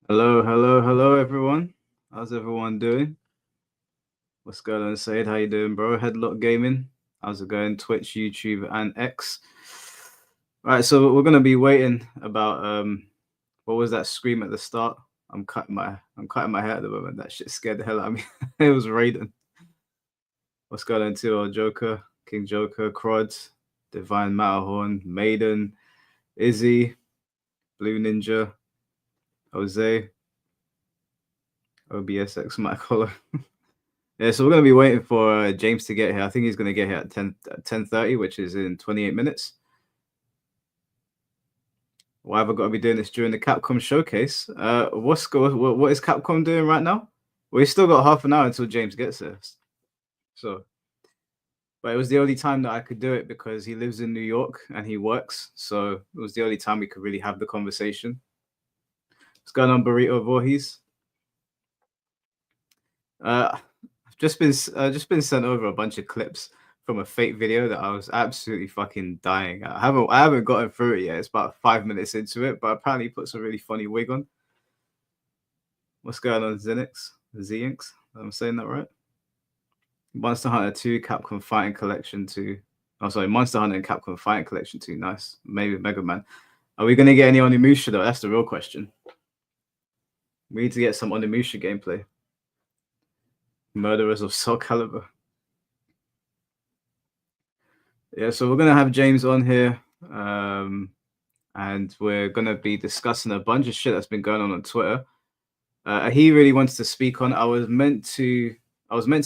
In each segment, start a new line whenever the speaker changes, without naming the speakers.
Hello, everyone. How's everyone doing? What's going on, Said? How you doing, bro? Headlock Gaming. How's it going? Twitch, YouTube, and X. All right, so we're gonna be waiting about what was that scream at the start? I'm cutting my hair at the moment. That shit scared the hell out of me. It was Raiden. What's going on, too? Joker, King Joker, Crod, Divine Matterhorn, Maiden, Izzy, Blue Ninja, Jose, OBSX Mike Hollow. Yeah, so we're gonna be waiting for James to get here. I think he's gonna get here at 10:30, which is in 28 minutes. Why have I got to be doing this during the Capcom showcase? What is Capcom doing right now? We still got half an hour until James gets here. So, but it was the only time that I could do it because he lives in New York and he works. So it was the only time we could really have the conversation. What's going on, Burrito Voorhees? I've just been sent over a bunch of clips from a fake video that I was absolutely fucking dying at. I haven't gotten through it yet. It's about 5 minutes into it, but apparently he puts a really funny wig on. What's going on, Zinx? I'm saying that right? Monster Hunter 2, Capcom Fighting Collection 2. Oh, sorry, Monster Hunter and Capcom Fighting Collection 2. Nice. Maybe Mega Man. Are we gonna get any Onimusha though? That's the real question. We need to get some Onimusha gameplay. Murderers of Soul Calibur. Yeah, so we're gonna have James on here, and we're gonna be discussing a bunch of shit that's been going on Twitter. He really wants to speak on. I was meant to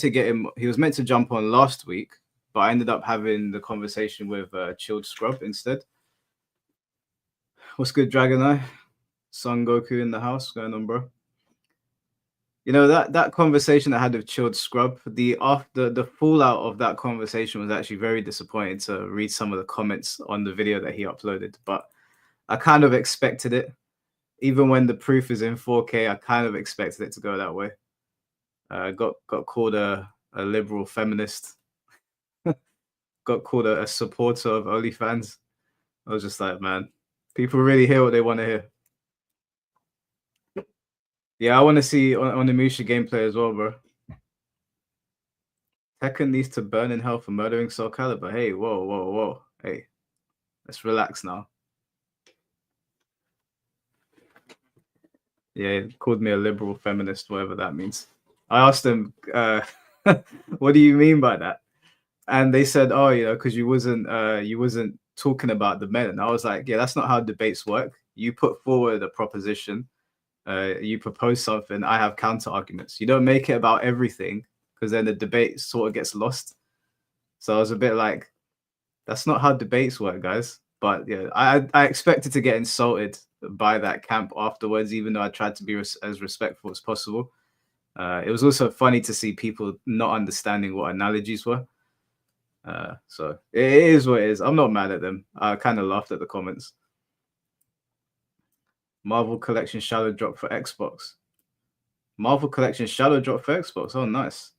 get him. He was meant to jump on last week, but I ended up having the conversation with Chilled Scrub instead. What's good, Dragon Eye? Son Goku in the house. What's going on, bro? You know that conversation I had with Chilled Scrub, the fallout of that conversation was actually very disappointing to read some of the comments on the video that he uploaded. But I kind of expected it, even when the proof is in 4K. I kind of expected it to go that way. Got called a liberal feminist. Got called a supporter of OnlyFans. I was just like, man, people really hear what they want to hear. Yeah, I want to see on the Musha gameplay as well, bro. Tekken needs to burn in hell for murdering Soul Calibur. Hey, whoa. Hey, let's relax now. Yeah, he called me a liberal feminist, whatever that means. I asked them, what do you mean by that? And they said, oh, because you wasn't talking about the men. And I was like, yeah, that's not how debates work. You put forward a proposition, you propose something, I have counter arguments. You don't make it about everything because then the debate sort of gets lost. So I was a bit like, that's not how debates work, guys. But yeah, I expected to get insulted by that camp afterwards, even though I tried to be as respectful as possible. It was also funny to see people not understanding what analogies were. So it is what it is. I'm not mad at them. I kind of laughed at the comments. Marvel Collection Shadow Drop for Xbox. Marvel Collection Shadow Drop for Xbox. Oh, nice.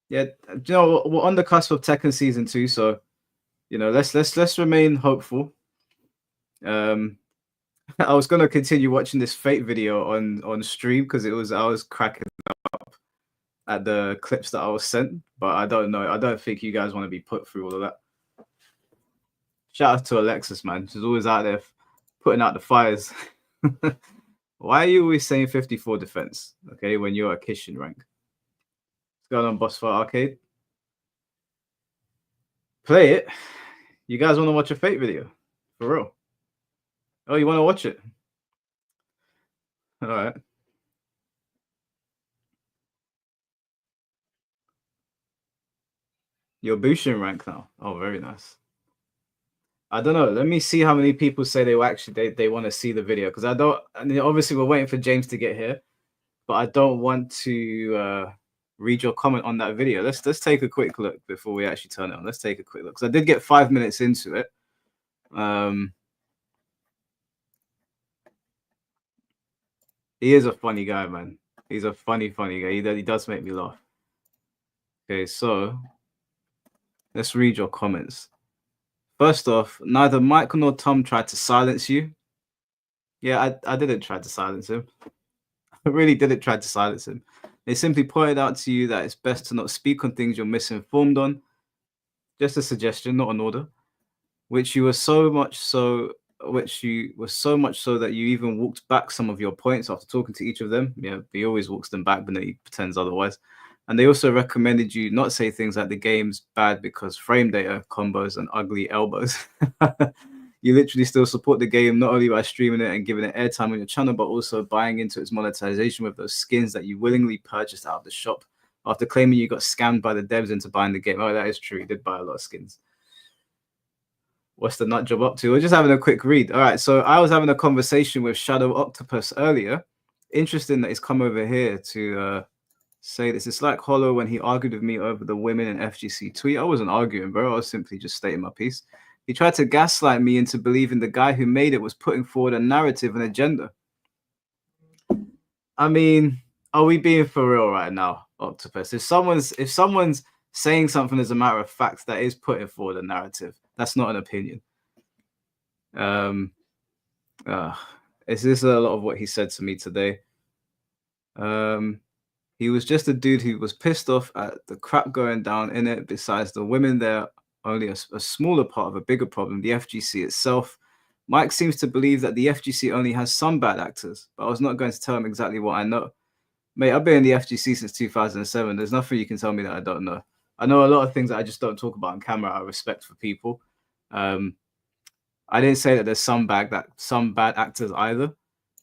Yeah, we're on the cusp of Tekken Season 2, so let's remain hopeful. I was gonna continue watching this Fate video on stream because I was cracking up at the clips that I was sent, but I don't know. I don't think you guys want to be put through all of that. Shout out to Alexis, man. She's always out there putting out the fires. Why are you always saying 54 defense? Okay, when you're a Kishin rank. What's going on, Boss Fight Arcade? Play it. You guys want to watch a Fate video? For real? Oh, you want to watch it? All right. You're Bushin rank now. Oh, very nice. I don't know. Let me see how many people say they want to see the video because I don't. I mean, obviously, we're waiting for James to get here, but I don't want to read your comment on that video. Let's take a quick look before we actually turn it on. Let's take a quick look because I did get 5 minutes into it. He is a funny guy, man. He's a funny guy. He does make me laugh. Okay, so let's read your comments. First off, neither Mike nor Tom tried to silence you. Yeah, I didn't try to silence him. I really didn't try to silence him. They simply pointed out to you that it's best to not speak on things you're misinformed on. Just a suggestion, not an order. Which you were so much so, which you were so much so that you even walked back some of your points after talking to each of them. Yeah, he always walks them back, but then he pretends otherwise. And they also recommended you not say things like the game's bad because frame data, combos, and ugly elbows. You literally still support the game not only by streaming it and giving it airtime on your channel, but also buying into its monetization with those skins that you willingly purchased out of the shop after claiming you got scammed by the devs into buying the game. Oh, that is true. He did buy a lot of skins. What's the nut job up to? We're just having a quick read. All right, so I was having a conversation with Shadow Octopus earlier. Interesting that he's come over here to say this. It's like Hollow when he argued with me over the women in FGC tweet. I wasn't arguing, bro. I was simply just stating my piece. He tried to gaslight me into believing the guy who made it was putting forward a narrative and agenda. I mean, are we being for real right now, Octopus? If someone's saying something as a matter of fact, that is putting forward a narrative. That's not an opinion. This is a lot of what he said to me today. He was just a dude who was pissed off at the crap going down in it. Besides the women, they're only a smaller part of a bigger problem, the FGC itself. Mike seems to believe that the FGC only has some bad actors, but I was not going to tell him exactly what I know. Mate, I've been in the FGC since 2007. There's nothing you can tell me that I don't know. I know a lot of things that I just don't talk about on camera out of respect for people. I didn't say that there's some bad actors either.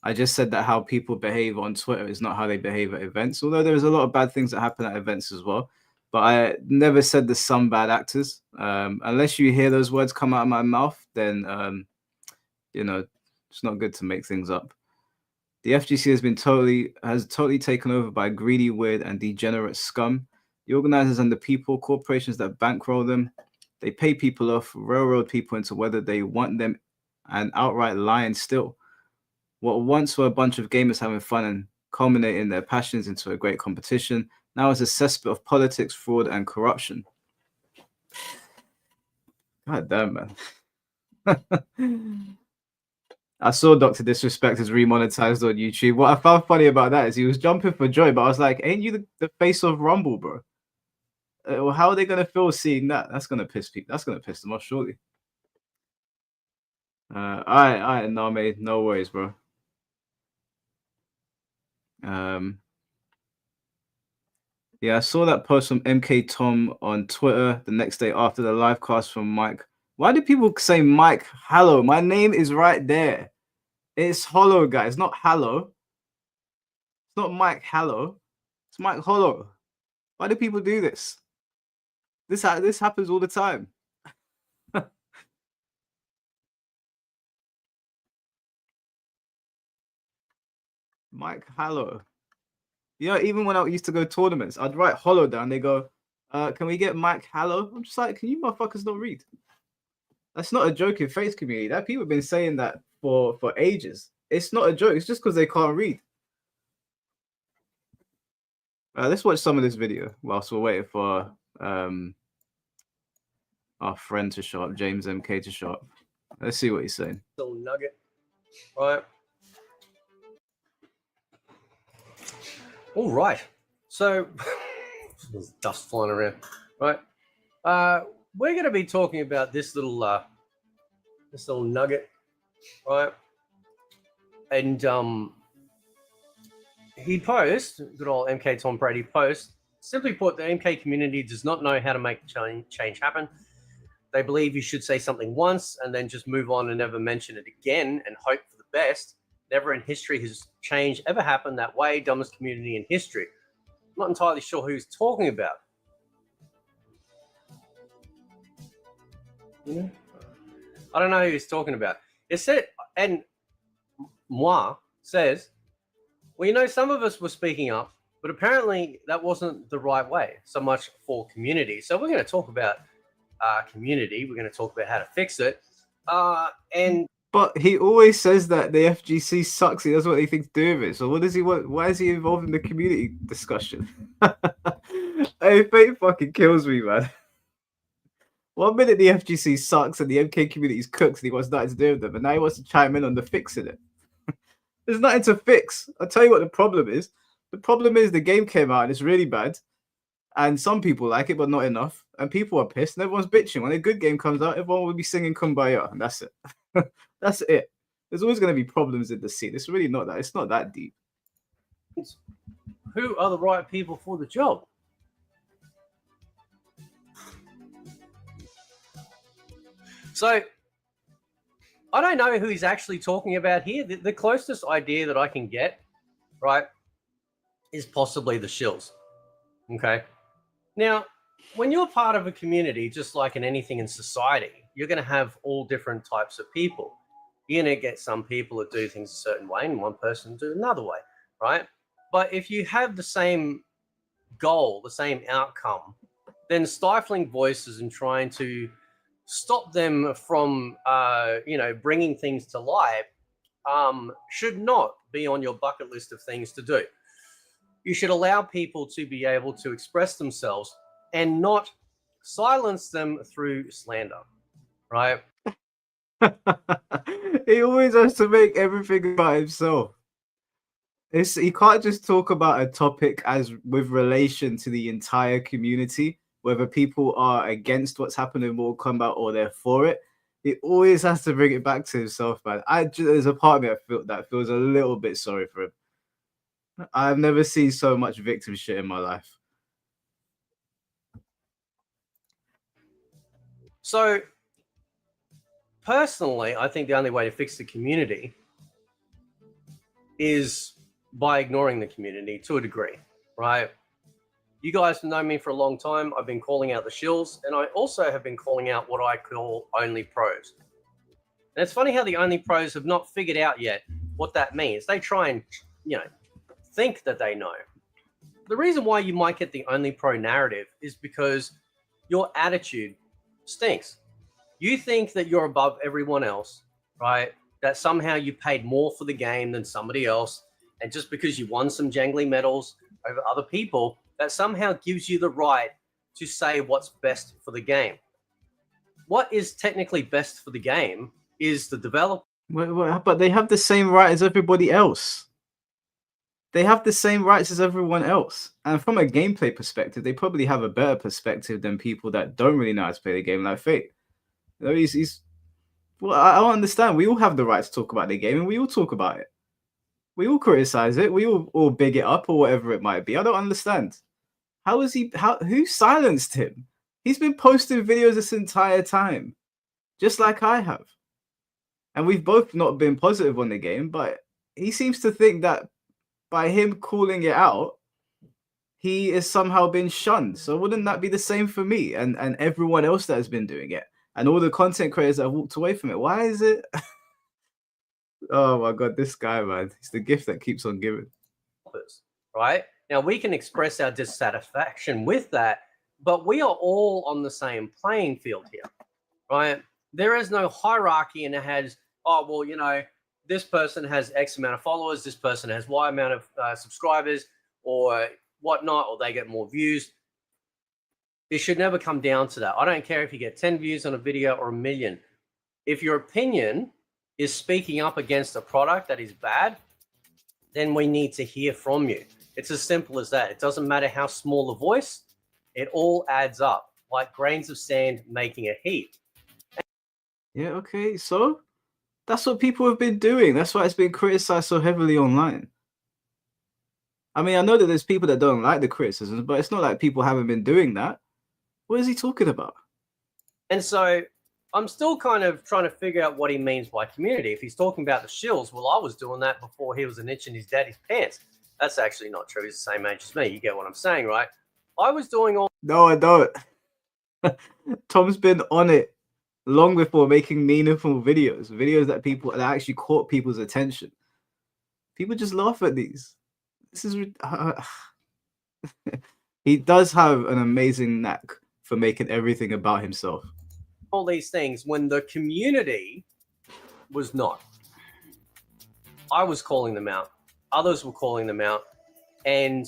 I just said that how people behave on Twitter is not how they behave at events, although there's a lot of bad things that happen at events as well. But I never said there's some bad actors. Unless you hear those words come out of my mouth, then, you know, it's not good to make things up. The FGC has totally taken over by greedy, weird, and degenerate scum. The organizers and the people, corporations that bankroll them, they pay people off, railroad people into whether they want them, and outright lying still. What once were a bunch of gamers having fun and culminating their passions into a great competition, now is a cesspit of politics, fraud, and corruption. God damn, man. I saw Dr. Disrespect is remonetized on YouTube. What I found funny about that is he was jumping for joy, but I was like, ain't you the face of Rumble, bro? Well, how are they going to feel seeing that? That's going to piss people. That's going to piss them off, surely. All right, Name, no worries, bro. Yeah, I saw that post from MK Tom on Twitter the next day after the live cast from Mike. Why do people say Mike Hallow? My name is right there. It's Hollow, guys, not Hallow. It's not Mike Hallow. It's Mike Hollow. Why do people do this? This happens all the time. Mike Hallow. You know, even when I used to go tournaments, I'd write Hollow down. They go, can we get Mike Hallow? I'm just like, can you motherfuckers not read? That's not a joke in faith community. That people have been saying that for ages. It's not a joke. It's just because they can't read. Let's watch some of this video whilst we're waiting for our friend to show up, JamesMK to show up. Let's see what he's saying.
Little nugget, right? All right. So there's dust flying around, right? We're going to be talking about this little nugget, right? And he posts, good old MK Tom Brady post. Simply put, the MK community does not know how to make change happen. They believe you should say something once and then just move on and never mention it again and hope for the best. Never in history has change ever happened that way. Dumbest community in history. I'm not entirely sure who he's talking about. Yeah. I don't know who he's talking about. It said, and Moi says, well, you know, some of us were speaking up, but apparently that wasn't the right way. So much for community. So we're going to talk about community. We're going to talk about how to fix it.
But he always says that the FGC sucks. He doesn't want anything to do with it. So what does he want? Why is he involved in the community discussion? Hey, fate fucking kills me, man. 1 minute the FGC sucks and the MK community is cooks and he wants nothing to do with them, and now he wants to chime in on the fixing it. There's nothing to fix. I'll tell you what the problem is. The problem is the game came out and it's really bad. And some people like it, but not enough. And people are pissed and everyone's bitching. When a good game comes out, everyone will be singing Kumbaya. And that's it. That's it. There's always going to be problems in the scene. It's really not that. It's not that deep.
Who are the right people for the job? So I don't know who he's actually talking about here. The closest idea that I can get, right, is possibly the shills. Okay. Now, when you're part of a community, just like in anything in society, you're going to have all different types of people. You're going to get some people that do things a certain way and one person do another way, right? But if you have the same goal, the same outcome, then stifling voices and trying to stop them from, bringing things to light should not be on your bucket list of things to do. You should allow people to be able to express themselves and not silence them through slander, right?
He always has to make everything about himself. He can't just talk about a topic as with relation to the entire community, whether people are against what's happening in Mortal Kombat or they're for it. He always has to bring it back to himself, man. There's a part of me that feels a little bit sorry for him. I've never seen so much victim shit in my life.
So, personally, I think the only way to fix the community is by ignoring the community to a degree, right? You guys have known me for a long time. I've been calling out the shills, and I also have been calling out what I call only pros. And it's funny how the only pros have not figured out yet what that means. They try and, think that they know. The reason why you might get the only pro narrative is because your attitude stinks. You think that you're above everyone else, right? That somehow you paid more for the game than somebody else. And just because you won some jangly medals over other people, that somehow gives you the right to say what's best for the game. What is technically best for the game is the developer.
But they have the same right as everybody else. They have the same rights as everyone else. And from a gameplay perspective, they probably have a better perspective than people that don't really know how to play the game like Fate. Well, I don't understand. We all have the right to talk about the game and we all talk about it. We all criticize it. We all big it up or whatever it might be. I don't understand. Who silenced him? He's been posting videos this entire time, just like I have. And we've both not been positive on the game, but he seems to think that by him calling it out, he is somehow been shunned. So wouldn't that be the same for me and everyone else that has been doing it? And all the content creators that have walked away from it? Why is it? Oh my God, this guy, man. It's the gift that keeps on giving.
Right? Now, we can express our dissatisfaction with that, but we are all on the same playing field here, right? There is no hierarchy and it has, this person has X amount of followers, this person has Y amount of subscribers or whatnot, or they get more views. It should never come down to that. I don't care if you get 10 views on a video or 1 million. If your opinion is speaking up against a product that is bad, then we need to hear from you. It's as simple as that. It doesn't matter how small the voice, it all adds up like grains of sand making a heap.
Yeah, okay, so that's what people have been doing. That's why it's been criticized so heavily online. I mean, I know that there's people that don't like the criticisms, but it's not like people haven't been doing that. What is he talking about?
And so I'm still kind of trying to figure out what he means by community. If he's talking about the shills, well, I was doing that before he was an itch in his daddy's pants. That's actually not true. He's the same age as me. You get what I'm saying, right? I was doing all...
No, I don't. Tom's been on it long before making meaningful videos that actually caught people's attention. People just laugh at these. This is... He does have an amazing knack for making everything about himself.
All these things when the community was not. I was calling them out. Others were calling them out. And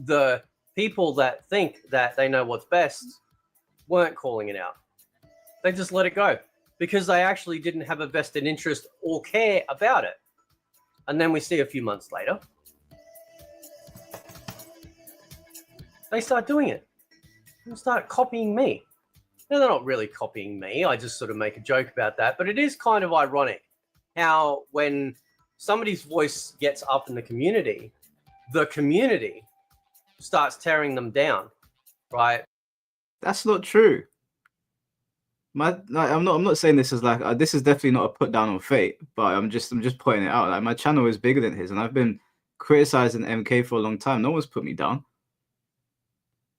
the people that think that they know what's best weren't calling it out. They just let it go because they actually didn't have a vested interest or care about it. And then we see a few months later, they start doing it. They start copying me. Now, they're not really copying me. I just sort of make a joke about that. But it is kind of ironic how when somebody's voice gets up in the community starts tearing them down, right?
That's not true. I'm not saying this is like this is definitely not a put down on Fate, but I'm just pointing it out. Like, my channel is bigger than his, and I've been criticizing MK for a long time. No one's put me down.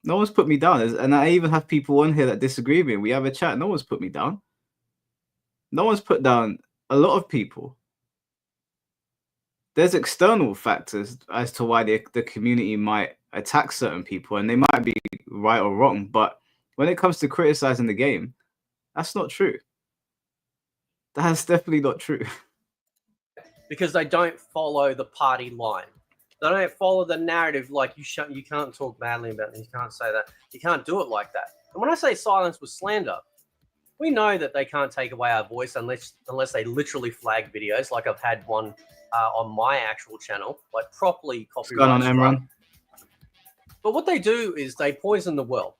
No one's put me down, and I even have people on here that disagree with me. We have a chat. No one's put me down. No one's put down a lot of people. There's external factors as to why the community might attack certain people, and they might be right or wrong. But when it comes to criticizing the game, that's not true. That's definitely not true.
Because they don't follow the party line. They don't follow the narrative. Like, you can't talk badly about them. You can't say that. You can't do it like that. And when I say silence was slander, we know that they can't take away our voice unless they literally flag videos. Like, I've had one on my actual channel, like properly copyright.
On Emron.
But what they do is they poison the well,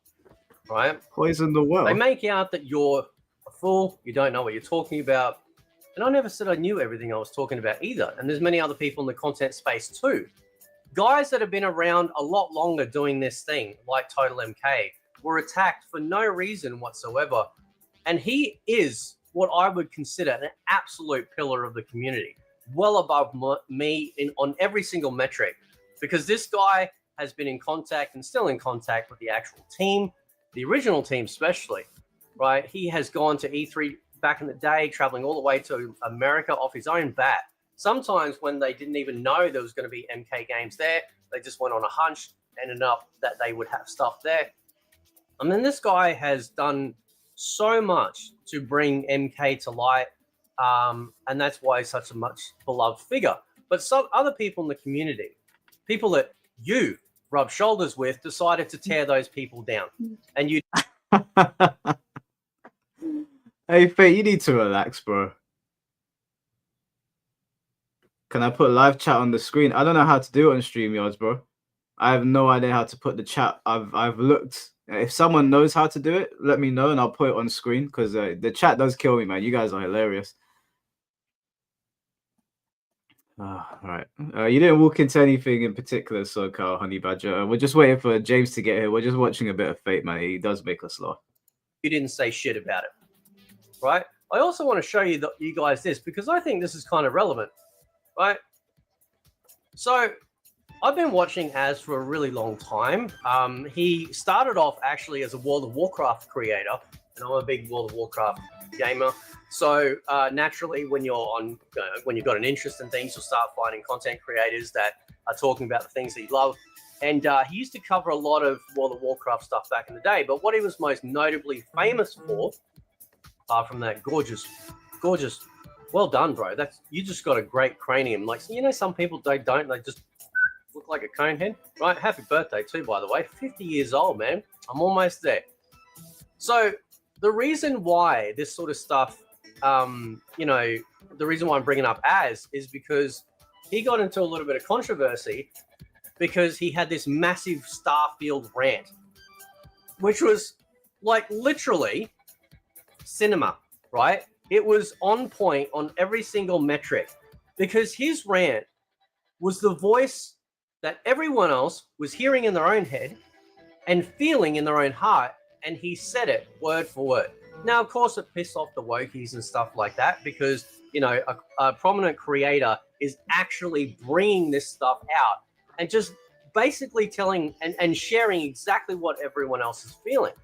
right?
Poison the well.
They make out that you're a fool. You don't know what you're talking about. And I never said I knew everything I was talking about either. And there's many other people in the content space too. Guys that have been around a lot longer doing this thing, like Total MK, were attacked for no reason whatsoever. And he is what I would consider an absolute pillar of the community, well above me on every single metric, because this guy has been in contact and still in contact with the actual team, the original team especially, right? He has gone to E3 back in the day, traveling all the way to America off his own bat. Sometimes when they didn't even know there was going to be MK games there, they just went on a hunch, ended up that they would have stuff there. I mean, this guy has done so much to bring MK to light, and that's why he's such a much beloved figure. But some other people in the community, people that you rub shoulders with, decided to tear those people down. And you...
Hey, Fate, you need to relax, bro. Can I put live chat on the screen? I don't know how to do it on StreamYards, bro. I have no idea how to put the chat. I've looked. If someone knows how to do it, let me know and I'll put it on screen, because the chat does kill me, man. You guys are hilarious. All right. You didn't walk into anything in particular, SoCal Honey Badger. We're just waiting for James to get here. We're just watching a bit of Fate, man. He does make us laugh.
You didn't say shit about it, right? I also want to show you guys this, because I think this is kind of relevant, right? So I've been watching Az for a really long time. He started off actually as a World of Warcraft creator, and I'm a big World of Warcraft gamer. So naturally, when you've got an interest in things, you'll start finding content creators that are talking about the things that you love. And he used to cover a lot of World of Warcraft stuff back in the day. But what he was most notably famous for, apart from that gorgeous, well done, bro. You just got a great cranium. Like, you know, some people they just look like a cone head, right? Happy birthday too, by the way. 50 years old, man. I'm almost there. So the reason why this sort of stuff, the reason why I'm bringing up Az is because he got into a little bit of controversy because he had this massive Starfield rant, which was like literally cinema, right? It was on point on every single metric, because his rant was the voice that everyone else was hearing in their own head and feeling in their own heart, and he said it word for word. Now, of course, it pissed off the wokies and stuff like that, because, you know, a prominent creator is actually bringing this stuff out and just basically telling and sharing exactly what everyone else is feeling.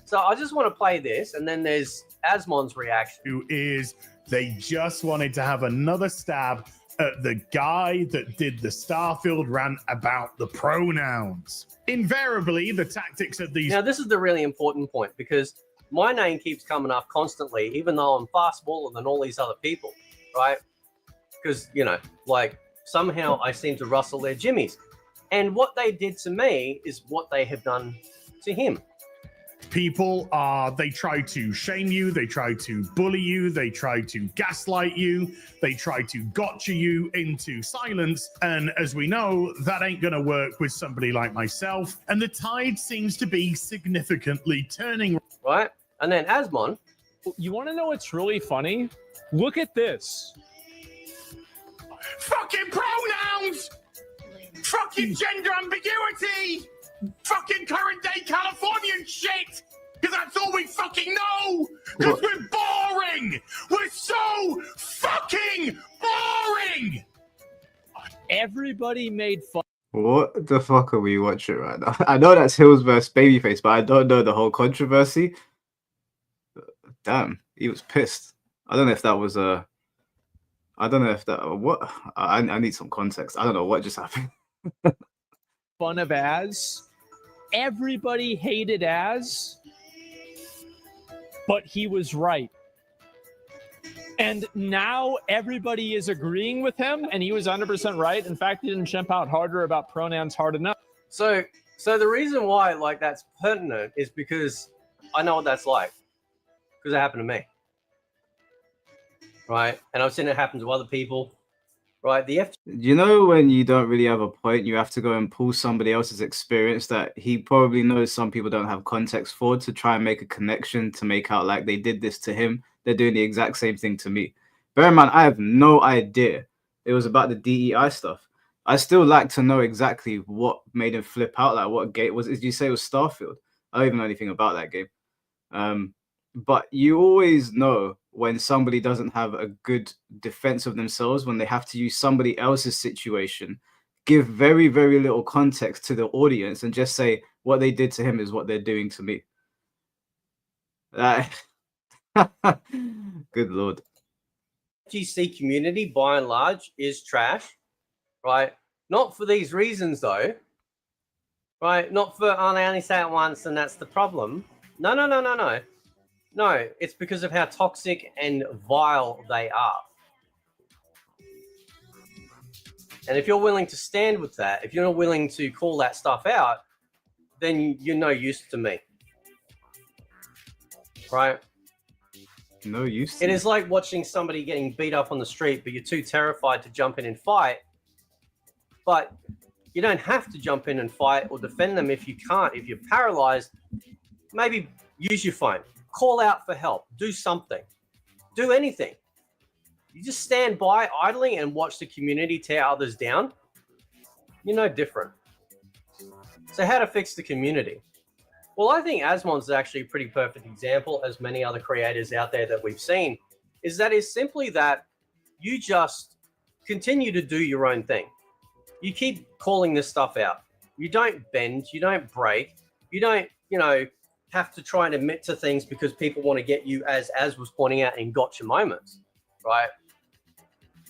So I just want to play this, and then there's Asmon's reaction.
Who is, they just wanted to have another stab at the guy that did the Starfield rant about the pronouns. Invariably, the tactics of these...
Now, this is the really important point, because my name keeps coming up constantly, even though I'm far smaller than all these other people, right? Because, you know, like, somehow I seem to rustle their jimmies. And what they did to me is what they have done to him.
They try to shame you, they try to bully you, they try to gaslight you, they try to gotcha you into silence. And as we know, that ain't gonna work with somebody like myself. And the tide seems to be significantly turning.
Right? And then Asmon.
You want to know what's really funny? Look at this.
Fucking pronouns! Fucking gender ambiguity! Fucking current day Californian shit! Because that's all we fucking know! Because we're boring! We're so fucking boring!
Everybody made fun.
What the fuck are we watching right now? I know that's Hills versus Babyface, but I don't know the whole controversy. Damn, he was pissed. I don't know if that was a. I don't know if that. What? I need some context. I don't know what just happened.
Fun of Az. Everybody hated Az, but he was right. And now everybody is agreeing with him, and he was 100% right. In fact, he didn't jump out harder about pronouns hard enough.
So the reason why like that's pertinent is because I know what that's like. Because it happened to me. Right? And I've seen it happen to other people. Right?
You know when you don't really have a point, you have to go and pull somebody else's experience that he probably knows some people don't have context for to try and make a connection to make out like they did this to him. They're doing the exact same thing to me. Bear in mind, I have no idea it was about the DEI stuff. I still like to know exactly what made him flip out. Like what game was? Did you say it was Starfield? I don't even know anything about that game. But you always know when somebody doesn't have a good defense of themselves, when they have to use somebody else's situation, give very, very little context to the audience and just say what they did to him is what they're doing to me. Good Lord.
FGC community, by and large, is trash, right? Not for these reasons, though, right? Not for, oh, they only say it once and that's the problem. No. No, it's because of how toxic and vile they are. And if you're willing to stand with that, if you're not willing to call that stuff out, then you're no use to me. Right?
No use.
It is like watching somebody getting beat up on the street, but you're too terrified to jump in and fight. But you don't have to jump in and fight or defend them if you can't. If you're paralyzed, maybe use your phone. Call out for help. Do something. Do anything. You just stand by idly and watch the community tear others down. You're no different. So how to fix the community? Well, I think Asmon's actually a pretty perfect example, as many other creators out there that we've seen, is that is simply that you just continue to do your own thing. You keep calling this stuff out. You don't bend. You don't break. You don't, have to try and admit to things because people want to get you, as was pointing out, in gotcha moments, right?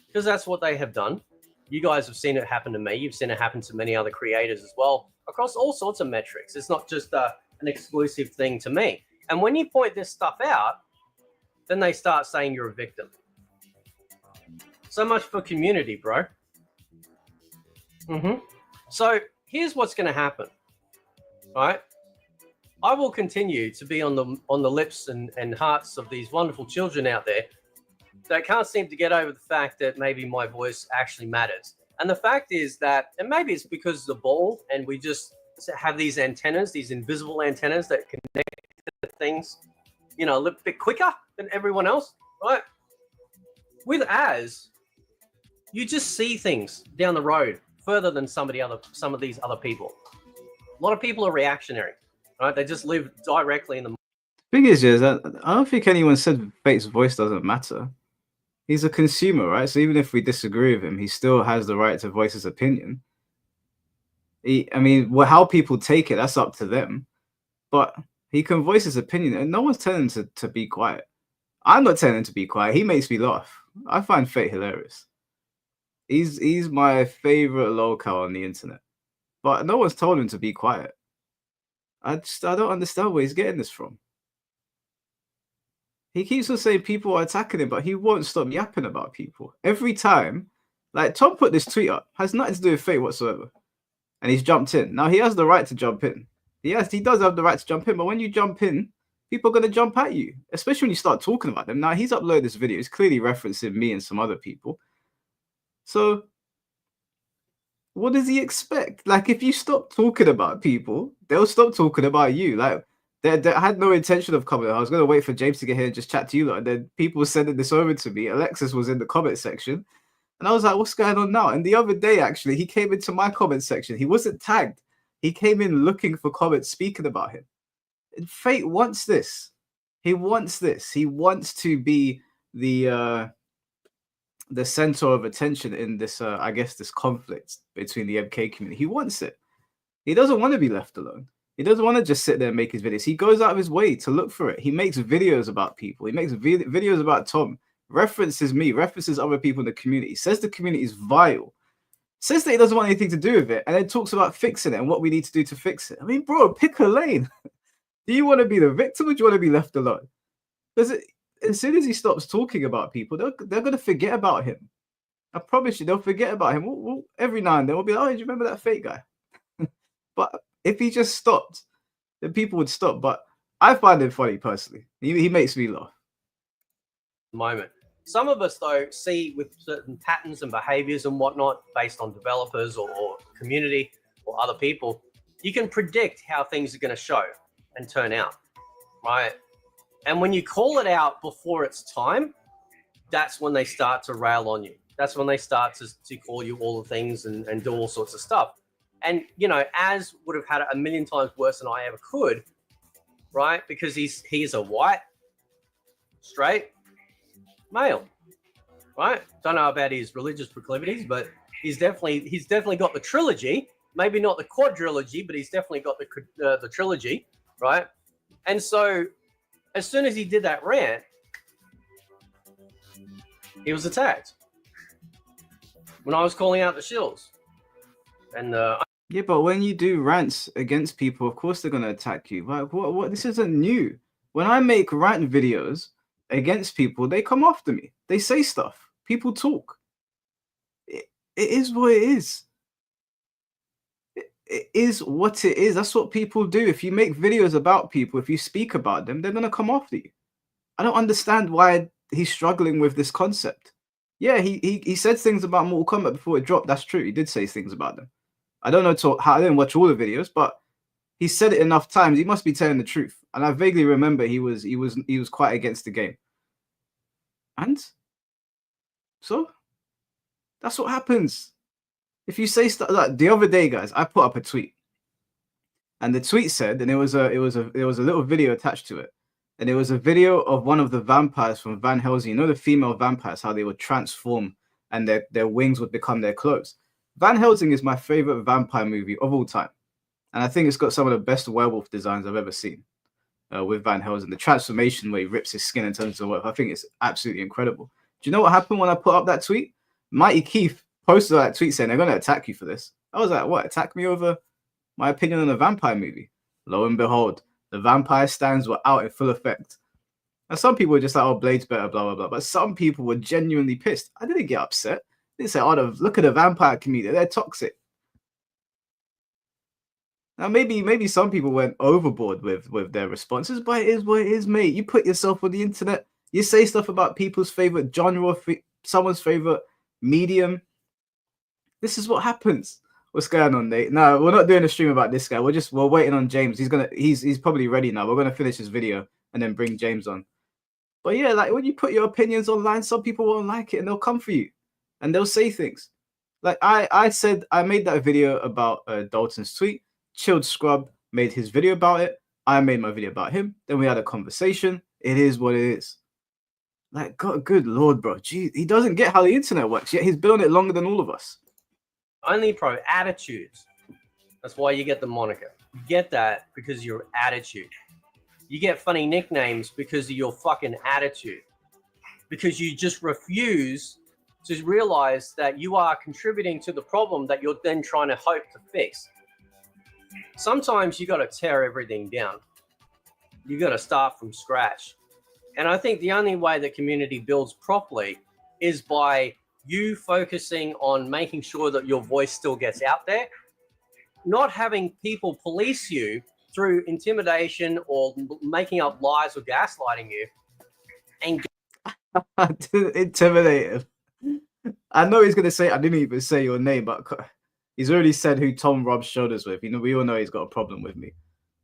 Because that's what they have done. You guys have seen it happen to me. You've seen it happen to many other creators as well, across all sorts of metrics. It's not just an exclusive thing to me. And when you point this stuff out, then they start saying you're a victim. So much for community, bro. So here's what's going to happen, right? I will continue to be on the lips and hearts of these wonderful children out there that can't seem to get over the fact that maybe my voice actually matters. And the fact is that, and maybe it's because the ball and we just have these antennas, these invisible antennas that connect to things, a little bit quicker than everyone else, right? With Az, you just see things down the road further than some of these other people. A lot of people are reactionary. Right? They just live directly in the.
Thing is that I don't think anyone said Fate's voice doesn't matter. He's a consumer, right? So even if we disagree with him, he still has the right to voice his opinion. How people take it, that's up to them. But he can voice his opinion, and no one's telling him to be quiet. I'm not telling him to be quiet. He makes me laugh. I find Fate hilarious. He's my favorite lolcow on the internet. But no one's told him to be quiet. I don't understand where he's getting this from. He keeps on saying people are attacking him, but he won't stop yapping about people. Every time, like Tom put this tweet up, has nothing to do with Fate whatsoever. And he's jumped in. Now he has the right to jump in. Yes, he does have the right to jump in, but when you jump in, people are going to jump at you, especially when you start talking about them. Now, he's uploaded this video. It's clearly referencing me and some other people. So what does he expect? Like, if you stop talking about people, they'll stop talking about you. Like, I had no intention of coming. I was going to wait for James to get here and just chat to you lot. And then people were sending this over to me. Alexis was in the comment section. And I was like, what's going on now? And the other day, actually, he came into my comment section. He wasn't tagged. He came in looking for comments speaking about him. And Fate wants this. He wants this. He wants to be the center of attention in this, I guess, this conflict between the MK community. He wants it. He doesn't want to be left alone. He doesn't want to just sit there and make his videos. He goes out of his way to look for it. He makes videos about people. He makes videos about Tom, references me, references other people in the community, says the community is vile, says that he doesn't want anything to do with it, and then talks about fixing it and what we need to do to fix it. I mean, bro, pick a lane. Do you want to be the victim or do you want to be left alone? Because as soon as he stops talking about people, they're going to forget about him. I promise you, they'll forget about him. We'll, every now and then, we'll be like, oh, do you remember that Fate guy? But if he just stopped, then people would stop. But I find him funny, personally. He makes me laugh.
Moment. Some of us, though, see with certain patterns and behaviors and whatnot based on developers or community or other people, you can predict how things are going to show and turn out, right? And when you call it out before it's time, that's when they start to rail on you. That's when they start to call you all the things and do all sorts of stuff. And, you know, Az would have had it a million times worse than I ever could, right? Because he's a white, straight male, right? Don't know about his religious proclivities, but he's definitely got the trilogy. Maybe not the quadrilogy, but he's definitely got the trilogy, right? And so as soon as he did that rant, he was attacked when I was calling out the shills. And
yeah, but when you do rants against people, of course they're going to attack you. Like, what? This isn't new. When I make rant videos against people, they come after me. They say stuff. People talk. It is what it is. It is what it is. That's what people do. If you make videos about people, if you speak about them, they're going to come after you. I don't understand why he's struggling with this concept. Yeah, he said things about Mortal Kombat before it dropped. That's true. He did say things about them. I don't know how I didn't watch all the videos, but he said it enough times. He must be telling the truth. And I vaguely remember he was quite against the game. And so that's what happens. If you say stuff like the other day, guys, I put up a tweet. And the tweet said, and there was a little video attached to it. And it was a video of one of the vampires from Van Helsing. You know the female vampires, how they would transform and their wings would become their clothes. Van Helsing is my favorite vampire movie of all time. And I think it's got some of the best werewolf designs I've ever seen with Van Helsing. The transformation where he rips his skin and turns into a werewolf, I think it's absolutely incredible. Do you know what happened when I put up that tweet? Mighty Keith posted that tweet saying, they're going to attack you for this. I was like, what? Attack me over my opinion on a vampire movie? Lo and behold, the vampire stands were out in full effect. And some people were just like, oh, Blade's better, blah, blah, blah. But some people were genuinely pissed. I didn't get upset. They say, oh, look at the vampire community. They're toxic. Now, maybe some people went overboard with their responses, but it is what it is, mate. You put yourself on the internet. You say stuff about people's favorite genre, someone's favorite medium. This is what happens. What's going on, Nate? No, we're not doing a stream about this guy. We're waiting on James. He's probably ready now. We're gonna finish his video and then bring James on. But yeah, like when you put your opinions online, some people won't like it and they'll come for you. And they'll say things. Like I said, I made that video about Dalton's tweet. Chilled Scrub made his video about it. I made my video about him. Then we had a conversation. It is what it is. Like, God, good Lord, bro. Gee, he doesn't get how the internet works, yet he's been on it longer than all of us.
Only pro attitudes. That's why you get the moniker. You get that because of your attitude. You get funny nicknames because of your fucking attitude. Because you just refuse to realize that you are contributing to the problem that you're then trying to hope to fix. Sometimes you got to tear everything down. You got to start from scratch. And I think the only way that community builds properly is by you focusing on making sure that your voice still gets out there, not having people police you through intimidation or making up lies or gaslighting you. And
I didn't intimidate him. I know he's gonna say I didn't even say your name, but he's already said who Tom rubs shoulders with. You know, we all know he's got a problem with me.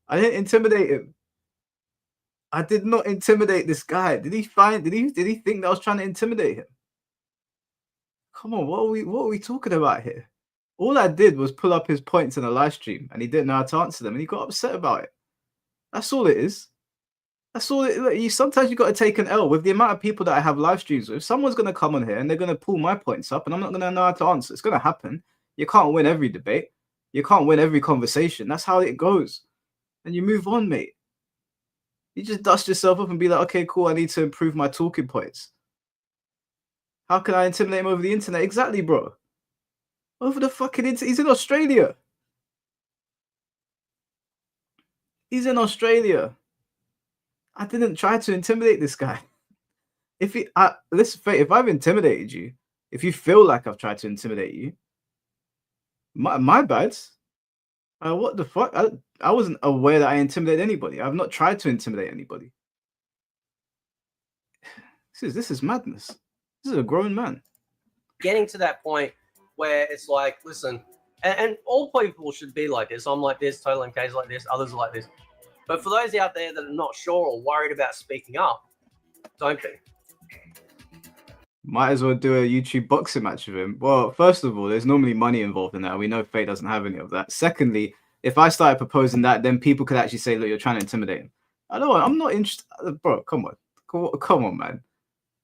I didn't intimidate him. I did not intimidate this guy. Did he think that I was trying to intimidate him? Come on, what are we talking about here? All I did was pull up his points in a live stream, and he didn't know how to answer them, and he got upset about it. That's all it is. That's all it. Sometimes you got to take an L with the amount of people that I have live streams with. Someone's gonna come on here and they're gonna pull my points up, and I'm not gonna know how to answer. It's gonna happen. You can't win every debate. You can't win every conversation. That's how it goes. And you move on, mate. You just dust yourself up and be like, okay, cool. I need to improve my talking points. How can I intimidate him over the internet? Exactly, bro. Over the fucking internet. He's in Australia. He's in Australia. I didn't try to intimidate this guy. Listen, if I've intimidated you, if you feel like I've tried to intimidate you, my bad. What the fuck? I wasn't aware that I intimidated anybody. I've not tried to intimidate anybody. This is madness. This is a grown man.
getting to that point where it's like, listen, and all people should be like this. I'm like this, Total MK's like this, others are like this. But for those out there that are not sure or worried about speaking up, don't be.
Might as well do a YouTube boxing match with him. Well, first of all, there's normally money involved in that. We know Faye doesn't have any of that. Secondly, if I started proposing that, then people could actually say, look, you're trying to intimidate him. I'm not interested. Bro, come on, man.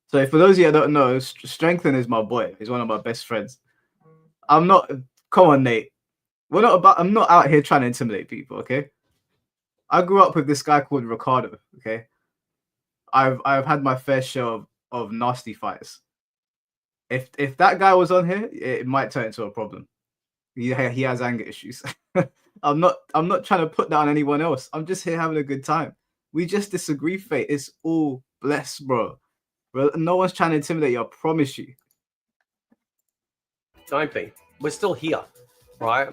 So for those of you that don't know, Strengthen is my boy. He's one of my best friends. Come on, Nate. I'm not out here trying to intimidate people, okay? I grew up with this guy called Ricardo, okay? I've had my fair share of nasty fights. If that guy was on here, it might turn into a problem. He has anger issues. I'm not trying to put that on anyone else. I'm just here having a good time. We just disagree, Fate. It's all blessed, bro. No one's trying to intimidate you, I promise you.
Don't be. We're still here, right?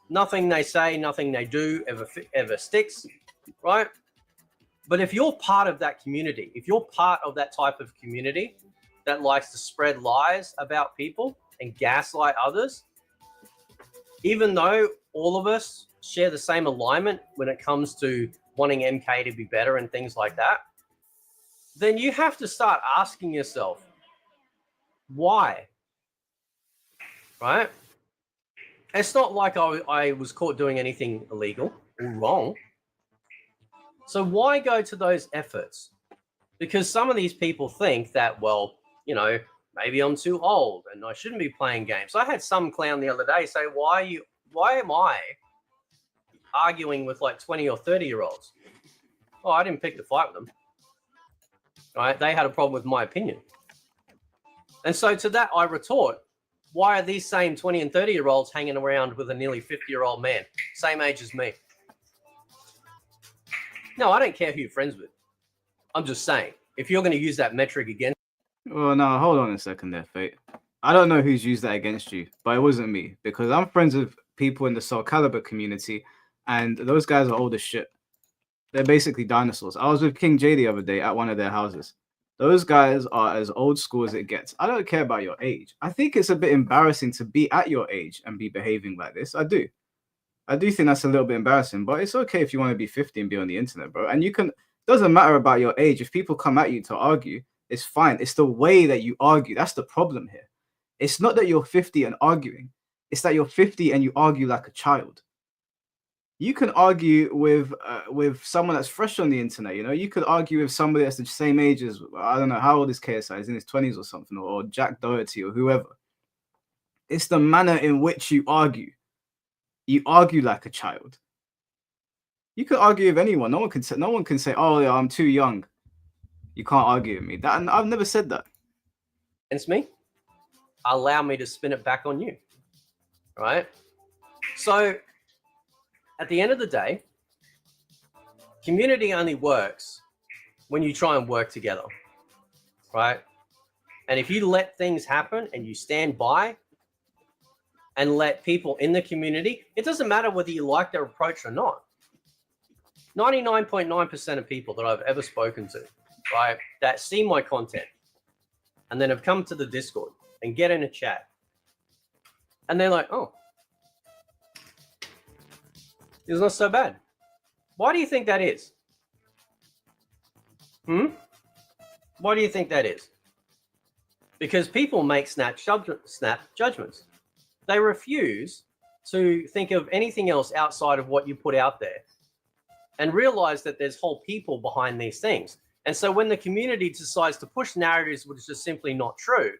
Nothing they say, nothing they do ever sticks, right? But if you're part of that community, if you're part of that type of community that likes to spread lies about people and gaslight others, even though all of us share the same alignment when it comes to wanting MK to be better and things like that, then you have to start asking yourself, why? Right? It's not like I was caught doing anything illegal or wrong. So why go to those efforts? Because some of these people think that, well, you know, maybe I'm too old and I shouldn't be playing games. I had some clown the other day say, why am I arguing with like 20 or 30-year-olds? Oh, I didn't pick the fight with them. Right? They had a problem with my opinion. And so to that, I retort, why are these same 20 and 30-year-olds hanging around with a nearly 50-year-old man, same age as me? No, I don't care who you're friends with. I'm just saying, if you're going to use that metric against...
Well, no, hold on a second there, Fate. I don't know who's used that against you, but it wasn't me, because I'm friends with people in the Soul Calibur community, and those guys are old as shit. They're basically dinosaurs. I was with King J the other day at one of their houses. Those guys are as old school as it gets. I don't care about your age. I think it's a bit embarrassing to be at your age and be behaving like this. I do think that's a little bit embarrassing, but it's okay if you want to be 50 and be on the internet, bro. And you can, doesn't matter about your age. If people come at you to argue, it's fine. It's the way that you argue. That's the problem here. It's not that you're 50 and arguing. It's that you're 50 and you argue like a child. You can argue with someone that's fresh on the internet. You know, you could argue with somebody that's the same age as, I don't know, how old is KSI? He's in his 20s or something, or Jack Doherty or whoever. It's the manner in which you argue. You argue like a child. You could argue with anyone. No one can say, oh, yeah, I'm too young. You can't argue with me. That, I've never said that.
Against me, allow me to spin it back on you, right? So at the end of the day, community only works when you try and work together, right? And if you let things happen and you stand by and let people in the community, it doesn't matter whether you like their approach or not. 99.9% of people that I've ever spoken to, right, that see my content and then have come to the Discord and get in a chat, and they're like, oh, it's not so bad. Why do you think that is? Why do you think that is? Because people make snap judgments. They refuse to think of anything else outside of what you put out there and realize that there's whole people behind these things. And so when the community decides to push narratives which are simply not true,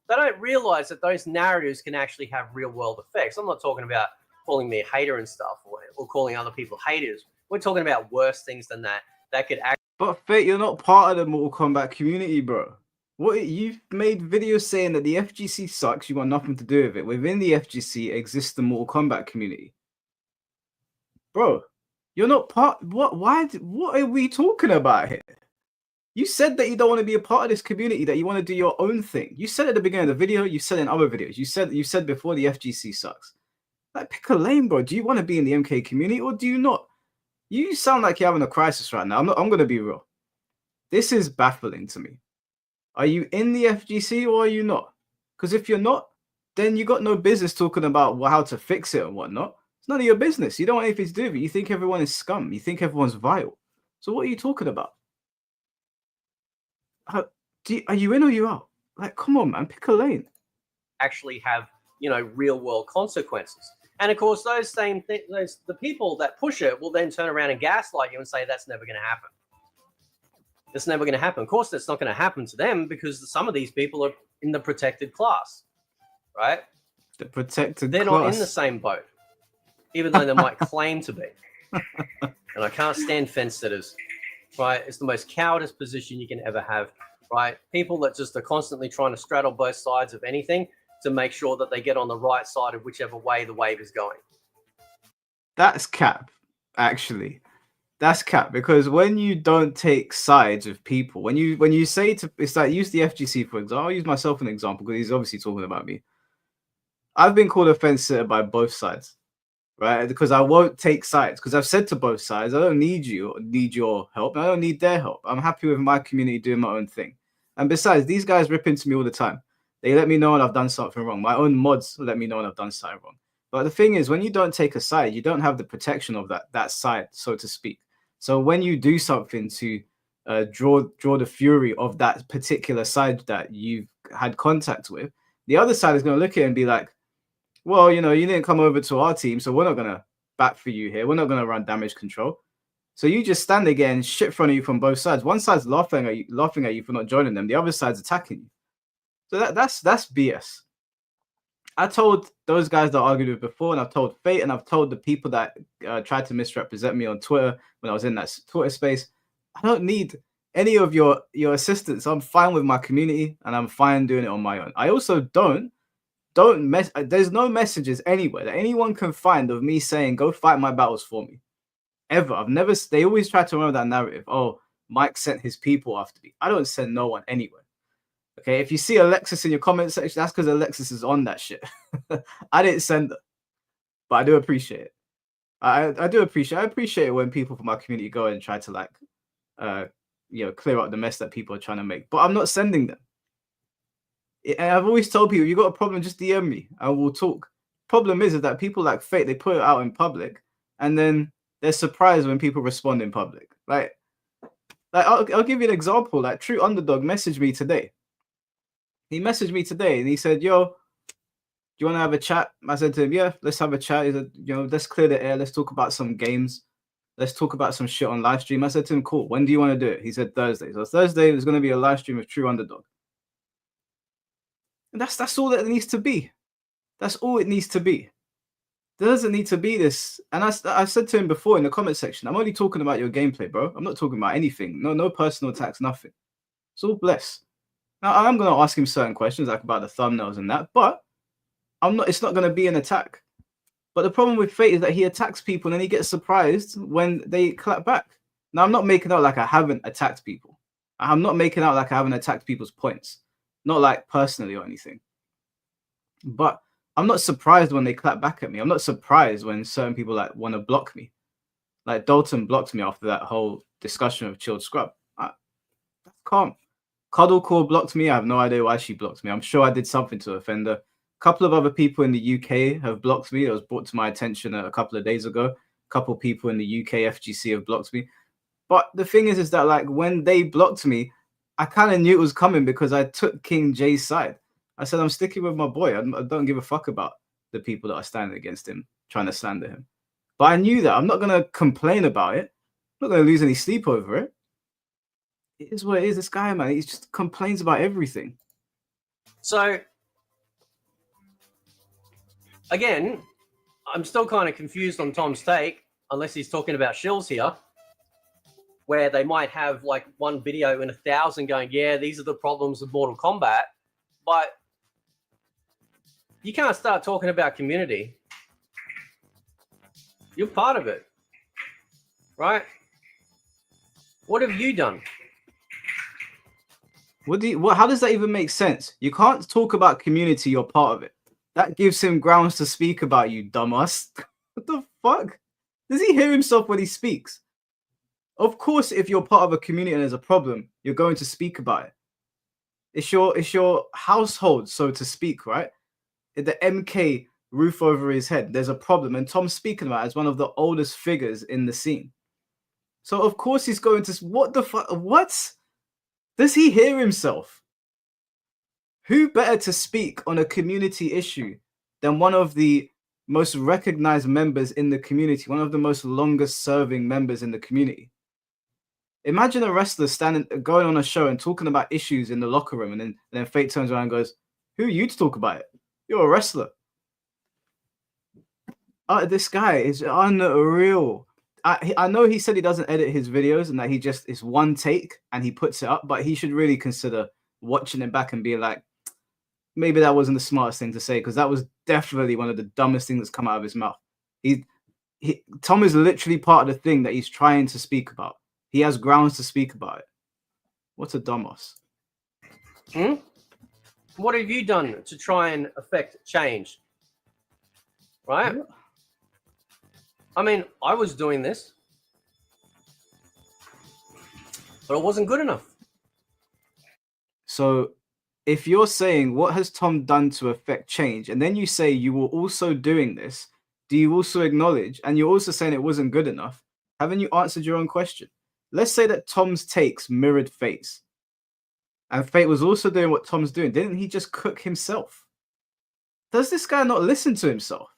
they don't realize that those narratives can actually have real world effects. I'm not talking about calling me a hater and stuff, or calling other people haters. We're talking about worse things than that could actually.
But Fate, you're not part of the Mortal Kombat community, bro. What, you've made videos saying that the FGC sucks, you want nothing to do with it. Within the FGC exists the Mortal Kombat community. Bro, you're not part. What are we talking about here? You said that you don't want to be a part of this community, that you want to do your own thing. You said at the beginning of the video, you said in other videos, you said before the FGC sucks. Like, pick a lane, bro. Do you want to be in the MK community or do you not? You sound like you're having a crisis right now. I'm going to be real. This is baffling to me. Are you in the FGC or are you not? Because if you're not, then you got no business talking about how to fix it and whatnot. It's none of your business. You don't want anything to do with it. You think everyone is scum. You think everyone's vile. So what are you talking about? Are you in or you out? Like, come on, man. Pick a lane.
Actually have, real world consequences. And of course, those same things, the people that push it will then turn around and gaslight you and say that's never going to happen. It's never going to happen. Of course, that's not going to happen to them because some of these people are in the protected class, right?
The protected
They're
class.
not in the same boat, even though they might claim to be. And I can't stand fence sitters, right? It's the most cowardice position you can ever have, right? People that just are constantly trying to straddle both sides of anything to make sure that they get on the right side of whichever way the wave is going.
That's cap, actually. That's cap, because when you don't take sides with people, when you say to, it's like, use the FGC for example. I'll use myself an example because he's obviously talking about me. I've been called a fence sitter by both sides, right? Because I won't take sides. Because I've said to both sides, I don't need your help. I don't need their help. I'm happy with my community doing my own thing. And besides, these guys rip into me all the time. They let me know when I've done something wrong. My own mods let me know when I've done something wrong. But the thing is, when you don't take a side, you don't have the protection of that side, so to speak. So when you do something to draw the fury of that particular side that you've had contact with, the other side is going to look at it and be like, well, you didn't come over to our team, so we're not going to bat for you here. We're not going to run damage control. So you just stand there getting shit front of you from both sides. One side's laughing at you for not joining them. The other side's attacking you. So that's BS. I told those guys that I argued with before, and I've told Fate, and I've told the people that tried to misrepresent me on Twitter when I was in that Twitter space, I don't need any of your assistance. I'm fine with my community, and I'm fine doing it on my own. I also don't there's no messages anywhere that anyone can find of me saying, go fight my battles for me. Ever. They always try to remember that narrative. Oh, Mike sent his people after me. I don't send no one anywhere. Okay, if you see Alexis in your comment section, that's because Alexis is on that shit. I didn't send her, but I do appreciate it. I do appreciate. I appreciate it when people from my community go and try to clear up the mess that people are trying to make. But I'm not sending them. And I've always told people, you got a problem, just DM me and we'll talk. Problem is that people like Fate, they put it out in public, and then they're surprised when people respond in public. Like I'll give you an example. Like True Underdog messaged me today. He messaged me today and he said, yo, do you want to have a chat? I said to him, yeah, let's have a chat. He said, let's clear the air. Let's talk about some games. Let's talk about some shit on live stream. I said to him, cool. When do you want to do it? He said Thursday. So Thursday, there's going to be a live stream of True Underdog. And that's all that it needs to be. That's all it needs to be. There doesn't need to be this. And I said to him before in the comment section, I'm only talking about your gameplay, bro. I'm not talking about anything. No personal attacks, nothing. It's all bless. Now, I'm going to ask him certain questions, like about the thumbnails and that, but it's not going to be an attack. But the problem with Fate is that he attacks people and then he gets surprised when they clap back. Now, I'm not making out like I haven't attacked people. I'm not making out like I haven't attacked people's points. Not like personally or anything. But I'm not surprised when they clap back at me. I'm not surprised when certain people want to block me. Like Dalton blocked me after that whole discussion of Chilled Scrub. That's calm. Cuddlecore blocked me. I have no idea why she blocked me. I'm sure I did something to offend her. A couple of other people in the UK have blocked me. It was brought to my attention a couple of days ago. A couple of people in the UK FGC have blocked me. But the thing is that like when they blocked me, I kind of knew it was coming because I took King J's side. I said, I'm sticking with my boy. I don't give a fuck about the people that are standing against him, trying to slander him. But I knew that. I'm not going to complain about it. I'm not going to lose any sleep over it. It is what it is. This guy, man, he just complains about everything.
So, again, I'm still kind of confused on Tom's take, unless he's talking about shills here, where they might have like one video in 1,000 going, yeah, these are the problems with Mortal Kombat. But you can't start talking about community. You're part of it, right? What have you done?
How does that even make sense? You can't talk about community, you're part of it. That gives him grounds to speak about you, dumbass. What the fuck? Does he hear himself when he speaks? Of course, if you're part of a community and there's a problem, you're going to speak about it. It's your household, so to speak, right? The MK roof over his head. There's a problem, and Tom's speaking about it as one of the oldest figures in the scene. So of course he's going to. What the fuck? What? Does he hear himself? Who better to speak on a community issue than one of the most recognized members in the community, one of the most longest serving members in the community? Imagine a wrestler going on a show and talking about issues in the locker room, and then Fate turns around and goes, "Who are you to talk about it? You're a wrestler." This guy is unreal. I know he said he doesn't edit his videos and that he just is one take and he puts it up, but he should really consider watching it back and being like, maybe that wasn't the smartest thing to say, because that was definitely one of the dumbest things that's come out of his mouth. Tom is literally part of the thing that he's trying to speak about. He has grounds to speak about it. What's a dumbass?
What have you done to try and affect change? Right? Yeah. I mean, I was doing this, but it wasn't good enough.
So if you're saying what has Tom done to affect change, and then you say you were also doing this, do you also acknowledge, and you're also saying it wasn't good enough, haven't you answered your own question? Let's say that Tom's takes mirrored Fate's, and Fate was also doing what Tom's doing. Didn't he just cook himself? Does this guy not listen to himself?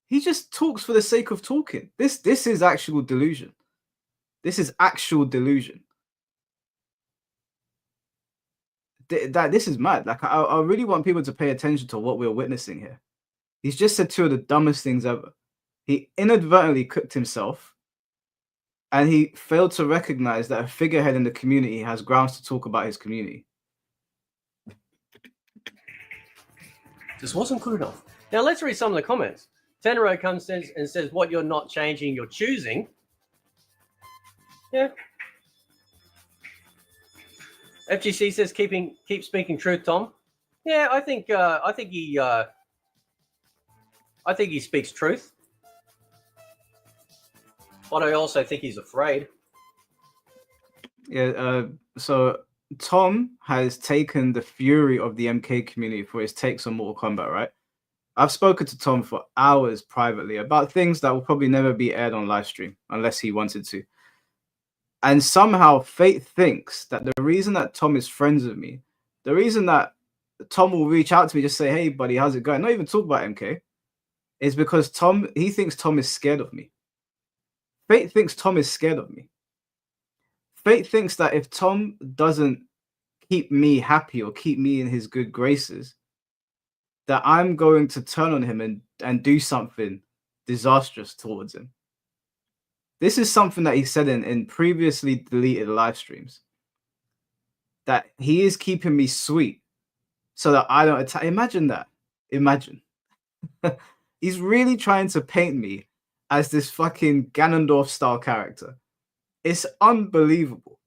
He just talks for the sake of talking. This is actual delusion. This is actual delusion. This is mad. Like I really want people to pay attention to what we're witnessing here. He's just said two of the dumbest things ever. He inadvertently cooked himself, and he failed to recognize that a figurehead in the community has grounds to talk about his community.
This wasn't good enough. Now let's read some of the comments. Tenero comes and says, what you're not changing, you're choosing. Yeah. FGC says, keep speaking truth, Tom. Yeah, I think he speaks truth. But I also think he's afraid.
Yeah, so Tom has taken the fury of the MK community for his takes on Mortal Kombat, right? I've spoken to Tom for hours privately about things that will probably never be aired on live stream unless he wanted to. And somehow Fate thinks that the reason that Tom is friends with me, the reason that Tom will reach out to me, just say, hey, buddy, how's it going? Not even talk about MK, is because he thinks Tom is scared of me. Fate thinks Tom is scared of me. Fate thinks that if Tom doesn't keep me happy or keep me in his good graces, that I'm going to turn on him and do something disastrous towards him. This is something that he said in previously deleted live streams. That he is keeping me sweet so that I don't attack. Imagine that. Imagine. He's really trying to paint me as this fucking Ganondorf-style character. It's unbelievable.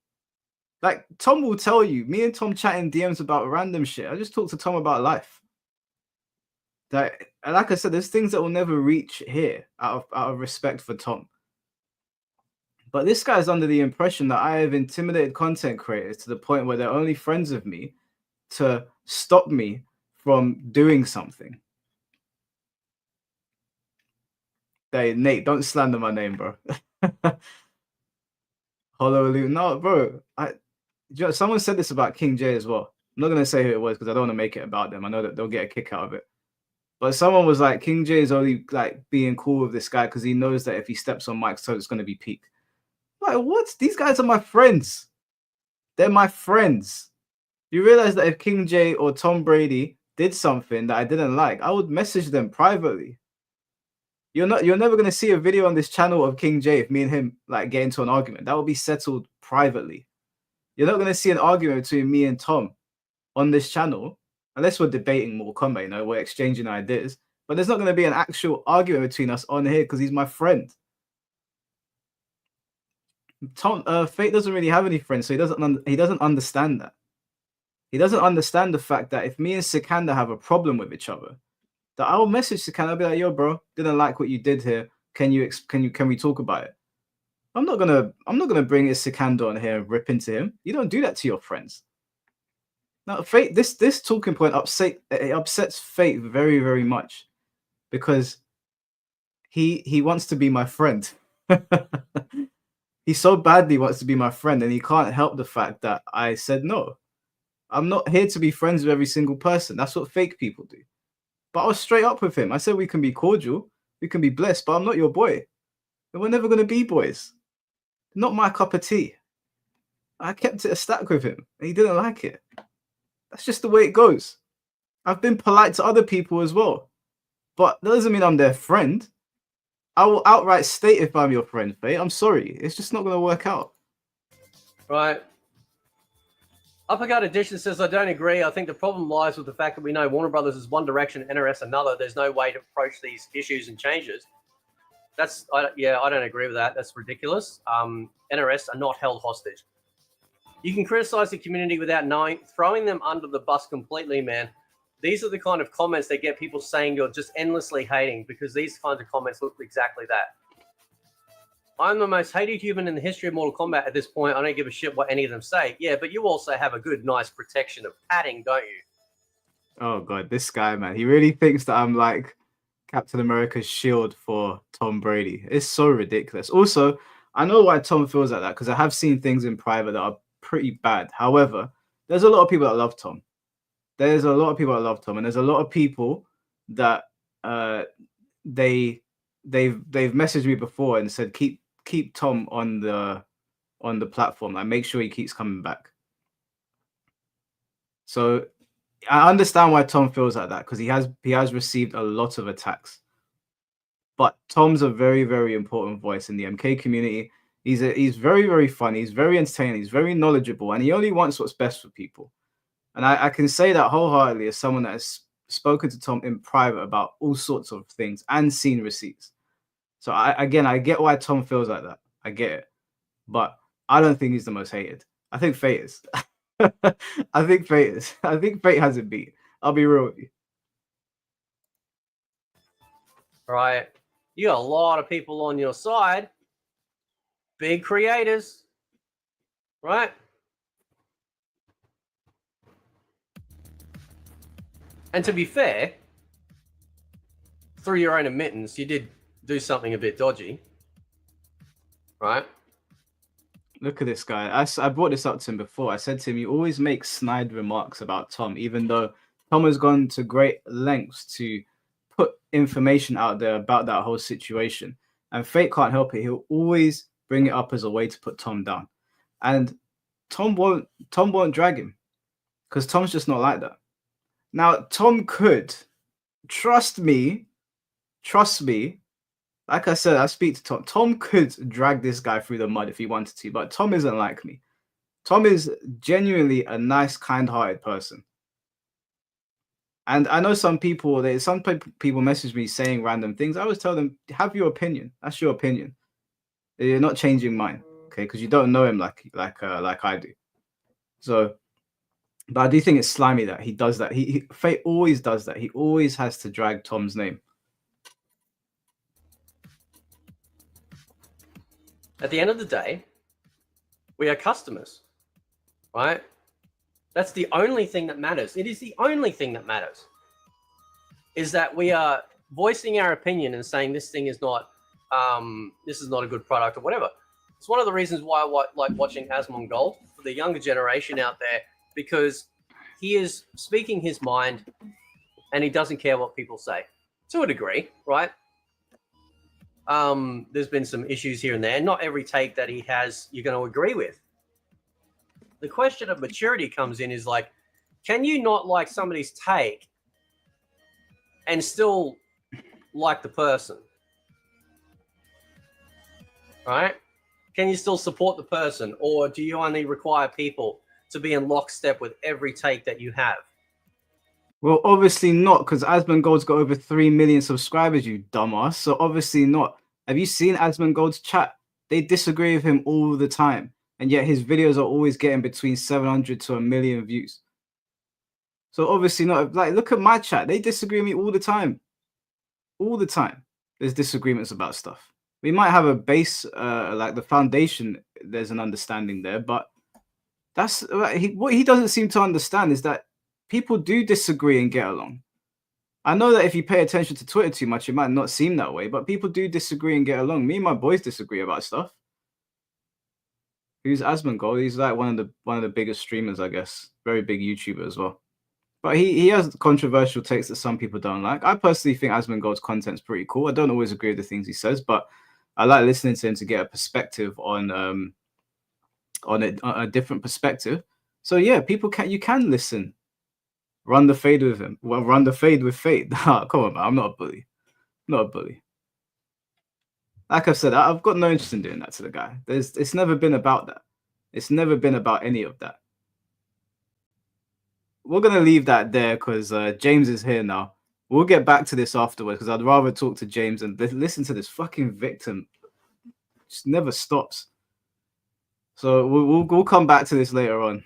Like, Tom will tell you, me and Tom chatting DMs about random shit. I just talk to Tom about life. Like I said, there's things that will never reach here out of respect for Tom. But this guy's under the impression that I have intimidated content creators to the point where they're only friends with me to stop me from doing something. Hey, Nate, don't slander my name, bro. Hollow, no, bro. Someone said this about King J as well. I'm not gonna say who it was because I don't want to make it about them. I know that they'll get a kick out of it. But someone was like, King J is only like being cool with this guy because he knows that if he steps on Mike's toe, it's gonna be peak. Like, what? These guys are my friends. They're my friends. You realize that if King J or Tom Brady did something that I didn't like, I would message them privately. You're never gonna see a video on this channel of King J if me and him like get into an argument. That will be settled privately. You're not gonna see an argument between me and Tom on this channel unless we're debating Mortal Kombat. You know, we're exchanging ideas, but there's not gonna be an actual argument between us on here because he's my friend. Fate doesn't really have any friends, so he doesn't understand that. He doesn't understand the fact that if me and Sikander have a problem with each other, that I'll message Sikander, I'll be like, yo, bro, didn't like what you did here. Can we talk about it? I'm not gonna bring Sikander on here and rip into him. You don't do that to your friends. Now, Fate, this talking point upsets Fate very, very much because he wants to be my friend. He so badly wants to be my friend, and he can't help the fact that I said no. I'm not here to be friends with every single person. That's what fake people do. But I was straight up with him. I said we can be cordial, we can be blessed, but I'm not your boy. And we're never going to be boys. Not my cup of tea. I kept it a stack with him, and he didn't like it. That's just the way it goes. I've been polite to other people as well. But that doesn't mean I'm their friend. I will outright state if I'm your friend, Faye. I'm sorry. It's just not going to work out.
Right. Uppercut Edition says, I don't agree. I think the problem lies with the fact that we know Warner Brothers is one direction, NRS another. There's no way to approach these issues and changes. I don't agree with that. That's ridiculous. NRS are not held hostage. You can criticize the community without throwing them under the bus completely, man. These are the kind of comments that get people saying you're just endlessly hating, because these kinds of comments look exactly that. I'm the most hated human in the history of Mortal Kombat at this point. I don't give a shit what any of them say. Yeah, but you also have a good, nice protection of padding, don't you?
Oh, God, this guy, man. He really thinks that I'm like Captain America's shield for Tom Brady. It's so ridiculous. Also, I know why Tom feels like that, because I have seen things in private that are pretty bad. However, there's a lot of people that love Tom. And there's a lot of people that they've messaged me before and said keep Tom on the platform. Like, make sure he keeps coming back. So I understand why Tom feels like that, because he has received a lot of attacks. But Tom's a very, very important voice in the MK community. He's very, very funny. He's very entertaining. He's very knowledgeable, and he only wants what's best for people. And I can say that wholeheartedly as someone that has spoken to Tom in private about all sorts of things and seen receipts. So I get why Tom feels like that. I get it. But I don't think he's the most hated. I think Fate is. I think Fate is. I think Fate has it beat. I'll be real with you.
Right. You got a lot of people on your side. Big creators. Right? And to be fair, through your own admittance, you did do something a bit dodgy. Right?
Look at this guy. I brought this up to him before. I said to him, you always make snide remarks about Tom, even though Tom has gone to great lengths to put information out there about that whole situation. And Fate can't help it. He'll always bring it up as a way to put Tom down. And Tom won't drag him, because Tom's just not like that. Now, Tom could, trust me, like I said, I speak to Tom. Tom could drag this guy through the mud if he wanted to, but Tom isn't like me. Tom is genuinely a nice, kind-hearted person. And I know some people message me saying random things. I always tell them, have your opinion. That's your opinion. You're not changing mine, okay? Because you don't know him like I do. So, but I do think it's slimy that he does that. Fate always does that. He always has to drag Tom's name.
At the end of the day, we are customers, right? That's the only thing that matters. It is the only thing that matters, is that we are voicing our opinion and saying this thing is not, this is not a good product or whatever. It's one of the reasons why I like watching Asmongold for the younger generation out there, because he is speaking his mind and he doesn't care what people say to a degree, right? There's been some issues here and there. Not every take that he has you're going to agree with. The question of maturity comes in is like, can you not like somebody's take and still like the person? Right? Can you still support the person, or do you only require people to be in lockstep with every take that you have?
Well, obviously not, because Asmongold's got over 3 million subscribers, you dumbass. So obviously not. Have you seen Asmongold's chat? They disagree with him all the time, and yet his videos are always getting between 700 to 1 million views. So obviously not. Like, look at my chat. They disagree with me all the time. All the time. There's disagreements about stuff. We might have a base, like the foundation, there's an understanding there, but that's what he doesn't seem to understand is that people do disagree and get along. I know that if you pay attention to Twitter too much, it might not seem that way, but people do disagree and get along. Me and my boys disagree about stuff. Who's Asmongold? He's like one of the biggest streamers, I guess. Very big YouTuber as well. But he has controversial takes that some people don't like. I personally think Asmongold's content's pretty cool. I don't always agree with the things he says, but I like listening to him to get a perspective on a different perspective. So yeah, you can listen. Run the fade with him. Well, run the fade with fade. Come on, man. I'm not a bully. I'm not a bully. Like I've said, I've got no interest in doing that to the guy. It's never been about that. It's never been about any of that. We're gonna leave that there because James is here now. We'll get back to this afterwards because I'd rather talk to James and listen to this fucking victim. Just never stops. So we'll come back to this later on.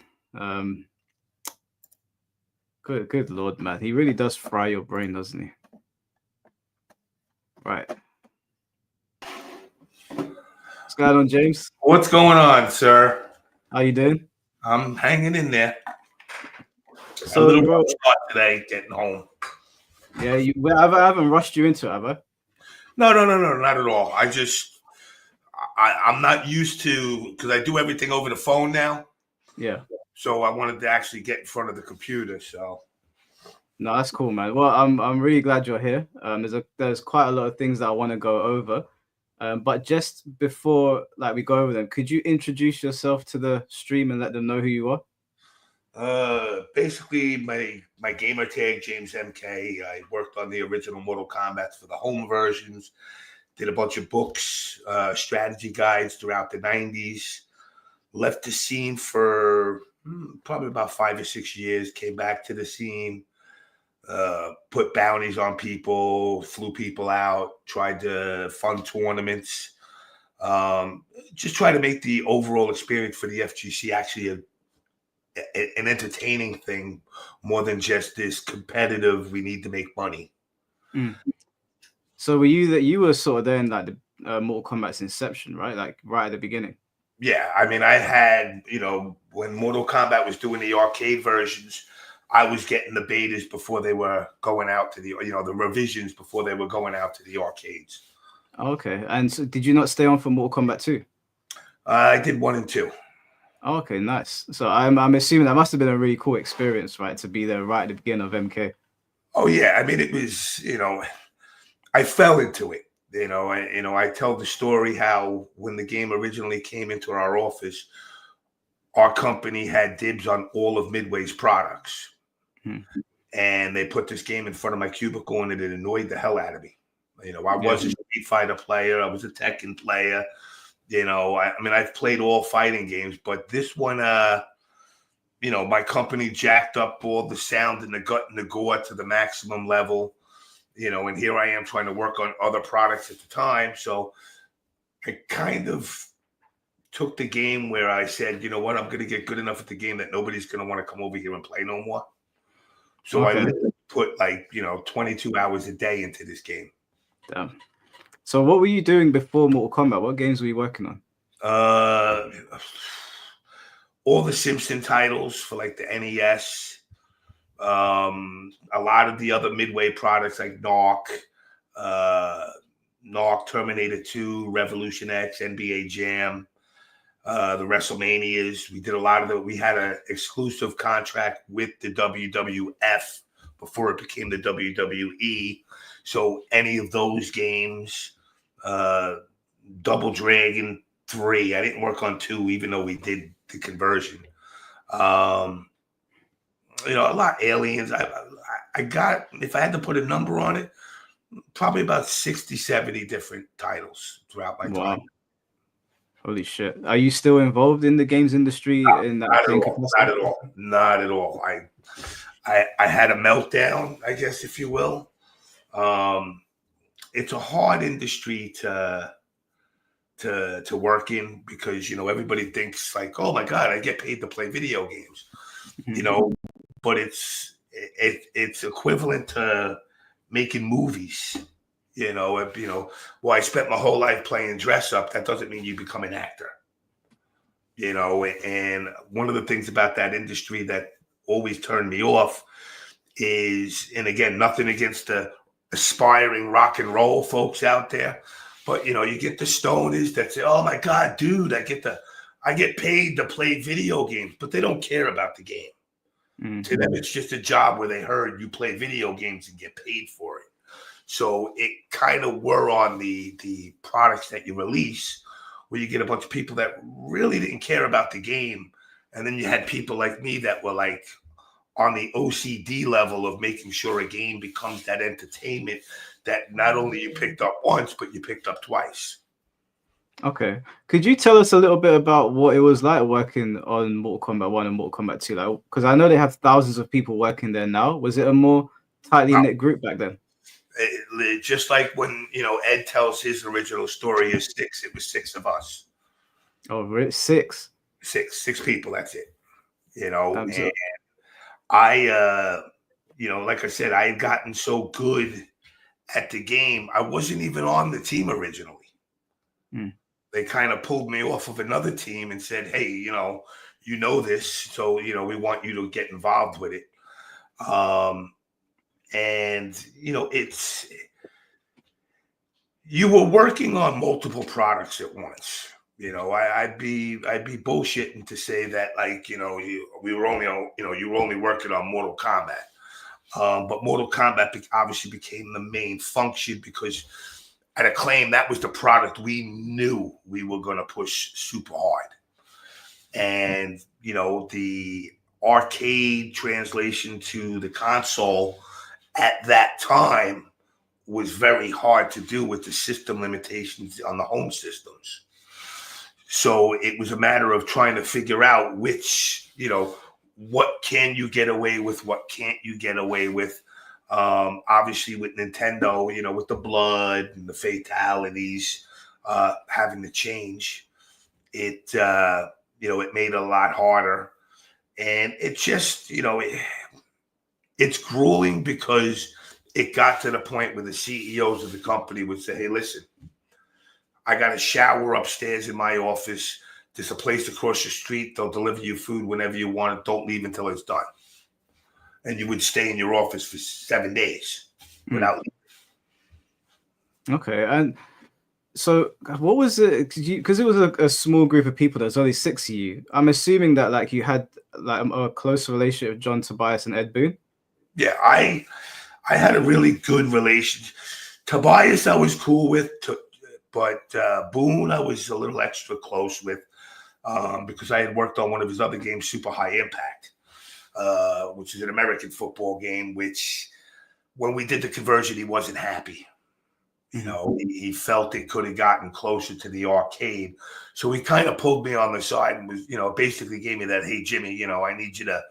Good Lord, man. He really does fry your brain, doesn't he? Right. What's going on, James?
What's going on, sir?
How you doing?
I'm hanging in there.
So,
a little
bro,
rough today getting home.
Yeah, I haven't rushed you into it, have I?
No, not at all. I'm not used to, because I do everything over the phone now.
Yeah.
So I wanted to actually get in front of the computer. So.
No, that's cool, man. Well, I'm really glad you're here. There's quite a lot of things that I want to go over. But just before we go over them, could you introduce yourself to the stream and let them know who you are?
Basically my gamer tag, JamesMK. I worked on the original Mortal Kombat for the home versions, did a bunch of books, strategy guides throughout the 90s, left the scene for probably about 5 or 6 years, came back to the scene, put bounties on people, flew people out, tried to fund tournaments, just try to make the overall experience for the FGC actually an entertaining thing more than just this competitive, we need to make money.
So you were sort of there in like the Mortal Kombat's inception, right? Like right at the beginning.
Yeah, I mean, I had, when Mortal Kombat was doing the arcade versions, I was getting the betas before they were going out to the revisions before they were going out to the arcades.
Okay. And so did you not stay on for Mortal Kombat 2?
I did 1 and 2.
Okay, nice. So I'm assuming that must have been a really cool experience, right? To be there right at the beginning of MK.
Oh yeah, I mean, it was, I fell into it. I tell the story how when the game originally came into our office, our company had dibs on all of Midway's products. And they put this game in front of my cubicle and it annoyed the hell out of me. I was a Street Fighter player. I was a Tekken player. I mean, I've played all fighting games, but this one, my company jacked up all the sound and the gut and the gore to the maximum level, and here I am trying to work on other products at the time. So I kind of took the game where I said, you know what, I'm going to get good enough at the game that nobody's going to want to come over here and play no more. So I literally put 22 hours a day into this game.
Damn. So what were you doing before Mortal Kombat? What games were you working on?
All the Simpson titles for like the NES. A lot of the other Midway products like Narc, Terminator 2, Revolution X, NBA Jam, the WrestleManias. We did a lot of it. We had an exclusive contract with the WWF before it became the WWE. So any of those games, Double Dragon 3, I didn't work on 2, even though we did the conversion. A lot of Aliens. I got, if I had to put a number on it, probably about 60, 70 different titles throughout my time.
Holy shit. Are you still involved in the games industry in that same capacity?
Not at all. I had a meltdown, I guess, if you will. It's a hard industry to work in because, everybody thinks like, oh my God, I get paid to play video games, but it's equivalent to making movies. Well, I spent my whole life playing dress up. That doesn't mean you become an actor. And one of the things about that industry that always turned me off is, and again, nothing against the aspiring rock and roll folks out there, but you get the stoners that say, oh my God, dude, I get paid to play video games, but they don't care about the game. Mm-hmm. To them, it's just a job where they heard you play video games and get paid for it. So it kind of were on the products that you release, where you get a bunch of people that really didn't care about the game. And then you had people like me that were like on the OCD level of making sure a game becomes that entertainment that not only you picked up once, but you picked up twice.
Okay. Could you tell us a little bit about what it was like working on Mortal Kombat 1 and Mortal Kombat 2? Like, because I know they have thousands of people working there now. Was it a more tightly knit group back then?
Just like when, Ed tells his original story is 6, it was 6 of us.
Oh, really? 6?
6 people, that's it. And I, like I said, I had gotten so good at the game, I wasn't even on the team originally. They kind of pulled me off of another team and said, hey, you know this, so, we want you to get involved with it. And, you were working on multiple products at once. I'd be bullshitting to say that, like, we were only on, you were only working on Mortal Kombat. But Mortal Kombat obviously became the main function because at Acclaim, that was the product we knew we were going to push super hard. And, the arcade translation to the console at that time was very hard to do with the system limitations on the home systems. So it was a matter of trying to figure out which, what can you get away with, what can't you get away with. Obviously with Nintendo, with the blood and the fatalities having to change, it made it a lot harder. And it just, it's grueling because it got to the point where the CEOs of the company would say, hey, listen, I got a shower upstairs in my office. There's a place across the street. They'll deliver you food whenever you want it. Don't leave until it's done. And you would stay in your office for 7 days without leaving.
Okay. And so what was it? Because it was a small group of people. There's only 6 of you. I'm assuming that like you had like a close relationship with John Tobias and Ed Boon.
Yeah, I had a really good relationship. Tobias I was cool with, but Boone I was a little extra close with because I had worked on one of his other games, Super High Impact, which is an American football game, which when we did the conversion, he wasn't happy. He felt it could have gotten closer to the arcade. So he kind of pulled me on the side and was, basically gave me that, hey, Jimmy, I need you to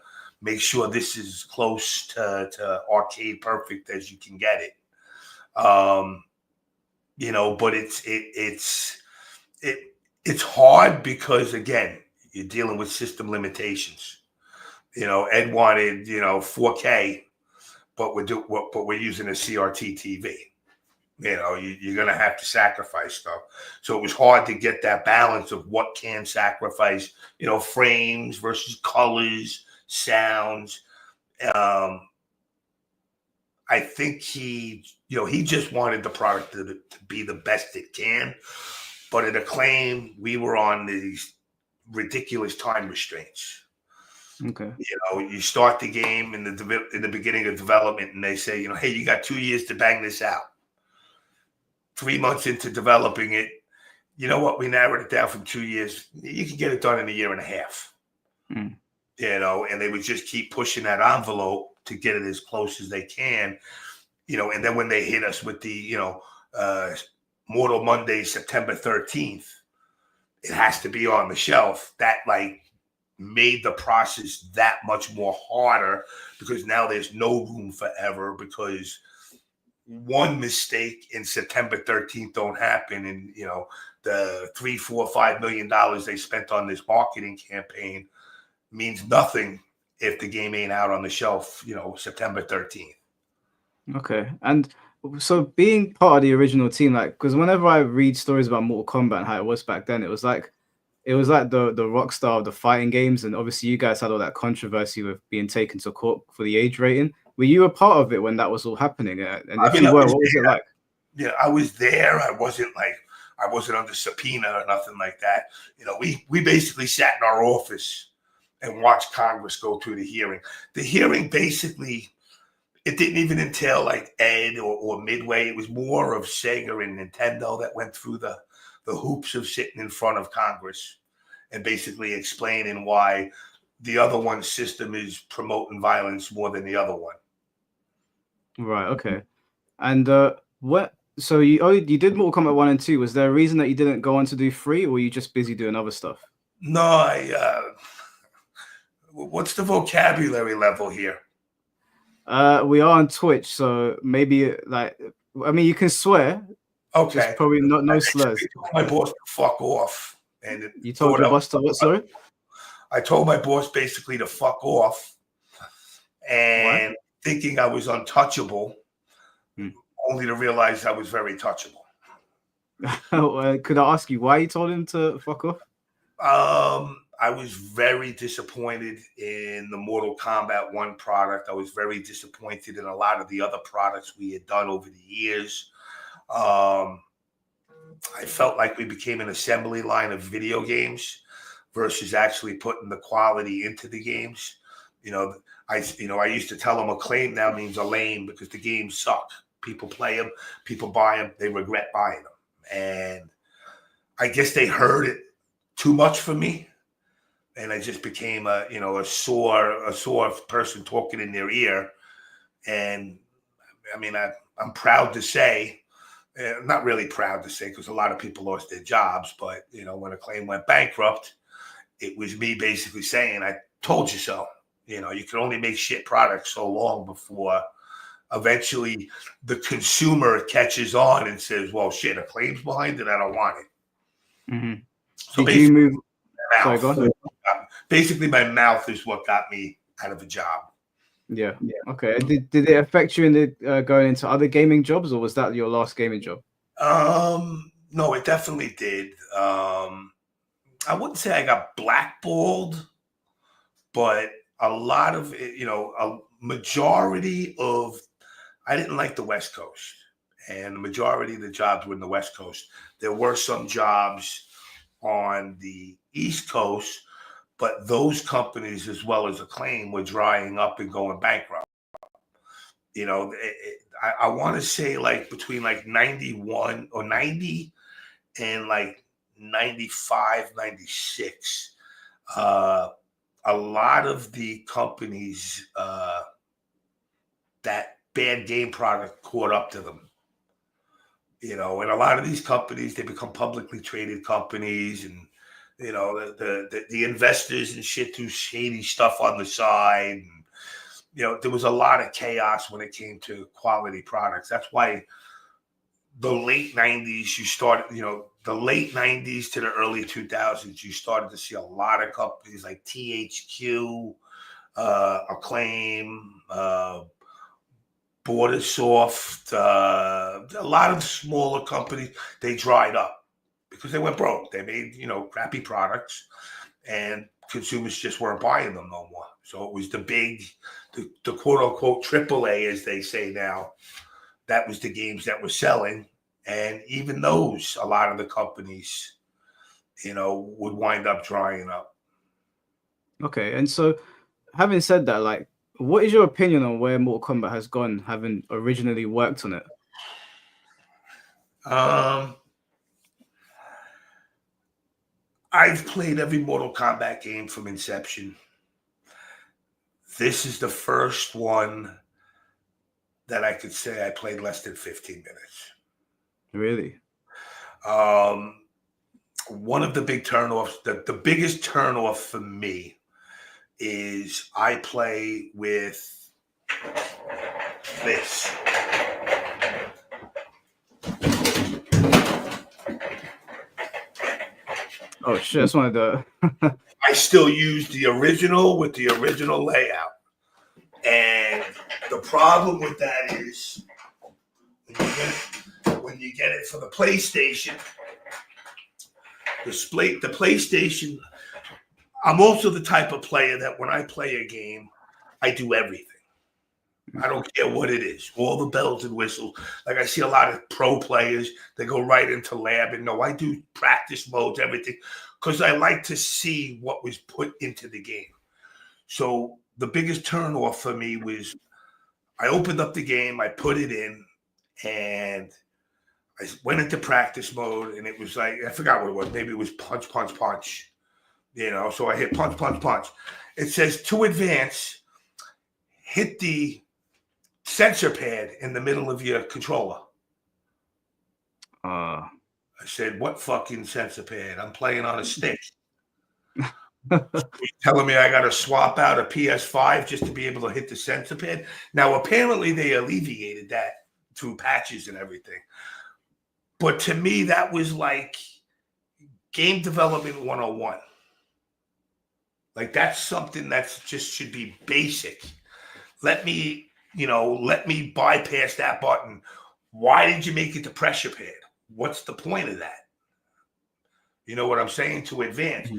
make sure this is close to arcade perfect as you can get it. But it's hard because, again, you're dealing with system limitations. Ed wanted, 4K, but we're using a CRT TV. You know, you're going to have to sacrifice stuff. So it was hard to get that balance of what can sacrifice, you know, frames versus colors, sounds. I think he just wanted the product to be the best it can. But at Acclaim, we were on these ridiculous time restraints.
Okay.
You know, you start the game in the beginning of development, and they say, you know, hey, you got 2 years to bang this out. 3 months into developing it, you know what? We narrowed it down from 2 years. You can get it done in a year and a half.
Mm.
You know, and they would just keep pushing that envelope to get it as close as they can. You know, and then when they hit us with the, you know, Mortal Monday, September 13th, it has to be on the shelf. That like made the process that much more harder, because now there's no room for error, because one mistake in September 13th don't happen. And, you know, the $3, $4, $5 million they spent on this marketing campaign means nothing if the game ain't out on the shelf, you know, September 13th.
Okay. And so being part of the original team, like, because whenever I read stories about Mortal Kombat and how it was back then, it was like the rock star of the fighting games. And obviously you guys had all that controversy with being taken to court for the age rating. Were you a part of it when that was all happening? And if you were, what was it like?
Yeah, I was there. I wasn't under subpoena or nothing like that. You know, we basically sat in our office and watched Congress go through the hearing. The hearing basically, it didn't even entail like Ed or Midway. It was more of Sega and Nintendo that went through the hoops of sitting in front of Congress and basically explaining why the other one's system is promoting violence more than the other one.
Right. Okay. And what? So you did Mortal Kombat 1 and 2. Was there a reason that you didn't go on to do 3, or were you just busy doing other stuff?
No, what's the vocabulary level here?
We are on Twitch, so maybe like, I mean, you can swear.
Okay.
Just probably no slurs.
My boss to fuck off. And
you told your boss to what, sorry?
I told my boss basically to fuck off. And thinking I was untouchable, only to realize I was very touchable.
Could I ask you why you told him to fuck off?
I was very disappointed in the Mortal Kombat 1 product. I was very disappointed in a lot of the other products we had done over the years. I felt like we became an assembly line of video games versus actually putting the quality into the games. I used to tell them Acclaim now means a lame, because the games suck. People play them, people buy them, they regret buying them. And I guess they heard it too much for me. And I just became a sore person talking in their ear. And I mean, I'm proud to say, not really proud to say, because a lot of people lost their jobs, but when Acclaim went bankrupt, it was me basically saying, I told you so. You can only make shit products so long before eventually the consumer catches on and says, well, shit, Acclaim's behind it, I don't want it.
Mm-hmm.
So
Did you move?
Sorry, go ahead. Basically, my mouth is what got me out of a job.
Yeah. Okay. Did it affect you in the going into other gaming jobs, or was that your last gaming job?
No, it definitely did. I wouldn't say I got blackballed, but a lot of it, a majority of, I didn't like the West Coast, and the majority of the jobs were in the West Coast. There were some jobs on the East Coast, but those companies, as well as Acclaim, were drying up and going bankrupt. I want to say like between like 91 or 90 and like 95, 96, a lot of the companies that bad game product caught up to them. And a lot of these companies, they become publicly traded companies, and the investors and shit do shady stuff on the side. And, there was a lot of chaos when it came to quality products. That's why the late 90s, the late 90s to the early 2000s, you started to see a lot of companies like THQ, Acclaim, Bordersoft, a lot of smaller companies, they dried up because they went broke. They made, crappy products, and consumers just weren't buying them no more. So it was the quote unquote AAA, as they say now. That was the games that were selling. And even those, a lot of the companies, would wind up drying up.
Okay, and so having said that, like, what is your opinion on where Mortal Kombat has gone, having originally worked on it?
I've played every Mortal Kombat game from inception. This is the first one that I could say I played less than 15 minutes.
Really?
One of the big turnoffs, the biggest turnoff for me is I play with this.
Oh shit, that's one of the
I still use the original with the original layout. And the problem with that is when you get it for the PlayStation, the PlayStation, I'm also the type of player that when I play a game, I do everything. I don't care what it is, all the bells and whistles. Like I see a lot of pro players, they go right into lab, and no, I do practice modes, everything, because I like to see what was put into the game. So the biggest turnoff for me was I opened up the game, I put it in, and I went into practice mode, and it was like, I forgot what it was. Maybe it was punch, punch, punch. So I hit punch, punch, punch. It says to advance, hit the sensor pad in the middle of your controller. I said, what fucking sensor pad? I'm playing on a stick. You're telling me I got to swap out a PS5 just to be able to hit the sensor pad? Now, apparently they alleviated that through patches and everything. But to me, that was like game development 101. Like, that's something that's just should be basic. Let me bypass that button. Why did you make it the pressure pad? What's the point of that? You know what I'm saying? To advance.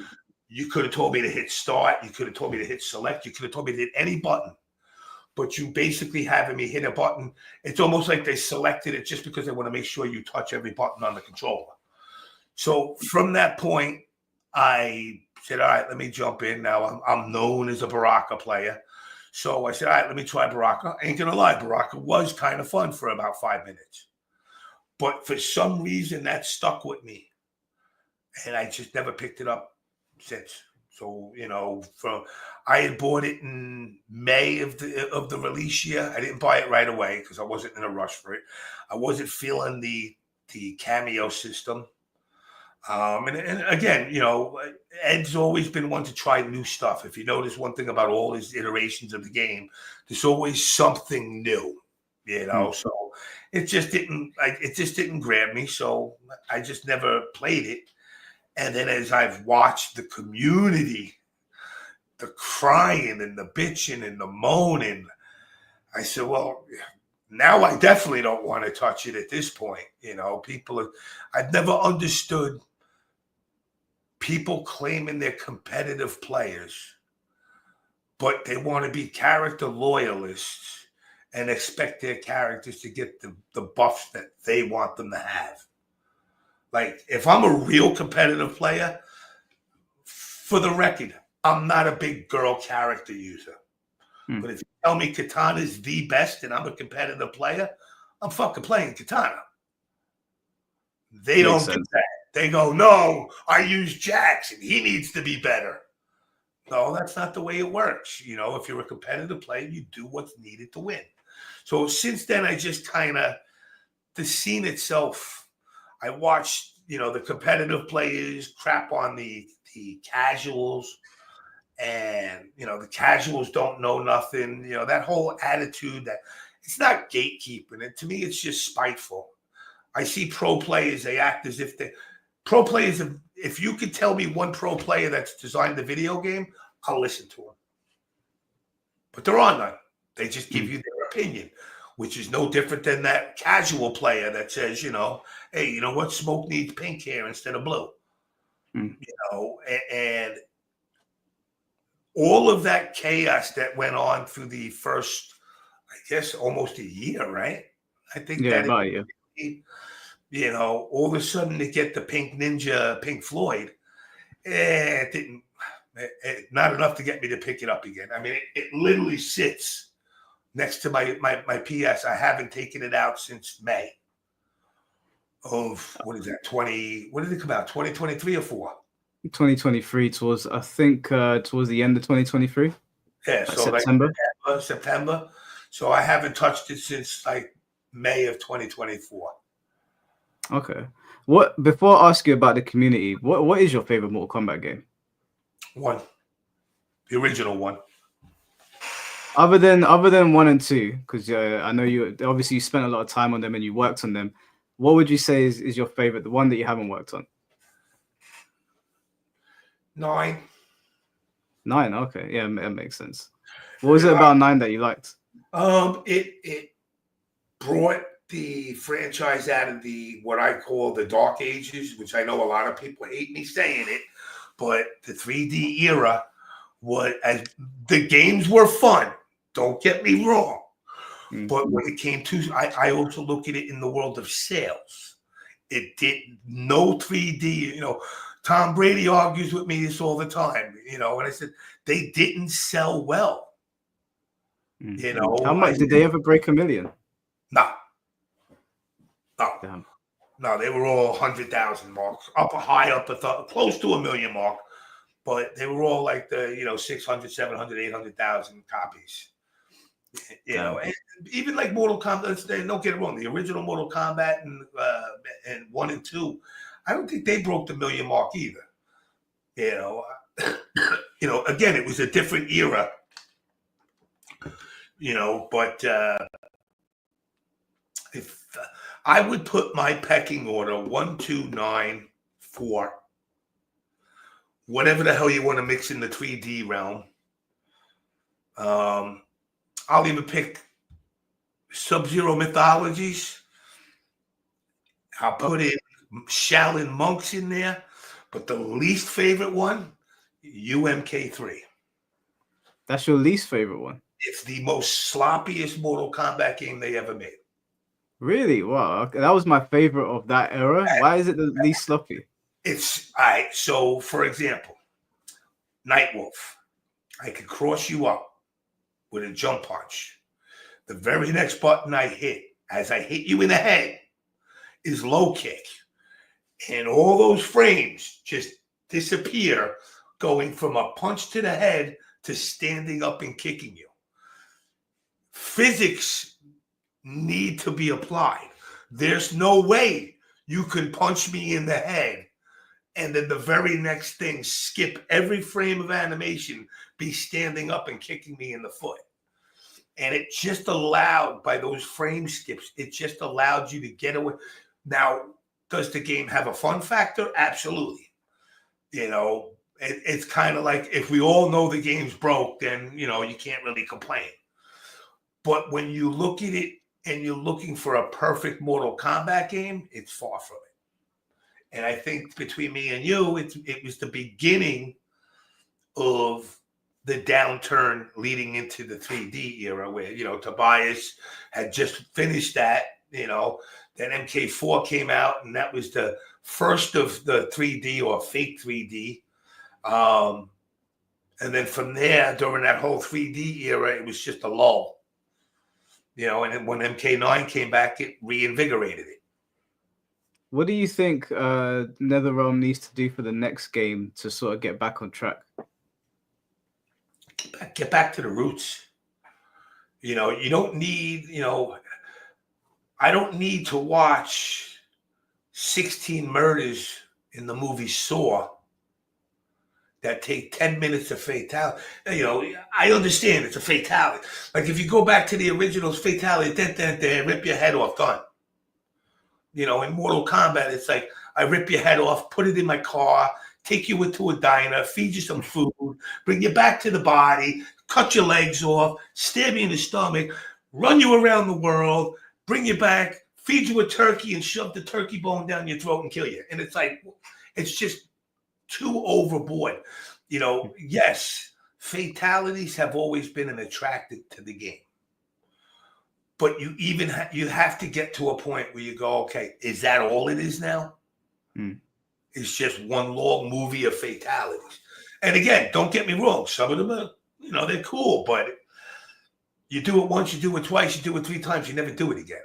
You could have told me to hit start. You could have told me to hit select. You could have told me to hit any button. But you basically having me hit a button. It's almost like they selected it just because they want to make sure you touch every button on the controller. So from that point, I said, all right, let me jump in. Now I'm known as a Baraka player. So I said, all right, let me try Baraka. I ain't going to lie, Baraka was kind of fun for about 5 minutes. But for some reason, that stuck with me. And I just never picked it up since. So, I had bought it in May of the release year. I didn't buy it right away because I wasn't in a rush for it. I wasn't feeling the cameo system. And again, Ed's always been one to try new stuff. If you notice one thing about all his iterations of the game, there's always something new, So it just didn't grab me. So I just never played it. And then as I've watched the community, the crying and the bitching and the moaning, I said, well, now I definitely don't want to touch it at this point. I've never understood people claiming they're competitive players, but they want to be character loyalists and expect their characters to get the buffs that they want them to have. Like, if I'm a real competitive player, for the record, I'm not a big girl character user. But if you tell me Katana's the best and I'm a competitive player, I'm fucking playing Katana. They don't do that. They go, no, I use Jax and he needs to be better. No, that's not the way it works. If you're a competitive player, you do what's needed to win. So since then, I just the scene itself, I watched, the competitive players crap on the casuals. And, the casuals don't know nothing. That whole attitude that it's not gatekeeping. And to me, it's just spiteful. I see pro players, they act as if pro players, if you could tell me one pro player that's designed the video game, I'll listen to them. But there are none. They just give you their opinion, which is no different than that casual player that says, you know, hey, you know what? Smoke needs pink hair instead of blue. You know, and all of that chaos that went on through the first, I guess, almost a year, right? I think
Yeah, about a year.
You know, all of a sudden to get the Pink Ninja, Pink Floyd, it didn't, not enough to get me to pick it up again. I mean, it literally sits next to my PS. I haven't taken it out since May of, what is that, when did it come out, 2023 or 4?
2023 towards, I think, towards the end of 2023.
Yeah, so
September.
Like September. So I haven't touched it since like May of 2024.
Okay. What, before I ask you about the community, what is your favorite Mortal Kombat game?
One. The original one.
Other than 1 and 2, because I know you obviously you spent a lot of time on them and you worked on them. What would you say is your favorite, the one that you haven't worked on?
9.
9, okay. Yeah, that makes sense. What was it about 9 that you liked?
It brought the franchise out of the what I call the dark ages, which I know a lot of people hate me saying it, but the 3D era, as the games were fun. Don't get me wrong. But when it came to, I also look at it in the world of sales. It did no 3D, you know. Tom Brady argues with me this all the time, you know, and I said, they didn't sell well. You know,
how much did they ever break 1 million?
No.
Damn.
No, they were all 100,000 marks, close to 1 million mark, but they were all like the, you know, 600, 700, 800,000 copies. You know, and even like Mortal Kombat, don't get it wrong, the original Mortal Kombat and 1 and 2, I don't think they broke the 1 million mark either. You know, you know, again, it was a different era. You know, but if I would put my pecking order 1, 2, 9, 4, whatever the hell you want to mix in the 3D realm. I'll even pick Sub-Zero Mythologies. I'll put in Shaolin Monks in there, but the least favorite one, UMK3.
That's your least favorite one?
It's the most sloppiest Mortal Kombat game they ever made.
Really? Wow. Okay. That was my favorite of that era. Why is it the least sloppy?
It's all right. So, for example, Nightwolf, I could cross you up with a jump punch. The very next button I hit, as I hit you in the head, is low kick. And all those frames just disappear, going from a punch to the head to standing up and kicking you. Physics need to be applied. There's no way you can punch me in the head and then the very next thing, skip every frame of animation, be standing up and kicking me in the foot. And it just allowed, by those frame skips, it just allowed you to get away. Now, does the game have a fun factor? Absolutely. You know, it's kind of like if we all know the game's broke, then, you know, you can't really complain. But when you look at it and you're looking for a perfect Mortal Kombat game, it's far from it. And I think between me and you, it was the beginning of the downturn leading into the 3D era where, you know, Tobias had just finished that, you know, then MK4 came out and that was the first of the 3D or fake 3D. And then from there, during that whole 3D era, it was just a lull. You know, and then when MK9 came back, it reinvigorated it.
What do you think NetherRealm needs to do for the next game to sort of get back on track?
Get back to the roots. You know, you don't need, you know, I don't need to watch 16 murders in the movie Saw that take 10 minutes of fatality. You know, I understand it's a fatality. Like if you go back to the originals, fatality, rip your head off, done. You know, in Mortal Kombat, it's like I rip your head off, put it in my car, take you into a diner, feed you some food, bring you back to the body, cut your legs off, stab you in the stomach, run you around the world, bring you back, feed you a turkey, and shove the turkey bone down your throat and kill you. And it's like, it's just too overboard. Yes, fatalities have always been an attractant to the game. But you have to get to a point where you go, okay, is that all it is now? It's just one long movie of fatalities. And again, don't get me wrong. Some of them are, they're cool, but you do it once, you do it twice, you do it 3 times, you never do it again.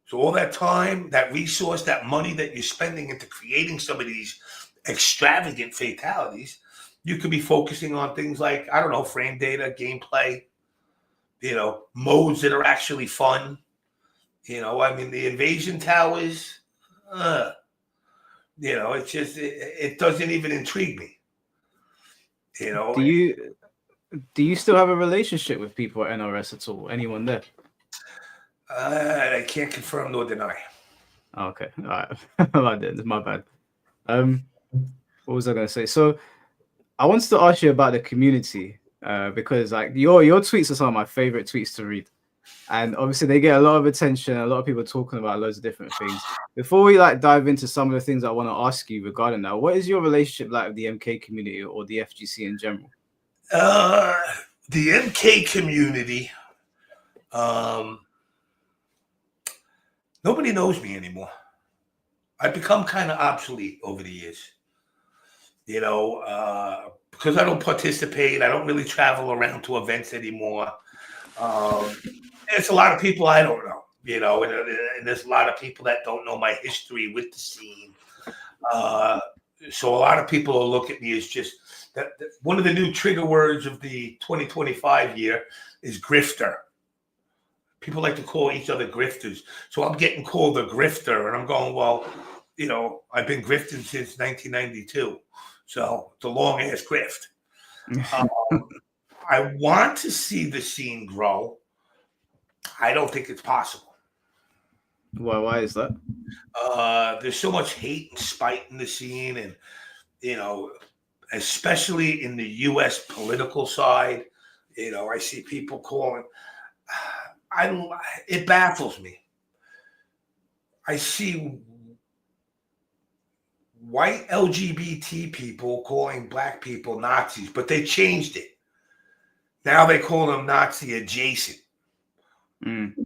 So all that time, that resource, that money that you're spending into creating some of these extravagant fatalities, you could be focusing on things like, I don't know, frame data, gameplay, modes that are actually fun. The invasion towers, it's just, it doesn't even intrigue me.
Do you still have a relationship with people at NRS at all? Anyone there?
I can't confirm nor deny.
Okay, all right. My bad. What was I going to say? So I wanted to ask you about the community because like your tweets are some of my favorite tweets to read, and obviously they get a lot of attention. A lot of people talking about loads of different things. Before we dive into some of the things I want to ask you regarding that, what is your relationship like with the MK community or the FGC in general?
The MK community, nobody knows me anymore. I've become kind of obsolete over the years. Because I don't participate, I don't really travel around to events anymore. There's a lot of people I don't know, and there's a lot of people that don't know my history with the scene. So a lot of people will look at me as just that. One of the new trigger words of the 2025 year is grifter. People like to call each other grifters. So I'm getting called a grifter, and I'm going, well, I've been grifting since 1992. So it's a long ass grift. I want to see the scene grow. I don't think it's possible.
Why is that?
There's so much hate and spite in the scene, and especially in the U.S. political side. I see people calling. It baffles me. I see white LGBT people calling black people Nazis, but they changed it. Now they call them Nazi adjacent. And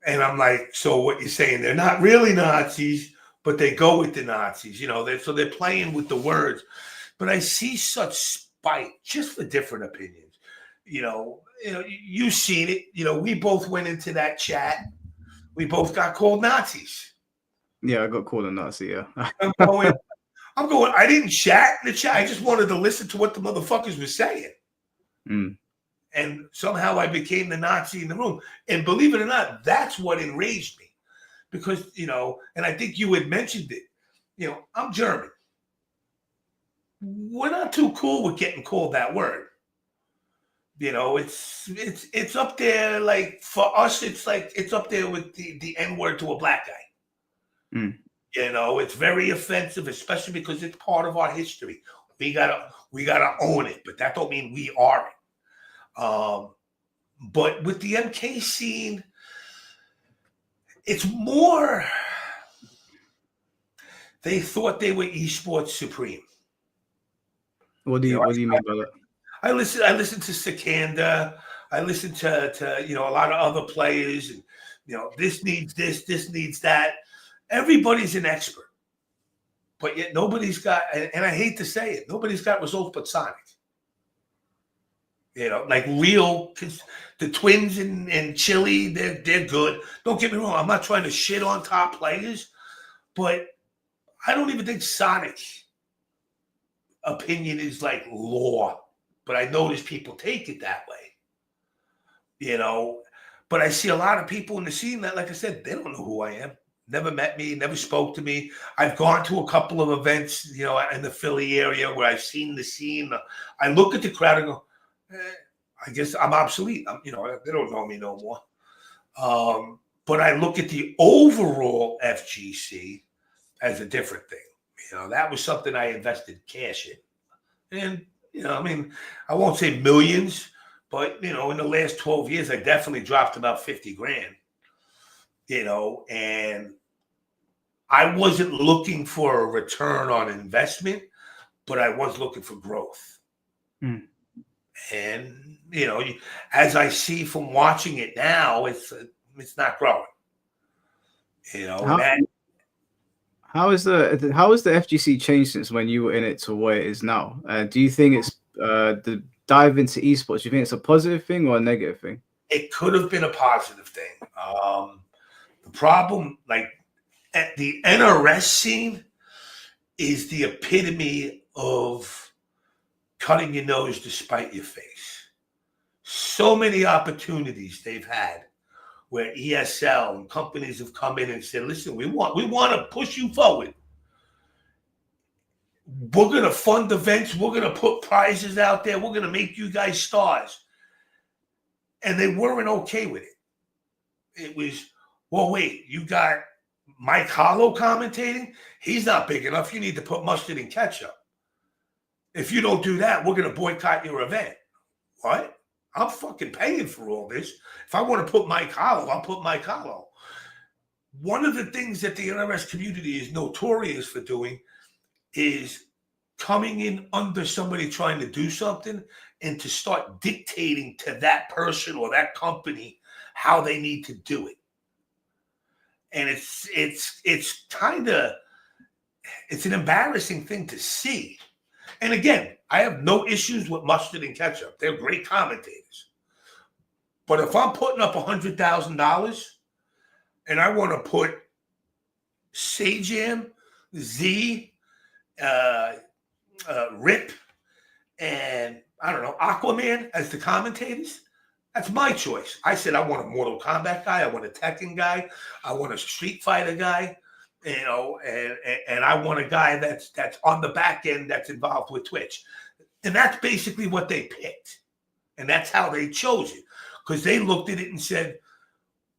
I'm like, so what you're saying? They're not really Nazis, but they go with the Nazis. So they're playing with the words. But I see such spite just for different opinions. You've seen it. We both went into that chat. We both got called Nazis.
Yeah, I got called a Nazi. Yeah.
I'm going. I didn't chat in the chat. I just wanted to listen to what the motherfuckers were saying. And somehow I became the Nazi in the room. And believe it or not, that's what enraged me. Because, and I think you had mentioned it, I'm German. We're not too cool with getting called that word. It's up there, like, for us, it's up there with the N-word to a black guy. It's very offensive, especially because it's part of our history. We gotta own it, but that don't mean we are it. But with the MK scene, it's more, they thought they were esports supreme.
What do you mean by that?
I listen to Sikanda. I listen to a lot of other players, and this needs this needs that. Everybody's an expert, but yet nobody's got, and I hate to say it, nobody's got results but Sonic. Like real, the Twins and Chile, they're good. Don't get me wrong, I'm not trying to shit on top players, but I don't even think Sonic's opinion is like law. But I notice people take it that way. But I see a lot of people in the scene that, like I said, they don't know who I am. Never met me, never spoke to me. I've gone to a couple of events, in the Philly area where I've seen the scene. I look at the crowd and go, I guess I'm obsolete. They don't know me no more. But I look at the overall FGC as a different thing. That was something I invested cash in. And, I won't say millions, But, you know, in the last 12 years, I definitely dropped about 50 grand, you know, and I wasn't looking for a return on investment, but I was looking for growth.
Mm.
And, you know, as I see from watching it now, it's not growing. You know, and that,
how has the FGC changed since when you were in it to where it is now? Do you think it's the dive into esports? Do you think it's a positive thing or a negative thing?
it could have been a positive thing. The problem, like at the NRS scene, is the epitome of cutting your nose to spite your face. So many opportunities they've had where ESL and companies have come in and said, listen, we want to push you forward. We're going to fund events. We're going to put prizes out there. We're going to make you guys stars. And they weren't okay with it. It was, well, wait, you got Mike Hollow commentating? He's not big enough. You need to put mustard and ketchup. If you don't do that, we're going to boycott your event. What? I'm fucking paying for all this. If I want to put Mike Hollow, I'll put Mike Hollow. One of the things that the NRS community is notorious for doing is coming in under somebody trying to do something and to start dictating to that person or that company how they need to do it. And it's kind of, it's an embarrassing thing to see. And again, I have no issues with mustard and ketchup. They're great commentators. But if I'm putting up $100,000 and I want to put Sajam, Z, Rip, and I don't know, Aquaman as the commentators, that's my choice. I said I want a Mortal Kombat guy, I want a Tekken guy, I want a Street Fighter guy, you know, and I want a guy that's on the back end that's involved with Twitch. And that's basically what they picked. And that's how they chose it. Because they looked at it and said,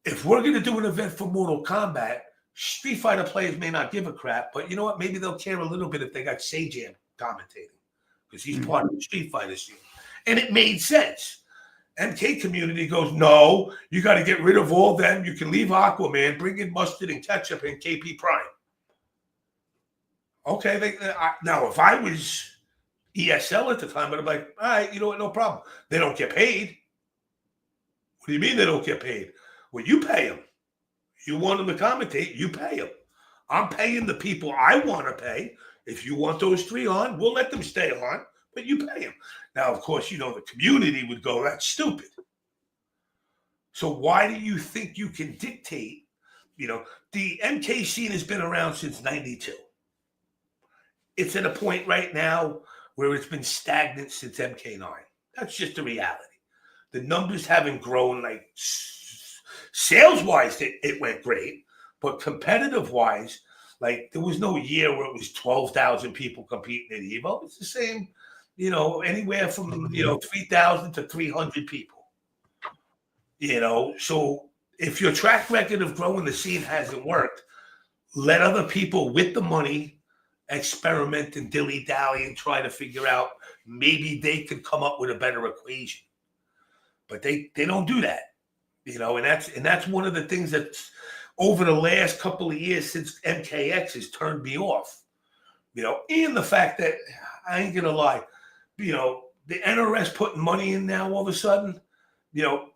if we're going to do an event for Mortal Kombat, Street Fighter players may not give a crap, but you know what? Maybe they'll care a little bit if they got Sajam commentating, because he's part of the Street Fighter scene. And it made sense. MK community goes, no, you got to get rid of all them. You can leave Aquaman, bring in mustard and ketchup and KP Prime. Okay, now if I was ESL at the time, I'd be like, all right, you know what, no problem. They don't get paid. What do you mean they don't get paid? Well, you pay them. You want them to commentate, you pay them. I'm paying the people I want to pay. If you want those three on, we'll let them stay on, but you pay them. Now, of course, you know, the community would go, that's stupid. So why do you think you can dictate? You know, the MK scene has been around since 92. It's at a point right now where it's been stagnant since MK9. That's just the reality. The numbers haven't grown, like sales-wise, it went great, but competitive-wise, like there was no year where it was 12,000 people competing at Evo. It's the same, you know, anywhere from, you know, 3,000 to 300 people. You know, so if your track record of growing the scene hasn't worked, let other people with the money experiment and dilly-dally and try to figure out maybe they could come up with a better equation. But they don't do that. You know, and that's one of the things that's over the last couple of years since MKX has turned me off. You know, and the fact that I ain't gonna lie, you know, the NRS putting money in now all of a sudden, you know,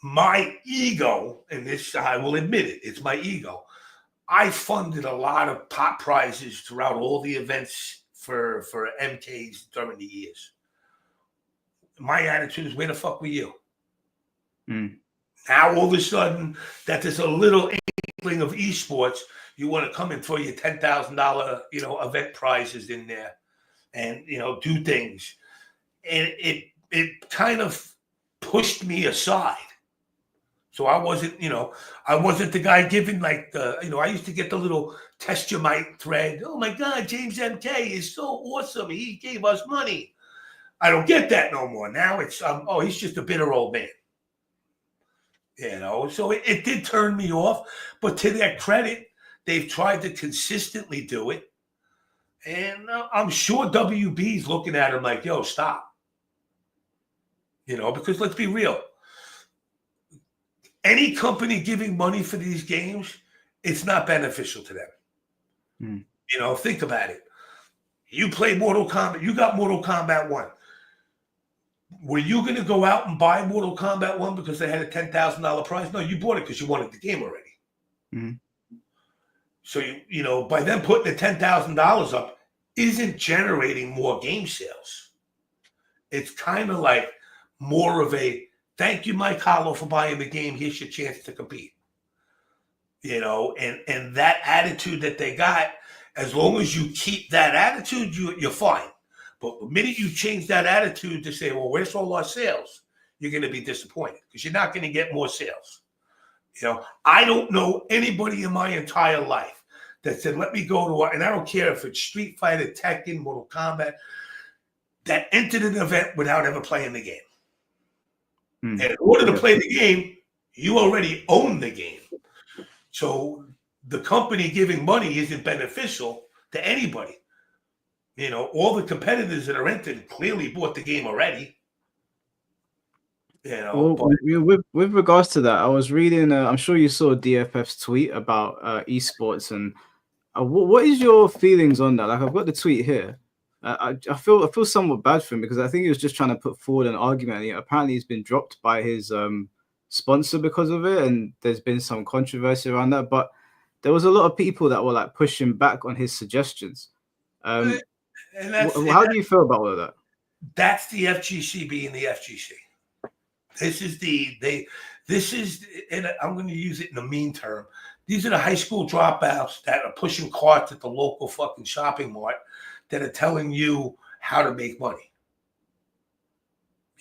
my ego, and this I will admit it, it's my ego. I funded a lot of pop prizes throughout all the events for MKs during the years. My attitude is, where the fuck were you? Now, all of a sudden, that there's a little inkling of esports, you want to come and throw your $10,000, you know, event prizes in there and, you know, do things. And it kind of pushed me aside. So I wasn't, you know, I wasn't the guy giving like the, you know, I used to get the little test your mic thread. Oh my God, JamesMK is so awesome. He gave us money. I don't get that no more. Now it's, oh, he's just a bitter old man. You know, so it did turn me off. But to their credit, they've tried to consistently do it. And I'm sure WB's looking at him like, yo, stop. Because let's be real. Any company giving money for these games, it's not beneficial to them. Think about it. You play Mortal Kombat. You got Mortal Kombat 1. Were you going to go out and buy Mortal Kombat 1 because they had a $10,000 prize? No, you bought it because you wanted the game already. So, by them putting the $10,000 up isn't generating more game sales. It's kind of like more of a, thank you, Mike Hollow, for buying the game. Here's your chance to compete. And that attitude that they got, as long as you keep that attitude, you're fine. But the minute you change that attitude to say, well, where's all our sales? You're going to be disappointed because you're not going to get more sales. I don't know anybody in my entire life that said, let me go to, and I don't care if it's Street Fighter, Tekken, Mortal Kombat, that entered an event without ever playing the game. And in order to play the game, you already own the game. So the company giving money isn't beneficial to anybody. All the competitors that are entered clearly bought the game already.
With regards to that, I was reading. I'm sure you saw DFF's tweet about esports, and what is your feelings on that? Like, I've got the tweet here. I feel somewhat bad for him because I think he was just trying to put forward an argument. And apparently, he's been dropped by his sponsor because of it, and there's been some controversy around that. But there was a lot of people that were like pushing back on his suggestions. How do you feel about all of that?
That's the FGC being the FGC. This is, and I'm going to use it in a mean term. These are the high school dropouts that are pushing carts at the local fucking shopping mart that are telling you how to make money.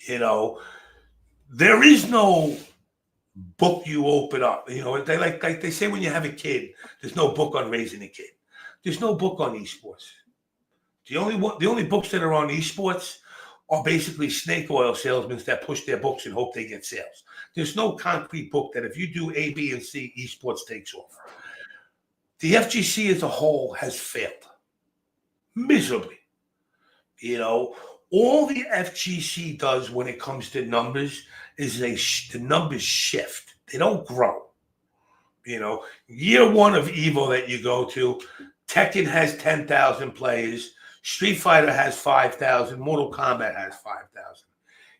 There is no book you open up. They like they say when you have a kid, there's no book on raising a kid. There's no book on esports. The only books that are on esports are basically snake oil salesmen that push their books and hope they get sales. There's no concrete book that if you do A, B, and C, esports takes off. The FGC as a whole has failed miserably. All the FGC does when it comes to numbers is the numbers shift. They don't grow. Year one of Evo that you go to, Tekken has 10,000 players. Street Fighter has 5,000. Mortal Kombat has 5,000.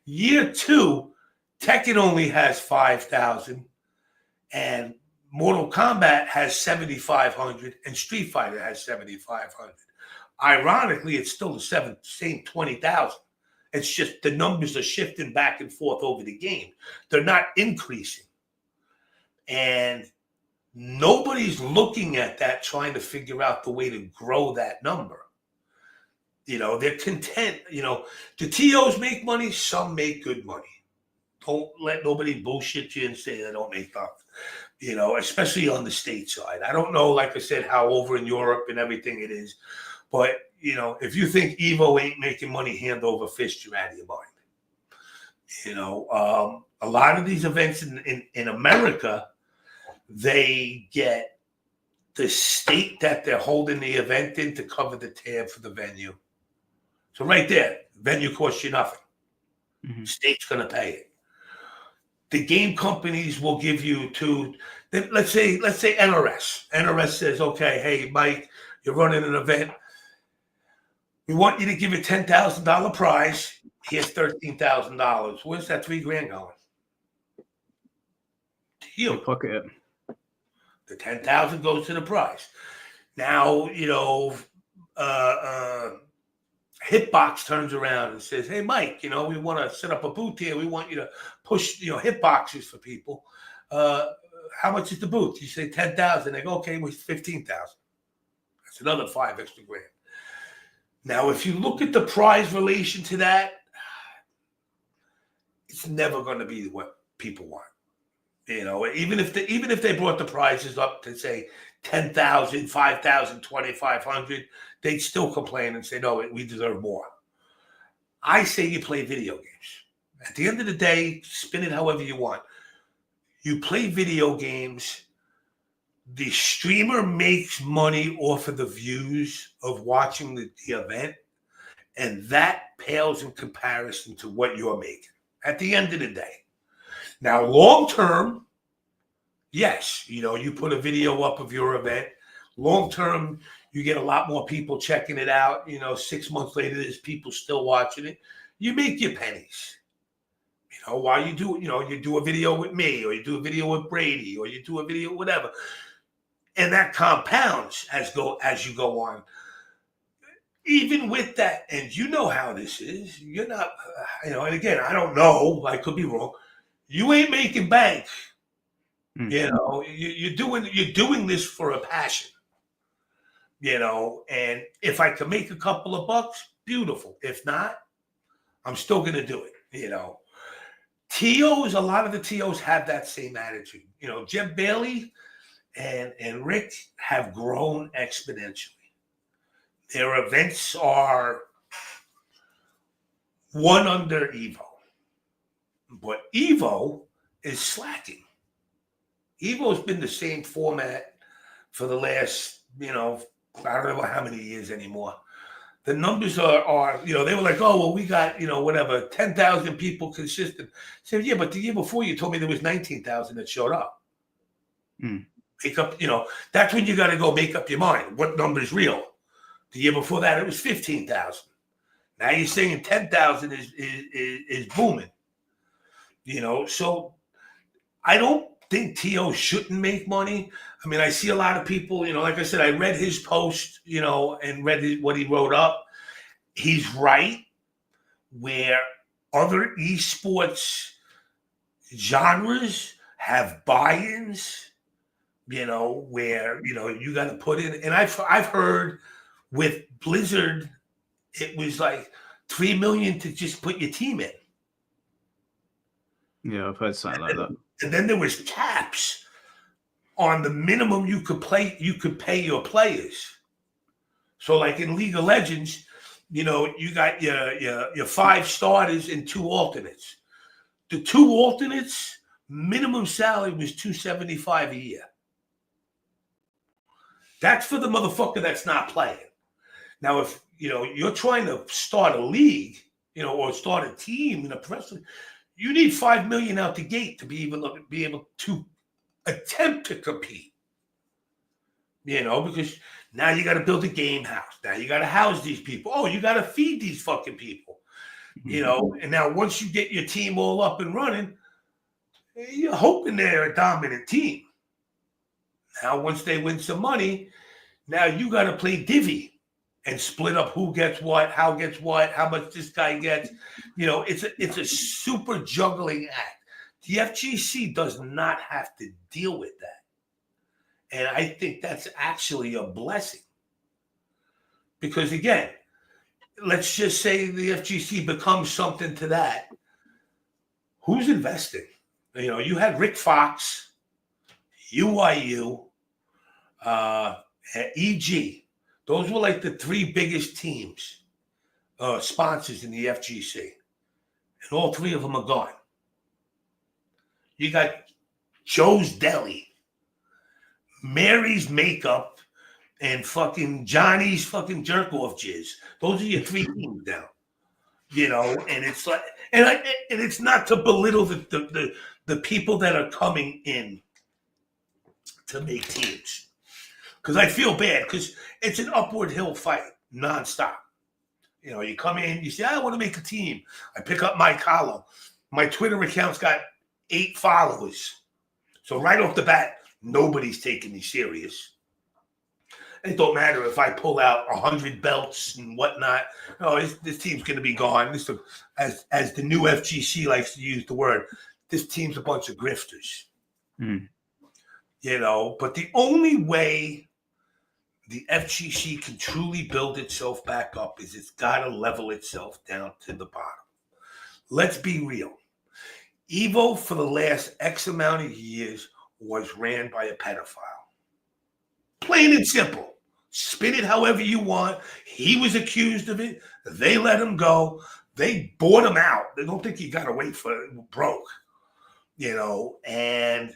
Year two, Tekken only has 5,000. And Mortal Kombat has 7,500. And Street Fighter has 7,500. Ironically, it's still the same 20,000. It's just the numbers are shifting back and forth over the game. They're not increasing. And nobody's looking at that, trying to figure out the way to grow that number. They're content. The TOs make money. Some make good money. Don't let nobody bullshit you and say they don't make nothing. Especially on the state side. I don't know, like I said, how over in Europe and everything it is. But, if you think Evo ain't making money hand over fist, you're out of your mind. A lot of these events in America, they get the state that they're holding the event in to cover the tab for the venue. So right there, venue costs you nothing. State's going to pay it. The game companies will give you let's say NRS. NRS says, okay, hey, Mike, you're running an event. We want you to give a $10,000 prize. Here's $13,000. Where's that $3,000 going? To you.
Pocket it.
The $10,000 goes to the prize. Now, Hitbox turns around and says, hey, Mike, we want to set up a booth here. We want you to push, hitboxes for people. How much is the booth? You say 10,000. They go, okay, well, 15,000. That's another $5 extra grand. Now, if you look at the prize relation to that, it's never going to be what people want. Even if they brought the prizes up to say 10,000, 5,000, 2,500, they'd still complain and say, no, we deserve more. I say you play video games. At the end of the day, spin it however you want. You play video games. The streamer makes money off of the views of watching the event, and that pales in comparison to what you're making. at the end of the day. Now, long term, yes, you put a video up of your event. Long term, you get a lot more people checking it out. 6 months later, there's people still watching it. You make your pennies. While you do, you do a video with me, or you do a video with Brady, or you do a video, whatever. And that compounds as you go on. Even with that, and you know how this is, you're not, and again, I don't know, I could be wrong. You ain't making bank. You're doing this for a passion. And if I can make a couple of bucks, beautiful. If not, I'm still gonna do it. TOs, a lot of the TOs have that same attitude. Jeff Bailey and Rick have grown exponentially. Their events are one under Evo. But Evo is slacking. Evo's been the same format for the last, I don't know how many years anymore. The numbers are they were like, oh, well, we got, whatever, 10,000 people consistent. So, yeah, but the year before you told me there was 19,000 that showed up. Make up, that's when you got to go make up your mind. What number is real? The year before that, it was 15,000. Now you're saying 10,000 is booming. So I don't think TO shouldn't make money. I mean, I see a lot of people, like I said, I read his post, and read what he wrote up. He's right where other esports genres have buy-ins, where, you got to put in. And I've heard with Blizzard, it was like $3 million to just put your team in.
Yeah, I've heard something like that.
And then there was caps on the minimum you could pay your players. So like in League of Legends, you got your 5 starters and 2 alternates. The 2 alternates, minimum salary was $275 a year. That's for the motherfucker that's not playing. Now, if you're trying to start a league, or start a team in a professional, you need $5 million out the gate to be able to attempt to compete. Because now you got to build a game house. Now you got to house these people. Oh, you got to feed these fucking people. And now once you get your team all up and running, you're hoping they're a dominant team. Now, once they win some money, now you got to play divvy and split up who gets what, how much this guy gets. It's a super juggling act. The FGC does not have to deal with that. And I think that's actually a blessing. Because again, let's just say the FGC becomes something to that. Who's investing? You had Rick Fox, UIU, EG. Those were like the 3 biggest teams, sponsors in the FGC. And all 3 of them are gone. You got Joe's Deli, Mary's Makeup, and fucking Johnny's fucking jerk-off jizz. Those are your 3 teams now. And it's like, and it's not to belittle the people that are coming in to make teams. Because I feel bad, because it's an upward hill fight, nonstop. You come in, you say, I want to make a team. I pick up my column. My Twitter account's got 8 followers. So right off the bat, nobody's taking me serious. It don't matter if I pull out 100 belts and whatnot. No, this team's going to be gone. As the new FGC likes to use the word, this team's a bunch of grifters. But the only way the FGC can truly build itself back up is it's got to level itself down to the bottom. Let's be real. Evo for the last X amount of years was ran by a pedophile. Plain and simple. Spin it however you want. He was accused of it. They let him go. They bought him out. They don't think he got away for broke. And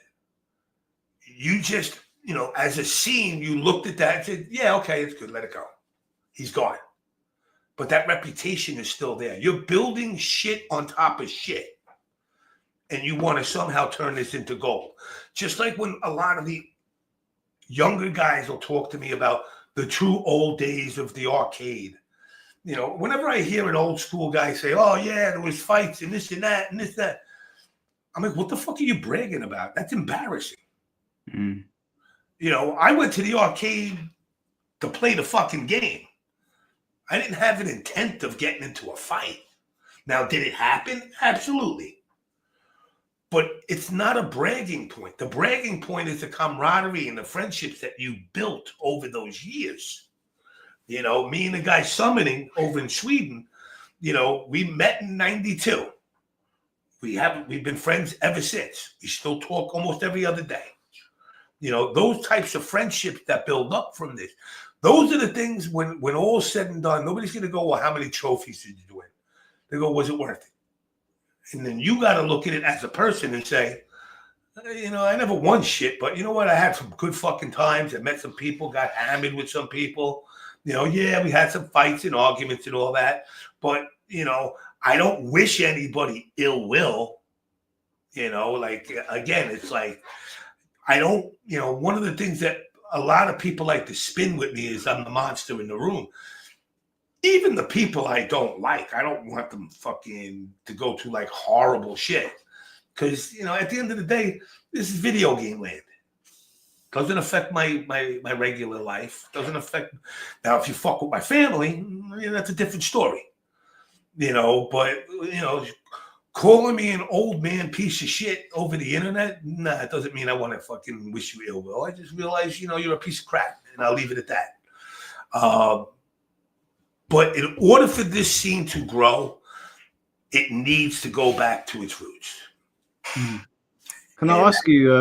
you just, as a scene, you looked at that and said, yeah, okay, it's good. Let it go. He's gone. But that reputation is still there. You're building shit on top of shit. and you want to somehow turn this into gold. Just like when a lot of the younger guys will talk to me about the true old days of the arcade. You know, whenever I hear an old school guy say, oh, yeah, there was fights and this and that and this, that. I'm like, what the fuck are you bragging about? That's embarrassing.
Mm.
You know, I went to the arcade to play the fucking game. I didn't have an intent of getting into a fight. Now, did it happen? Absolutely. But it's not a bragging point. The bragging point is the camaraderie and the friendships that you built over those years. You know, me and the guy summoning over in Sweden, you know, we met in 92. We've been friends ever since. We still talk almost every other day. You know, those types of friendships that build up from this. Those are the things when all's said and done, nobody's going to go, well, how many trophies did you win? They go, was it worth it? And then you got to look at it as a person and say, you know, I never won shit, but you know what? I had some good fucking times. I met some people, got hammered with some people. You know, yeah, we had some fights and arguments and all that. But, you know, I don't wish anybody ill will. You know, like, again, it's like, I don't, you know, one of the things that a lot of people like to spin with me is I'm the monster in the room. Even the people I don't like, I don't want them fucking to go through like horrible shit. Because, you know, at the end of the day, this is video game land. Doesn't affect my regular life. Doesn't affect. Now, if you fuck with my family, you know, that's a different story. You know, but, you know, calling me an old man piece of shit over the internet, nah, it doesn't mean I want to fucking wish you ill will. I just realize, you know, you're a piece of crap, and I'll leave it at that. But in order for this scene to grow, it needs to go back to its roots.
Can I ask you,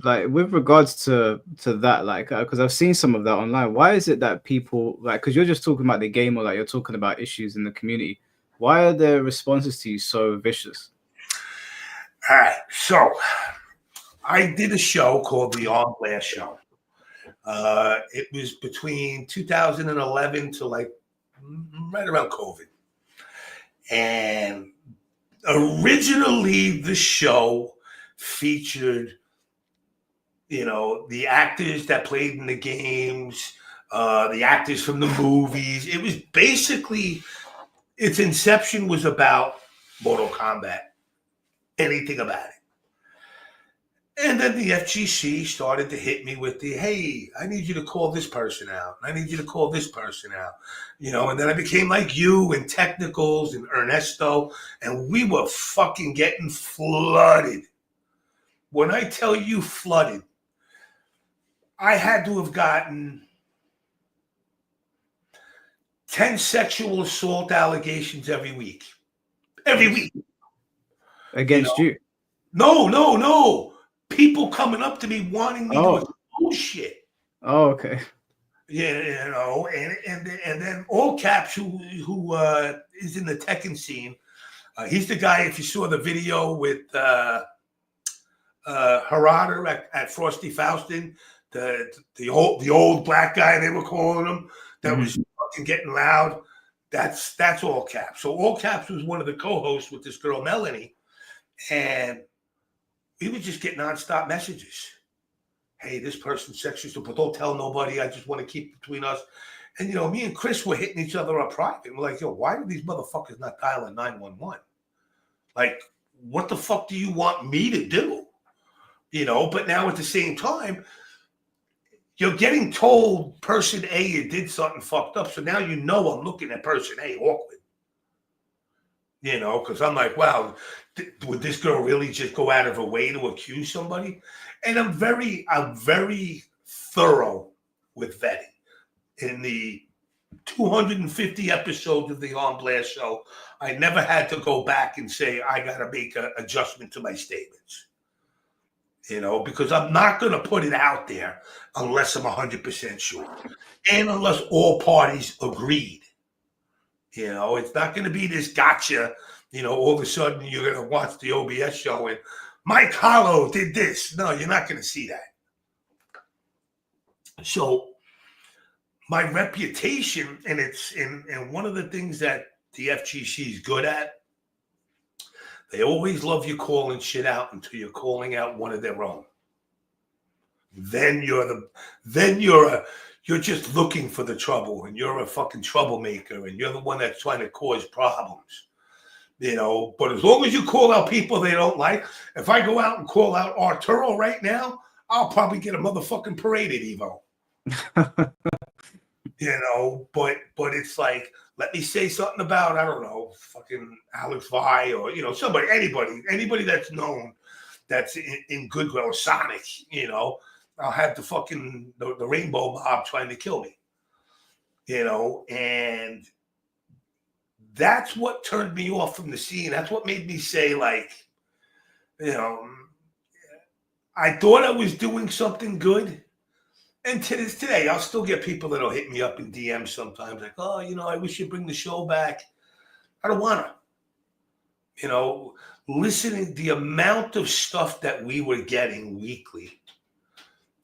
like, with regards to that, like, because I've seen some of that online. Why is it that people, like, because you're just talking about the game, or like you're talking about issues in the community? Why are their responses to you so vicious?
All right, so I did a show called the On Blast Show. It was between 2011 to like right around COVID. And originally the show featured, you know, the actors that played in the games, the actors from the movies. It was basically, its inception was about Mortal Kombat, anything about it. And then the FGC started to hit me with the, hey, I need you to call this person out. I need you to call this person out. You know, and then I became like you and Technicals and Ernesto, and we were fucking getting flooded. When I tell you flooded, I had to have gotten 10 sexual assault allegations every week. Every week.
Against you?
No. People coming up to me wanting me to expose shit.
Oh, okay.
Yeah, you know, and then All Caps, who is in the Tekken scene, he's the guy. If you saw the video with Harada at Frosty Faustin, the old black guy they were calling him, that was fucking getting loud. That's All Caps. So All Caps was one of the co-hosts with this girl Melanie, and we would just get nonstop messages. Hey, this person's sexual, but don't tell nobody. I just want to keep it between us. And, you know, me and Chris were hitting each other up private. We're like, yo, why do these motherfuckers not dialing 911? Like, what the fuck do you want me to do? You know, but now at the same time, you're getting told person A you did something fucked up. So now you know I'm looking at person A awkward. You know, because I'm like, wow, would this girl really just go out of her way to accuse somebody? And I'm very thorough with vetting. In the 250 episodes of the On Blast Show, I never had to go back and say, I got to make an adjustment to my statements. You know, because I'm not going to put it out there unless I'm 100% sure. And unless all parties agreed. You know, it's not going to be this gotcha. You know, all of a sudden you're going to watch the OBS show and Mike Hollow did this. No, you're not going to see that. So my reputation, and one of the things that the FGC is good at, They always love you calling shit out until you're calling out one of their own. Then you're just looking for the trouble, and you're a fucking troublemaker, and you're the one that's trying to cause problems. You know, but as long as you call out people they don't like, if I go out and call out Arturo right now, I'll probably get a motherfucking parade at Evo. You know, but it's like, let me say something about, I don't know, fucking Alex Vi, or, you know, somebody, anybody that's known, that's in Goodwill, or Sonic, you know, I'll have the fucking, the Rainbow Mob trying to kill me, you know, and that's what turned me off from the scene. That's what made me say, like, you know, I thought I was doing something good. And to this today, I'll still get people that'll hit me up in DMs sometimes, like, oh, you know, I wish you'd bring the show back. I don't want to. You know, listening, the amount of stuff that we were getting weekly,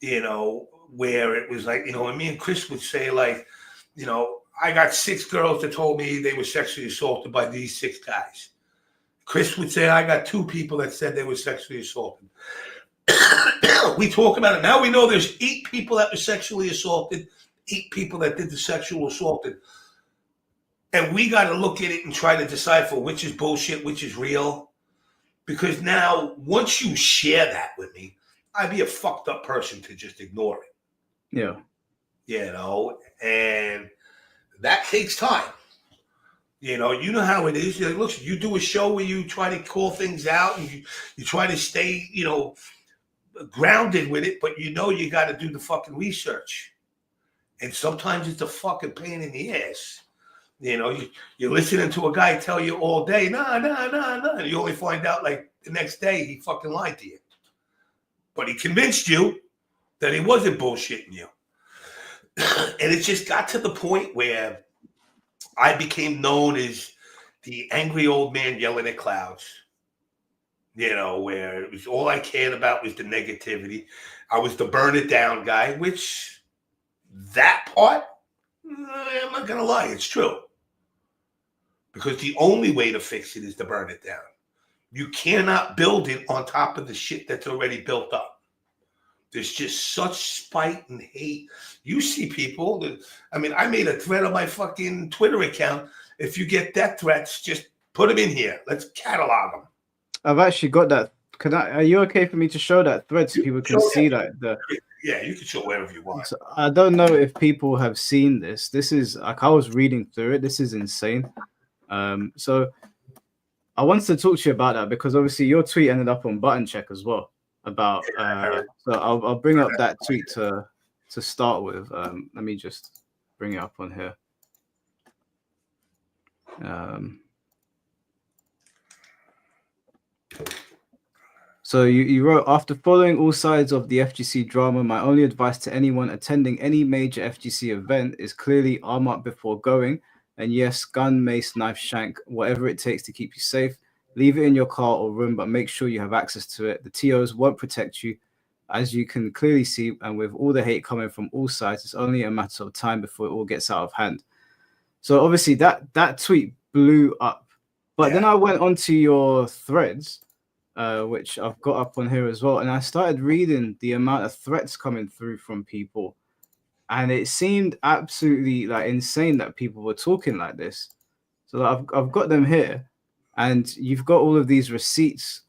you know, where it was like, you know, and me and Chris would say, like, you know, I got 6 girls that told me they were sexually assaulted by these 6 guys. Chris would say, I got 2 people that said they were sexually assaulted. We talk about it. Now we know there's 8 people that were sexually assaulted, 8 people that did the sexual assaulted. And we got to look at it and try to decipher which is bullshit, which is real. Because now, once you share that with me, I'd be a fucked up person to just ignore it.
Yeah.
You know, and that takes time. You know how it is. Look, you do a show where you try to call things out and you try to stay, you know, grounded with it, but you know you got to do the fucking research. And sometimes it's a fucking pain in the ass. You know, you're listening to a guy tell you all day, nah. And you only find out like the next day he fucking lied to you. But he convinced you that he wasn't bullshitting you. And it just got to the point where I became known as the angry old man yelling at clouds. You know, where it was all I cared about was the negativity. I was the burn it down guy, which that part, I'm not going to lie, it's true. Because the only way to fix it is to burn it down. You cannot build it on top of the shit that's already built up. There's just such spite and hate. You see people that, I mean, I made a thread on my fucking Twitter account. If you get death threats, just put them in here. Let's catalog them.
I've actually got that. Are you okay for me to show that thread so people can see like the?
Yeah, you can show whatever you want.
So I don't know if people have seen this. This is like, I was reading through it. This is insane. So I wanted to talk to you about that because obviously your tweet ended up on Button Check as well. About so I'll bring up that tweet to start with. Let me just bring it up on here. So you wrote, after following all sides of the FGC drama, my only advice to anyone attending any major FGC event is clearly arm up before going. And yes, gun, mace, knife, shank, whatever it takes to keep you safe. Leave it in your car or room, but make sure you have access to it. The TOs won't protect you, as you can clearly see. And with all the hate coming from all sides, it's only a matter of time before it all gets out of hand. So obviously that tweet blew up. But then I went onto your threads, which I've got up on here as well. And I started reading the amount of threats coming through from people. And it seemed absolutely like insane that people were talking like this. So I've got them here. And you've got all of these receipts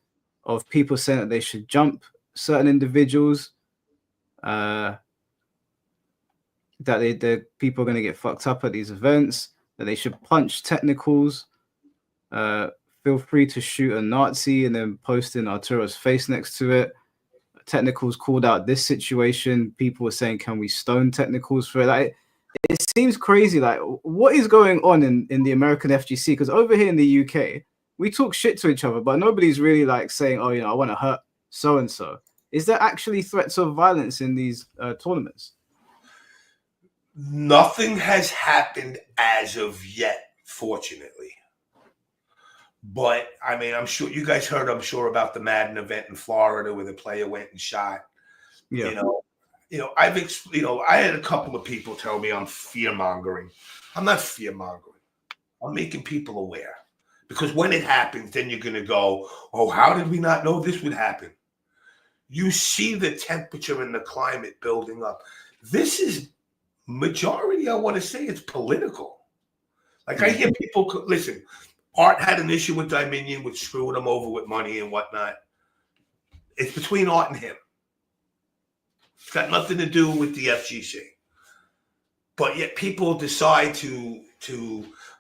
of people saying that they should jump certain individuals, that the people are going to get fucked up at these events, that they should punch technicals, feel free to shoot a Nazi and then post in Arturo's face next to it. Technicals called out this situation. People were saying, can we stone technicals for it? Like, it seems crazy. Like, what is going on in the American FGC? Because over here in the UK, we talk shit to each other, but nobody's really like saying, oh, you know, I want to hurt so-and-so. Is there actually threats of violence in these tournaments?
Nothing has happened as of yet, fortunately. But, I mean, I'm sure you guys heard, I'm sure, about the Madden event in Florida where the player went and shot. Yeah. I had a couple of people tell me I'm fear-mongering. I'm not fear-mongering. I'm making people aware. Because when it happens, then you're going to go, oh, how did we not know this would happen? You see the temperature and the climate building up. This is majority, I want to say, it's political. Like I hear people, listen, Art had an issue with Dominion, which screwed him over with money and whatnot. It's between Art and him. It's got nothing to do with the FGC. But yet people decide to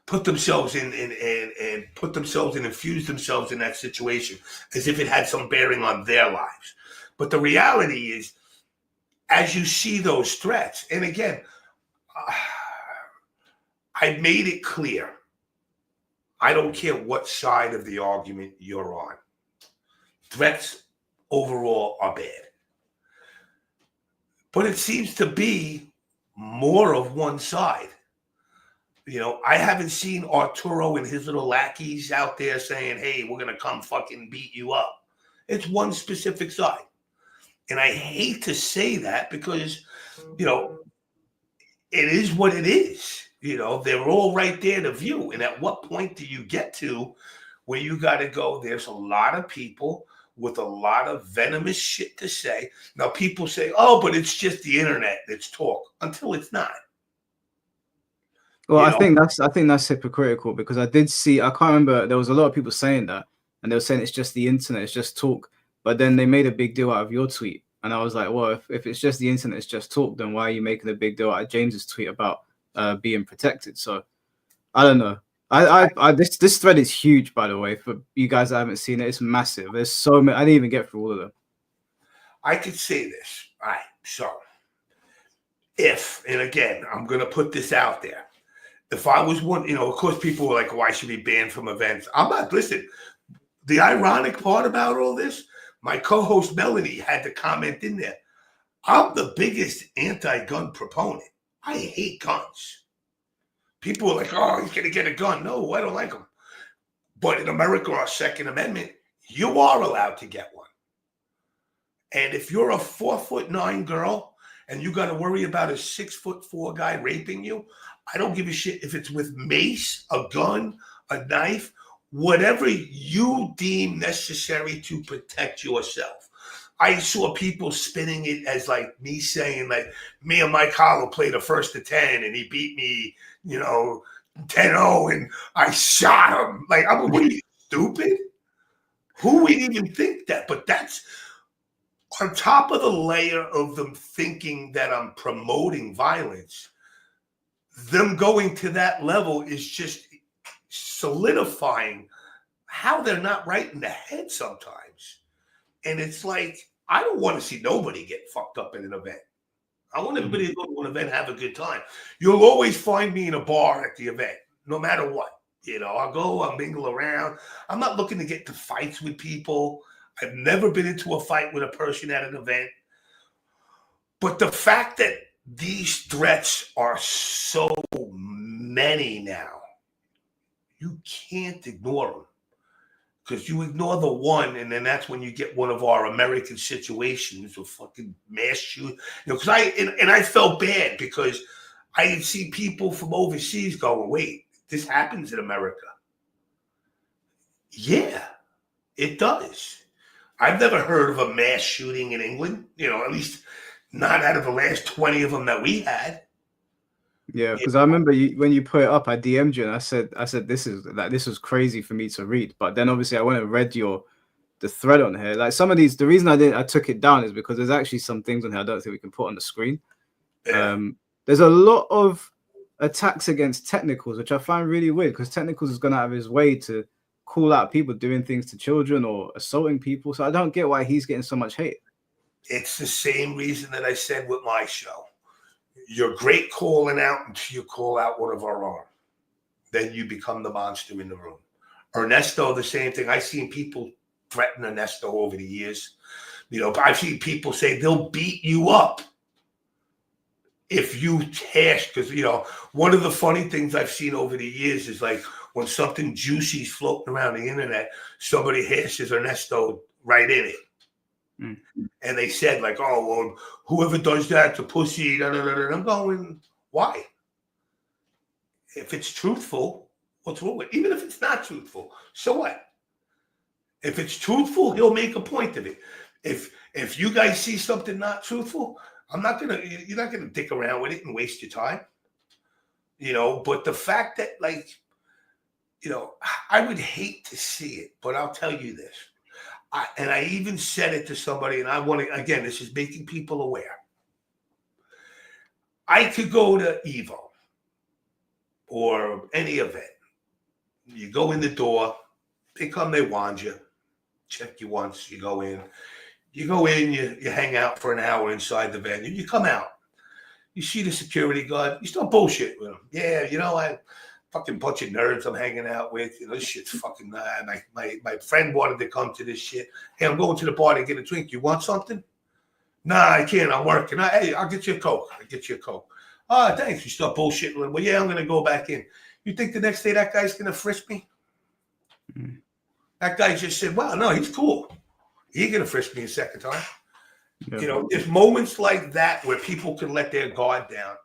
put themselves in and put themselves and infuse themselves in that situation as if it had some bearing on their lives. But the reality is, as you see those threats, and again, I made it clear, I don't care what side of the argument you're on. Threats overall are bad. But it seems to be more of one side. You know, I haven't seen Arturo and his little lackeys out there saying, hey, we're going to come fucking beat you up. It's one specific side. And I hate to say that because, you know, it is what it is. You know, they're all right there to view. And at what point do you get to where you got to go, there's a lot of people with a lot of venomous shit to say. Now, people say, oh, but it's just the internet. It's talk. Until it's not.
Well, I think that's hypocritical because I did see, I can't remember, there was a lot of people saying that, and they were saying it's just the internet, it's just talk. But then they made a big deal out of your tweet. And I was like, well, if it's just the internet, it's just talk, then why are you making a big deal out of James's tweet about being protected? So I don't know. This thread is huge, by the way, for you guys that haven't seen it. It's massive. There's so many. I didn't even get through all of them.
I could say this. All right. So if, and again, I'm going to put this out there. If I was one, you know, of course, people were like, why should we be banned from events? I'm not, listen, the ironic part about all this, my co-host Melanie had to comment in there. I'm the biggest anti-gun proponent. I hate guns. People are like, oh, he's going to get a gun. No, I don't like them. But in America, our Second Amendment, you are allowed to get one. And if you're a 4'9" girl and you got to worry about a 6'4" guy raping you, I don't give a shit if it's with mace, a gun, a knife, whatever you deem necessary to protect yourself. I saw people spinning it as like me saying like me and Mike Hollow played a 1st to 10 and he beat me, you know, 10-0 and I shot him. Like, what are you, stupid? Who would even think that? But that's on top of the layer of them thinking that I'm promoting violence. Them going to that level is just solidifying how they're not right in the head sometimes. And it's like, I don't want to see nobody get fucked up in an event. I want everybody to go to an event and have a good time. You'll always find me in a bar at the event, no matter what. You know, I'll go, I'll mingle around. I'm not looking to get to fights with people. I've never been into a fight with a person at an event. But the fact that these threats are so many now, you can't ignore them. Because you ignore the one, and then that's when you get one of our American situations of fucking mass shooting. You know, because I felt bad because I had seen people from overseas going, wait, this happens in America. Yeah, it does. I've never heard of a mass shooting in England, you know, at least not out of the last 20 of them that we had.
Yeah, because I remember when you put it up, I DM'd you and I said this was crazy for me to read. But then obviously I went and read the thread on here. Like some of these, the reason I took it down is because there's actually some things on here I don't think we can put on the screen.
Yeah.
There's a lot of attacks against technicals, which I find really weird because technicals is going out of his way to call out people doing things to children or assaulting people. So I don't get why he's getting so much hate.
It's the same reason that I said with my show. You're great calling out until you call out one of our own. Then you become the monster in the room. Ernesto, the same thing. I've seen people threaten Ernesto over the years. You know, I've seen people say they'll beat you up if you hash. Because, you know, one of the funny things I've seen over the years is like when something juicy is floating around the internet, somebody hashes Ernesto right in it. And they said, like, oh, well, whoever does that's a pussy. Da, da, da, da. I'm going, why? If it's truthful, What's wrong with it? Even if it's not truthful, so what? If it's truthful, he'll make a point of it. If you guys see something not truthful, you're not gonna dick around with it and waste your time. But the fact that, like, I would hate to see it, but I'll tell you this. I even said it to somebody, and I want to, again, this is making people aware. I could go to Evo or any event. You go in the door, they come, they wand you, check you once, you go in. You hang out for an hour inside the venue, you come out. You see the security guard, you start bullshit with him. Yeah, I fucking bunch of nerds I'm hanging out with. This shit's fucking, my friend wanted to come to this shit. Hey, I'm going to the bar to get a drink. You want something? Nah, I can't. I'm working. Hey, I'll get you a Coke. Oh, thanks. You start bullshitting with him. Well, yeah, I'm going to go back in. You think the next day that guy's going to frisk me? Mm. That guy just said, wow, no, he's cool. He ain't going to frisk me a second time. Yeah. There's moments like that where people can let their guard down.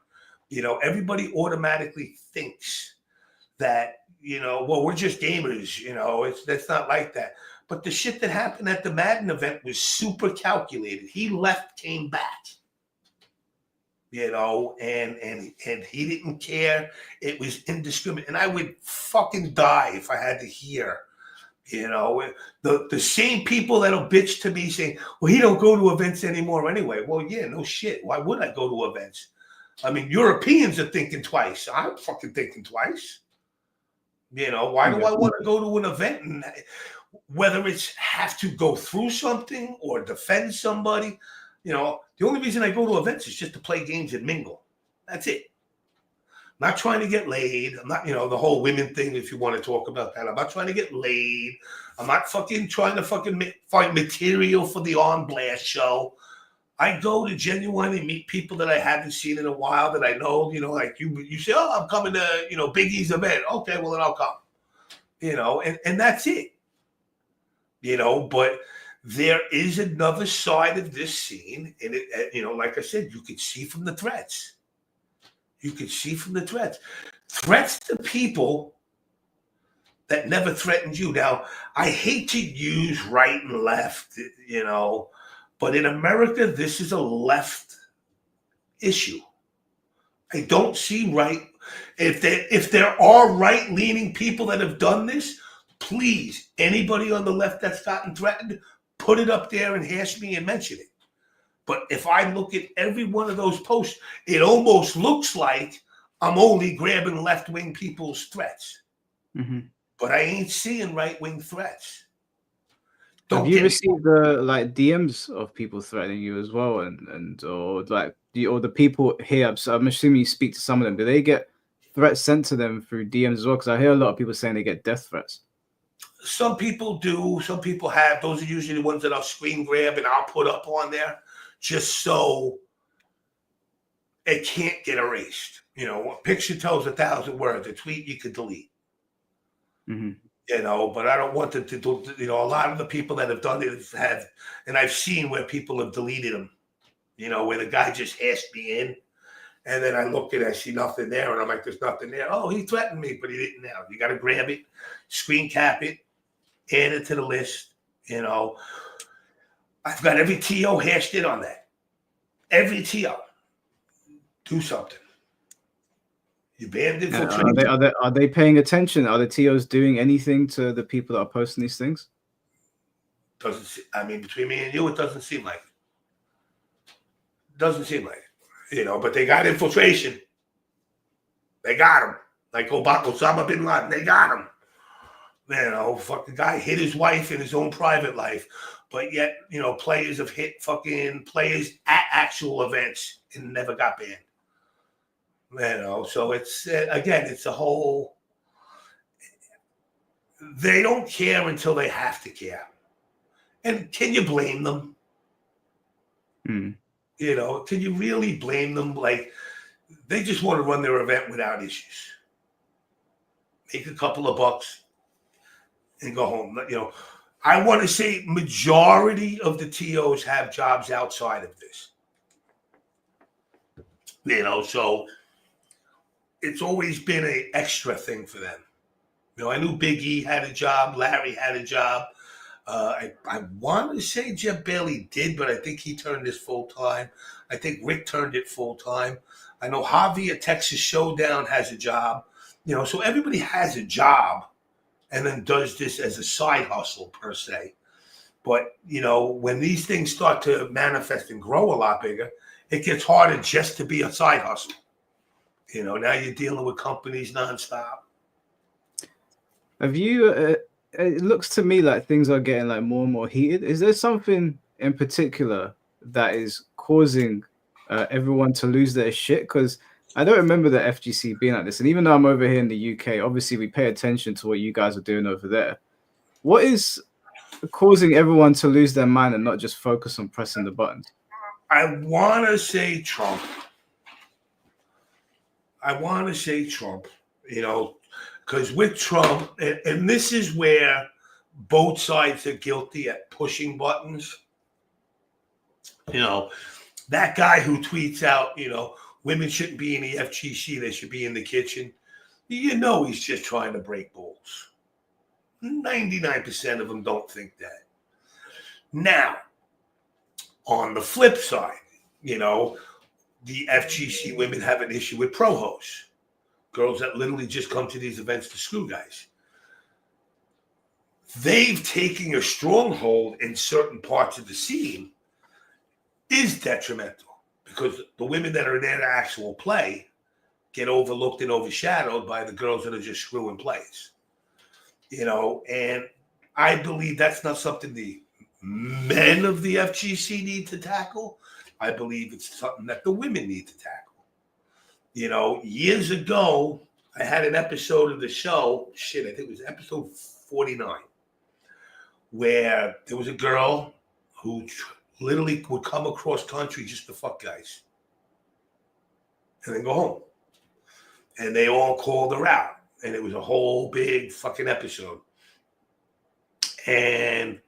Everybody automatically thinks that, well, we're just gamers. That's not like that. But the shit that happened at the Madden event was super calculated. He left, came back. And he didn't care. It was indiscriminate. And I would fucking die if I had to hear, the same people that'll bitch to me saying, well, he don't go to events anymore anyway. Well, yeah, no shit. Why would I go to events? I mean, Europeans are thinking twice. I'm fucking thinking twice. Why do I want to go to an event, and whether it's have to go through something or defend somebody? The only reason I go to events is just to play games and mingle. That's it. I'm not trying to get laid. I'm not, the whole women thing, if you want to talk about that. I'm not trying to get laid. I'm not fucking trying to find material for the On Blast show. I go to genuinely meet people that I haven't seen in a while that I know, like you say, oh, I'm coming to, Big E's event. Okay, well, then I'll come. And that's it. But there is another side of this scene. And, like I said, you could see from the threats. Threats to people that never threatened you. Now, I hate to use right and left, but in America, this is a left issue. I don't see right. If there are right-leaning people that have done this, please, anybody on the left that's gotten threatened, put it up there and hash me and mention it. But if I look at every one of those posts, it almost looks like I'm only grabbing left-wing people's threats. Mm-hmm. But I ain't seeing right-wing threats.
Have you received DMs of people threatening you as well, or the people here? So I'm assuming you speak to some of them. Do they get threats sent to them through DMs as well? Because I hear a lot of people saying they get death threats.
Some people do. Some people have. Those are usually the ones that I'll screen grab and I'll put up on there, just so it can't get erased. A picture tells 1,000 words. A tweet you could delete. Mm-hmm. But I don't want them to do, a lot of the people that have done it have, and I've seen where people have deleted them, where the guy just hashed me in, and then I look and I see nothing there, and I'm like, there's nothing there. Oh, he threatened me, but he didn't now. You got to grab it, screen cap it, add it to the list, I've got every TO hashed in on that. Every TO. Do something. You banned infiltration.
Are they paying attention? Are the TOs doing anything to the people that are posting these things?
Between me and you, it doesn't seem like it. But they got infiltration. They got him. Like Osama bin Laden, they got him. Fuck, the guy hit his wife in his own private life. But yet, players have hit fucking players at actual events and never got banned. So it's, again, it's a whole, they don't care until they have to care. And can you blame them? Can you really blame them? Like, they just want to run their event without issues. Make a couple of bucks and go home. I want to say majority of the TOs have jobs outside of this. So it's always been an extra thing for them. You know, I knew Big E had a job, Larry had a job. I want to say Jeff Bailey did, but I think he turned this full time. I think Rick turned it full time. I know Javi at Texas Showdown has a job. You know, so everybody has a job and then does this as a side hustle per se. But, you know, when these things start to manifest and grow a lot bigger, it gets harder just to be a side hustle. You know, now you're dealing with companies nonstop.
Have you? It looks to me like things are getting like more and more heated. Is there something in particular that is causing everyone to lose their shit? Because I don't remember the FGC being like this. And even though I'm over here in the UK, obviously we pay attention to what you guys are doing over there. What is causing everyone to lose their mind and not just focus on pressing the buttons?
I want to say Trump. You know, because with Trump, and this is where both sides are guilty at pushing buttons. You know, that guy who tweets out, you know, women shouldn't be in the FGC, they should be in the kitchen. You know, he's just trying to break balls. 99% of them don't think that. Now, on the flip side, you know, the FGC women have an issue with pro-hosts. Girls that literally just come to these events to screw guys. They've taken a stronghold in certain parts of the scene is detrimental because the women that are there to actual play get overlooked and overshadowed by the girls that are just screwing plays. You know, and I believe that's not something the men of the FGC need to tackle. I believe it's something that the women need to tackle. You know, years ago, I had an episode of the show, I think it was episode 49, where there was a girl who literally would come across country just to fuck guys and then go home. And they all called her out. And it was a whole big fucking episode. And,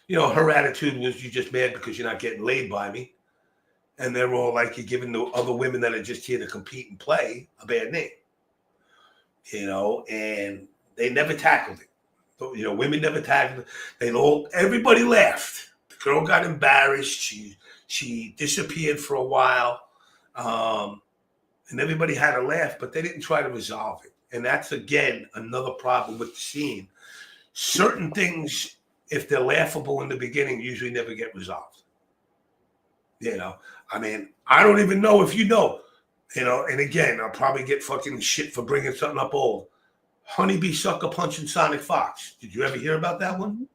you know, her attitude was, you're just mad because you're not getting laid by me. And they're all like, you're giving the other women that are just here to compete and play a bad name. You know, and they never tackled it. So, you know, women never tackled it. Everybody laughed. The girl got embarrassed. She disappeared for a while. And everybody had a laugh, but they didn't try to resolve it. And that's, again, another problem with the scene. Certain things, if they're laughable in the beginning, usually never get resolved. You know, I mean, I don't even know if you know, you know, and again, I'll probably get fucking shit for bringing something up old. Honeybee sucker punching Sonic Fox. Did you ever hear about that one?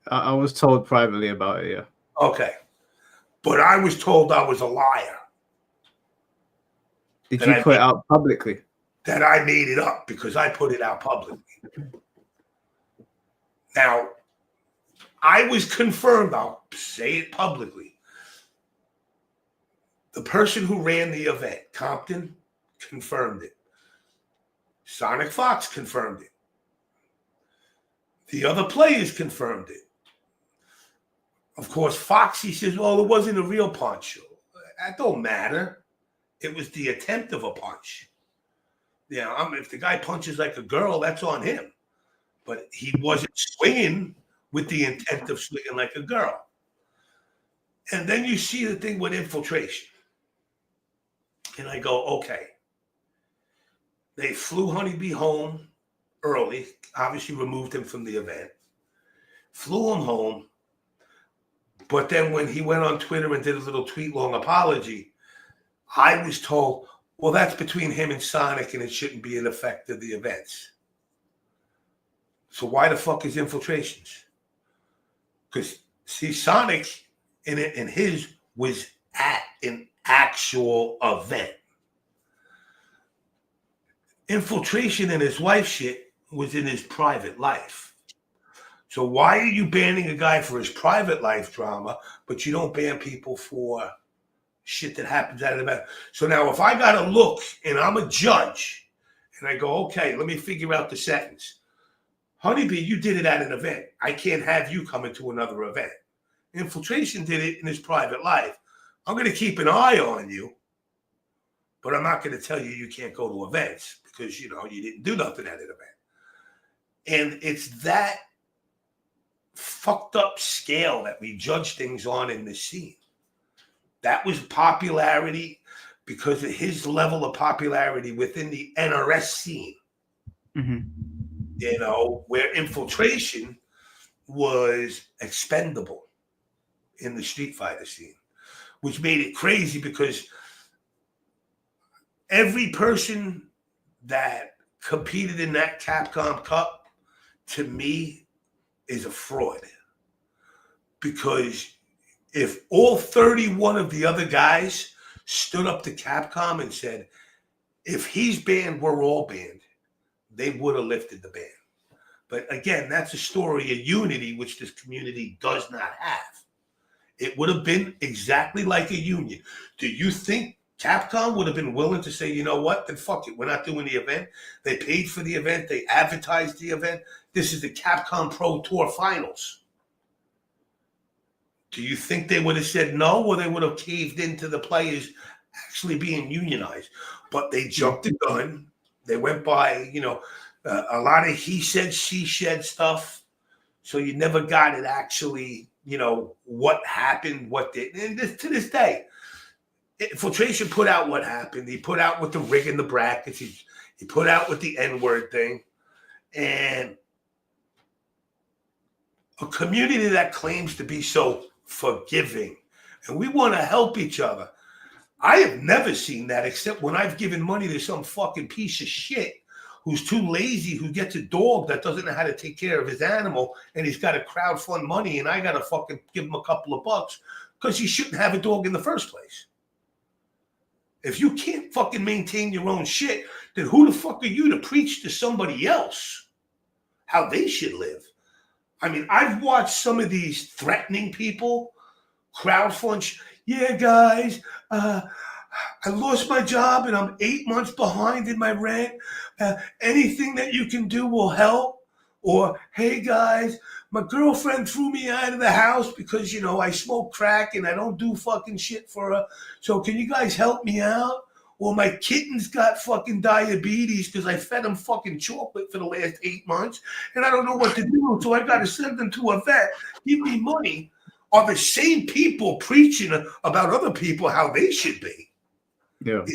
I was told privately about it, yeah.
Okay. But I was told I was a liar.
Did you put it out publicly?
That I made it up because I put it out publicly. Now, I was confirmed, I'll say it publicly. The person who ran the event, Compton, confirmed it. Sonic Fox confirmed it. The other players confirmed it. Of course, Foxy says, well, it wasn't a real punch. That don't matter. It was the attempt of a punch. Yeah, if the guy punches like a girl, that's on him. But he wasn't swinging with the intent of swinging like a girl. And then you see the thing with infiltration. And I go, okay. They flew Honeybee home early, obviously removed him from the event, flew him home. But then when he went on Twitter and did a little tweet-long apology, I was told, well, that's between him and Sonic, and it shouldn't be an effect of the events. So why the fuck is infiltrations? Because, see, Sonic in his was at an actual event. Infiltration in his wife's shit was in his private life. So why are you banning a guy for his private life drama, but you don't ban people for shit that happens at an event? So now if I got to look and I'm a judge and I go, okay, let me figure out the sentence. Honeybee, you did it at an event. I can't have you come into another event. Infiltration did it in his private life. I'm going to keep an eye on you, but I'm not going to tell you you can't go to events because, you know, you didn't do nothing at an event. And it's that fucked up scale that we judge things on in the scene. That was popularity because of his level of popularity within the NRS scene. You know, where infiltration was expendable in the Street Fighter scene, which made it crazy because every person that competed in that Capcom Cup, to me, is a fraud. Because if all 31 of the other guys stood up to Capcom and said, if he's banned, we're all banned, they would have lifted the ban. But again, that's a story of unity, which this community does not have. It would have been exactly like a union. Do you think Capcom would have been willing to say, you know what, then fuck it, we're not doing the event? They paid for the event. They advertised the event. This is the Capcom Pro Tour Finals. Do you think they would have said no, or they would have caved into the players actually being unionized? But they jumped the gun. They went by, you know, a lot of he said, she said stuff. So you never got it actually, you know, what happened, what did. And to this day, Infiltration put out what happened. He put out with the rig and the brackets. He put out with the N-word thing. And a community that claims to be so forgiving and we want to help each other. I have never seen that except when I've given money to some fucking piece of shit who's too lazy, who gets a dog that doesn't know how to take care of his animal, and he's got to crowdfund money, and I got to fucking give him a couple of bucks because he shouldn't have a dog in the first place. If you can't fucking maintain your own shit, then who the fuck are you to preach to somebody else how they should live? I mean, I've watched some of these threatening people crowdfund. Yeah, guys, I lost my job and I'm 8 months behind in my rent. Anything that you can do will help. Or, hey, guys, my girlfriend threw me out of the house because, you know, I smoke crack and I don't do fucking shit for her. So can you guys help me out? Or my kitten's got fucking diabetes because I fed him fucking chocolate for the last 8 months and I don't know what to do. So I got to send them to a vet. Give me money. Are the same people preaching about other people how they should be.
Yeah.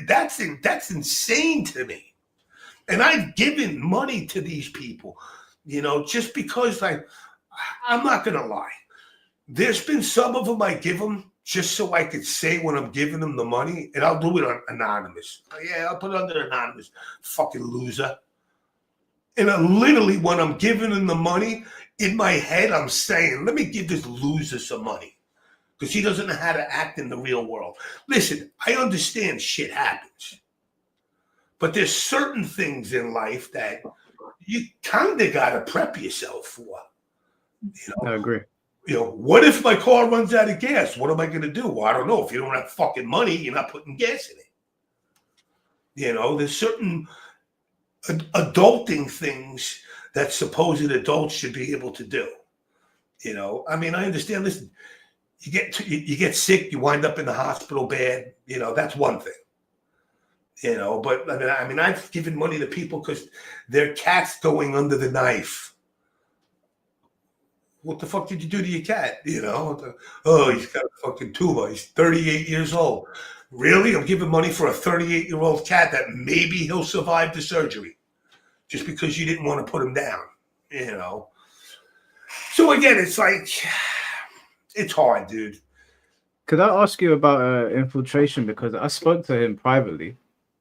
That's insane to me. And I've given money to these people, you know, just because I'm not going to lie. There's been some of them I give them just so I could say when I'm giving them the money, and I'll do it on anonymous. Yeah, I'll put it under anonymous, fucking loser. And literally when I'm giving them the money, in my head, I'm saying, let me give this loser some money because he doesn't know how to act in the real world. Listen, I understand shit happens, but there's certain things in life that you kind of got to prep yourself for. You know?
I agree.
You know, what if my car runs out of gas? What am I going to do? Well, I don't know. If you don't have fucking money, you're not putting gas in it. You know, there's certain adulting things that supposed adults should be able to do. You know, I mean, I understand. Listen, you get sick, you wind up in the hospital bad. You know, that's one thing. You know, but I mean, I've given money to people because their cat's going under the knife. What the fuck did you do to your cat? You know, oh, he's got a fucking tumor. He's 38 years old. Really? I'm giving money for a 38-year-old cat that maybe he'll survive the surgery. Just because you didn't want to put him down, you know. So again, it's like, it's hard, dude.
Could I ask you about infiltration? Because I spoke to him privately,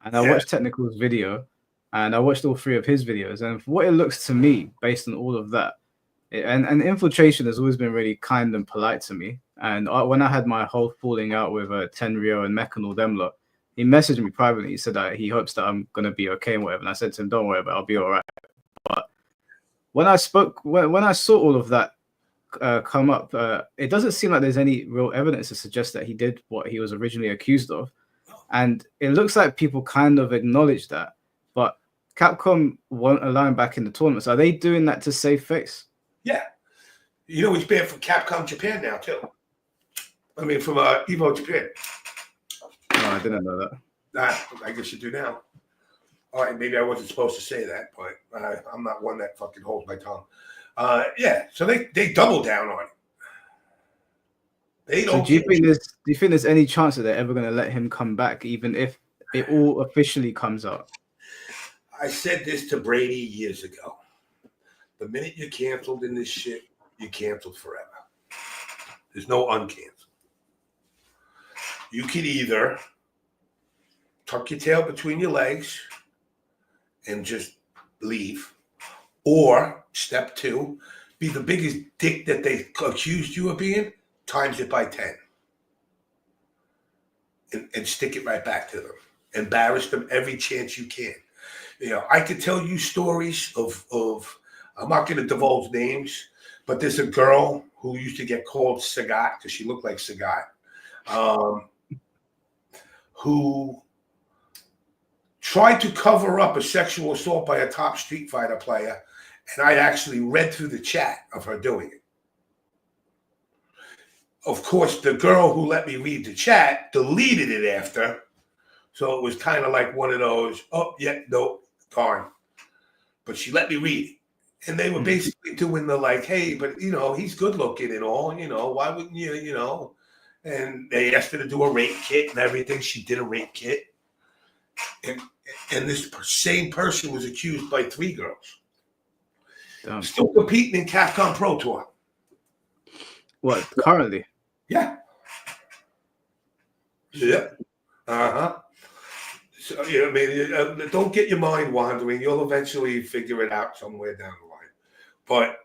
and I watched Technical's video, and I watched all 3 of his videos. And for what it looks to me, based on all of that, and infiltration has always been really kind and polite to me. And when I had my whole falling out with Tenryo and Mech and all them lot, he messaged me privately. He said that he hopes that I'm going to be okay and whatever. And I said to him, don't worry about it, I'll be all right. But when I saw all of that come up, it doesn't seem like there's any real evidence to suggest that he did what he was originally accused of. And it looks like people kind of acknowledge that. But Capcom won't allow him back in the tournaments. Are they doing that to save face?
Yeah. You know, he's banned from Capcom Japan now, too. I mean, from Evo Japan.
Oh, I didn't know that.
I guess you do now. All right, maybe I wasn't supposed to say that, but I'm not one that fucking holds my tongue. Yeah, so they double down on it. They
So
don't.
do you think there's any chance that they're ever going to let him come back, even if it all officially comes out?
I said this to Brady years ago. The minute you're canceled in this shit, you're canceled forever. There's no uncancel. You can either tuck your tail between your legs and just leave, or step 2, be the biggest dick that they accused you of being, times it by 10. And stick it right back to them. Embarrass them every chance you can. You know, I could tell you stories of I'm not going to divulge names, but there's a girl who used to get called Sagat because she looked like Sagat, who tried to cover up a sexual assault by a top Street Fighter player, and I actually read through the chat of her doing it. Of course, the girl who let me read the chat deleted it after, so it was kind of like one of those, oh, yeah, no, darn. But she let me read it. And they were basically doing the like, hey, but, you know, he's good looking and all, you know, why wouldn't you, you know? And they asked her to do a rape kit and everything. She did a rape kit. And this same person was accused by 3 girls.
Damn.
Still competing in Capcom Pro Tour.
What, currently?
Yeah. Yeah. Uh-huh. So, you know, I mean, don't get your mind wandering. You'll eventually figure it out somewhere down the line. But,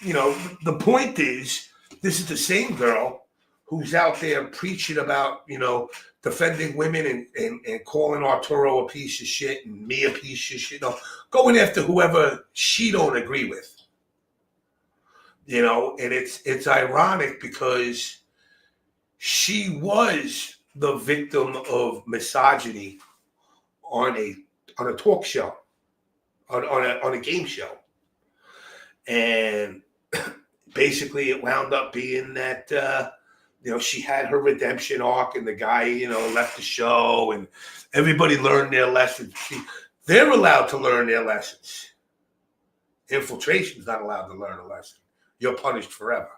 you know, the point is, this is the same girl who's out there preaching about, you know, defending women and calling Arturo a piece of shit and me a piece of shit. You know, going after whoever she don't agree with. You know, and it's ironic because she was the victim of misogyny on a talk show, on a game show, and basically it wound up being that you know, she had her redemption arc, and the guy, you know, left the show, and everybody learned their lessons. They're allowed to learn their lessons. Infiltration's not allowed to learn a lesson. You're punished forever.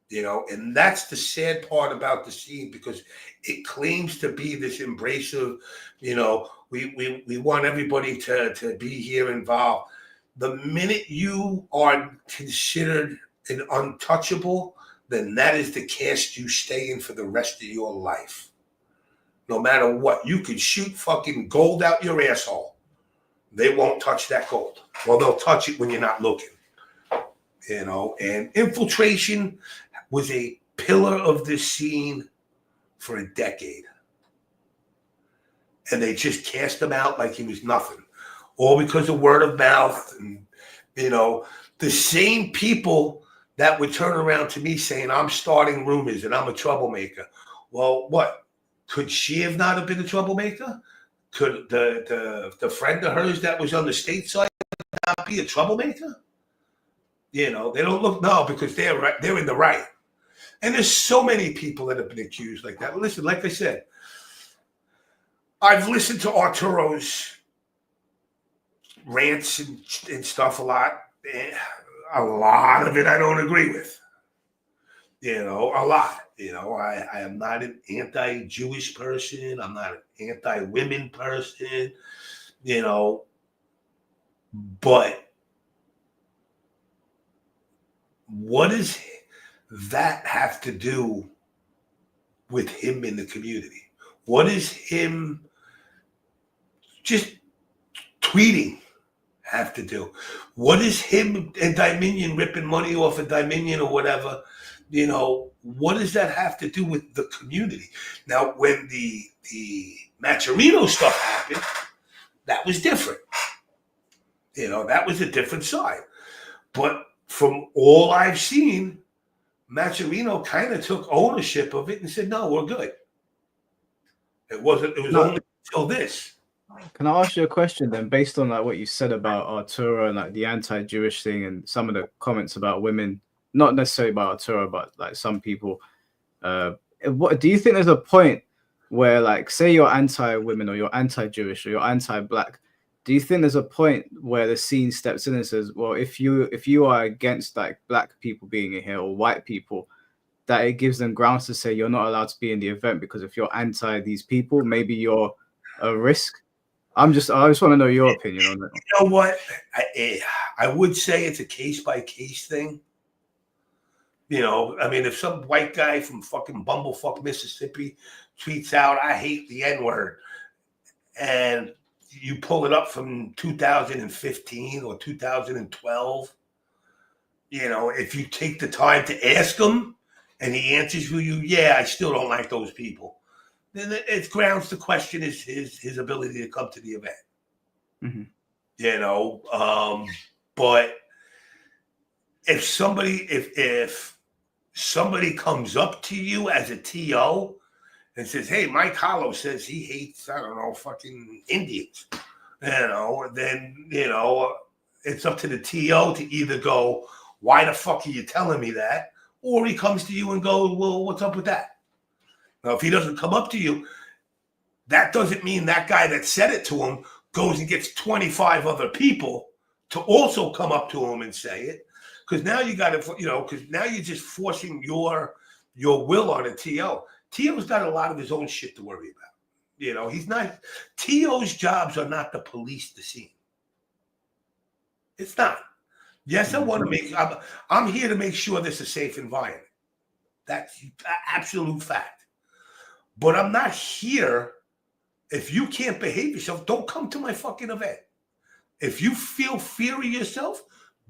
You know, and that's the sad part about the scene, because it claims to be this embrace of, you know, we want everybody to be here involved. The minute you are considered an untouchable, then that is the cast you stay in for the rest of your life. No matter what, you can shoot fucking gold out your asshole. They won't touch that gold. Well, they'll touch it when you're not looking. You know, and Infiltration was a pillar of this scene for a decade. And they just cast him out like he was nothing. All because of word of mouth. And, you know, the same people that would turn around to me saying, I'm starting rumors and I'm a troublemaker. Well, what? Could she have not have been a troublemaker? Could the friend of hers that was on the state side not be a troublemaker? You know, they don't look, no, because they're right, they're in the right. And there's so many people that have been accused like that. Listen, like I said, I've listened to Arturo's rants and stuff a lot. A lot of it I don't agree with. You know, a lot. You know, I am not an anti-Jewish person. I'm not an anti-women person. You know, but what does that have to do with him in the community? What is him just tweeting have to do? What is him and Dominion ripping money off of Dominion or whatever? You know, what does that have to do with the community? Now, when the Macherino stuff happened, that was different. You know, that was a different side. But from all I've seen, Macherino kind of took ownership of it and said, no, we're good. It was only until this.
Can I ask you a question then, based on like what you said about Arturo and like the anti-Jewish thing and some of the comments about women, not necessarily about Arturo, but like some people, what do you think there's a point where, like, say you're anti-women or you're anti-Jewish or you're anti-black, do you think there's a point where the scene steps in and says, well, if you are against like black people being in here or white people, that it gives them grounds to say you're not allowed to be in the event because if you're anti these people, maybe you're a risk? I just want to know your opinion on that.
You know what? I would say it's a case by case thing. You know, I mean, if some white guy from fucking Bumblefuck, Mississippi tweets out, "I hate the N-word," and you pull it up from 2015 or 2012, you know, if you take the time to ask him and he answers you, yeah, I still don't like those people, then it grounds to question his ability to come to the event.
Mm-hmm.
You know, but if somebody comes up to you as a TO and says, "Hey, Mike Hollow says he hates, I don't know, fucking Indians," you know, then, you know, it's up to the TO to either go, "Why the fuck are you telling me that?" Or he comes to you and goes, "Well, what's up with that?" Now, if he doesn't come up to you, that doesn't mean that guy that said it to him goes and gets 25 other people to also come up to him and say it. Because now you got to, you know, because now you're just forcing your will on a TO. TO's got a lot of his own shit to worry about. You know, he's not, TO's jobs are not to police the scene. It's not. Yes, I want to make, I'm here to make sure there's a safe environment. That's absolute fact. But I'm not here, if you can't behave yourself, don't come to my fucking event. If you feel fear of yourself,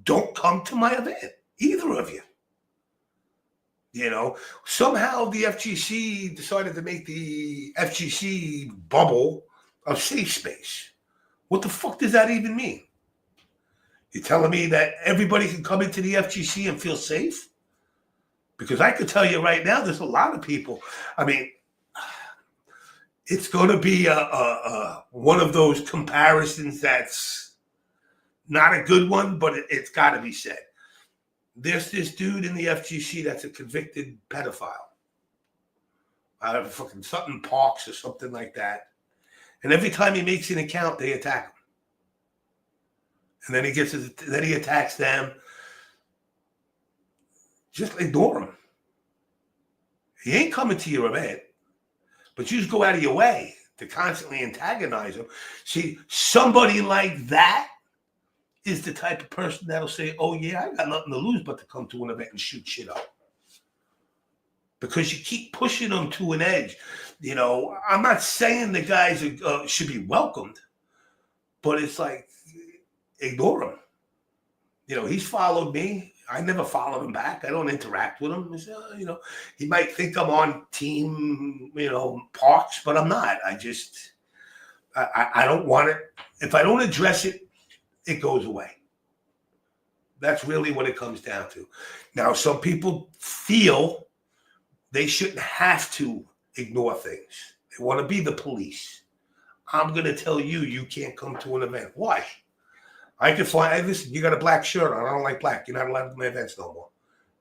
don't come to my event, either of you. You know, somehow the FGC decided to make the FGC bubble a safe space. What the fuck does that even mean? You're telling me that everybody can come into the FGC and feel safe? Because I could tell you right now, there's a lot of people. I mean, it's going to be one of those comparisons that's not a good one, but it's got to be said. There's this dude in the FGC that's a convicted pedophile. Fucking something Parks or something like that. And every time he makes an account, they attack him. And then he attacks them. Just ignore him. He ain't coming to your event, but you just go out of your way to constantly antagonize him. See, somebody like that is the type of person that'll say, "Oh yeah, I got nothing to lose but to come to an event and shoot shit up." Because you keep pushing them to an edge. You know, I'm not saying the guys should be welcomed, but it's like, ignore him. You know, he's followed me. I never followed him back. I don't interact with him. You know, he might think I'm on team, you know, Parks, but I'm not. I don't want it. If I don't address it, it goes away. That's really what it comes down to. Now, some people feel they shouldn't have to ignore things. They want to be the police. I'm going to tell you, you can't come to an event. Why? I can fly. Hey, listen, you got a black shirt on. I don't like black. You're not allowed to my events no more.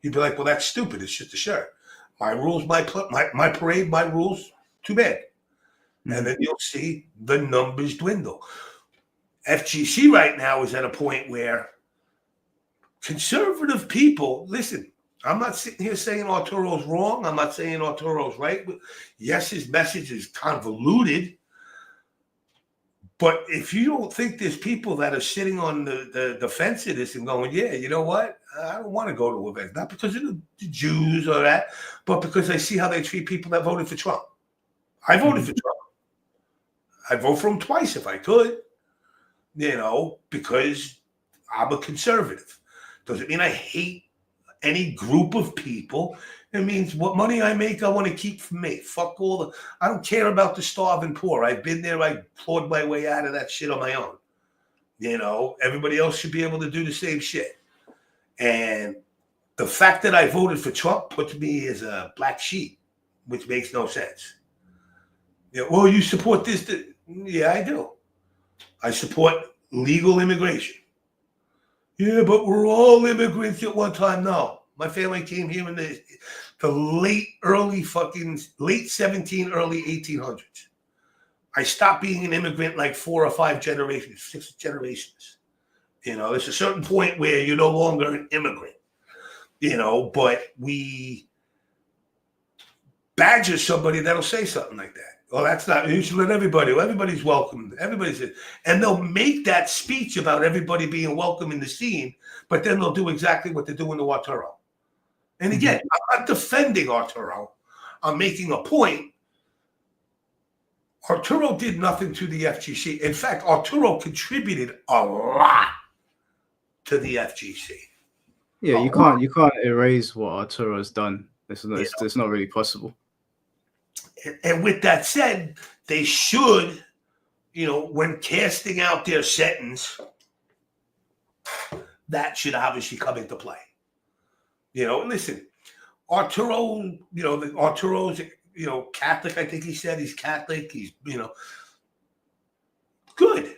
You'd be like, well, that's stupid. It's just a shirt. My rules, my parade, my rules. Too bad. Mm-hmm. And then you'll see the numbers dwindle. FGC right now is at a point where conservative people, listen, I'm not sitting here saying Arturo's wrong. I'm not saying Arturo's right. Yes, his message is convoluted. But if you don't think there's people that are sitting on the fence of this and going, yeah, you know what? I don't want to go to events. Not because of the Jews or that, but because I see how they treat people that voted for Trump. I voted for Trump. I'd vote for him twice if I could, you know, because I'm a conservative. Doesn't mean I hate any group of people. It means what money I make, I want to keep for me. Fuck all I don't care about the starving poor. I've been there. I clawed my way out of that shit on my own. You know, everybody else should be able to do the same shit. And the fact that I voted for Trump puts me as a black sheep, which makes no sense. You know, well, you support this. Yeah, I do. I support legal immigration. Yeah, but we're all immigrants at one time. No. My family came here in the the late 17, early 1800s. I stopped being an immigrant like 4 or 5 generations, 6 generations. There's a certain point where you're no longer an immigrant, but we badger somebody that'll say something like that. Well, that's not, you should let everybody's welcome. And they'll make that speech about everybody being welcome in the scene, but then they'll do exactly what they're doing to Arturo. And again, I'm not defending Arturo. I'm making a point. Arturo did nothing to the FGC. In fact, Arturo contributed a lot to the FGC.
Yeah, you can't erase what Arturo's done. It's not really possible.
And with that said, they should, when casting out their sentence, that should obviously come into play. Listen, Arturo, Arturo's, Catholic. I think he said he's Catholic. He's, good.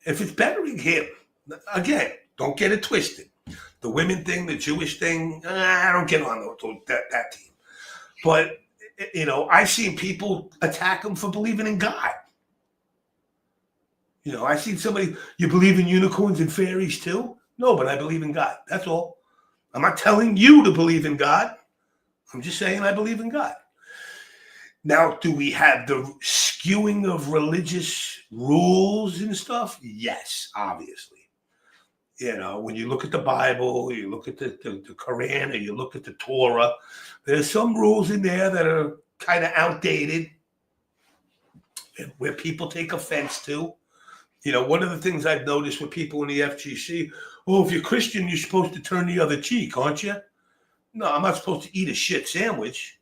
If it's bettering him, again, don't get it twisted. The women thing, the Jewish thing, I don't get on that team. But, I've seen people attack him for believing in God. I've seen somebody, you believe in unicorns and fairies too? No, but I believe in God. That's all. I'm not telling you to believe in God. I'm just saying I believe in God. Now, do we have the skewing of religious rules and stuff? Yes, obviously. When you look at the Bible, you look at the Quran, or you look at the Torah, there's some rules in there that are kind of outdated, where people take offense to. One of the things I've noticed with people in the FGC, if you're Christian, you're supposed to turn the other cheek, aren't you? No, I'm not supposed to eat a shit sandwich.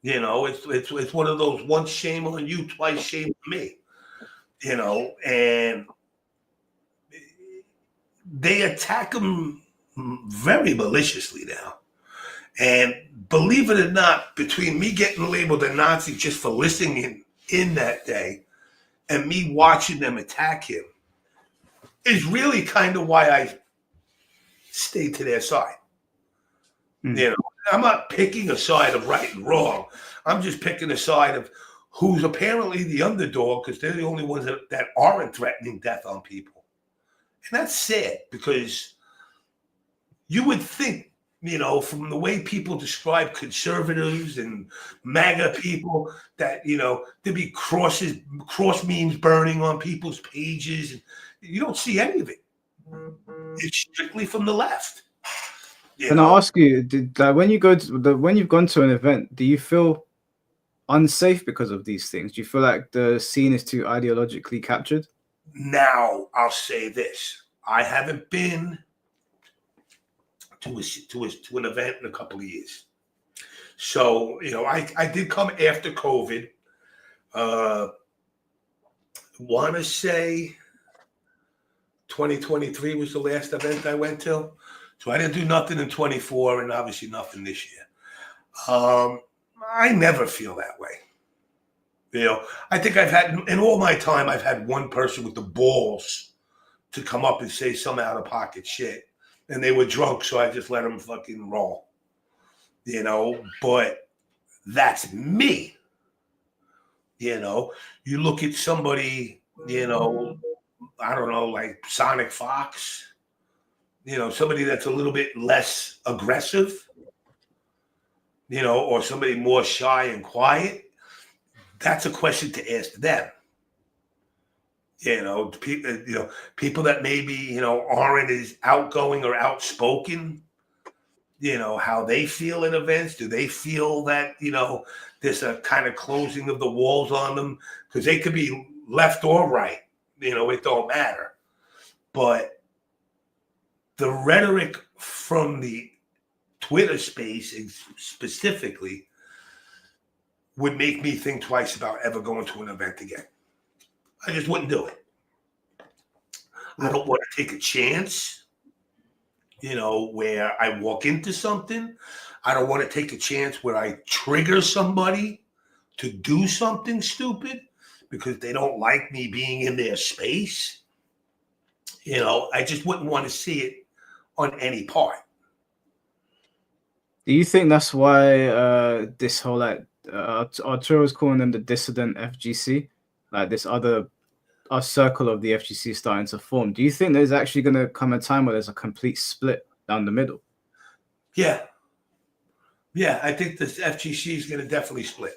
It's one of those once shame on you, twice shame on me. And they attack them very maliciously now. And believe it or not, between me getting labeled a Nazi just for listening in that day and me watching them attack him is really kind of why I stayed to their side. I'm not picking a side of right and wrong. I'm just picking a side of who's apparently the underdog, because they're the only ones that aren't threatening death on people. And that's sad, because you would think, from the way people describe conservatives and MAGA people, that, there'd be cross memes burning on people's pages. And you don't see any of it. It's strictly from the left.
And I ask you, when you've gone to an event, do you feel unsafe because of these things? Do you feel like the scene is too ideologically captured?
Now, I'll say this. I haven't been to an event in a couple of years. So, I did come after COVID. Want to say 2023 was the last event I went to. So I didn't do nothing in 24 and obviously nothing this year. I never feel that way. I think I've had, in all my time, I've had one person with the balls to come up and say some out of pocket shit. And they were drunk, so I just let them fucking roll. But that's me. You look at somebody, I don't know, like Sonic Fox, somebody that's a little bit less aggressive, or somebody more shy and quiet. That's a question to ask them. People that maybe, aren't as outgoing or outspoken, how they feel at events. Do they feel that, there's a kind of closing of the walls on them? Because they could be left or right, it don't matter. But the rhetoric from the Twitter space specifically would make me think twice about ever going to an event again. I just wouldn't do it. I don't want to take a chance, where I walk into something. I don't want to take a chance where I trigger somebody to do something stupid because they don't like me being in their space. I just wouldn't want to see it on any part.
Do you think that's why this whole like Arturo is calling them the dissident FGC, like this other circle of the FGC starting to form? Do you think there's actually going to come a time where there's a complete split down the middle?
Yeah. I think this FGC is going to definitely split.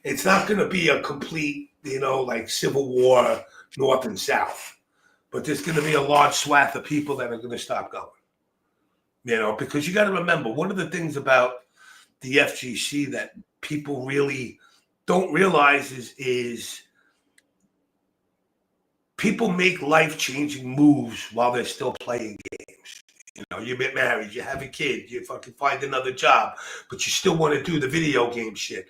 It's not going to be a complete, like civil war, north and south, but there's going to be a large swath of people that are going to stop going. Because you got to remember, one of the things about the FGC that people really don't realize is people make life-changing moves while they're still playing games. You get married, you have a kid, you fucking find another job, but you still want to do the video game shit.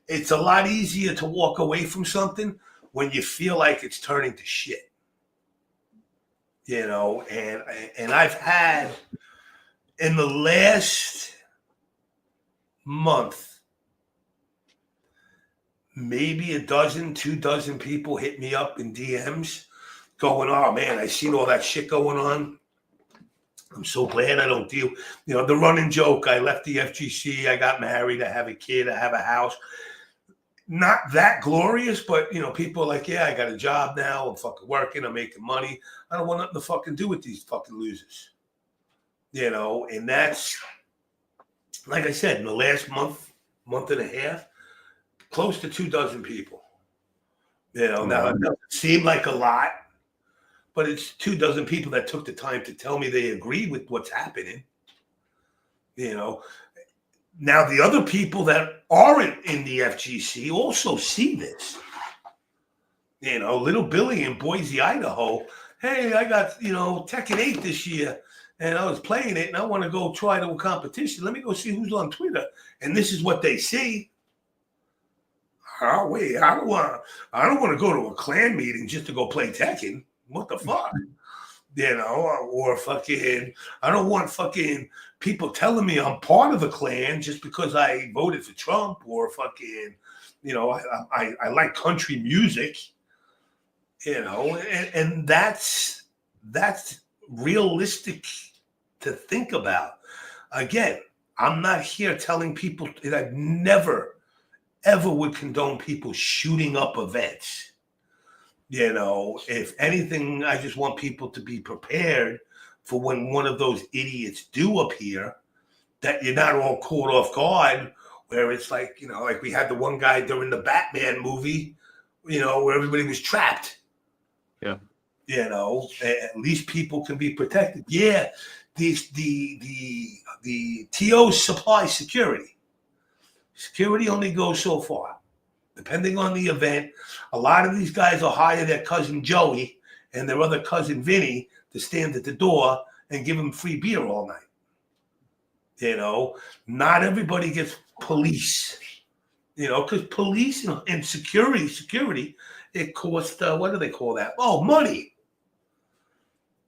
It's a lot easier to walk away from something when you feel like it's turning to shit. And I've had, in the last month, maybe 2 dozen people hit me up in DMs going, oh man, I seen all that shit going on. I'm so glad I don't deal. The running joke, I left the FGC, I got married, I have a kid, I have a house. Not that glorious, but, people are like, yeah, I got a job now, I'm fucking working, I'm making money. I don't want nothing to fucking do with these fucking losers. And that's, like I said, in the last month and a half, close to 2 dozen people. Now it doesn't seem like a lot, but it's 2 dozen people that took the time to tell me they agree with what's happening. Now the other people that aren't in the FGC also see this. Little Billy in Boise, Idaho. Hey, I got, Tekken 8 this year, and I was playing it, and I want to go try to a competition. Let me go see who's on Twitter. And this is what they see. Oh, wait, I don't want to go to a clan meeting just to go play Tekken. What the fuck? Or fucking, I don't want fucking people telling me I'm part of the clan just because I voted for Trump, or fucking, I like country music, and that's realistic to think about. Again, I'm not here telling people that I never, ever would condone people shooting up events. If anything, I just want people to be prepared for when one of those idiots do appear, that you're not all caught off guard, where it's like, like we had the one guy during the Batman movie, where everybody was trapped.
Yeah.
At least people can be protected. Yeah. The TOs supply security. Security only goes so far. Depending on the event, a lot of these guys will hire their cousin Joey and their other cousin Vinny to stand at the door and give them free beer all night. Not everybody gets police, because police and security, it costs, what do they call that? Oh, money.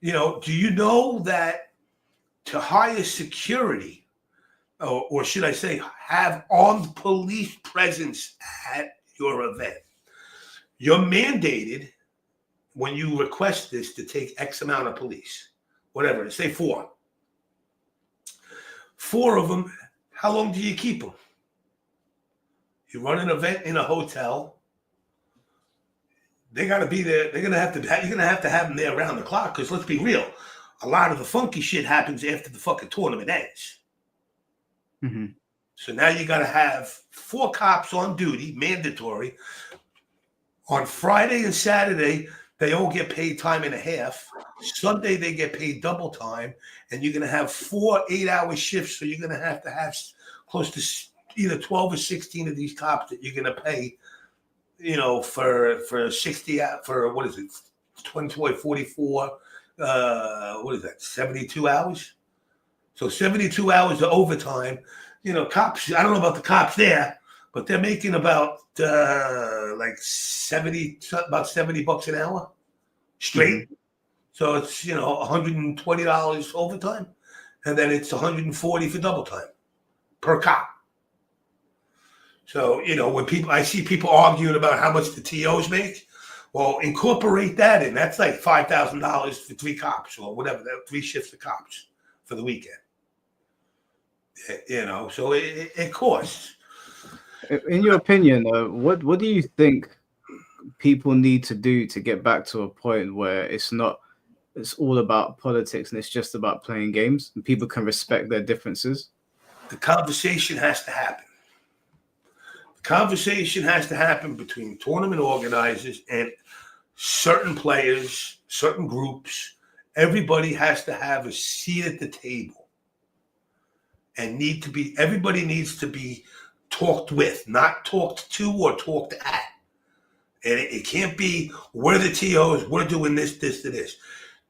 Do you know that to hire security, or should I say have armed police presence at your event, you're mandated when you request this to take X amount of police, whatever, say 4. 4 of them, how long do you keep them? You run an event in a hotel, they got to be there. You're going to have to have them there around the clock, because let's be real, a lot of the funky shit happens after the fucking tournament ends.
Mm-hmm.
So now you got to have 4 cops on duty, mandatory. On Friday and Saturday, they all get paid time and a half. Sunday, they get paid double time. And you're going to have 4 8-hour shifts. So you're going to have close to either 12 or 16 of these cops that you're going to pay, for 60, for what is it, 24, 44, what is that, 72 hours? So 72 hours of overtime. Cops, I don't know about the cops there, but they're making about like $70 an hour straight. Mm-hmm. So it's, $120 overtime, and then it's $140 for double time per cop. So, when I see people arguing about how much the TOs make, well, incorporate that in. That's like $5,000 for 3 cops or whatever, 3 shifts of cops for the weekend. You know, so it costs.
In your opinion, what do you think people need to do to get back to a point where it's all about politics and it's just about playing games and people can respect their differences?
The conversation has to happen. The conversation has to happen between tournament organizers and certain players, certain groups. Everybody has to have a seat at the table and everybody needs to be talked with, not talked to or talked at. And it can't be, we're the TOs, we're doing this, this, to this.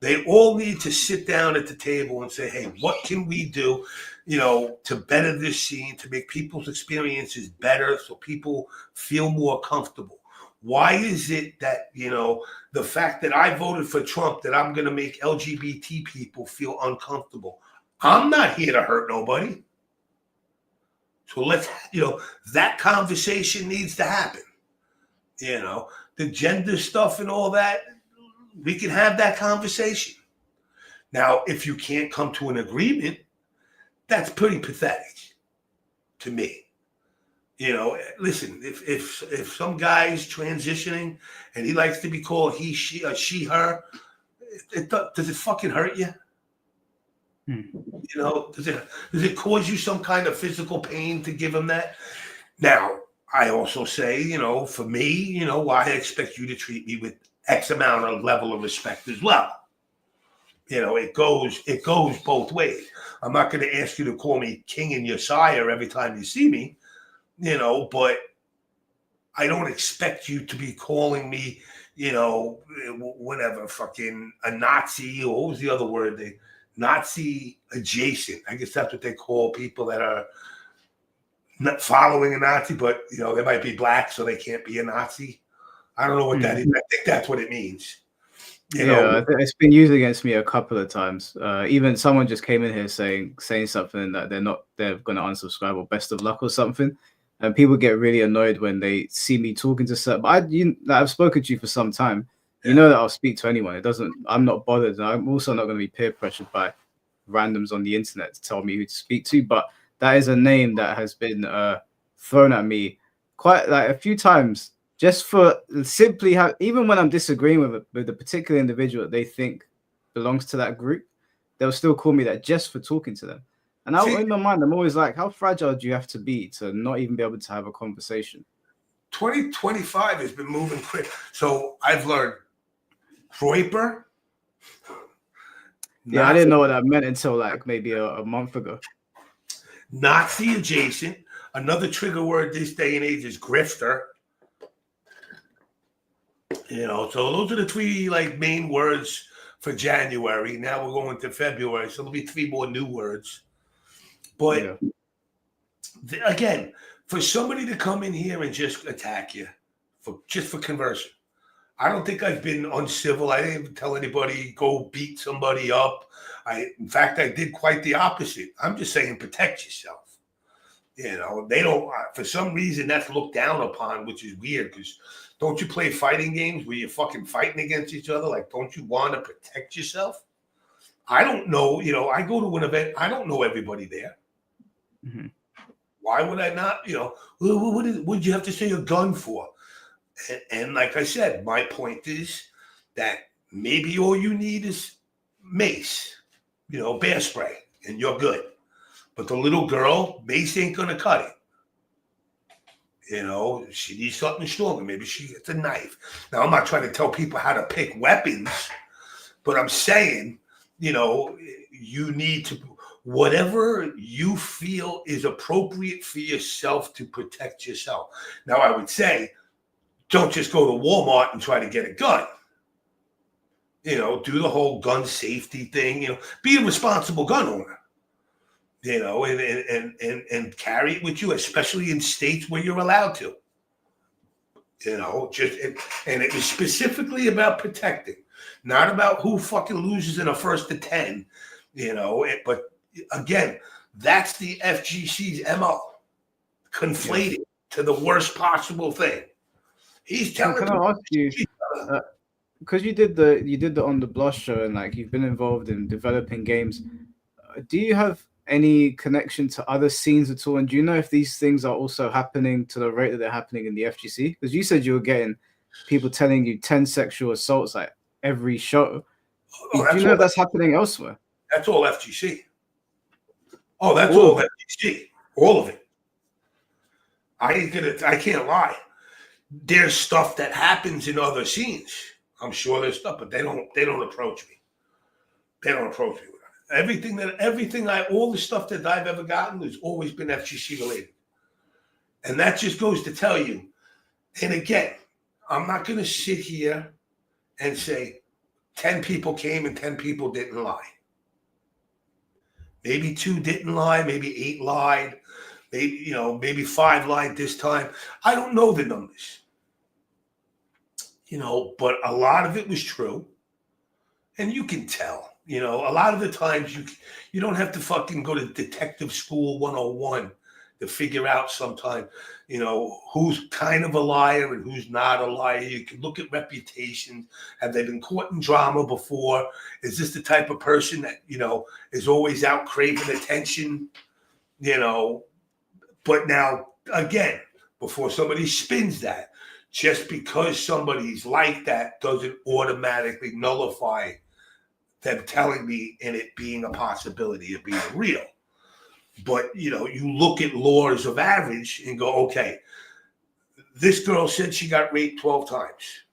They all need to sit down at the table and say, hey, what can we do, to better this scene, to make people's experiences better so people feel more comfortable? Why is it that, the fact that I voted for Trump, that I'm going to make LGBT people feel uncomfortable? I'm not here to hurt nobody. So let's, that conversation needs to happen. The gender stuff and all that, we can have that conversation. Now, if you can't come to an agreement, that's pretty pathetic to me. Listen, if some guy's transitioning and he likes to be called he, she, her, does it fucking hurt you? Does it cause you some kind of physical pain to give him that? Now, I also say, for me, I expect you to treat me with X amount of level of respect as well. It goes both ways. I'm not going to ask you to call me king and your sire every time you see me, but I don't expect you to be calling me, whatever, fucking a Nazi, or what was the other word? Nazi adjacent. I guess that's what they call people that are not following a Nazi, but they might be black, so they can't be a Nazi. I don't know what that is. I think that's what it means.
It's been used against me a couple of times. Even someone just came in here saying something that they're going to unsubscribe or best of luck or something, and people get really annoyed when they see me talking to certain. But I've spoken to you for some time. You know that I'll speak to anyone. I'm not bothered. I'm also not going to be peer pressured by randoms on the internet to tell me who to speak to. But that is a name that has been thrown at me quite like a few times, just for simply even when I'm disagreeing with a particular individual that they think belongs to that group, they'll still call me that just for talking to them. And in my mind, I'm always like, how fragile do you have to be to not even be able to have a conversation?
2025 has been moving quick. So I've learned Groiper.
Yeah, I didn't know what that meant until like maybe a month ago.
Nazi adjacent. Another trigger word this day and age is grifter. So those are the three main words for January. Now we're going to February, so there'll be 3 more new words. But again, for somebody to come in here and just attack you for conversing, I don't think I've been uncivil. I didn't even tell anybody go beat somebody up. In fact, I did quite the opposite. I'm just saying protect yourself. They don't, for some reason, that's looked down upon, which is weird because don't you play fighting games where you're fucking fighting against each other? Don't you want to protect yourself? I don't know. I go to an event. I don't know everybody there. Mm-hmm. Why would I not? What did you have to say a gun for? And like I said, my point is that maybe all you need is mace, bear spray, and you're good. But the little girl, mace ain't going to cut it. She needs something stronger. Maybe she gets a knife. Now, I'm not trying to tell people how to pick weapons, but I'm saying, you need to, whatever you feel is appropriate for yourself to protect yourself. Now, I would say, don't just go to Walmart and try to get a gun. Do the whole gun safety thing. Be a responsible gun owner. And carry it with you, especially in states where you're allowed to. And it was specifically about protecting, not about who fucking loses in a 1st to 10. But again, that's the FGC's MO, conflated to the worst possible thing. He's telling.
Can I ask you? Because you did the On the Blast show and you've been involved in developing games. Do you have any connection to other scenes at all? And do you know if these things are also happening to the rate that they're happening in the FGC? Because you said you were getting people telling you 10 sexual assaults like every show. Do you know if that's happening elsewhere?
That's all FGC. Oh, that's all FGC. All of it. I can't lie. There's stuff that happens in other scenes. I'm sure there's stuff, but they don't approach me. They don't approach me with it. All the stuff that I've ever gotten has always been FGC related. And that just goes to tell you, and again, I'm not going to sit here and say 10 people came and 10 people didn't lie. Maybe 2 didn't lie, maybe 8 lied, maybe 5 lied this time. I don't know the numbers. But a lot of it was true. And you can tell, a lot of the times you don't have to fucking go to detective school 101 to figure out sometime, who's kind of a liar and who's not a liar. You can look at reputations. Have they been caught in drama before? Is this the type of person that, is always out craving attention? But now, again, before somebody spins that, just because somebody's like that doesn't automatically nullify them telling me and it being a possibility of being real. But, you look at laws of average and go, okay, this girl said she got raped 12 times.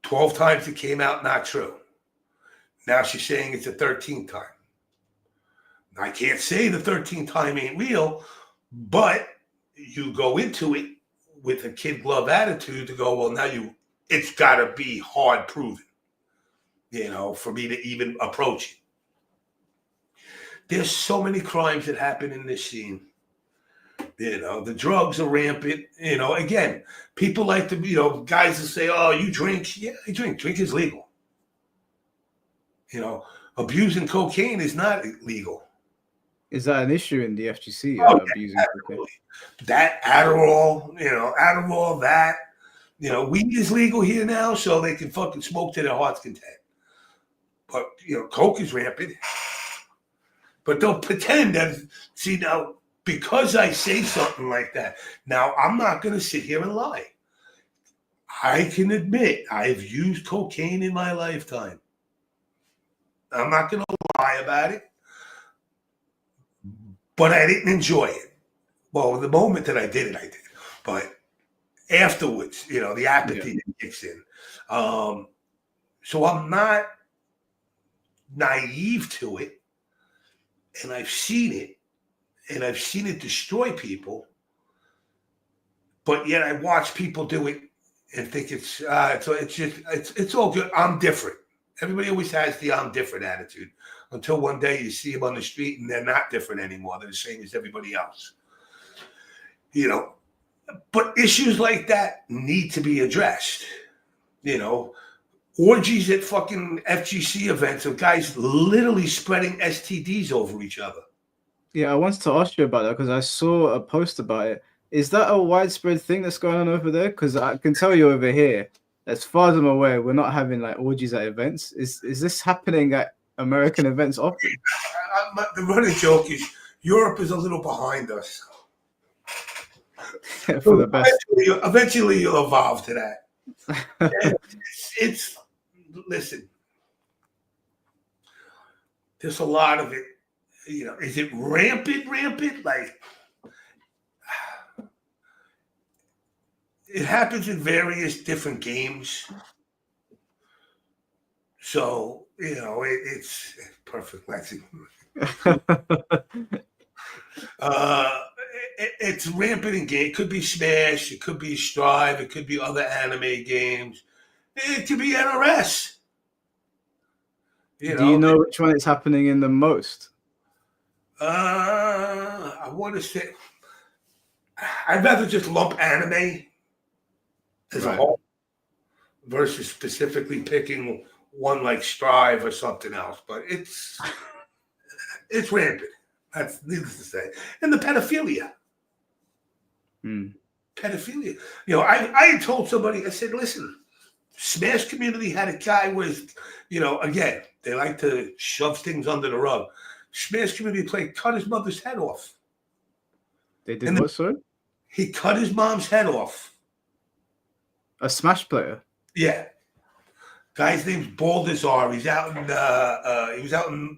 12 times it came out not true. Now she's saying it's the 13th time. I can't say the 13th time ain't real, but you go into it with a kid glove attitude to go, well, now it's got to be hard proven, for me to even approach it. There's so many crimes that happen in this scene. The drugs are rampant. Again, people like to, guys will say, oh, you drink. Yeah, I drink. Drink is legal. Abusing cocaine is not legal.
Is that an issue in the FGC? Abusing cocaine?
That Adderall, Adderall, that, weed is legal here now, so they can fucking smoke to their heart's content. But, coke is rampant. But they'll pretend that, see, now, because I say something like that, now I'm not going to sit here and lie. I can admit I've used cocaine in my lifetime. I'm not going to lie about it. But I didn't enjoy it. Well, the moment that I did it, I did. But afterwards, the apathy kicks in. So I'm not naive to it. And I've seen it. And I've seen it destroy people. But yet I watch people do it and think it's all good. I'm different. Everybody always has the I'm different attitude. Until one day you see them on the street and they're not different anymore. They're the same as everybody else. But issues like that need to be addressed. Orgies at fucking FGC events of guys literally spreading STDs over each other.
Yeah, I wanted to ask you about that because I saw a post about it. Is that a widespread thing that's going on over there? Because I can tell you over here, as far as I'm aware, we're not having like orgies at events. Is this happening at American events often?
The running joke is Europe is a little behind us.
For the best.
Eventually you'll evolve to that. Listen, there's a lot of it. Is it rampant? Like, it happens in various different games. So, it's perfect, Lexi. It's rampant in game. It could be Smash. It could be Strive. It could be other anime games. It could be NRS.
Do you know which one is happening in the most?
I want to say I'd rather just lump anime as a whole versus specifically picking one like Strive or something else. But it's rampant. That's needless to say. And the pedophilia. Pedophilia. I had told somebody, I said, listen, Smash community had a guy with, again, they like to shove things under the rug. Smash community cut his mother's head off.
They did what, sorry?
He cut his mom's head off.
A Smash player?
Yeah. Guy's name's Baldazar. He was out in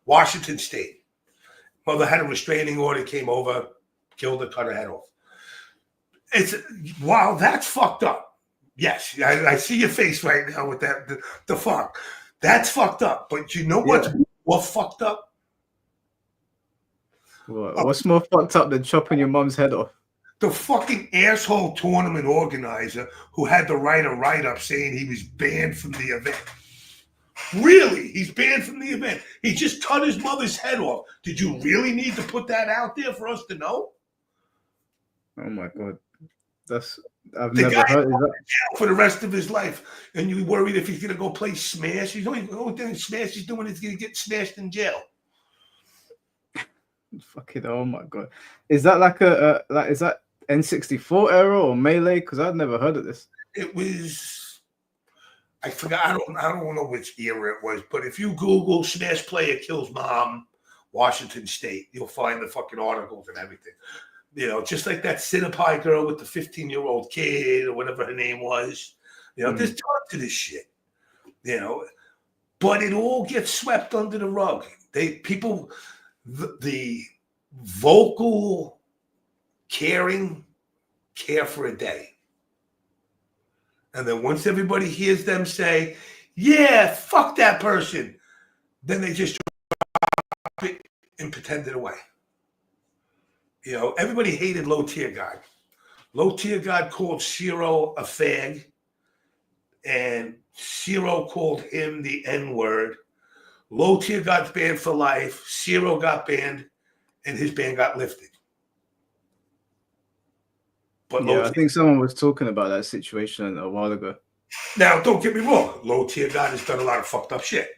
Washington State. Mother had a restraining order, came over, killed her, cut her head off. Wow, that's fucked up. Yes, I see your face right now with that. The fuck. That's fucked up. But you know what's more fucked up?
What's more fucked up than chopping your mom's head off?
The fucking asshole tournament organizer who had to write a write-up saying he was banned from the event. Really? He's banned from the event. He just cut his mother's head off. Did you really need to put that out there for us to know?
Oh my God. I've never heard of that.
For the rest of his life. And you worried if he's going to go play Smash. The only thing Smash is doing is going to get smashed in jail.
Fucking, oh my God. Is that is that N64 era or Melee? Because I've never heard of this.
It was, I forgot, I don't know which era it was, but if you Google Smash player kills mom, Washington State, you'll find the fucking articles and everything. Just like that Cinepie girl with the 15-year-old kid or whatever her name was. There's tons of this shit. But it all gets swept under the rug. The vocal care for a day. And then once everybody hears them say, yeah, fuck that person, then they just drop it and pretend it away. Everybody hated Low Tier God. Low Tier God called Zero a fag, and Zero called him the N-word. Low Tier God's banned for life. Zero got banned, and his ban got lifted. But
I think someone was talking about that situation a while ago.
Now, don't get me wrong. Low Tier God has done a lot of fucked up shit.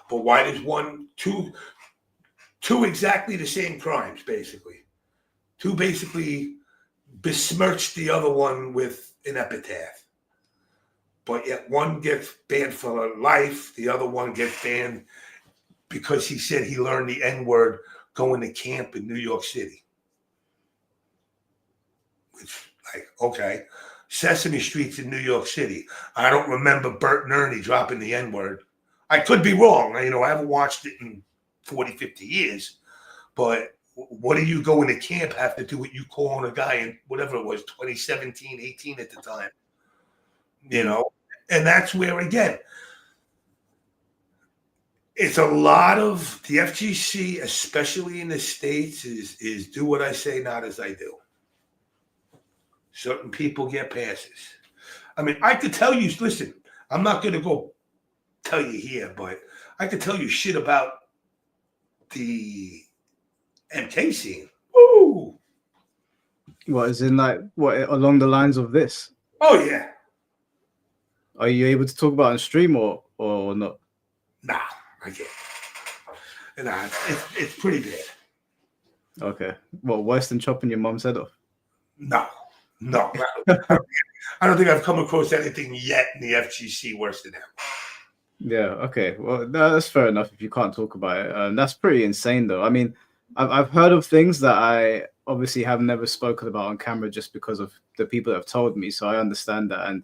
But why does two exactly the same crimes, basically? Two basically besmirched the other one with an epitaph. But yet one gets banned for life, the other one gets banned because he said he learned the N-word going to camp in New York City. Which, okay, Sesame Street's in New York City. I don't remember Bert and Ernie dropping the N-word. I could be wrong. I haven't watched it in 40, 50 years. But what do you going to camp have to do with you calling a guy in whatever it was, 2017, 18 at the time? And that's where, again, it's a lot of the FGC, especially in the States, is do what I say, not as I do. Certain people get passes. I mean, I could tell you, listen, I'm not going to go tell you here, but I could tell you shit about the MK scene. Woo!
What, is in along the lines of this?
Oh, yeah.
Are you able to talk about it on stream or not?
Nah, I can't. Nah, it's pretty bad.
Okay. Well, worse than chopping your mom's head off?
No. I don't think I've come across anything yet in the FGC worse than that.
Yeah, okay. Well, that's fair enough if you can't talk about it. That's pretty insane, though. I mean, I've heard of things that I obviously have never spoken about on camera just because of the people that have told me, so I understand that. And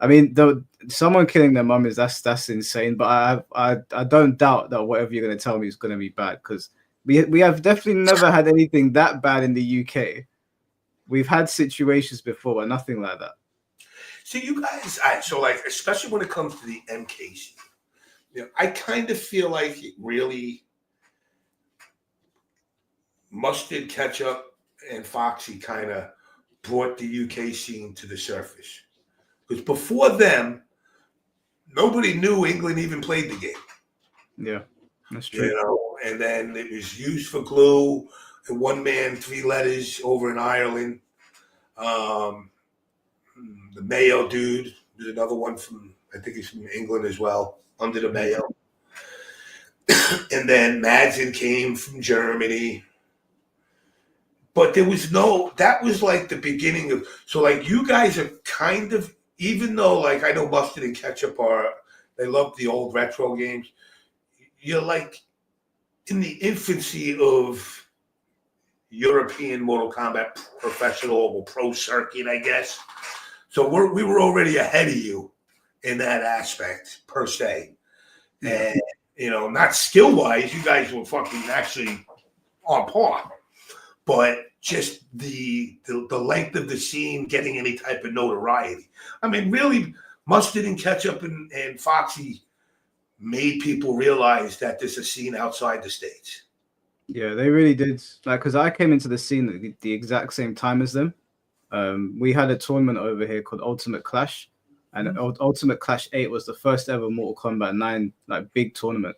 I mean, someone killing their mum that's insane. But I don't doubt that whatever you're going to tell me is going to be bad, because we have definitely never had anything that bad in the UK. We've had situations before, but nothing like that.
See, you guys, so especially when it comes to the MK scene, I kind of feel like it really Mustard, Ketchup, and Foxy kind of brought the UK scene to the surface. Because before them, nobody knew England even played the game.
Yeah, that's true.
And then it was used for glue, and one man, 3 letters over in Ireland. The Mayo dude, there's another one I think he's from England as well, under the Mayo. And then Madsen came from Germany. but there was no, that was like the beginning of, so like you guys are kind of, even though like I know Mustard and Ketchup they love the old retro games, you're like in the infancy of European Mortal Kombat professional or pro circuit, I guess. So we were already ahead of you in that aspect, per se. And, not skill-wise, you guys were fucking actually on par. But just the length of the scene, getting any type of notoriety. I mean, really, Mustard and Ketchup and Foxy made people realize that there's a scene outside the States.
Yeah, they really did. Like, because I came into the scene at the exact same time as them. We had a tournament over here called Ultimate Clash, and Ultimate Clash 8 was the first ever Mortal Kombat 9 like big tournament.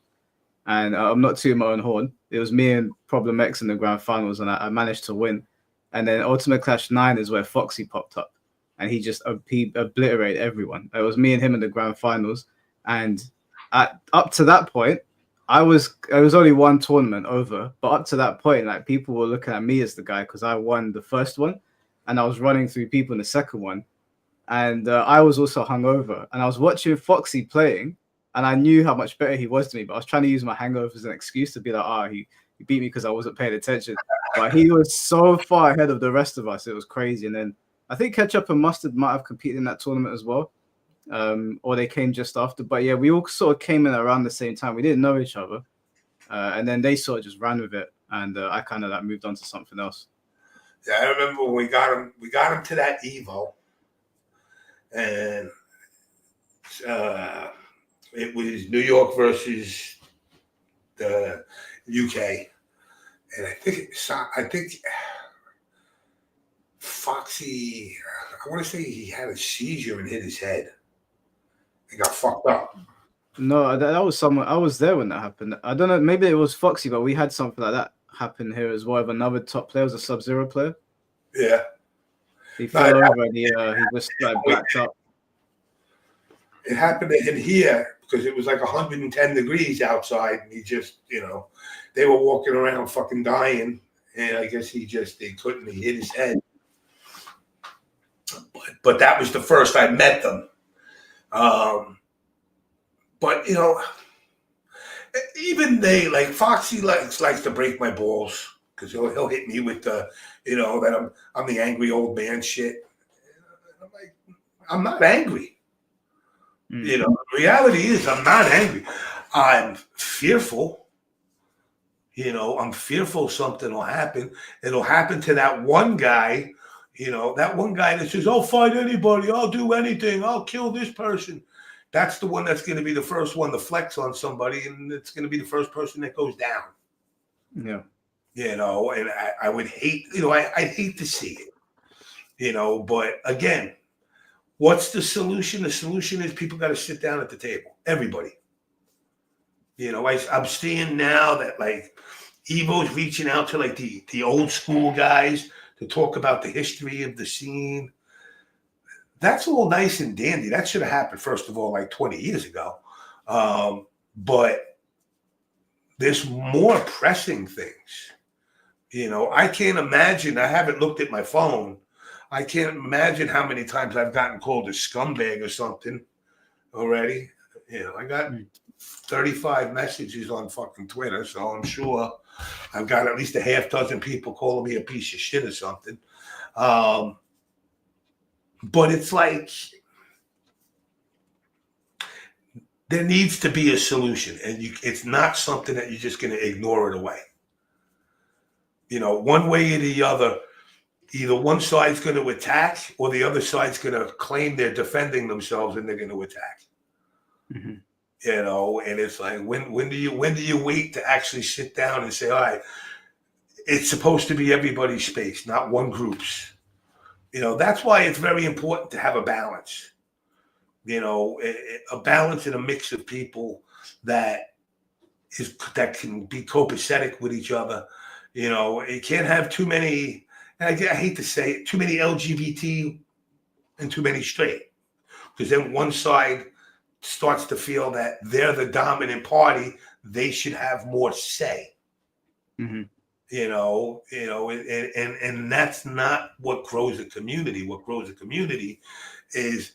And I'm not tooting my own horn. It was me and Problem X in the grand finals, and I managed to win. And then Ultimate Clash 9 is where Foxy popped up, and he just he obliterated everyone. It was me and him in the grand finals, and up to that point, it was only one tournament over, but up to that point, like people were looking at me as the guy because I won the first one, and I was running through people in the second one, and I was also hungover, and I was watching Foxy playing, and I knew how much better he was to me, but I was trying to use my hangover as an excuse to be like, he beat me because I wasn't paying attention, but he was so far ahead of the rest of us, it was crazy. And then I think Ketchup and Mustard might have competed in that tournament as well. Or they came just after, but yeah, we all sort of came in around the same time. We didn't know each other, and then they sort of just ran with it, and I kind of like moved on to something else.
Yeah, I remember when we got him to that Evo, and it was New York versus the UK, and I think Foxy, I want to say he had a seizure and hit his head. He got fucked up.
No, that was someone. I was there when that happened. I don't know. Maybe it was Foxy, but we had something like that happen here as well. With another top player, was a Sub-Zero player.
Yeah,
he fell over and he just like blacked out.
It happened to him here because it was like 110 degrees outside, and he just, they were walking around fucking dying, and I guess he couldn't. He hit his head. But that was the first I met them. But even they, like Foxy likes to break my balls because he'll hit me with the that I'm the angry old man shit. I'm like, I'm not angry. The reality is I'm not angry. I'm fearful. I'm fearful something will happen. It'll happen to that one guy. That one guy that says, I'll fight anybody, I'll do anything, I'll kill this person. That's the one that's going to be the first one to flex on somebody, and it's going to be the first person that goes down.
Yeah.
And I would hate, I'd hate to see it, but again, what's the solution? The solution is people got to sit down at the table. Everybody. I'm seeing now that like Evo's reaching out to like the old school guys to talk about the history of the scene. That's all nice and dandy. That should have happened, first of all, like 20 years ago. But there's more pressing things. I can't imagine. I haven't looked at my phone. I can't imagine how many times I've gotten called a scumbag or something already. I got 35 messages on fucking Twitter, so I'm sure I've got at least a half dozen people calling me a piece of shit or something. But it's like there needs to be a solution, and it's not something that you're just going to ignore it away. One way or the other, either one side's going to attack or the other side's going to claim they're defending themselves and they're going to attack.
Mm-hmm.
And it's like, when do you wait to actually sit down and say, all right, it's supposed to be everybody's space, not one group's. That's why it's very important to have a balance. A balance and a mix of people that can be copacetic with each other. It can't have too many, and I hate to say it, too many LGBT and too many straight, because then one side starts to feel that they're the dominant party. They should have more say.
Mm-hmm.
And that's not what grows a community. What grows a community is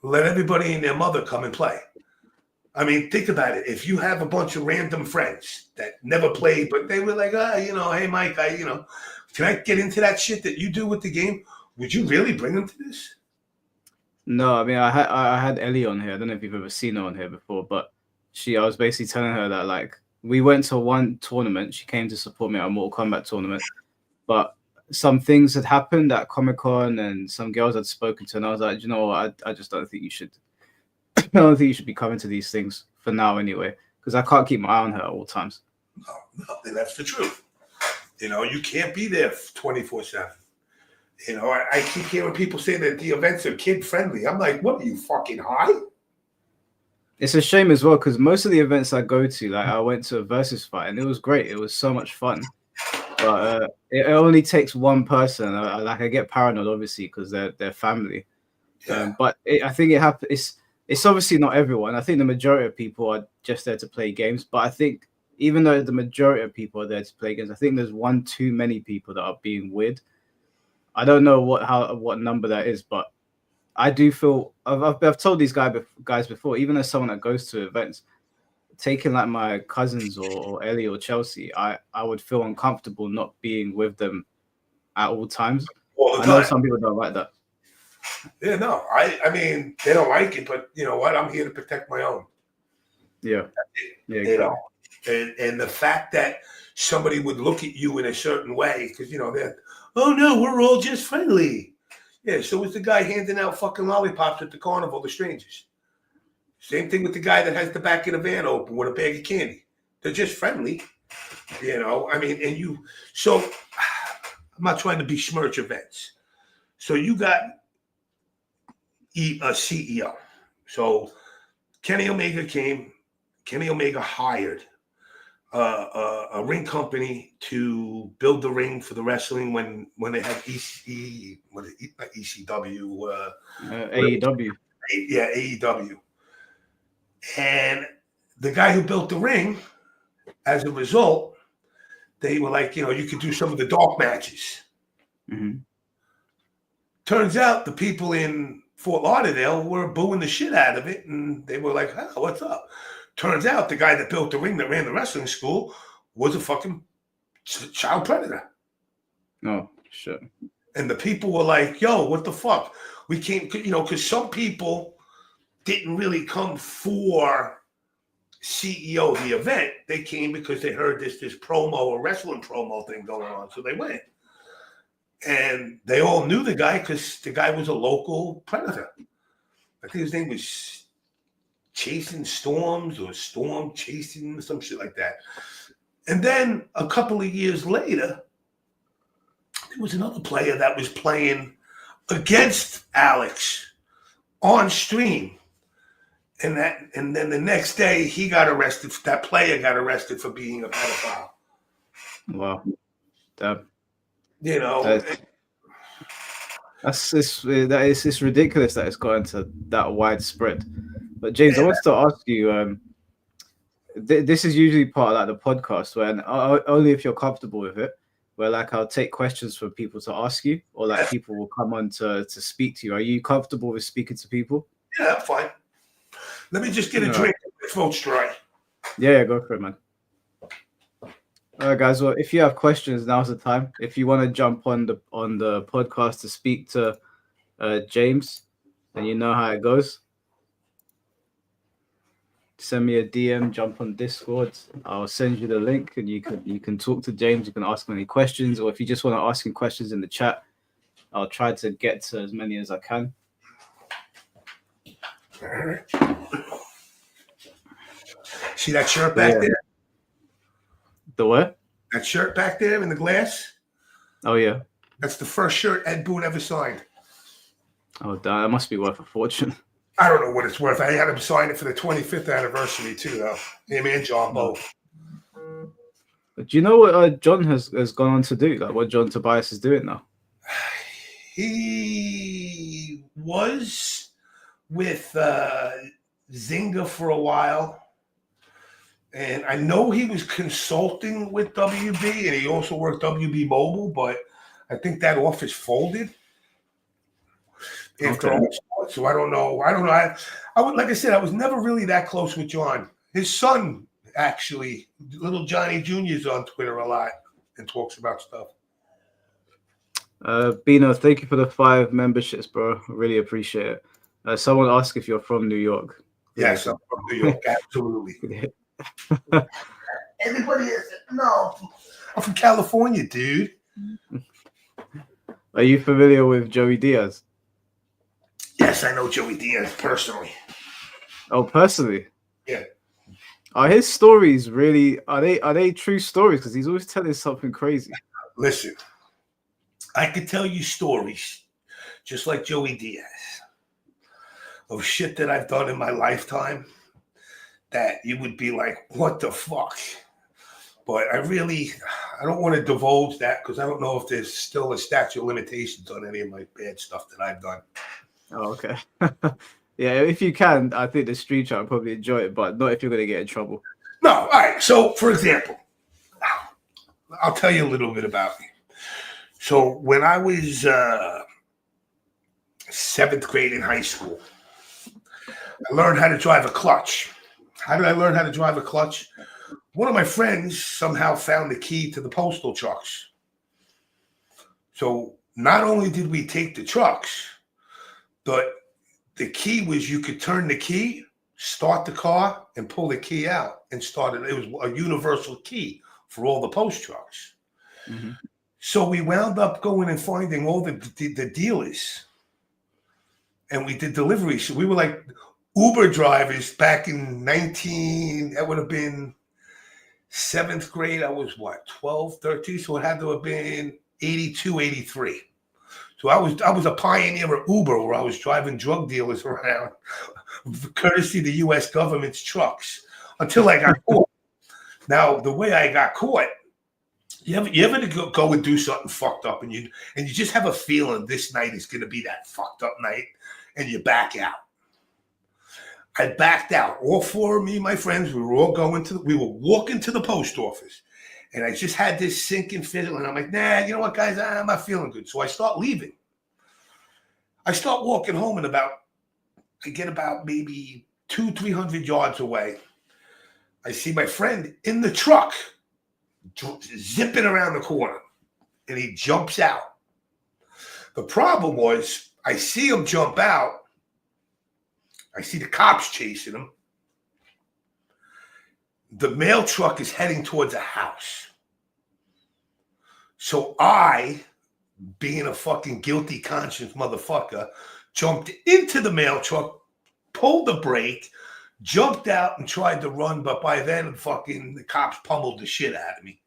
let everybody and their mother come and play. I mean, think about it. If you have a bunch of random friends that never played, but they were like, hey, Mike, can I get into that shit that you do with the game? Would you really bring them to this?
No, I mean, I had Ellie on here. I don't know if you've ever seen her on here before, but I was basically telling her that, like, we went to one tournament. She came to support me at a Mortal Kombat tournament, but some things had happened at Comic-Con and some girls had spoken to her, and I was like, you know what, I just don't think you should. I don't think you should be coming to these things for now anyway, because I can't keep my eye on her at all times.
No, and that's the truth. You can't be there 24/7. I keep hearing people say that the events are kid friendly. I'm like, what are you, fucking high?
It's a shame as well, because most of the events I go to, like I went to a versus fight and it was great. It was so much fun. But it only takes one person. I get paranoid, obviously, because they're family.
Yeah.
But I think it's obviously not everyone. I think the majority of people are just there to play games. But I think even though the majority of people are there to play games, I think there's one too many people that are being weird. I don't know what number that is, but I do feel I've told these guys before, even as someone that goes to events, taking like my cousins or Ellie or Chelsea, I would feel uncomfortable not being with them at all times. I know some people don't like that.
Yeah, no, I mean, they don't like it, but you know what? I'm here to protect my own.
Yeah. Exactly.
And the fact that somebody would look at you in a certain way, because they're, oh no, we're all just friendly. Yeah, so was the guy handing out fucking lollipops at the carnival to strangers. Same thing with the guy that has the back of the van open with a bag of candy. They're just friendly. I mean, so I'm not trying to besmirch events. So you got a CEO. So Kenny Omega came. Kenny Omega hired a ring company to build the ring for the wrestling when they had ECW.
AEW.
Yeah, AEW. And the guy who built the ring, as a result, they were like, you could do some of the dark matches.
Mm-hmm.
Turns out the people in Fort Lauderdale were booing the shit out of it, and they were like, oh, what's up? Turns out the guy that built the ring that ran the wrestling school was a fucking child predator.
Oh, shit.
And the people were like, yo, what the fuck? We can't, because some people didn't really come for CEO of the event. They came because they heard this promo or wrestling promo thing going on. So they went. And they all knew the guy because the guy was a local predator. I think his name was Chasing Storms or Storm Chasing, some shit like that. And then a couple of years later, there was another player that was playing against Alex on stream. And then the next day he got arrested. That player got arrested for being a pedophile.
Wow. It's ridiculous that it's gotten to that widespread. But James, I wanted to ask you, this is usually part of like the podcast where only if you're comfortable with it, where like I'll take questions for people to ask you, or like people will come on to speak to you. Are you comfortable with speaking to people?
Yeah, I'm fine. Let me just get a drink. My throat's dry.
Yeah, go for it, man. All right, guys. Well, if you have questions, now's the time. If you want to jump on the podcast to speak to James, then you know how it goes. Send me a DM, jump on Discord. I'll send you the link, and you can talk to James. You can ask him any questions, or if you just want to ask him questions in the chat, I'll try to get to as many as I can.
All right. See that shirt back there?
The what?
That shirt back there in the glass?
Oh, yeah.
That's the first shirt Ed Boon ever signed.
Oh, that must be worth a fortune.
I don't know what it's worth. I had him sign it for the 25th anniversary, too, though. Him and John both.
Do you know what John has gone on to do? Like what John Tobias is doing now?
He was with Zynga for a while. And I know he was consulting with WB, and he also worked WB Mobile, but I think that office folded after all. So I don't know. I would, like I said, I was never really that close with John. His son, actually, little Johnny Jr. is on Twitter a lot and talks about stuff.
Bino, thank you for the 5 memberships, bro. Really appreciate it. Someone asked if you're from New York.
Yes, I'm from New York. Absolutely. Everybody is. No, I'm from California, dude.
Are you familiar with Joey Diaz?
Yes, I know Joey Diaz personally.
Oh, personally?
Yeah.
Are his stories really? Are they true stories? Because he's always telling something crazy.
Listen, I could tell you stories, just like Joey Diaz, of shit that I've done in my lifetime that you would be like, what the fuck? But I don't want to divulge that because I don't know if there's still a statute of limitations on any of my bad stuff that I've done.
Oh, okay. Yeah, if you can, I think the street chat will probably enjoy it, but not if you're going to get in trouble.
No, all right. So, for example, I'll tell you a little bit about me. So, when I was 7th grade in high school, I learned how to drive a clutch. How did I learn how to drive a clutch? One of my friends somehow found the key to the postal trucks. So not only did we take the trucks, but the key was you could turn the key, start the car, and pull the key out and start it. It was a universal key for all the post trucks. Mm-hmm. So we wound up going and finding all the dealers, and we did deliveries. So we were like Uber drivers back in that would have been 7th grade. I was what, 12, 13? So it had to have been 82, 83. So I was a pioneer of Uber, where I was driving drug dealers around, courtesy of the U.S. government's trucks, until I got caught. Now, the way I got caught, you ever go and do something fucked up, and you just have a feeling this night is going to be that fucked up night, and you back out. I backed out. All 4 of me and my friends, we were walking to the post office. And I just had this sinking feeling. I'm like, nah, you know what, guys? I'm not feeling good. So I start leaving. I start walking home, and I get about maybe 200-300 yards away. I see my friend in the truck zipping around the corner, and he jumps out. The problem was, I see him jump out. I see the cops chasing him. The mail truck is heading towards a house. So I, being a fucking guilty conscience motherfucker, jumped into the mail truck, pulled the brake, jumped out and tried to run. But by then, the cops pummeled the shit out of me.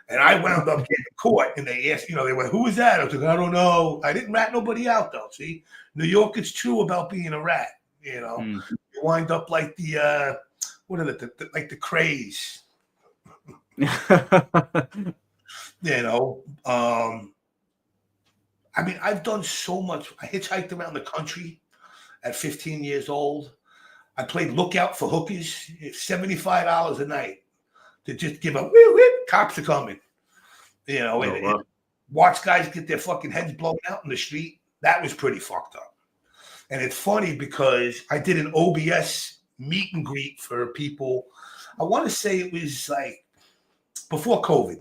And I wound up getting caught. And they asked, they went, who was that? I was like, I don't know. I didn't rat nobody out, though. See, New York is true about being a rat. You wind up like the what are like the craze. I mean, I've done so much. I hitchhiked around the country at 15 years old. I played lookout for hookers, $75 a night to just give a cops are coming. And watch guys get their fucking heads blown out in the street. That was pretty fucked up. And it's funny because I did an OBS meet and greet for people. I want to say it was like before COVID.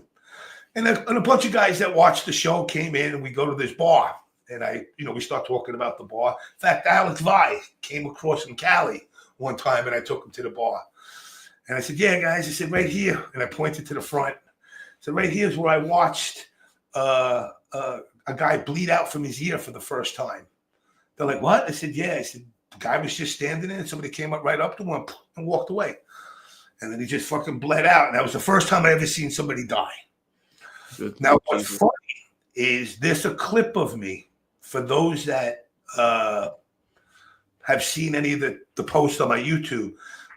And a bunch of guys that watched the show came in, and we go to this bar. And we start talking about the bar. In fact, Alex Vi came across from Cali one time, and I took him to the bar. And I said, yeah, guys. I said, right here. And I pointed to the front. I said, right here's where I watched a guy bleed out from his ear for the first time. They're like, what? I said, yeah. I said, the guy was just standing there, and somebody came up right up to him and walked away. And then he just fucking bled out. And that was the first time I ever seen somebody die. Good. Now, what's funny is there's a clip of me, for those that have seen any of the posts on my YouTube,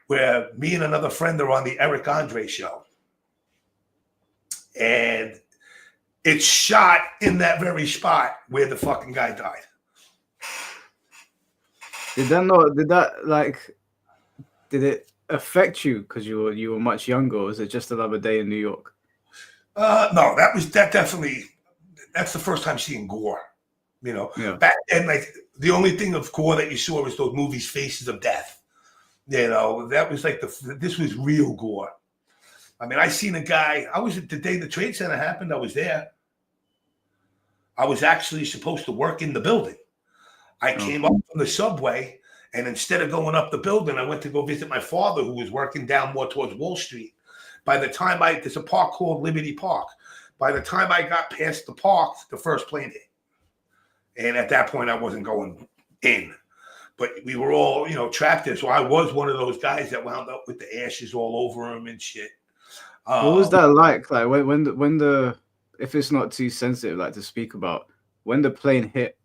where me and another friend are on the Eric Andre show. And it's shot in that very spot where the fucking guy died. Did
affect you because you were much younger, or was it just another day in New York?
No, that definitely. That's the first time seeing gore. You know,
Yeah.
back then, like the only thing of gore that you saw was those movies, Faces of Death. You know, that was like this was real gore. I mean, I seen a guy. I was at the day the Trade Center happened. I was there. I was actually supposed to work in the building. I came up from the subway, and instead of going up the building, I went to go visit my father, who was working down more towards Wall Street. By the time there's a park called Liberty Park. By the time I got past the park, the first plane hit. And at that point, I wasn't going in. But we were all, trapped there. So I was one of those guys that wound up with the ashes all over him and shit.
What was that like? Like when the if it's not too sensitive, like to speak about, when the plane hit,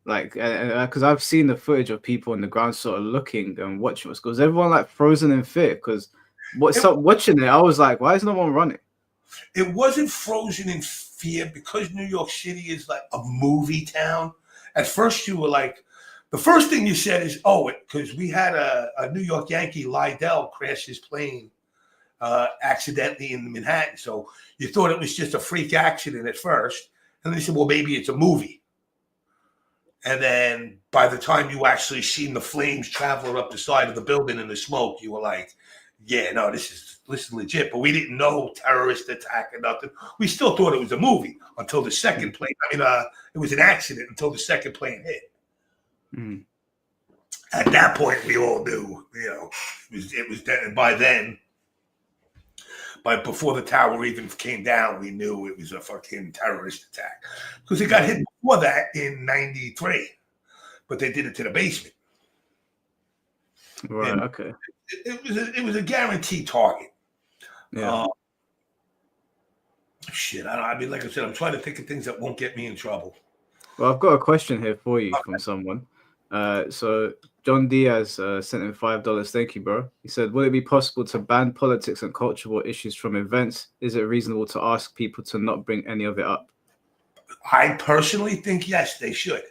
like, because I've seen the footage of people on the ground sort of looking and watching us, because everyone like frozen in fear. Because watching it, I was like, why is no one running?
It wasn't frozen in fear because New York City is like a movie town. At first, you were like, the first thing you said is, because we had a New York Yankee, Lydell, crash his plane accidentally in Manhattan. So you thought it was just a freak accident at first. And they said, well, maybe it's a movie. And then by the time you actually seen the flames traveling up the side of the building and the smoke, you were like, yeah, no, this is legit. But we didn't know terrorist attack or nothing. We still thought it was a movie until the second plane. I mean, it was an accident until the second plane hit.
Mm.
At that point, we all knew, it was dead. And by then, before the tower even came down, we knew it was a fucking terrorist attack. Because it got hit before that in 93. But they did it to the basement.
Right,
and
okay.
It was a guaranteed target.
Yeah.
Shit, I mean, like I said, I'm trying to think of things that won't get me in trouble.
Well, I've got a question here for you from someone. So John Diaz sent in $5. Thank you, bro. He said, would it be possible to ban politics and cultural issues from events? Is it reasonable to ask people to not bring any of it up?
I personally think, yes, they should.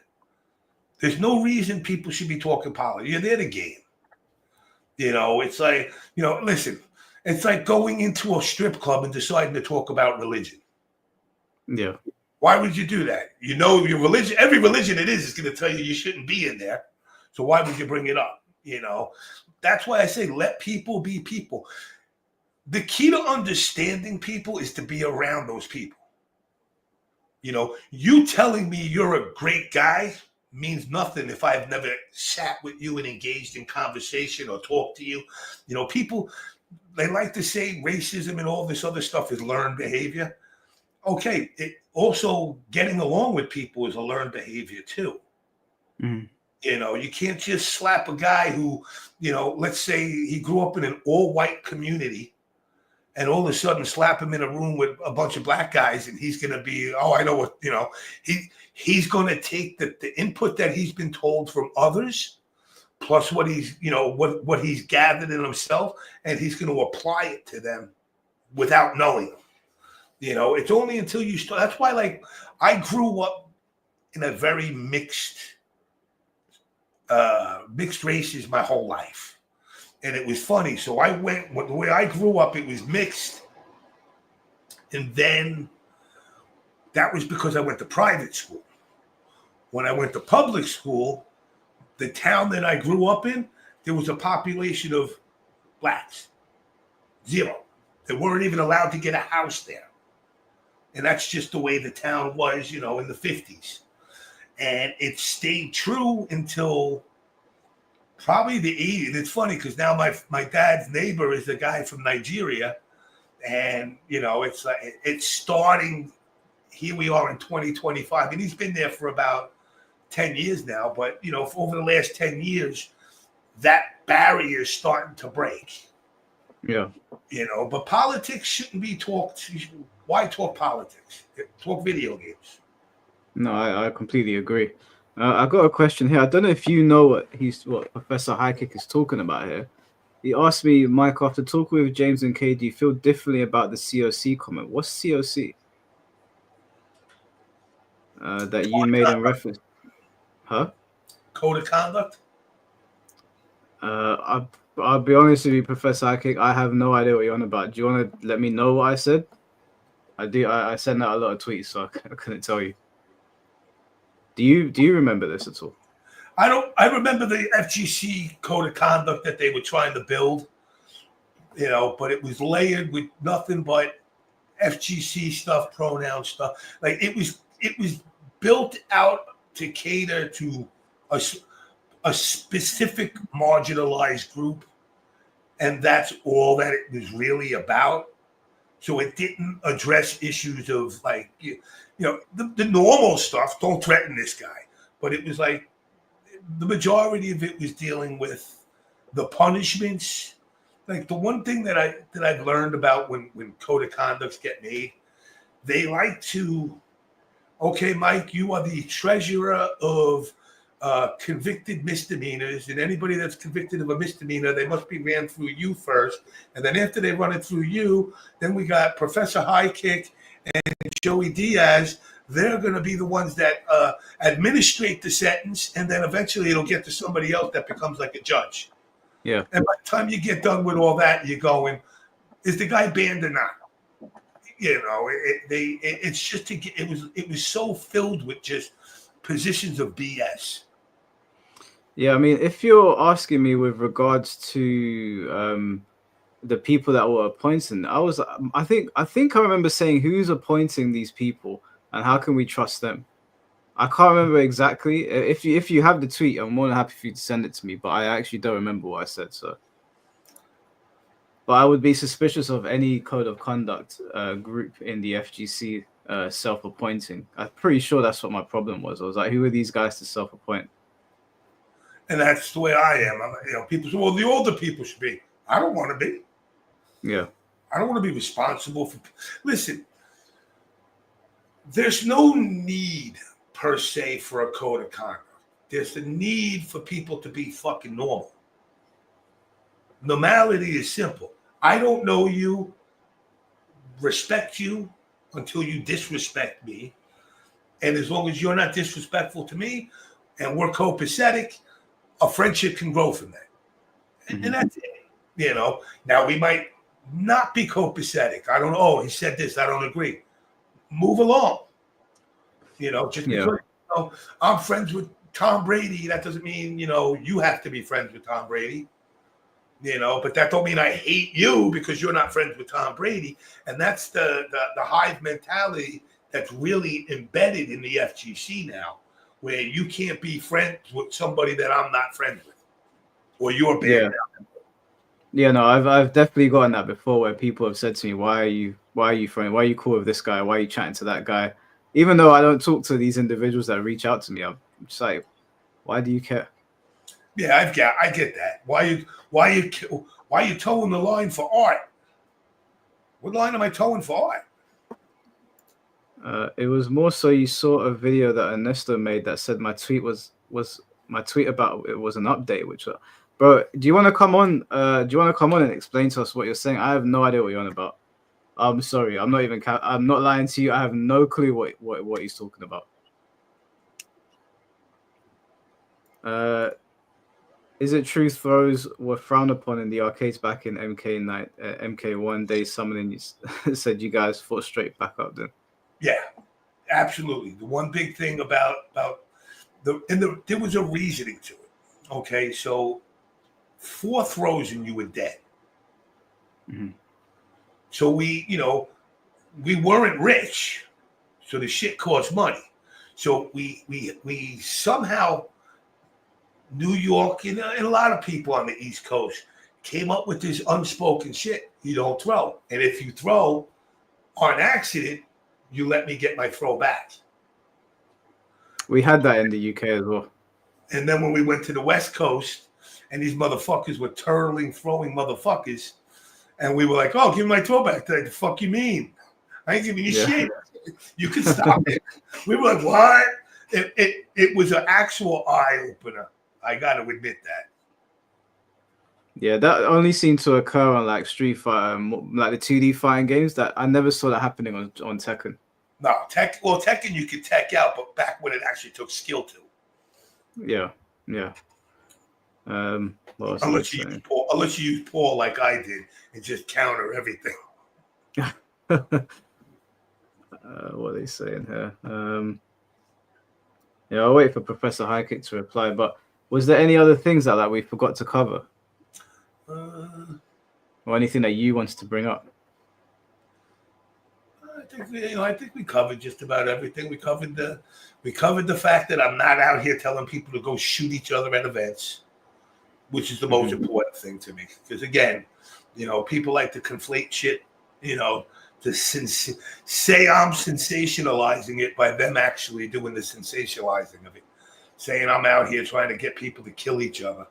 There's no reason people should be talking politics. You're there to game. It's like, listen, it's like going into a strip club and deciding to talk about religion.
Yeah.
Why would you do that? Your religion, every religion it is going to tell you shouldn't be in there. So why would you bring it up? That's why I say let people be people. The key to understanding people is to be around those people. You telling me you're a great guy means nothing if I've never sat with you and engaged in conversation or talked to you. People, they like to say racism and all this other stuff is learned behavior. Okay, also getting along with people is a learned behavior too.
Mm.
You can't just slap a guy who, let's say he grew up in an all-white community and all of a sudden slap him in a room with a bunch of black guys and he's going to be, I know what, he's going to take the input that he's been told from others, plus what he's, what he's gathered in himself, and he's going to apply it to them without knowing them. It's only until you start. That's why, like, I grew up in a very mixed races my whole life. And it was funny. So the way I grew up, it was mixed. And then that was because I went to private school. When I went to public school, the town that I grew up in, there was a population of blacks. 0. They weren't even allowed to get a house there. And that's just the way the town was, in the 50s. And it stayed true until probably the 80s. It's funny because now my dad's neighbor is a guy from Nigeria. And, it's like it's starting. Here we are in 2025. And he's been there for about 10 years now. But, for over the last 10 years, that barrier is starting to break.
Yeah.
But politics shouldn't be talked. Why talk politics? Talk video games. No,
I completely agree. I got a question here. I don't know if you know what Professor Highkick is talking about here. He asked me, Mike, after talking with JamesMK, do you feel differently about the COC comment? What's COC? That you made in reference. Huh?
Code of conduct?
I I'll be honest with you, Professor Psychic. I have no idea what you're on about. Do you want to let me know what I said? I do. I send out a lot of tweets, so I couldn't tell you. Do you remember this at all?
I remember the FGC code of conduct that they were trying to build, but it was layered with nothing but FGC stuff, pronoun stuff. Like it was built out to cater to a specific marginalized group, and that's all that it was really about. So it didn't address issues of like the normal stuff. Don't threaten this guy, but it was like the majority of it was dealing with the punishments. Like the one thing that I've learned about when code of conducts get made, they like to, okay, Mike, you are the treasurer of convicted misdemeanors, and anybody that's convicted of a misdemeanor, they must be ran through you first, and then after they run it through you, then we got Professor High Kick and Joey Diaz. They're going to be the ones that administrate the sentence, and then eventually it'll get to somebody else that becomes like a judge.
Yeah.
And by the time you get done with all that, you're going, is the guy banned or not? It's just to get. It was so filled with just positions of BS.
Yeah, I mean, if you're asking me with regards to the people that were appointing, I think I remember saying who's appointing these people and how can we trust them. I can't remember exactly. If you have the tweet, I'm more than happy for you to send it to me. But I actually don't remember what I said. So, but I would be suspicious of any code of conduct group in the FGC self-appointing. I'm pretty sure that's what my problem was. I was like, who are these guys to self-appoint?
And that's the way I am. People say, well, the older people should be. I don't want to be.
Yeah.
I don't want to be responsible for. Listen, there's no need per se for a code of conduct. There's a need for people to be fucking normal. Normality is simple. I don't know you, respect you until you disrespect me. And as long as you're not disrespectful to me and we're copacetic, a friendship can grow from that. And that's it. Now we might not be copacetic. I don't know. Oh, he said this. I don't agree. Move along. Just because I'm friends with Tom Brady, that doesn't mean, you have to be friends with Tom Brady. But that don't mean I hate you because you're not friends with Tom Brady. And that's the hive mentality that's really embedded in the FGC now, where you can't be friends with somebody that I'm not friends with, or you're banned out.
Yeah, no, I've definitely gotten that before, where people have said to me, "Why are you friend? Why are you cool with this guy? Why are you chatting to that guy?" Even though I don't talk to these individuals that reach out to me, I'm just like, "Why do you care?"
Yeah, I get that. Why are you towing the line for art? What line am I towing for art?
It was more so you saw a video that Ernesto made that said my tweet was my tweet about it was an update, which. Bro, do you want to come on? Do you want to come on and explain to us what you're saying? I have no idea what you're on about. I'm sorry. I'm not lying to you. I have no clue what he's talking about. Is it true throws were frowned upon in the arcades back in MK1 days? Someone said you guys fought straight back up then.
Yeah, absolutely. The one big thing about there was a reasoning to it. Okay, so 4 throws and you were dead.
Mm-hmm.
So we weren't rich, so the shit cost money. So we somehow, New York and a lot of people on the East Coast came up with this unspoken shit. You don't throw, and if you throw on accident, you let me get my throw back.
We had that in the UK as well.
And then when we went to the West Coast, and these motherfuckers were throwing motherfuckers. And we were like, oh, give me my throwback. Like, the fuck you mean? I ain't giving you shit. You can stop it. We were like, what? It was an actual eye-opener. I got to admit that.
Yeah, that only seemed to occur on like Street Fighter, like the 2D fighting games. That I never saw that happening on Tekken.
No, Tekken you could tech out, but back when it actually took skill to.
Yeah. What else
Unless you use Paul like I did and just counter everything.
What are they saying here? Yeah, I'll wait for Professor Highkick to reply. But was there any other things that we forgot to cover, or anything that you wanted to bring up?
I think we covered just about everything. We covered the fact that I'm not out here telling people to go shoot each other at events, which is the most important thing to me. Because again, people like to conflate shit. To say I'm sensationalizing it by them actually doing the sensationalizing of it, saying I'm out here trying to get people to kill each other.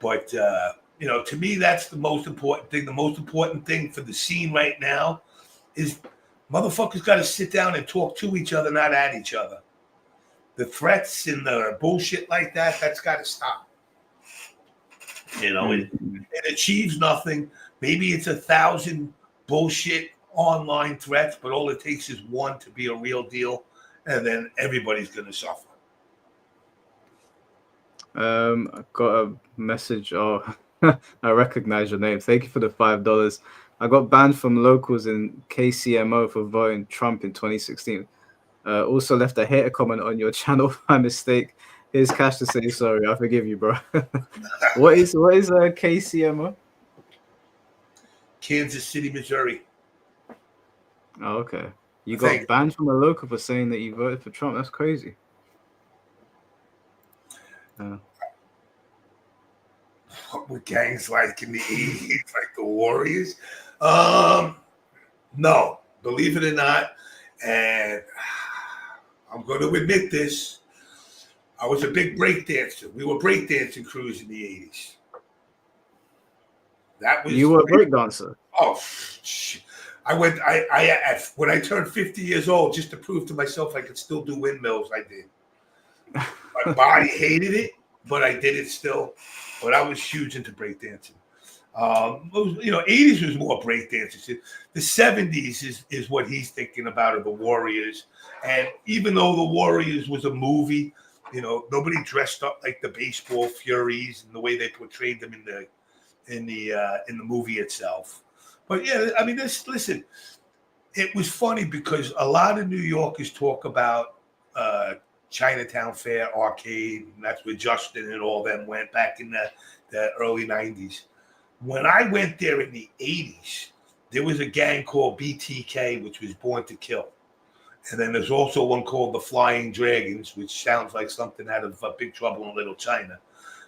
But to me, that's the most important thing. The most important thing for the scene right now is motherfuckers got to sit down and talk to each other, not at each other. The threats and the bullshit like that's got to stop. It achieves nothing. Maybe it's 1,000 bullshit online threats, but all it takes is one to be a real deal, and then everybody's going to suffer.
I got a message. Oh, I recognize your name. Thank you for the $5. I got banned from locals in KCMO for voting Trump in 2016. Also left a hater comment on your channel by mistake. Here's cash to say sorry. I forgive you, bro. What is KCMO?
Kansas City, Missouri.
Oh, okay. You got banned from a local for saying that you voted for Trump. That's crazy.
What were gangs like in the 80s? Like the Warriors? No, believe it or not. And I'm going to admit this. I was a big breakdancer. We were breakdancing crews in the 80s.
You were a breakdancer?
Oh, shit. When I turned 50 years old, just to prove to myself I could still do windmills, I did. My body hated it, but I did it still. But I was huge into breakdancing. 80s was more breakdancing. The 70s is what he's thinking about, of the Warriors. And even though the Warriors was a movie, nobody dressed up like the baseball Furies and the way they portrayed them in the movie itself. But yeah, I mean, listen, it was funny because a lot of New Yorkers talk about Chinatown Fair Arcade, and that's where Justin and all them went back in the early 90s. When I went there in the 80s, there was a gang called BTK, which was Born to Kill. And then there's also one called the Flying Dragons, which sounds like something out of Big Trouble in Little China.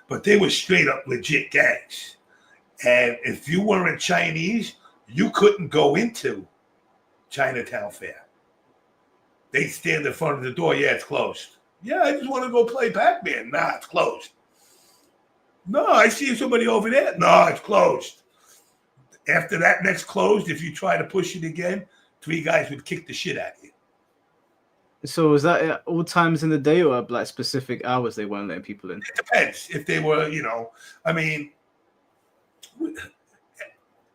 But they were straight up legit gangs. And if you weren't Chinese, you couldn't go into Chinatown Fair. They'd stand in front of the door. Yeah, it's closed. Yeah, I just want to go play Pac-Man. Nah, it's closed. No, I see somebody over there. No, it's closed. After that next closed, if you try to push it again, 3 guys would kick the shit out of you.
So was that at all times in the day, or like specific hours they weren't letting people in?
It depends. If they were, I mean,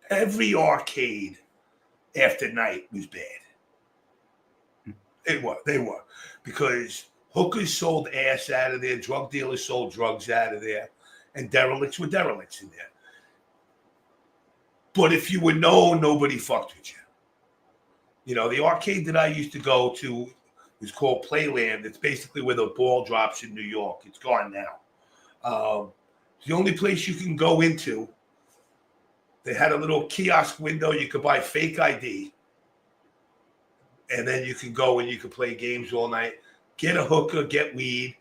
every arcade after night was bad. They were. Because hookers sold ass out of there, drug dealers sold drugs out of there, and derelicts were derelicts in there. But if you were known, nobody fucked with you. The arcade that I used to go to was called Playland. It's basically where the ball drops in New York. It's gone now. The only place you can go into, they had a little kiosk window. You could buy fake ID. And then you can go and you can play games all night, get a hooker, get weed,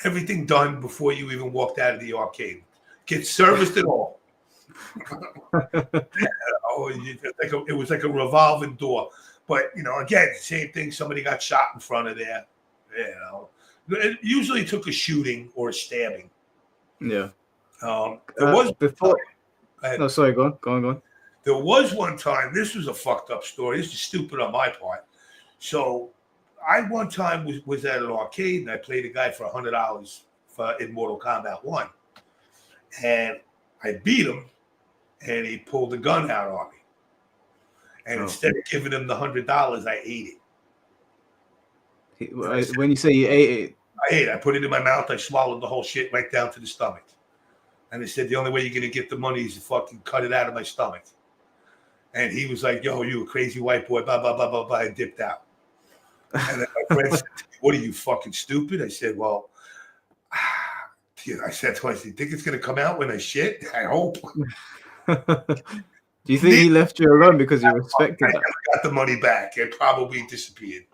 everything done before you even walked out of the arcade. Get serviced at all. It was like a revolving door. But, again, same thing. Somebody got shot in front of there. It usually took a shooting or a stabbing.
Yeah.
There was
before. No, sorry, go on.
There was one time, this was a fucked up story. This is stupid on my part. So I one time was at an arcade and I played a guy for $100 in Mortal Kombat 1. And I beat him and he pulled the gun out on me. And instead of giving him the $100, I ate it.
When you say you ate it?
I ate it. I put it in my mouth. I swallowed the whole shit right down to the stomach. And they said, the only way you're going to get the money is to fucking cut it out of my stomach. And he was like, yo, you a crazy white boy, blah, blah, blah, blah, blah, and dipped out. And then my friend said, what are you, fucking stupid? I said, well, I said to him, you think it's going to come out when I shit? I hope.
Do you think he left you alone because he respected
I
that?
never got the money back. It probably disappeared.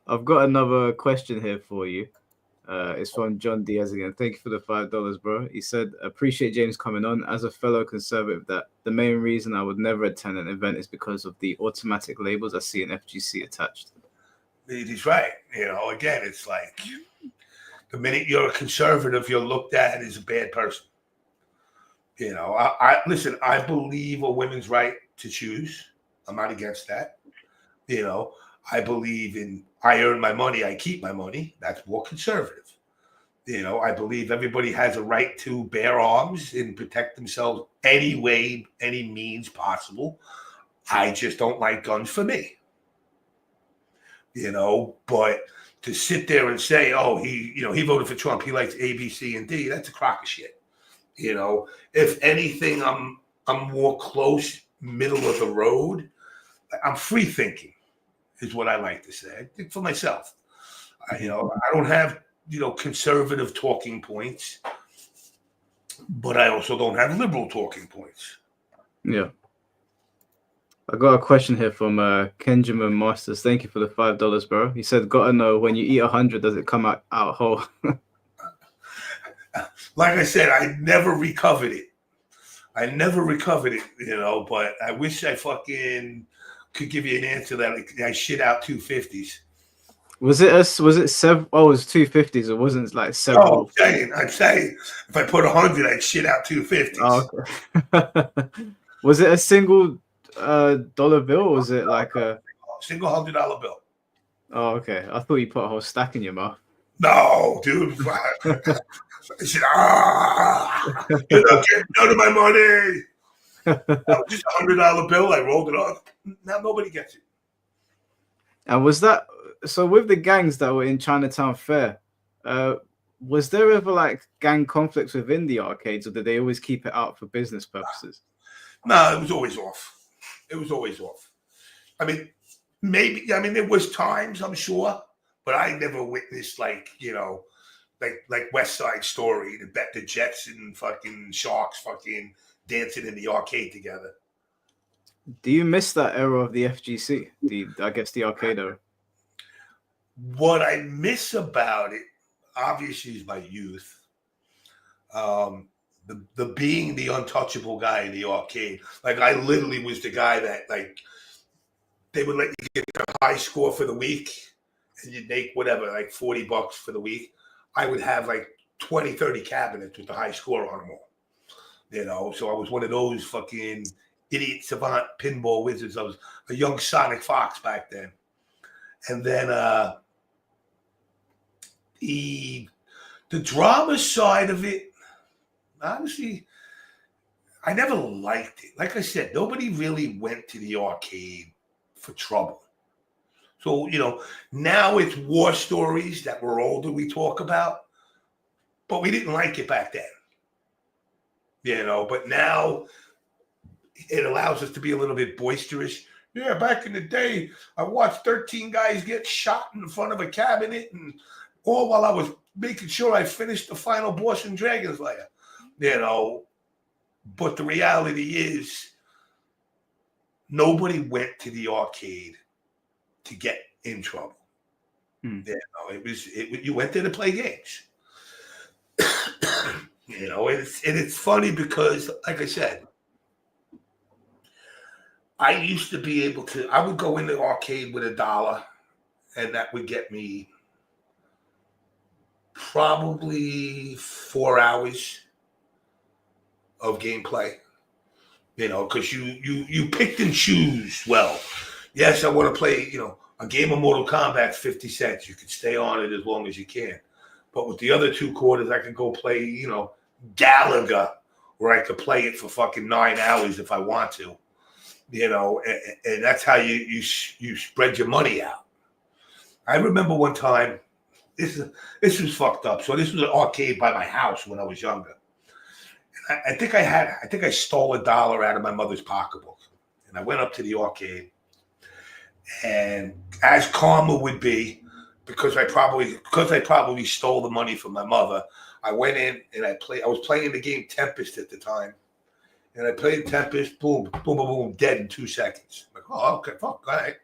I've got another question here for you. It's from John Diaz again. Thank you for the $5, bro. He said, appreciate James coming on. As a fellow conservative, that the main reason I would never attend an event is because of the automatic labels I see in FGC attached.
He's right. You know, again, it's like the minute you're a conservative, you're looked at as a bad person. You know, I listen, I believe a woman's right to choose. I'm not against that. You know, I believe in I earn my money, I keep my money. That's more conservative. You know, I believe everybody has a right to bear arms and protect themselves any way, any means possible. I just don't like guns for me. You know, but to sit there and say, oh, he voted for Trump, he likes A, B, C, and D, that's a crock of shit. You know, if anything, I'm more close, middle of the road. I'm free thinking, is what I like to say. I think for myself. I don't have, conservative talking points, but I also don't have liberal talking points. Yeah.
I got a question here from Kenjamin Masters. Thank you for the $5, bro. He said, gotta know, when you eat 100, does it come out whole?
Like I said, I never recovered it. But I wish I fucking could give you an answer that I shit out 250s.
Was it several? Oh, it was 250s. It wasn't like several.
Oh, I'm saying, if I put 100, I'd shit out 250s.
Oh, okay. Was it a single dollar bill, or was it like a
single $100 bill?
Oh, okay. I thought you put a whole stack in your mouth.
No, dude. I said, you're not getting none of my money. That was just a $100 bill. I rolled it off. Now nobody gets it.
And was that so with the gangs that were in Chinatown Fair? Was there ever like gang conflicts within the arcades, or did they always keep it out for business purposes?
No, it was always off. I mean, maybe. There was times, I'm sure, but I never witnessed like West Side Story, the Jets and fucking Sharks fucking dancing in the arcade together.
Do you miss that era of the FGC? I guess the arcade era.
What I miss about it, obviously, is my youth. The being the untouchable guy in the arcade. Like, I literally was the guy that, like, they would let you get a high score for the week, and you'd make whatever, like $40 for the week. I would have like 20, 30 cabinets with the high score on them all. So I was one of those fucking idiot savant pinball wizards. I was a young Sonic Fox back then. And then the drama side of it, honestly, I never liked it. Like I said, nobody really went to the arcade for trouble. So, now it's war stories that we're older we talk about, but we didn't like it back then. But now it allows us to be a little bit boisterous. Yeah, back in the day, I watched 13 guys get shot in front of a cabinet, and all while I was making sure I finished the final boss in Dragon's Lair. But the reality is, nobody went to the arcade to get in trouble. You went there to play games. It's funny because, like I said, I used to be able to. I would go in the arcade with $1, and that would get me probably 4 hours of gameplay. Because you picked and choose well. Yes, I want to play, a game of Mortal Kombat, 50 cents. You can stay on it as long as you can. But with the other 2 quarters, I could go play, Galaga, where I could play it for fucking 9 hours if I want to. And that's how you spread your money out. I remember one time, this was fucked up. So this was an arcade by my house when I was younger. And I think I stole $1 out of my mother's pocketbook, and I went up to the arcade. And as karma would be, because I probably stole the money from my mother, I went in and I was playing the game Tempest at the time, and I played Tempest. Boom, boom, boom, boom, dead in 2 seconds. I'm like, oh, okay, fuck, all right.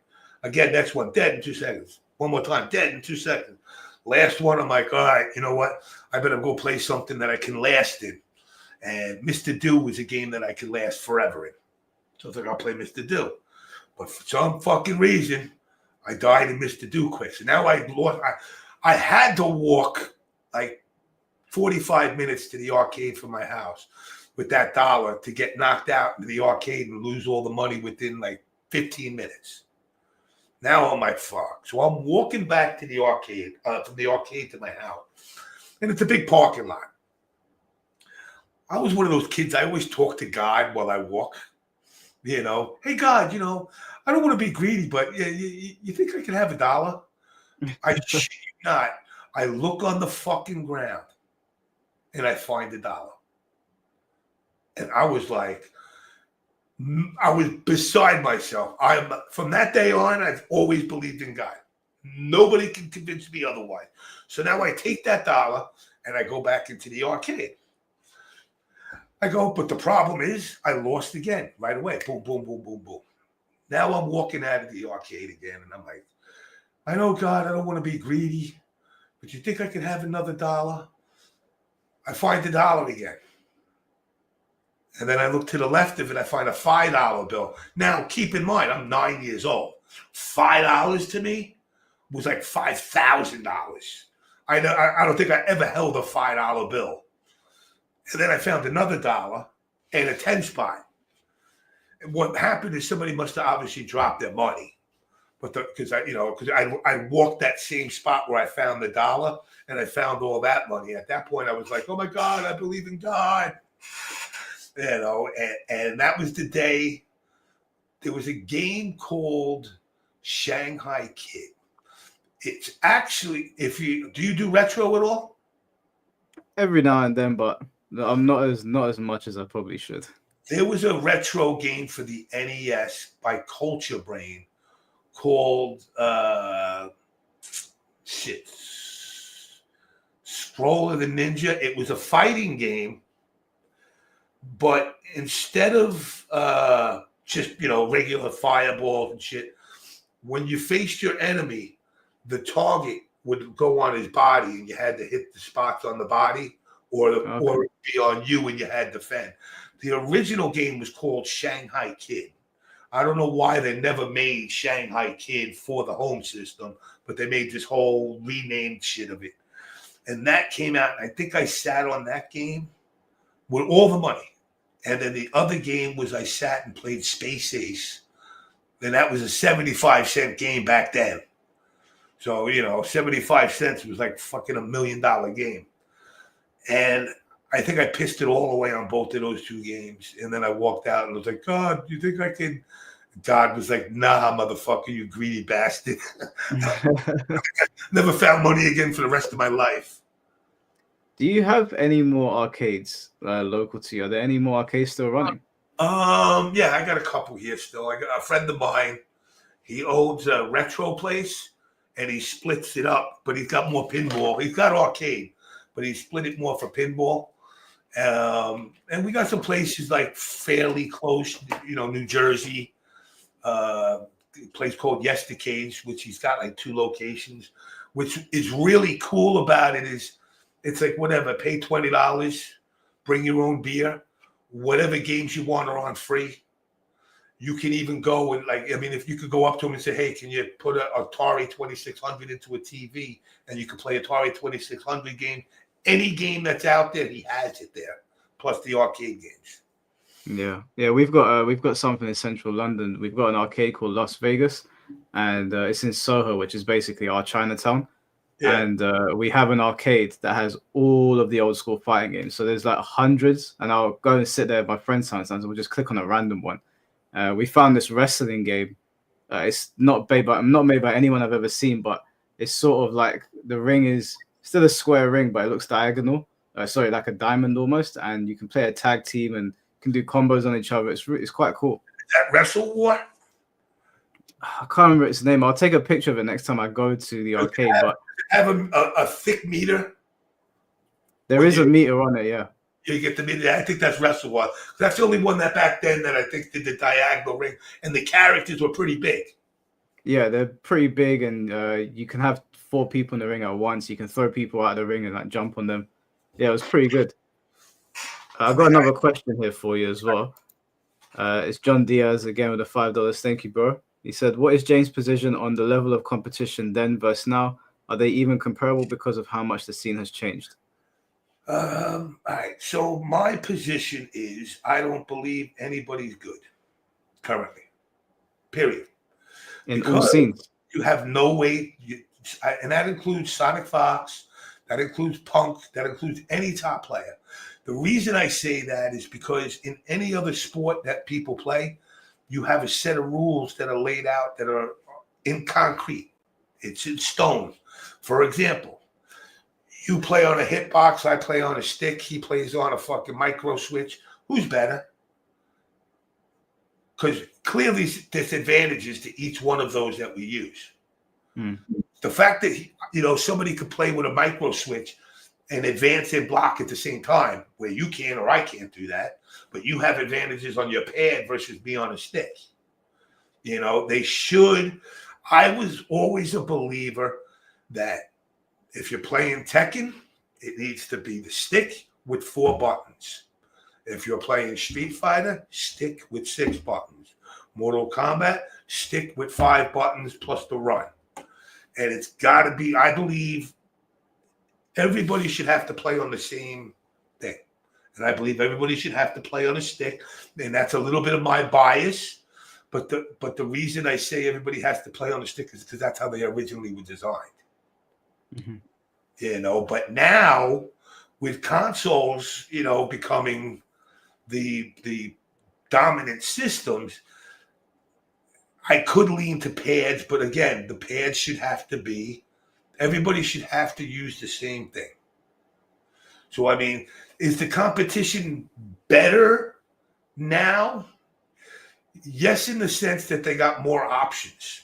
Again, next one, dead in 2 seconds. One more time, dead in 2 seconds. Last one, I'm like, all right, you know what? I better go play something that I can last in. And Mr. Do was a game that I could last forever in. So I was like, I'll play Mr. Do. But for some fucking reason, I died in Mr. Do quick. So now I had to walk like 45 minutes to the arcade from my house with that $1 to get knocked out into the arcade and lose all the money within like 15 minutes. Now I'm like, fuck. So I'm walking back to the arcade, from the arcade to my house. And it's a big parking lot. I was one of those kids, I always talk to God while I walk. You know, hey, God, you know, I don't want to be greedy, but you think I can have $1? I shit you not. I look on the fucking ground and I find $1. And I was like, I was beside myself. From that day on, I've always believed in God. Nobody can convince me otherwise. So now I take that $1 and I go back into the arcade. I go, but the problem is I lost again right away. Boom, boom, boom, boom, boom. Now I'm walking out of the arcade again, and I'm like, I know, God, I don't want to be greedy, but you think I can have another $1? I find $1 again. And then I look to the left of it, I find a $5 bill. Now, keep in mind, I'm 9 years old. $5 to me was like $5,000. I don't think I ever held a $5 bill. And then I found another $1 and a 10 spot. And what happened is somebody must have obviously dropped their money, but because I walked that same spot where I found the $1 and I found all that money. At that point, I was like, "Oh my God, I believe in God," you know. And that was the day. There was a game called Shanghai Kid. It's actually, do you do retro at all?
Every now and then, but I'm not as much as I probably should.
There was a retro game for the NES by Culture Brain called Scroll of the Ninja. It was a fighting game, but instead of just regular fireballs and shit, when you faced your enemy, the target would go on his body, and you had to hit the spots on the body, or be on you, and you had to defend. The original game was called Shanghai Kid. I don't know why they never made Shanghai Kid for the home system, but they made this whole renamed shit of it. And that came out, and I think I sat on that game with all the money. And then the other game was I sat and played Space Ace. And that was a 75-cent game back then. So, 75 cents was like fucking $1 million game. And I think I pissed it all away on both of those two games. And then I walked out and was like, God, do you think I can? God was like, nah, motherfucker, you greedy bastard. Never found money again for the rest of my life.
Do you have any more arcades local to you? Are there any more arcades still running?
Yeah, I got a couple here still. I got a friend of mine. He owns a retro place, and he splits it up, but he's got more pinball. He's got arcade, but he split it more for pinball. And we got some places like fairly close, New Jersey, a place called Yestercades, which he's got like 2 locations. Which is really cool about it is it's like whatever, pay $20, bring your own beer, whatever games you want are on free. You can even go and if you could go up to him and say, hey, can you put an Atari 2600 into a TV, and you can play Atari 2600 game. Any game that's out there, he has it there, plus the arcade games.
Yeah, we've got something in central London. We've got an arcade called Las Vegas, and it's in Soho, which is basically our Chinatown. Yeah. And we have an arcade that has all of the old school fighting games. So there's like hundreds, and I'll go and sit there with my friends sometimes, and we'll just click on a random one. We found this wrestling game. It's not made by anyone I've ever seen, but it's sort of like the ring is still a square ring, but it looks diagonal. Sorry, like a diamond almost, and you can play a tag team and can do combos on each other. It's quite cool.
Is that Wrestle War?
I can't remember its name. I'll take a picture of it next time I go to the arcade. But
have a thick meter.
There is a meter on it, yeah.
You get the meter. I think that's Wrestle War. That's the only one that back then that I think did the diagonal ring, and the characters were pretty big. Yeah,
they're pretty big, and you can have 4 people in the ring at once. You can throw people out of the ring and like jump on them. Yeah, it was pretty good. I've got another question here for you as well. It's John Diaz again with the $5. Thank you, bro. He said, what is James' position on the level of competition then versus now? Are they even comparable because of how much the scene has changed?
All right. So my position is I don't believe anybody's good currently. Period.
In all scenes.
You have no way, and that includes Sonic Fox, that includes Punk, that includes any top player. The reason I say that is because in any other sport that people play, you have a set of rules that are laid out that are in concrete. It's in stone. For example, you play on a hitbox, I play on a stick, he plays on a fucking micro switch. Who's better? Because clearly there's advantages to each one of those that we use. The fact that somebody could play with a micro switch and advance and block at the same time, where you can or I can't do that, but you have advantages on your pad versus me on a stick. They should. I was always a believer that if you're playing Tekken, it needs to be the stick with 4 buttons. If you're playing Street Fighter, stick with 6 buttons. Mortal Kombat, stick with 5 buttons plus the run. And it's got to be, I believe, everybody should have to play on the same thing. And I believe everybody should have to play on a stick. And that's a little bit of my bias. But the reason I say everybody has to play on the stick is because that's how they originally were designed. But now with consoles, becoming the dominant systems, I could lean to pads, but again, the pads should have to be, everybody should have to use the same thing. So, I mean, is the competition better now? Yes, in the sense that they got more options,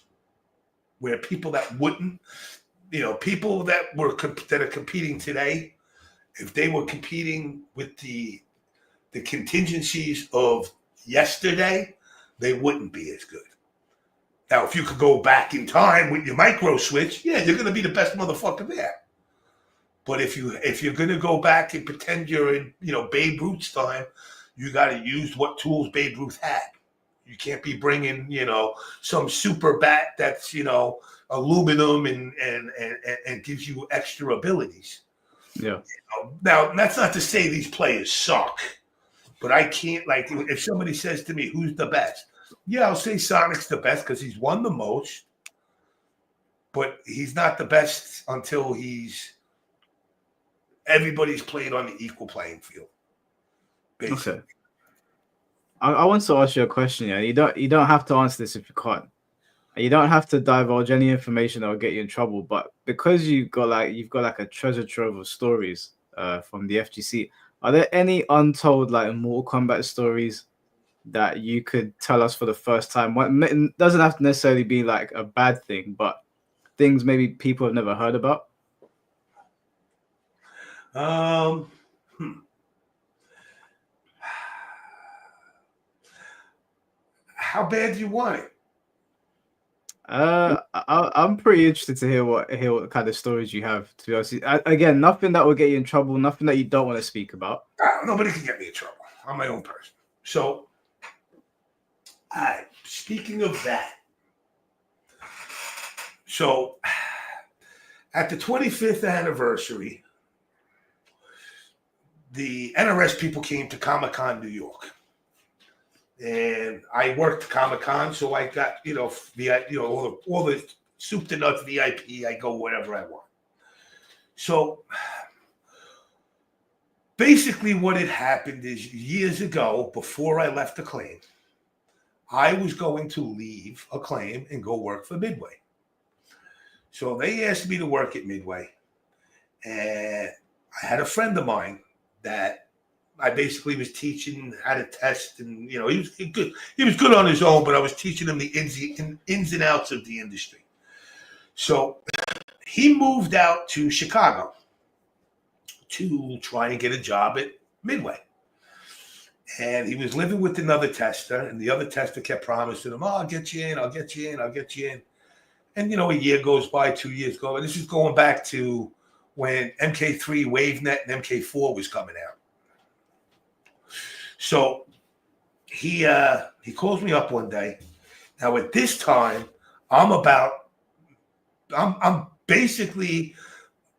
where people that wouldn't, people that are competing today, if they were competing with the contingencies of yesterday, they wouldn't be as good. Now, if you could go back in time with your micro switch, yeah, you're going to be the best motherfucker there. But if you're going to go back and pretend you're in, Babe Ruth's time, you got to use what tools Babe Ruth had. You can't be bringing, some super bat that's, aluminum and gives you extra abilities.
Yeah.
Now, that's not to say these players suck, but I can't, if somebody says to me, who's the best? Yeah, I'll say Sonic's the best because he's won the most, but he's not the best until everybody's played on the equal playing field. Basically.
Okay. I want to ask you a question. Yeah, you don't have to answer this if you can't. You don't have to divulge any information that will get you in trouble. But because you've got like a treasure trove of stories from the FGC, are there any untold Mortal Kombat stories that you could tell us for the first time? It doesn't have to necessarily be like a bad thing, but things maybe people have never heard about.
How bad do you want it?
I'm pretty interested to hear what kind of stories you have. To be honest, again, nothing that will get you in trouble, nothing that you don't want to speak about.
Nobody can get me in trouble. I'm my own person. So, speaking of that, so at the 25th anniversary, the NRS people came to Comic-Con New York. And I worked Comic-Con, so I got, all the soup to nuts VIP. I go wherever I want. So basically what had happened is years ago, before I left Acclaim, I was going to leave Acclaim and go work for Midway. So they asked me to work at Midway. And I had a friend of mine that I basically was teaching how to test. And, he was good. He was good on his own, but I was teaching him the ins and outs of the industry. So he moved out to Chicago to try and get a job at Midway. And he was living with another tester, and the other tester kept promising him, I'll get you in, I'll get you in, I'll get you in. And, a year goes by, 2 years go, and this is going back to when MK3 WaveNet and MK4 was coming out. So he calls me up one day. Now at this time, I'm basically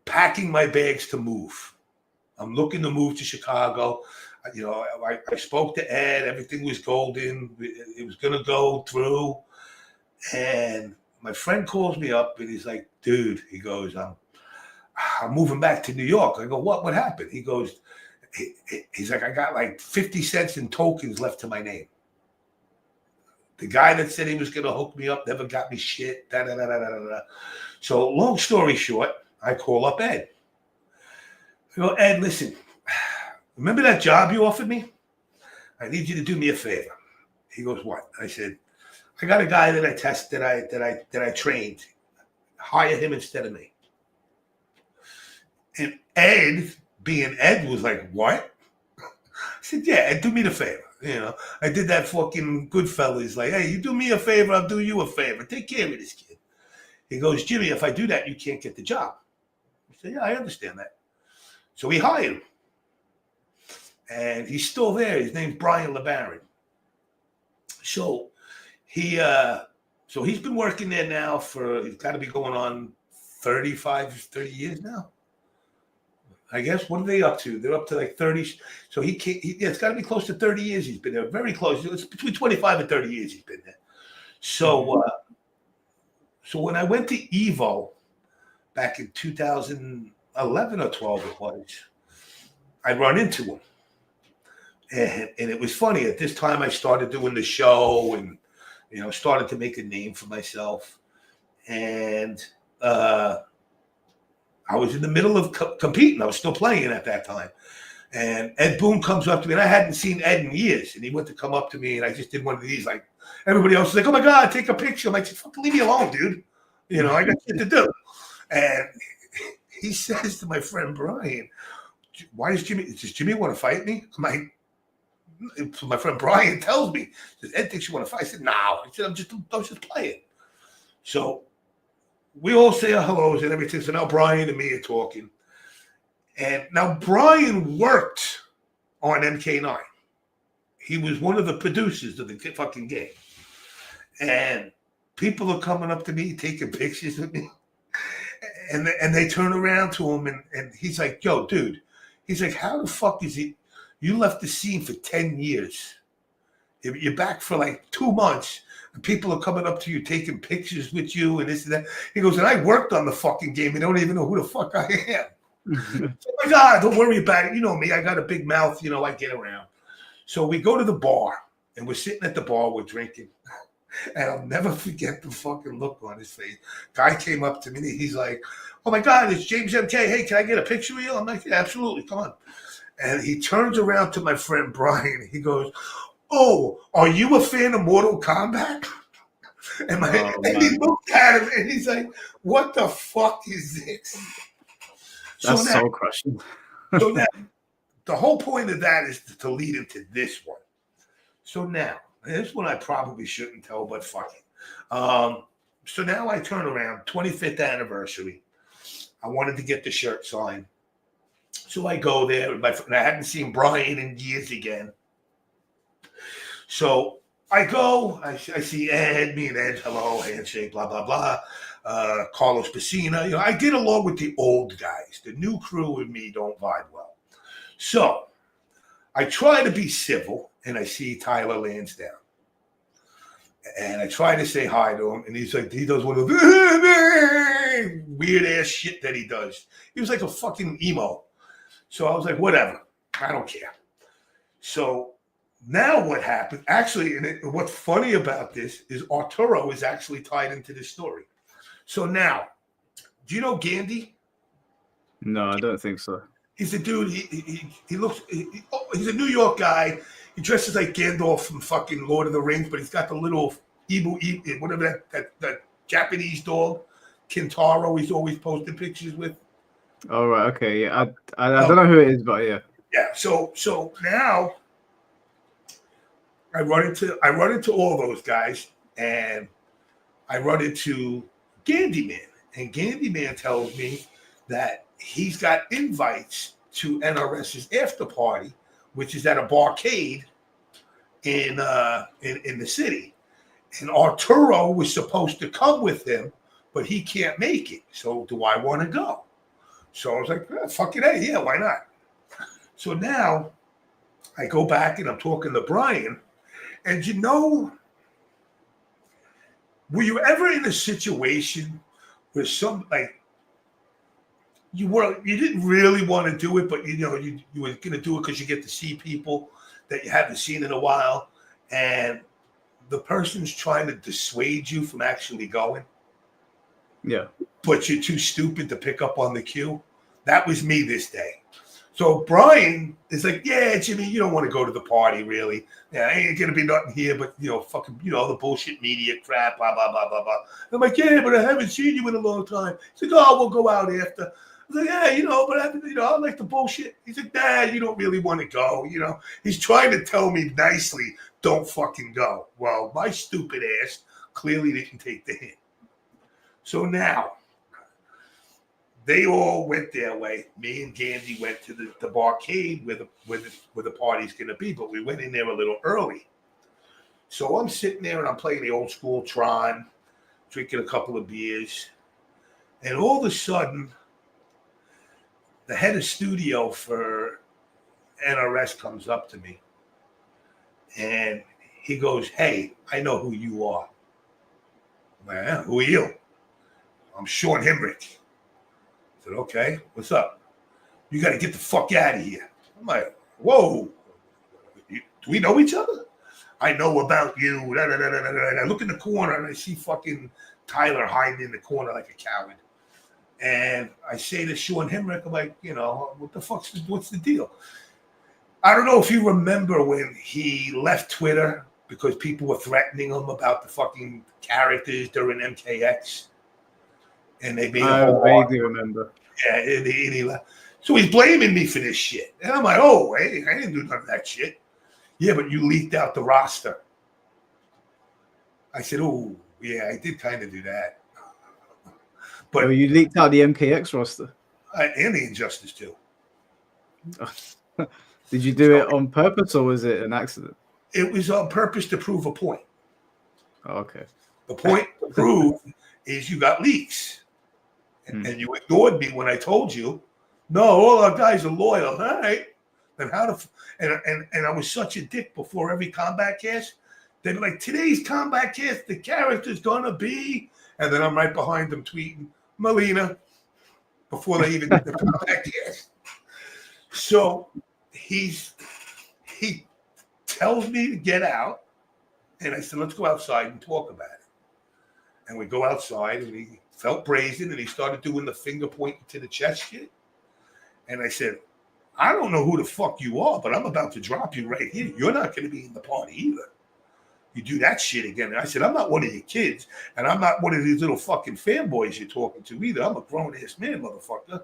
packing my bags to move. I'm looking to move to Chicago. I spoke to Ed. Everything was golden. It was going to go through. And my friend calls me up and he's like, dude, he goes, I'm moving back to New York. I go, what happened? He goes, he's like, I got like 50 cents in tokens left to my name. The guy that said he was going to hook me up never got me shit. So long story short, I call up Ed. I go, Ed, listen, remember that job you offered me? I need you to do me a favor. He goes, what? I said, I got a guy that I tested, that I trained. Hire him instead of me. And Ed, being Ed, was like, what? I said, yeah, Ed, do me the favor. I did that fucking Goodfellas. Like, hey, you do me a favor, I'll do you a favor. Take care of this kid. He goes, Jimmy, if I do that, you can't get the job. I said, yeah, I understand that. So we hired him. And he's still there. His name's Brian LeBaron. So he's been working there now he's got to be going on 30 years now. I guess. What are they up to? They're up to like 30. So it's got to be close to 30 years he's been there. Very close. It's between 25 and 30 years he's been there. So, so when I went to Evo back in 2011 or 12 it was, I run into him. And it was funny. At this time, I started doing the show and, started to make a name for myself. And I was in the middle of competing. I was still playing at that time. And Ed Boon comes up to me, and I hadn't seen Ed in years. And he went to come up to me, and I just did one of these. Like, everybody else was like, oh, my God, take a picture. I'm like, fucking leave me alone, dude. I got shit to do. And he says to my friend Brian, does Jimmy want to fight me? I'm like, so my friend Brian tells me, says, Ed thinks you want to fight. I said, no. I said, I was just playing. So we all say our hellos and everything. So now Brian and me are talking. And now Brian worked on MK9. He was one of the producers of the fucking game. And people are coming up to me, taking pictures with me. And they turn around to him, and he's like, yo, dude. He's like, how the fuck is it? You left the scene for 10 years. You're back for like 2 months. And people are coming up to you, taking pictures with you and this and that. He goes, and I worked on the fucking game. You don't even know who the fuck I am. Oh my God, don't worry about it. You know me. I got a big mouth. I get around. So we go to the bar, and we're sitting at the bar. We're drinking. And I'll never forget the fucking look on his face. Guy came up to me. And he's like, oh my God, it's JamesMK. Hey, can I get a picture of you? I'm like, yeah, absolutely. Come on. And he turns around to my friend Brian. He goes, oh, are you a fan of Mortal Kombat? And he looked at him and he's like, what the fuck is this?
That's soul crushing.
So now, the whole point of that is to lead into this one. So now, this one I probably shouldn't tell, but fuck it. So now I turn around, 25th anniversary. I wanted to get the shirt signed. So I go there. And I hadn't seen Brian in years again. So I go. I see Ed, me and Ed, hello, handshake, blah, blah, blah. Carlos Pacina. I get along with the old guys. The new crew and me don't vibe well. So I try to be civil, and I see Tyler Lansdowne. And I try to say hi to him, and he's like, he does one of the weird ass shit that he does. He was like a fucking emo. So I was like, whatever. I don't care. So now what happened, actually, and what's funny about this is Arturo is actually tied into this story. So now Do you know Gandhi?
No, I don't think so.
He's a dude. He looks. He's a New York guy. He dresses like Gandalf from fucking Lord of the Rings, but he's got the little whatever that Japanese dog, Kintaro. He's always posting pictures with.
All right. Okay. Yeah. I don't know who it is, but yeah.
Yeah. So now I run into all those guys, and I run into Gandhi Man, and Gandhi Man tells me that he's got invites to NRS's after party, which is at a barcade in the city. And Arturo was supposed to come with him, but he can't make it. So do I want to go? So I was like, fuck it, hey, yeah, why not? So now I go back and I'm talking to Brian, and were you ever in a situation where you didn't really want to do it, but you were going to do it because you get to see people that you haven't seen in a while, and the person's trying to dissuade you from actually going?
Yeah.
But you're too stupid to pick up on the cue? That was me this day. So Brian is like, yeah, Jimmy, you don't want to go to the party, really. Yeah, ain't going to be nothing here but, fucking, the bullshit media crap, blah, blah, blah, blah, blah. I'm like, yeah, but I haven't seen you in a long time. He's like, oh, we'll go out after. I was like, yeah, but I like the bullshit. He's like, nah, you don't really want to go, He's trying to tell me nicely, don't fucking go. Well, my stupid ass clearly didn't take the hint. So now, they all went their way. Me and Gandhi went to the barcade where the party's going to be, but we went in there a little early. So I'm sitting there and I'm playing the old school Tron, drinking a couple of beers, and all of a sudden, the head of studio for NRS comes up to me, and he goes, hey, I know who you are. Man, who are you? I'm Sean Hemrick. I said, okay, what's up? You got to get the fuck out of here. I'm like, whoa, do we know each other? I know about you. Da, da, da, da, da. And I look in the corner and I see fucking Tyler hiding in the corner like a coward. And I say to Sean Hemrick, I'm like, what's the deal? I don't know if you remember when he left Twitter because people were threatening him about the fucking characters during MKX. And they made
I vaguely remember.
Yeah, and he left. So he's blaming me for this shit. And I'm like, oh, hey, I didn't do none of that shit. Yeah, but you leaked out the roster. I said, oh, yeah, I did kind of do that. But
you leaked out the MKX roster.
And the Injustice too.
Did you do it on purpose or was it an accident?
It was on purpose to prove a point.
Oh, okay.
The point to prove is you got leaks. And you ignored me when I told you, no, all our guys are loyal. All right. Then and I was such a dick before every combat cast. They'd be like, today's combat cast, the character's gonna be, and then I'm right behind them tweeting Melina before they even did the combat cast. So he tells me to get out, and I said, let's go outside and talk about it. And we go outside, and he felt brazen, and he started doing the finger pointing to the chest shit. And I said, I don't know who the fuck you are, but I'm about to drop you right here. You're not going to be in the party either. You do that shit again. And I said, I'm not one of your kids, and I'm not one of these little fucking fanboys you're talking to either. I'm a grown-ass man, motherfucker.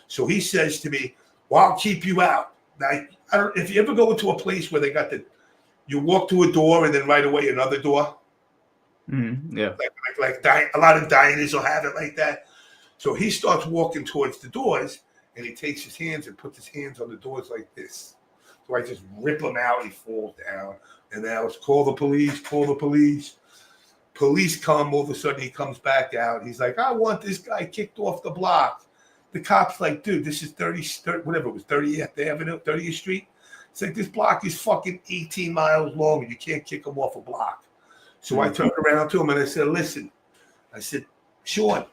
So he says to me, well, I'll keep you out. Now, if you ever go into a place where they got you walk to a door and then right away another door.
Yeah.
Like a lot of diners will have it like that. So he starts walking towards the doors, and he takes his hands and puts his hands on the doors like this. So I just rip him out. He falls down. And then I was, call the police, call the police. Police come. All of a sudden, he comes back out. He's like, I want this guy kicked off the block. The cop's like, dude, this is 30th Avenue, 30th Street. It's like, this block is fucking 18 miles long, and you can't kick him off a block. So I turned around to him, and I said, listen. I said, Sean,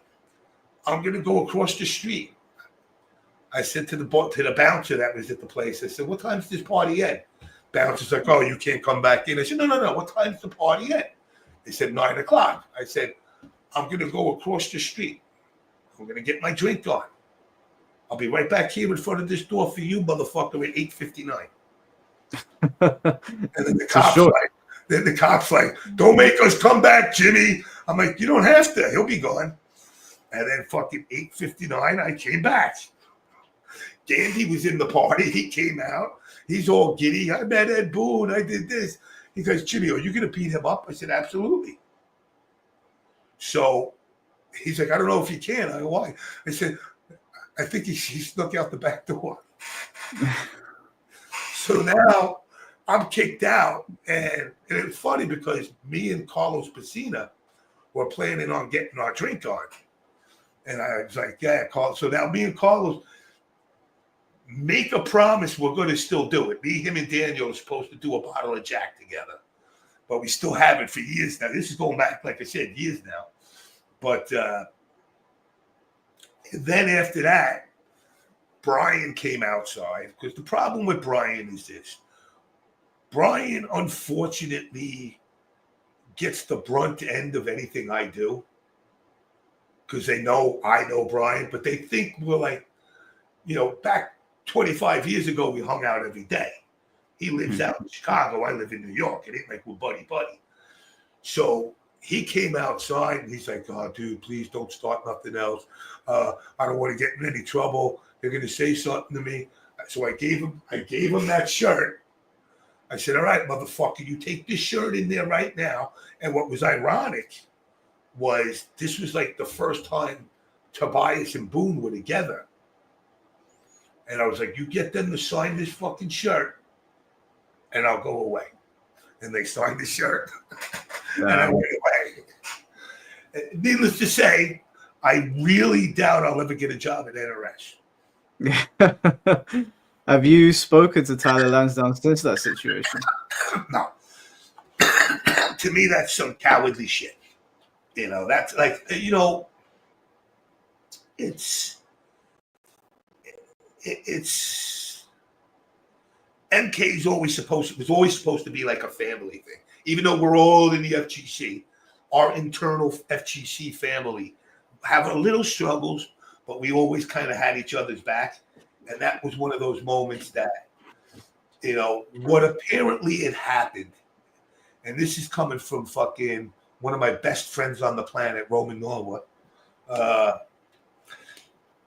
I'm going to go across the street. I said to the bouncer that was at the place, I said, what time's this party end? Bouncer's like, oh, you can't come back in. I said, no. What time's the party end? They said 9 o'clock. I said, I'm going to go across the street. I'm going to get my drink on. I'll be right back here in front of this door for you, motherfucker, at 8:59. And then the cop's like, don't make us come back, Jimmy. I'm like, you don't have to. He'll be gone. And then fucking 8:59, I came back. Dandy was in the party. He came out. He's all giddy. I met Ed Boon. I did this. He goes, Jimmy, are you going to beat him up? I said, absolutely. So he's like, I don't know if you can. I go, why? I said, I think he snuck out the back door. So now I'm kicked out. And it's funny because me and Carlos Pacina were planning on getting our drink on. And I was like, yeah, Carlos. So now me and Carlos make a promise we're going to still do it. Me, him, and Daniel are supposed to do a bottle of Jack together. But we still haven't for years now. This is going back, like I said, years now. But then after that, Brian came outside. Because the problem with Brian is this. Brian, unfortunately, gets the brunt end of anything I do. Because they know I know Brian. But they think we're like, back 25 years ago, we hung out every day. He lives out in Chicago. I live in New York. It ain't like we're buddy. So he came outside and he's like, oh, dude, please don't start nothing else. I don't want to get in any trouble. They're going to say something to me. So I gave him that shirt. I said, all right, motherfucker, you take this shirt in there right now. And what was ironic was this was like the first time Tobias and Boone were together. And I was like, you get them to sign this fucking shirt and I'll go away. And they signed the shirt and I went away. Needless to say, I really doubt I'll ever get a job at NRS.
Have you spoken to Tyler Lansdowne since that situation?
No. To me, that's some cowardly shit. That's like, it's MK was always supposed to be like a family thing. Even though we're all in the FGC, our internal FGC family have a little struggles, but we always kind of had each other's back. And that was one of those moments that, what apparently had happened. And this is coming from fucking one of my best friends on the planet, Roman Norwood.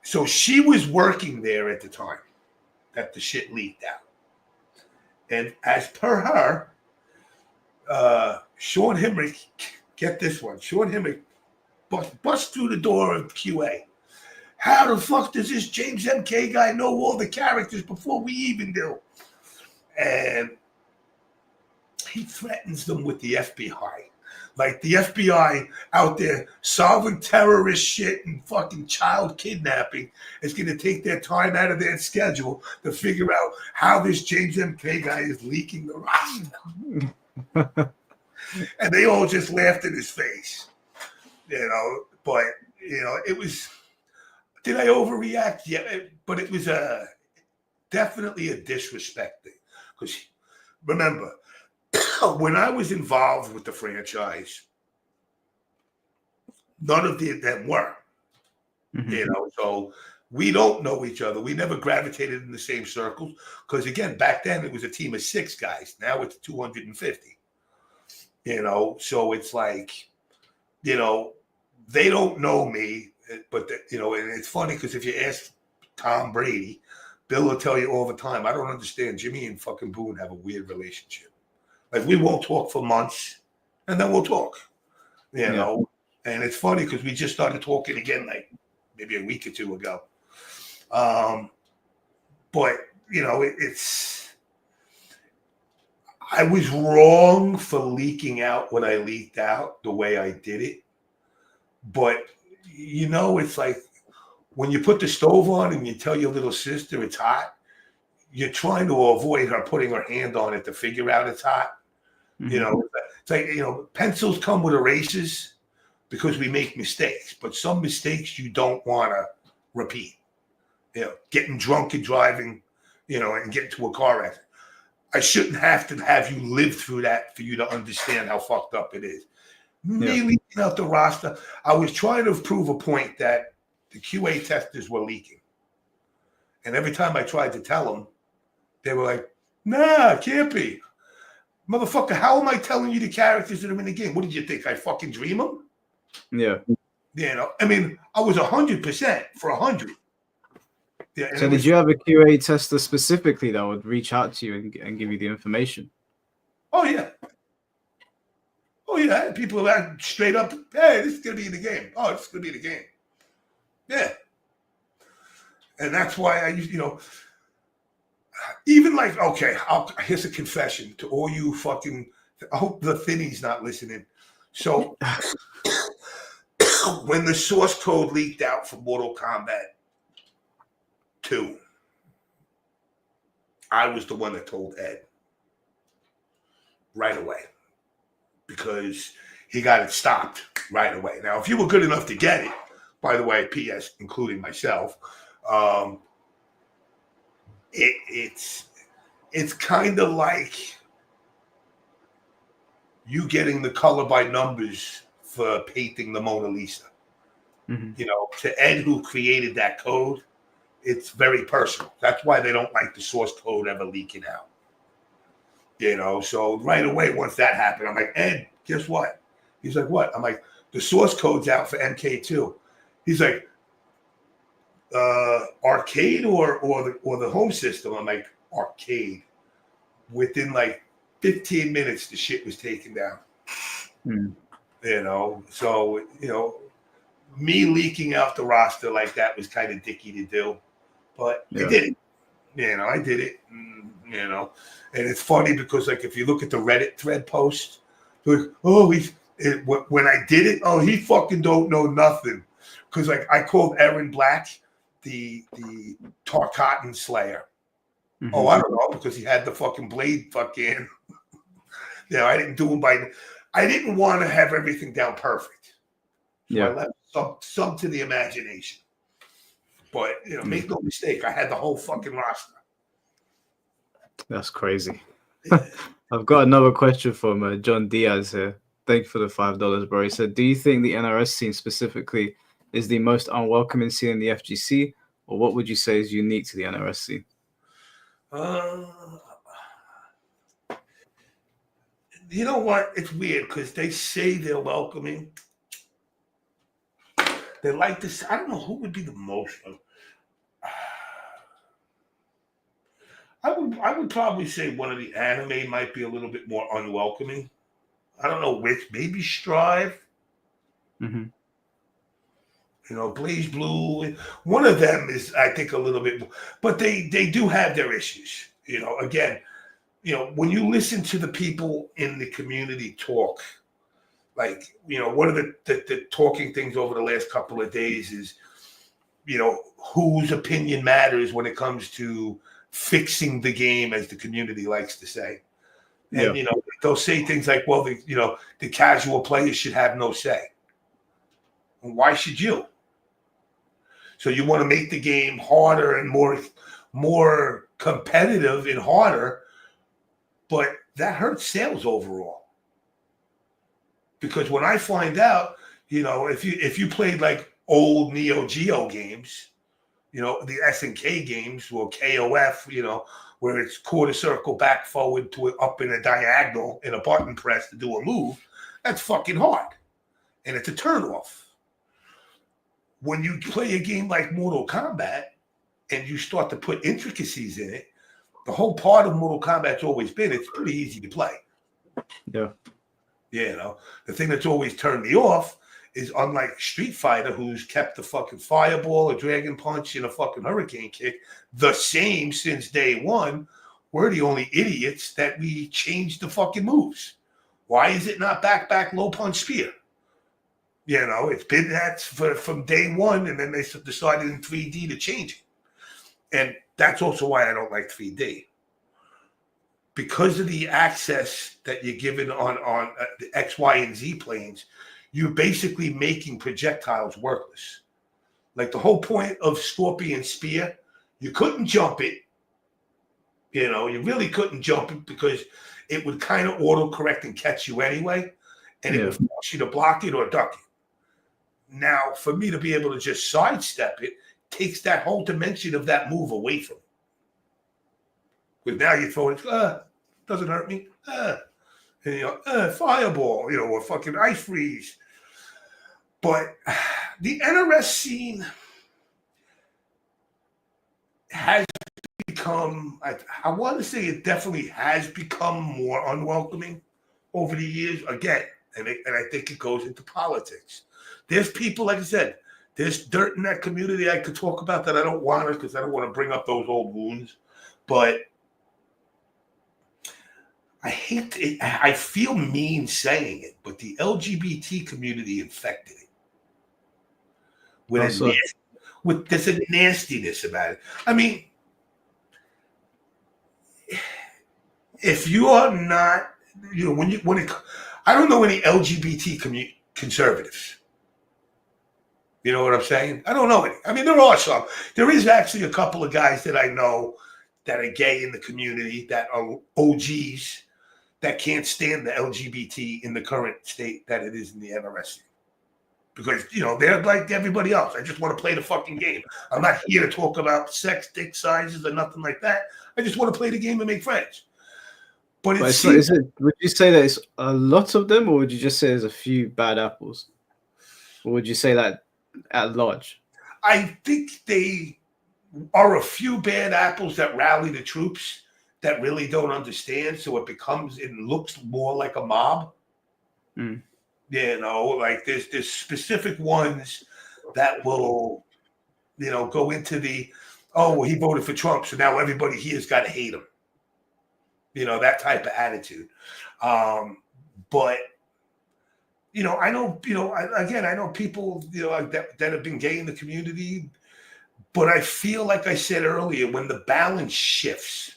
So she was working there at the time that the shit leaked out. And as per her, Sean Hemrick, get this one, Sean Hemrick bust through the door of QA. How the fuck does this JamesMK guy know all the characters before we even do? And he threatens them with the FBI. Like the FBI out there solving terrorist shit and fucking child kidnapping is going to take their time out of their schedule to figure out how this JamesMK guy is leaking the roster. And they all just laughed in his face, But, it was, did I overreact? Yeah, but it was definitely a disrespect thing. Because remember, when I was involved with the franchise, none of them were, so we don't know each other. We never gravitated in the same circles because, again, back then it was a team of 6 guys. Now it's 250, so it's like, they don't know me, but, and it's funny because if you ask Tom Brady, Bill will tell you all the time, I don't understand. Jimmy and fucking Boone have a weird relationship. Like, we won't talk for months, and then we'll talk, And it's funny because we just started talking again, like maybe a week or 2 ago. But, I was wrong for leaking out what I leaked out the way I did it. But, it's like when you put the stove on and you tell your little sister it's hot, you're trying to avoid her putting her hand on it to figure out it's hot. It's like, pencils come with erasers because we make mistakes, but some mistakes you don't want to repeat. Getting drunk and driving, and getting to a car accident. I shouldn't have to have you live through that for you to understand how fucked up it is. Me leaving out the roster, I was trying to prove a point that the QA testers were leaking. And every time I tried to tell them, they were like, nah, it can't be. Motherfucker, how am I telling you the characters that are in the game? What did you think? I fucking dream them?
Yeah.
You know, I mean, I was 100% for 100. Yeah,
So did you have a QA tester specifically that would reach out to you and give you the information?
Oh, yeah. Oh, yeah. People that straight up, hey, this is going to be in the game. Oh, this is going to be in the game. Yeah. And that's why I, you know, even like, okay, here's a confession to all you fucking, I hope the Thinny's not listening. So when the source code leaked out for Mortal Kombat 2, I was the one that told Ed right away because he got it stopped right away. Now, if you were good enough to get it, by the way, P.S., including myself, it's kind of like you getting the color by numbers for painting the Mona Lisa.
Mm-hmm.
You know, to Ed, who created that code, it's very personal. That's why they don't like the source code ever leaking out. You know, so right away, once that happened, I'm like, Ed, guess what? He's like, what? I'm like, the source code's out for MK2. He's like, arcade or the home system? I'm like, arcade. Within like 15 minutes, the shit was taken down.
Mm.
You know, so, you know, me leaking out the roster like that was kind of dicky to do, but I did it. You know, I did it. You know, and it's funny because like if you look at the Reddit thread post, like, oh, when I did it, oh, he fucking don't know nothing, because like I called Aaron Black the Tarkatan Slayer. Mm-hmm. Oh, I don't know, because he had the fucking blade fucking. You know, I didn't do him I didn't want to have everything down perfect. So I left some to the imagination. But, you know, make no mistake, I had the whole fucking roster.
That's crazy. I've got another question from John Diaz here. Thank you for the $5, bro. He said, do you think the NRS scene specifically is the most unwelcoming scene in the FGC, or what would you say is unique to the NRS scene?
You know what? It's weird because they say they're welcoming. They like this. I don't know who would be the most. I would probably say one of the anime might be a little bit more unwelcoming. I don't know which. Maybe Strive.
Mm-hmm.
You know, Blaze Blue. One of them is, I think, a little bit more. But they do have their issues. You know, again, you know, when you listen to the people in the community talk, like, you know, one of the talking things over the last couple of days is, you know, whose opinion matters when it comes to fixing the game, as the community likes to say. And, you know, they'll say things like, well, the casual players should have no say. Well, why should you? So you want to make the game harder and more competitive and harder, but that hurts sales overall. Because when I find out, you know, if you played like old Neo Geo games, you know, the SNK games or KOF, you know, where it's quarter circle, back, forward to up in a diagonal in a button press to do a move, that's fucking hard. And it's a turnoff. When you play a game like Mortal Kombat and you start to put intricacies in it, the whole part of Mortal Kombat's always been it's pretty easy to play.
Yeah.
You know, the thing that's always turned me off is, unlike Street Fighter, who's kept the fucking fireball, a dragon punch, and a fucking hurricane kick the same since day one, we're the only idiots that we changed the fucking moves. Why is it not back, low punch, spear? You know, it's been that from day one, and then they decided in 3D to change it. And that's also why I don't like 3D. Because of the access that you're given on the X, Y, and Z planes, you're basically making projectiles worthless. Like the whole point of Scorpion Spear, you couldn't jump it. You know, you really couldn't jump it because it would kind of autocorrect and catch you anyway, and it would force you to block it or duck it. Now, for me to be able to just sidestep it takes that whole dimension of that move away from it. Because now you're throwing, doesn't hurt me. And, fireball, or fucking ice freeze. But the NRS scene has become, I want to say it definitely has become more unwelcoming over the years. Again, and I think it goes into politics. There's people, like I said, there's dirt in that community I could talk about that I don't want to, because I don't want to bring up those old wounds. But I hate it. I feel mean saying it, but the LGBT community infected it with there's a nastiness about it. I mean, if you are not, I don't know any LGBT conservatives. You know what I'm saying? I don't know any. I mean, there are some. There is actually a couple of guys that I know that are gay in the community that are OGs that can't stand the LGBT in the current state that it is in the NRS. Because, they're like everybody else. I just want to play the fucking game. I'm not here to talk about sex, dick sizes, or nothing like that. I just want to play the game and make friends. But would
you say that it's a lot of them, or would you just say there's a few bad apples? Or would you say that at large?
I think they are a few bad apples that rally the troops that really don't understand. So it looks more like a mob.
Mm.
Like there's specific ones that will, go into the, he voted for Trump, so now everybody here's got to hate him. That type of attitude. But, I know, I know people, that have been gay in the community, but I feel like I said earlier, when the balance shifts,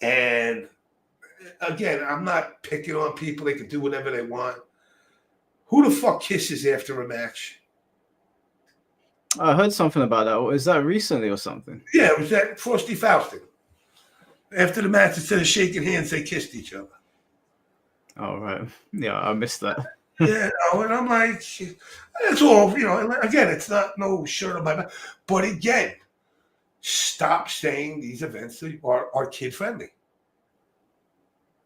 and again, I'm not picking on people, they can do whatever they want. Who the fuck kisses after a match?
I heard something about that. Is that recently or something?
Yeah, it was that Frosty Faustin. After the match, instead of shaking hands, they kissed each other.
Oh, right. Yeah, I missed that.
And I'm like, it's all, again, it's not no shirt on my back. But again, stop saying these events are kid-friendly.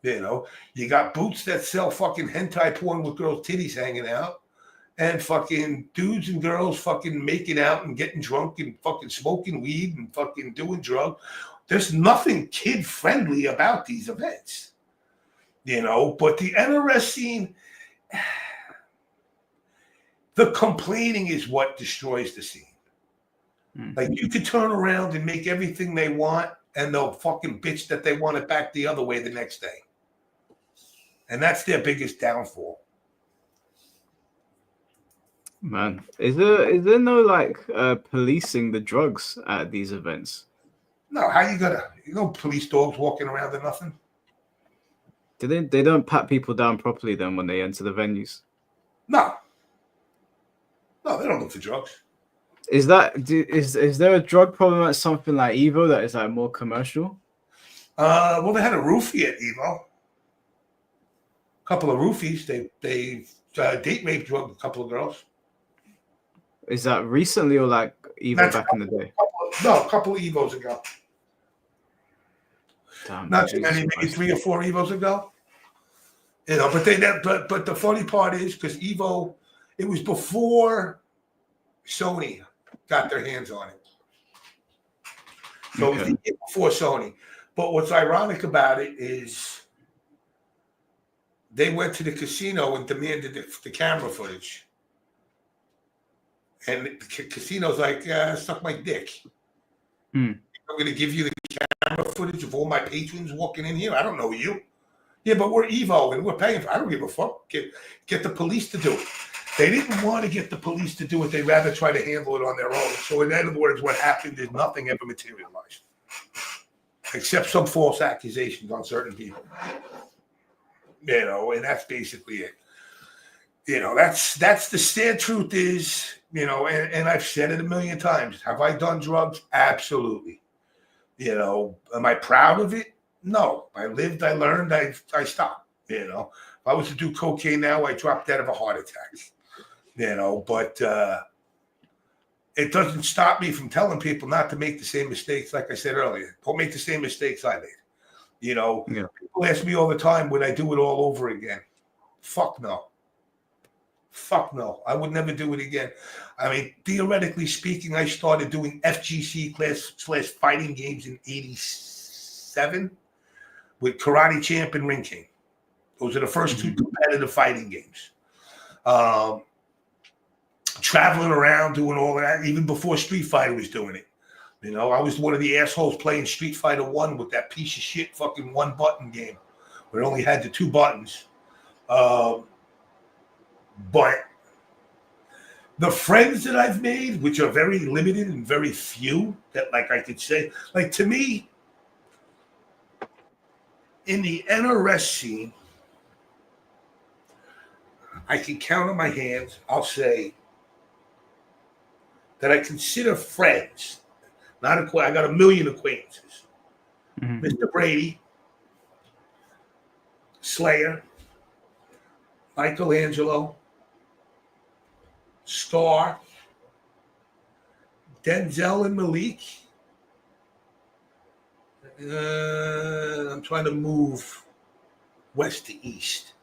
You got boots that sell fucking hentai porn with girls' titties hanging out, and fucking dudes and girls fucking making out and getting drunk and fucking smoking weed and fucking doing drugs. There's nothing kid-friendly about these events, But the NRS scene, the complaining is what destroys the scene. Mm-hmm. Like, you could turn around and make everything they want, and they'll fucking bitch that they want it back the other way the next day. And that's their biggest downfall.
Man, is there no policing the drugs at these events?
No, how you police dogs walking around or nothing?
They don't pat people down properly then when they enter the venues?
No, they don't look for drugs.
Is there a drug problem at something like Evo that is more commercial?
Well, they had a roofie at Evo. Couple of roofies. They date rape drugged a couple of girls.
Is that recently or Evo back in the day?
A couple of Evos ago.
Damn,
not too many, maybe 3 or 4 Evos ago. But the funny part is, because Evo, it was before Sony got their hands on it. So it was the year before Sony. But what's ironic about it is they went to the casino and demanded the camera footage. And the casino's like, suck my dick. I'm going to give you the camera footage of all my patrons walking in here. I don't know you. Yeah, but we're Evo and we're paying for it. I don't give a fuck. Get the police to do it. They didn't want to get the police to do it. They'd rather try to handle it on their own. So in other words, what happened is nothing ever materialized. Except some false accusations on certain people. And that's basically it. That's the sad truth is, and I've said it a million times. Have I done drugs? Absolutely. Am I proud of it? No. I lived, I learned, I stopped. If I was to do cocaine now, I drop dead of a heart attack. you know, but it doesn't stop me from telling people not to make the same mistakes. Like I said earlier, don't make the same mistakes I made. You know, people ask me all the time, would I do it all over again? Fuck no. Fuck no. I would never do it again. I mean, theoretically speaking, I started doing FGC / fighting games in 87 with Karate Champ and Ring King. Those are the first two competitive fighting games. Traveling around doing all of that, even before Street Fighter was doing it. You know, I was one of the assholes playing Street Fighter 1 with that piece of shit fucking one button game where it only had the 2 buttons. But the friends that I've made, which are very limited and very few, that like I could say, like to me, in the NRS scene, I can count on my hands, I'll say, that I consider friends. I got a million acquaintances. Mr. Brady, Slayer, Michelangelo, Star, Denzel and Malik. I'm trying to move west to east.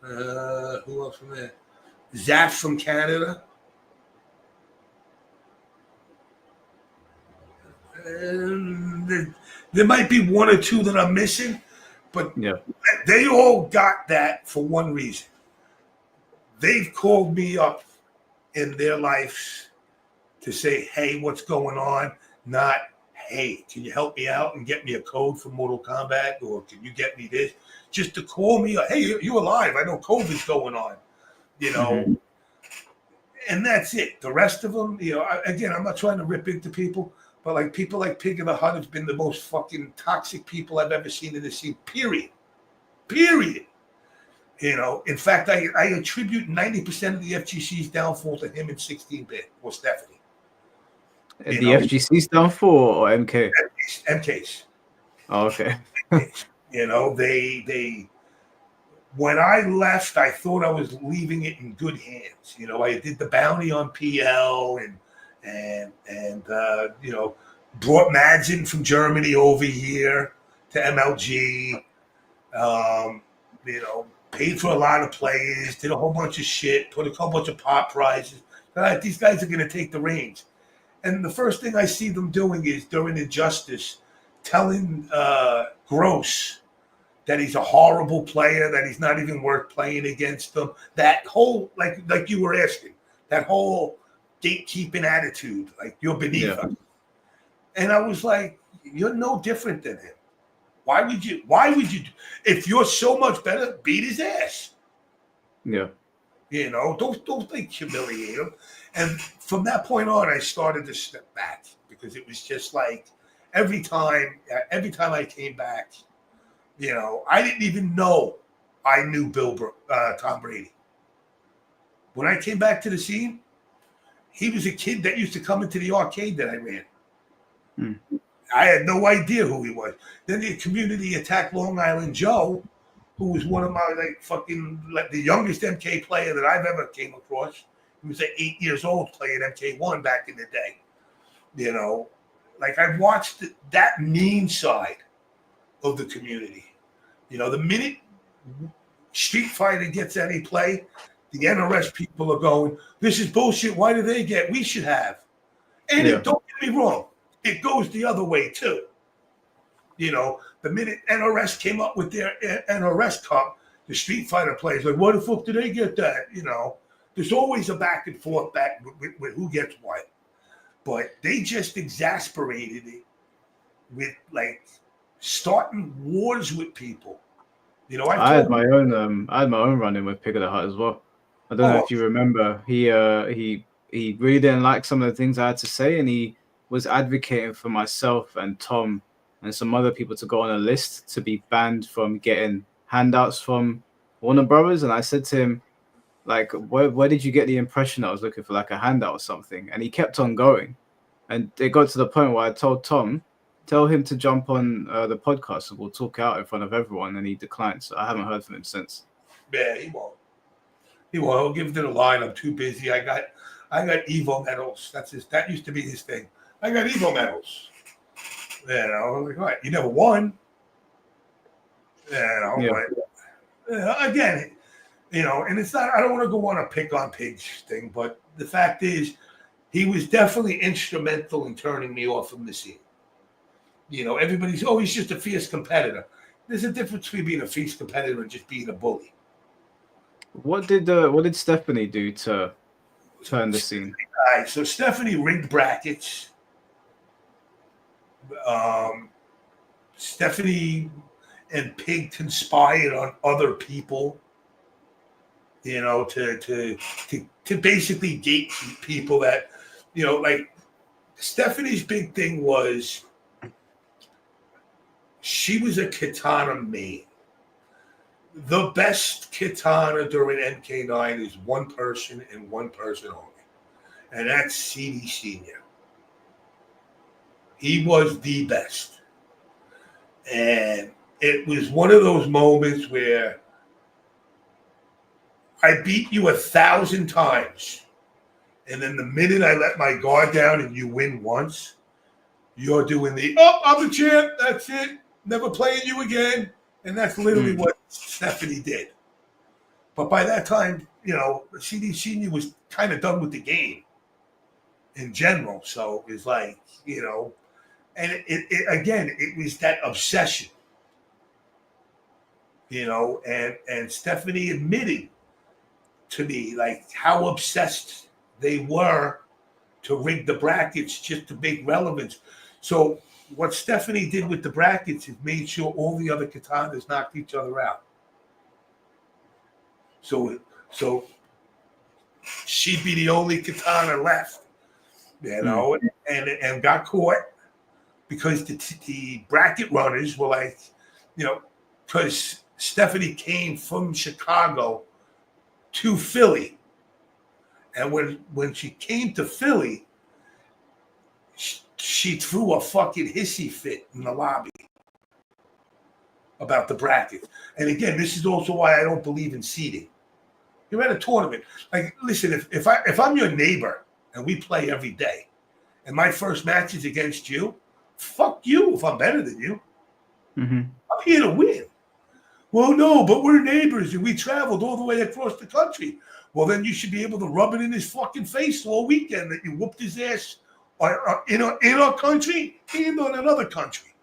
Who else from there? Zaf from Canada. There might be one or two that I'm missing, but they all got that for one reason. They've called me up in their lives to say, hey, what's going on? Not, hey, can you help me out and get me a code for Mortal Kombat? Or can you get me this? Just to call me up, hey, you alive? I know COVID's going on, you know. And that's it. The rest of them, you know, again, I'm not trying to rip into people, but like people like Pig in the Hut have been the most fucking toxic people I've ever seen in the scene, period. Period. You know, in fact, I attribute 90% of the FGC's downfall to him in 16-bit or Stephanie.
The FGC's downfall or MK?
MK's.
Oh, okay.
You know, they when I left, I thought I was leaving it in good hands. You know, I did the bounty on PL and you know, brought Mads in from Germany over here to MLG. You know, paid for a lot of players, did a whole bunch of shit, put a whole bunch of pop prizes. These guys are going to take the reins. And the first thing I see them doing is during Injustice, telling Gross that he's a horrible player, that he's not even worth playing against them. That whole, like you were asking, that whole gatekeeping attitude, like you're beneath us. And I was like, you're no different than him. Why would you, if you're so much better, beat his ass.
Yeah.
You know, don't like humiliate him. And from that point on, I started to step back because it was just like every time I came back, you know, I didn't even know I knew Tom Brady. When I came back to the scene, he was a kid that used to come into the arcade that I ran. I had no idea who he was. Then the community attacked Long Island Joe, who was one of my the youngest MK player that I've ever came across. He was 8 years old playing MK1 back in the day. You know, like I watched that mean side of the community. You know, the minute Street Fighter gets any play, the NRS people are going, this is bullshit. Why do they get? We should have. And don't get me wrong, it goes the other way too. You know, the minute NRS came up with their NRS Cup, the Street Fighter players like, why the fuck do they get that? You know, there's always a back and forth with who gets what. But they just exasperated it with like starting wars with people. You know, I had my own
run-in with Pig of the Hut as well. I don't know if you remember. He really didn't like some of the things I had to say, and he was advocating for myself and Tom and some other people to go on a list to be banned from getting handouts from Warner Brothers. And I said to him, like, where did you get the impression I was looking for like a handout or something? And he kept on going. And it got to the point where I told Tom, tell him to jump on the podcast so we'll talk out in front of everyone. And he declined. So I haven't heard from him since.
Yeah, he won't. He'll give to the line. I'm too busy. I got Evo medals. That used to be his thing. I got Evo medals. I'm like, all right, you never won.
Yeah.
But, again, and it's not. I don't want to go on a pick on Pidge thing, but the fact is, he was definitely instrumental in turning me off from the scene. Everybody's, he's just a fierce competitor. There's a difference between being a fierce competitor and just being a bully.
What did Stephanie do to turn the scene?
All right, so Stephanie rigged brackets. Stephanie and Pig conspired on other people, to basically gatekeep people that, like Stephanie's big thing was she was a katana main. The best katana during MK9 is one person and one person only, and that's CD Senior. He was the best. And it was one of those moments where I beat you 1,000 times. And then the minute I let my guard down and you win once, you're doing I'm the champ. That's it. Never playing you again. And that's literally what Stephanie did. But by that time, CD Senior was kind of done with the game in general. So it was like, and it was that obsession, and Stephanie admitted to me like how obsessed they were to rig the brackets just to make relevance. So what Stephanie did with the brackets is made sure all the other katanas knocked each other out. So she'd be the only katana left, and got caught. Because the bracket runners were like, because Stephanie came from Chicago to Philly. And when she came to Philly, she threw a fucking hissy fit in the lobby about the bracket. And again, this is also why I don't believe in seeding. You're at a tournament. Like, listen, if I'm your neighbor and we play every day, and my first match is against you, fuck you if I'm better than you.
Mm-hmm.
I'm here to win. Well, no, but we're neighbors and we traveled all the way across the country. Well, then you should be able to rub it in his fucking face all weekend that you whooped his ass in our country and on another country.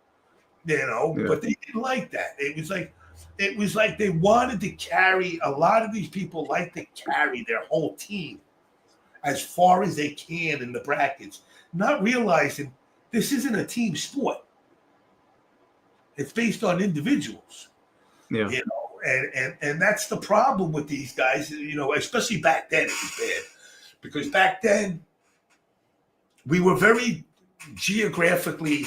Yeah. But they didn't like that. It was like they wanted to carry, a lot of these people like to carry their whole team as far as they can in the brackets, not realizing this isn't a team sport. It's based on individuals.
Yeah.
And that's the problem with these guys, especially back then it was bad. Because back then we were very geographically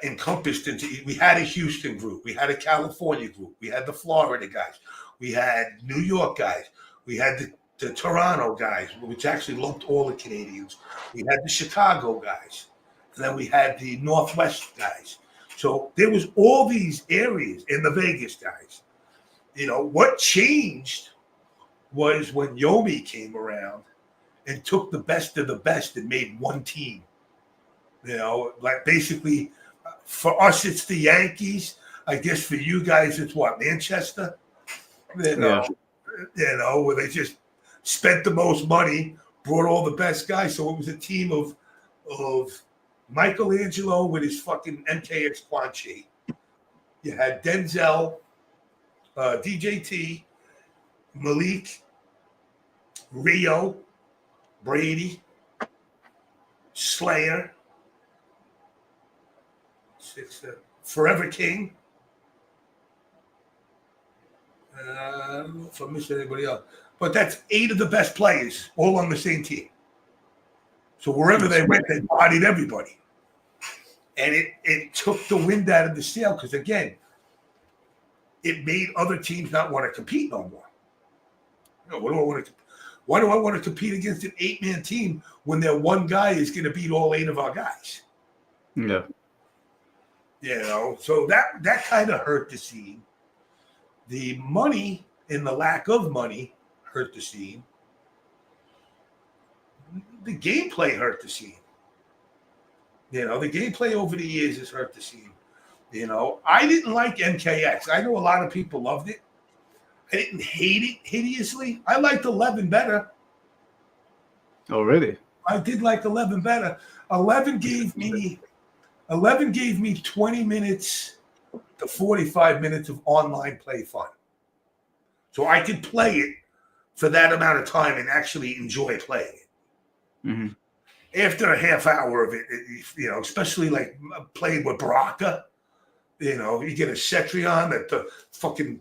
encompassed into, we had a Houston group, we had a California group, we had the Florida guys, we had New York guys, we had the Toronto guys, which actually lumped all the Canadians. We had the Chicago guys. And then we had the Northwest guys. So there was all these areas in the Vegas guys. What changed was when Yomi came around and took the best of the best and made one team. Like basically for us, it's the Yankees. I guess for you guys, it's what, Manchester? Where they just spent the most money, brought all the best guys. So it was a team of Michelangelo with his fucking MKX Quanchi. You had Denzel, DJT, Malik, Rio, Brady, Slayer, Forever King. I don't know if I'm missing anybody else. But that's 8 of the best players all on the same team. So wherever they went, they bodied everybody. And it took the wind out of the sail because, again, it made other teams not want to compete no more. Why do I want to compete against an 8-man team when their one guy is going to beat all 8 of our guys?
Yeah.
So that kind of hurt the scene. The money and the lack of money hurt the scene. The gameplay hurt the scene. You know, the gameplay over the years has hurt the scene. You know, I didn't like MKX. I know a lot of people loved it. I didn't hate it hideously. I liked 11 better.
Oh, really?
I did like 11 better. 11 gave me 20 minutes to 45 minutes of online play fun. So I could play it for that amount of time and actually enjoy playing it.
Mm-hmm.
After a half hour of it, you know, especially like playing with Baraka, you know, you get a Cetrion that the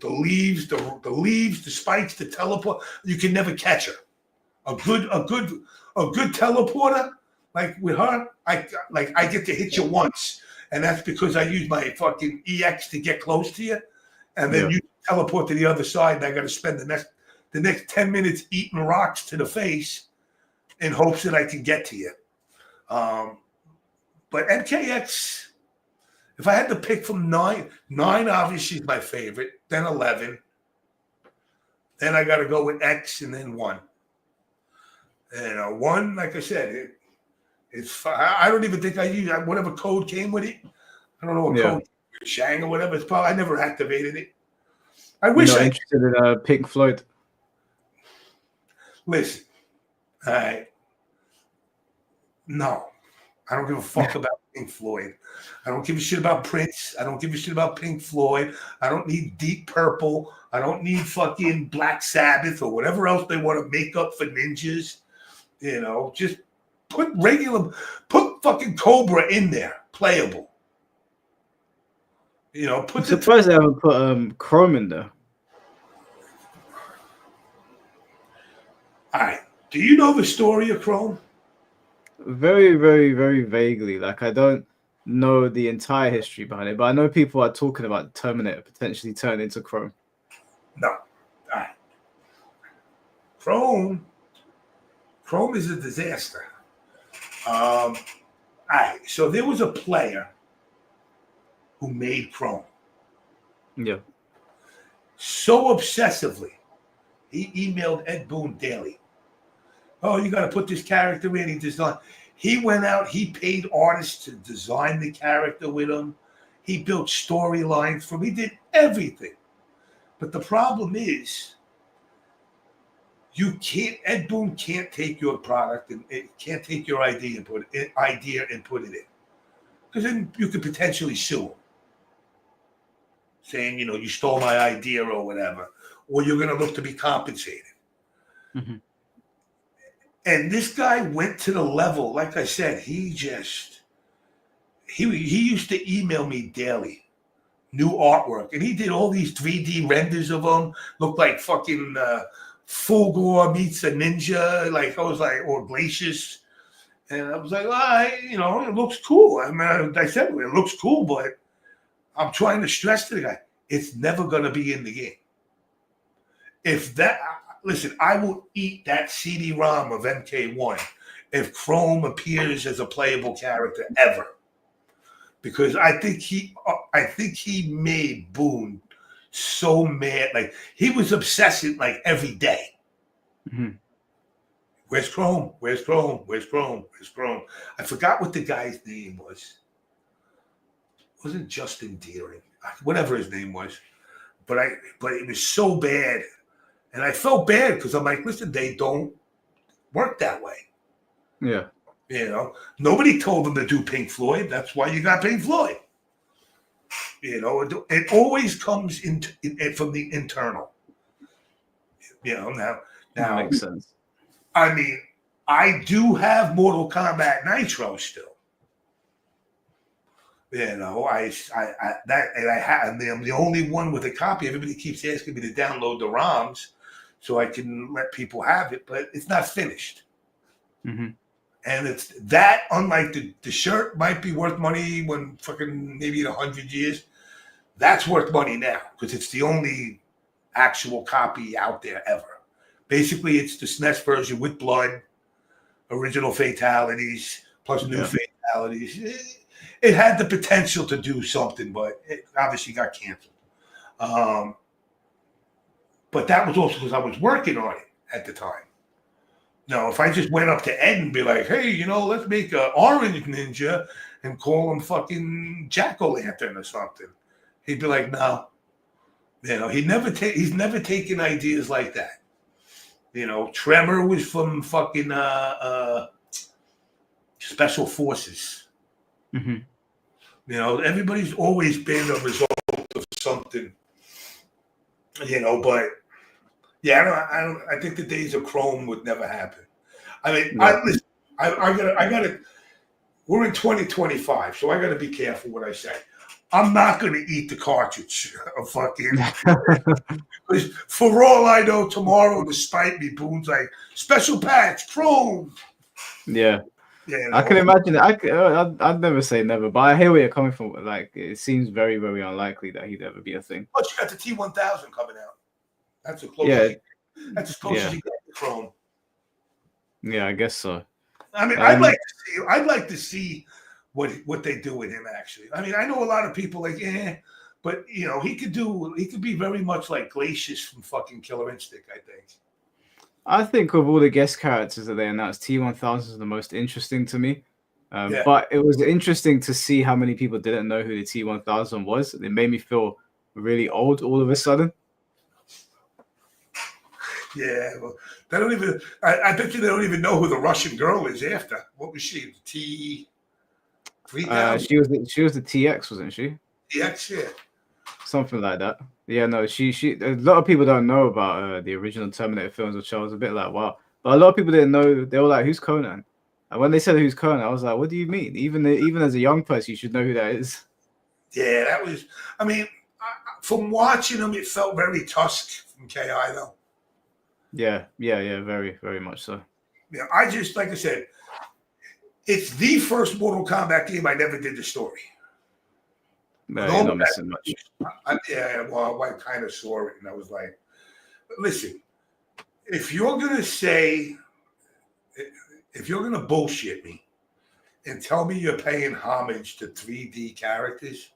leaves, the spikes, the teleport, you can never catch her. A good teleporter, like with her, I get to hit you once, and that's because I use my fucking EX to get close to you, and then you teleport to the other side, and I got to spend the next 10 minutes eating rocks to the face in hopes that I can get to you. But MKX, if I had to pick from 9 obviously is my favorite, then 11, then I got to go with X, and then 1. And 1, like I said, it's. I don't even think I use whatever code came with it. I don't know what code, Shang or whatever. It's probably I never activated it. I wish
You're not interested in Pink Floyd.
Listen, all right. No, I don't give a fuck about Pink Floyd. I don't give a shit about Prince. I don't give a shit about Pink Floyd. I don't need Deep Purple. I don't need fucking Black Sabbath or whatever else they want to make up for ninjas. You know, just put fucking Cobra in there, playable. You know,
I'm surprised they haven't put Chrome in there.
All right. Do you know the story of Chrome?
Very, very, very vaguely. Like, I don't know the entire history behind it, but I know people are talking about Terminator potentially turning into Chrome.
No. All right. Chrome is a disaster. All right. So there was a player who made Chrome.
Yeah.
So obsessively, he emailed Ed Boon daily. Oh, you got to put this character in. He went out. He paid artists to design the character with him. He built storylines for him. He did everything. But the problem is, Ed Boon can't take your product and it can't take your idea and put it in. Because then you could potentially sue him. Saying, you stole my idea or whatever. Or you're going to look to be compensated.
Mm-hmm.
And this guy went to the level, like I said, he used to email me daily, new artwork. And he did all these 3D renders of them, looked like fucking Fulgor meets a ninja, like I was like, or Glacius. And I was like, it looks cool. I mean, I said, it looks cool, but I'm trying to stress to the guy, it's never going to be in the game. Listen, I will eat that CD-ROM of MK1 if Chrome appears as a playable character ever, because I think he made Boone so mad. Like he was obsessing like every day.
Mm-hmm.
Where's Chrome? Where's Chrome? Where's Chrome? Where's Chrome? I forgot what the guy's name was. It wasn't Justin Deering, whatever his name was, but it was so bad. And I felt bad because I'm like, listen, they don't work that way.
Yeah.
Nobody told them to do Pink Floyd. That's why you got Pink Floyd. It always comes from the internal. Now
that makes sense.
I mean, I do have Mortal Kombat Nitro still. I'm the only one with a copy. Everybody keeps asking me to download the ROMs so I can let people have it, but it's not finished.
Mm-hmm.
And it's that, unlike the shirt might be worth money when fucking maybe in 100 years, that's worth money now because it's the only actual copy out there ever. Basically, it's the SNES version with blood, original fatalities, plus new fatalities. It had the potential to do something, but it obviously got canceled. But that was also because I was working on it. at the time. Now, if I just went up to Ed and be like, hey, let's make an orange ninja and call him fucking Jack-o'-lantern or something, he'd be like, no. He's never taken ideas like that. Tremor was from fucking Special Forces.
Mm-hmm.
Everybody's always been a result of something. But yeah, I think the days of Chrome would never happen. I mean,
No.
I gotta. We're in 2025, so I gotta be careful what I say. I'm not gonna eat the cartridge of fucking. Because for all I know, tomorrow, despite me, Boone's like special patch Chrome.
Yeah. I can imagine it. I'd never say never, but I hear where you're coming from. Like, it seems very, very unlikely that he'd ever be a thing.
Plus, you got the T1000 coming out. That's as close.
Yeah.
That's as close as you get to Chrome.
Yeah, I guess so.
I mean, I'd like to see what they do with him. Actually, I mean, I know a lot of people like, but he could be very much like Glacius from fucking Killer Instinct.
I think of all the guest characters that they announced, T1000 is the most interesting to me. But it was interesting to see how many people didn't know who the T1000 was. It made me feel really old all of a sudden.
Yeah, well, they don't even. I bet you they don't even know who the Russian girl is after. What was she? T-3000?
She was the TX, wasn't she?
TX, yeah.
Something like that. Yeah, no, she. A lot of people don't know about the original Terminator films, which I was a bit like, wow. But a lot of people didn't know. They were like, "Who's Conan?" And when they said who's Conan, I was like, "What do you mean? Even as a young person, you should know who that is."
Yeah, that was. I mean, from watching them, it felt very Tusk from KI, though.
Yeah, very, very much so.
Yeah, I just, like I said, it's the first Mortal Kombat game I never did the story.
No, you're not missing much.
I kind of saw it, and I was like, listen, if you're going to bullshit me and tell me you're paying homage to 3D characters,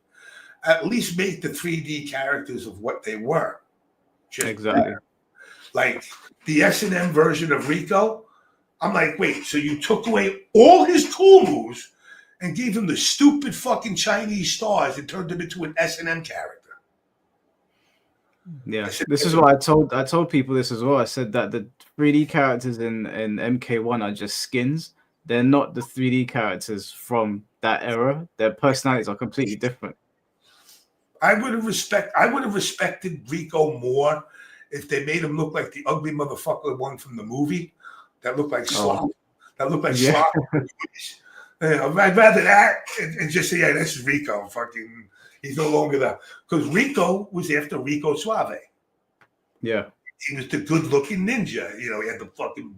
at least make the 3D characters of what they were.
Exactly.
Like the S&M version of Rico, I'm like, wait, so you took away all his cool moves and gave him the stupid fucking Chinese stars and turned him into an S&M character.
Yeah, this is what I told people this as well. I said that the 3D characters in MK1 are just skins. They're not the 3D characters from that era. Their personalities are completely different.
I would have respected Rico more if they made him look like the ugly motherfucker one from the movie that looked like slop. That looked like slop. I'd rather that and just say, yeah, this is Rico. Fucking, he's no longer that. Because Rico was after Rico Suave.
Yeah.
He was the good-looking ninja. He had the fucking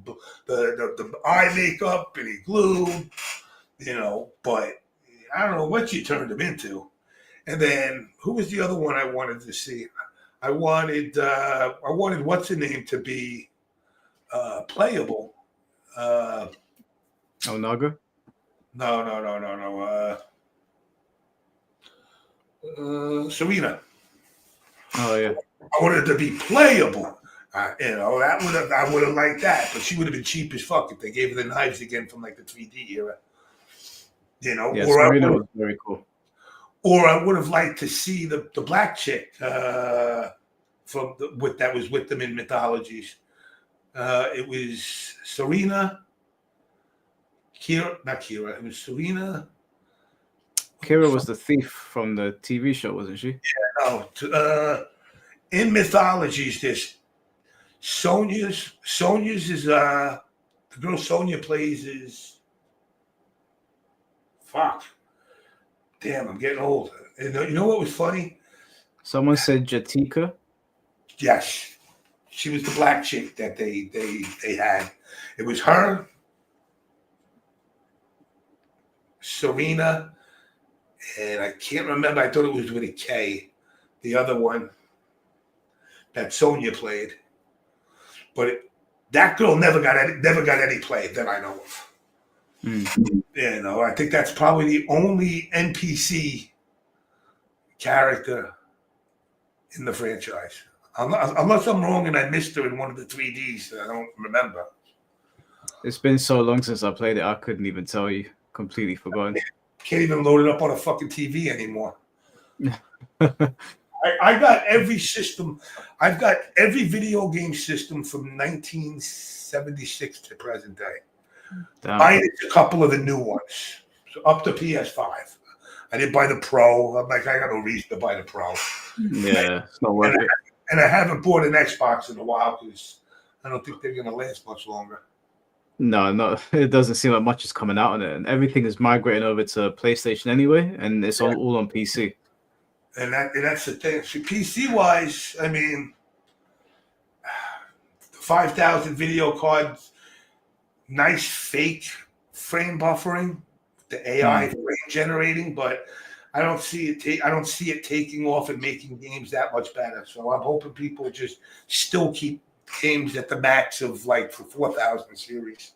the eye makeup and he glued. But I don't know what you turned him into. And then who was the other one I wanted to see? I wanted what's her name to be playable.
Naga?
No. Serena.
Oh yeah.
I wanted her to be playable. I would have liked that, but she would have been cheap as fuck if they gave her the knives again from like the 3D era.
Yeah, Serena was very cool.
Or I would have liked to see the black chick that was with them in Mythologies. It was Serena, not Kira. It was Serena.
Kira was the thief from the TV show, wasn't she?
Yeah, no. In Mythologies, this Sonya's is the girl Sonya plays is fuck. Damn, I'm getting old. And you know what was funny?
Someone said Jatika.
Yes, she was the black chick that they had. It was her, Serena, and I can't remember. I thought it was with a K. The other one that Sonya played, but that girl never got any play that I know of. I think that's probably the only NPC character in the franchise. Unless I'm wrong and I missed her in one of the 3Ds that I don't remember.
It's been so long since I played it, I couldn't even tell you. Completely forgotten.
Can't even load it up on a fucking TV anymore. I got every system. I've got every video game system from 1976 to present day. Mine is a couple of the new ones, so up to PS5. I didn't buy the Pro. I'm like, I got no reason to buy the Pro.
Yeah, it's not worth it.
And I haven't bought an Xbox in a while because I don't think they're going to last much longer.
No, it doesn't seem like much is coming out on it, and everything is migrating over to PlayStation anyway, and it's all on PC.
And that's the thing. So PC wise, I mean, 5,000 video cards, nice fake frame buffering, the AI frame generating, but I don't see it taking off and making games that much better. So I'm hoping people just still keep games at the max of like for 4,000 series.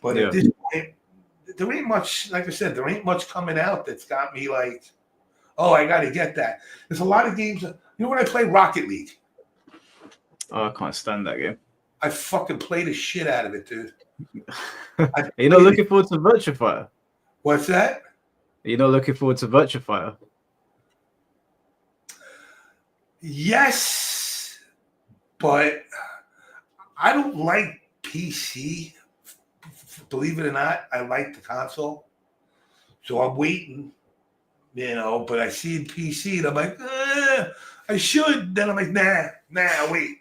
But at this point, there ain't much. Like I said, there ain't much coming out that's got me like, oh, I got to get that. There's a lot of games. You know when I play Rocket League?
Oh, I can't stand that game.
I fucking play the shit out of it, dude.
You're not looking forward to Virtua Fighter?
What's that?
You're not looking forward to Virtua Fighter?
Yes, but I don't like PC. Believe it or not, I like the console. So I'm waiting, but I see PC and I'm like, I should. Then I'm like, nah, wait.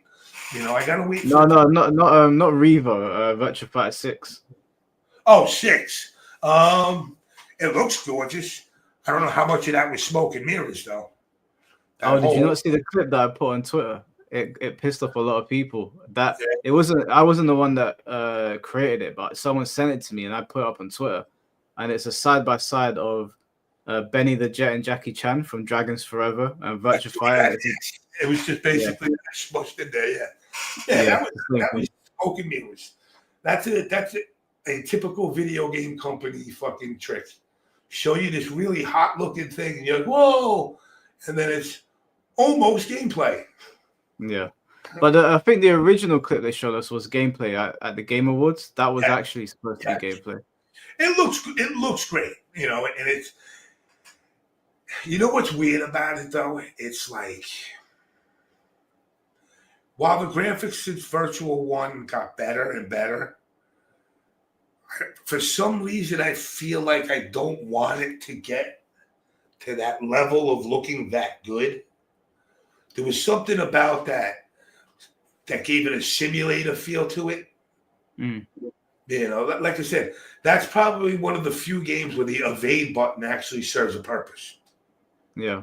I gotta wait.
No, not Revo, Virtua Fighter 6.
Oh, 6. It looks gorgeous. I don't know how much of that was smoke and mirrors, though.
Did you not see the clip that I put on Twitter? It pissed off a lot of people. I wasn't the one that created it, but someone sent it to me and I put it up on Twitter. And it's a side by side of Benny the Jet and Jackie Chan from Dragons Forever and Virtua Fighter.
It was just basically smushed in there. That was smoke and mirrors. That's a typical video game company fucking trick. Show you this really hot looking thing and you're like, whoa, and then it's almost gameplay. Yeah,
but I think the original clip they showed us was gameplay at the Game Awards. That was actually supposed to be gameplay.
It looks great, and it's, what's weird about it though? It's like, while the graphics since Virtual 1 got better and better, for some reason I feel like I don't want it to get to that level of looking that good. There was something about that gave it a simulator feel to it. Like I said, that's probably one of the few games where the evade button actually serves a purpose. Yeah.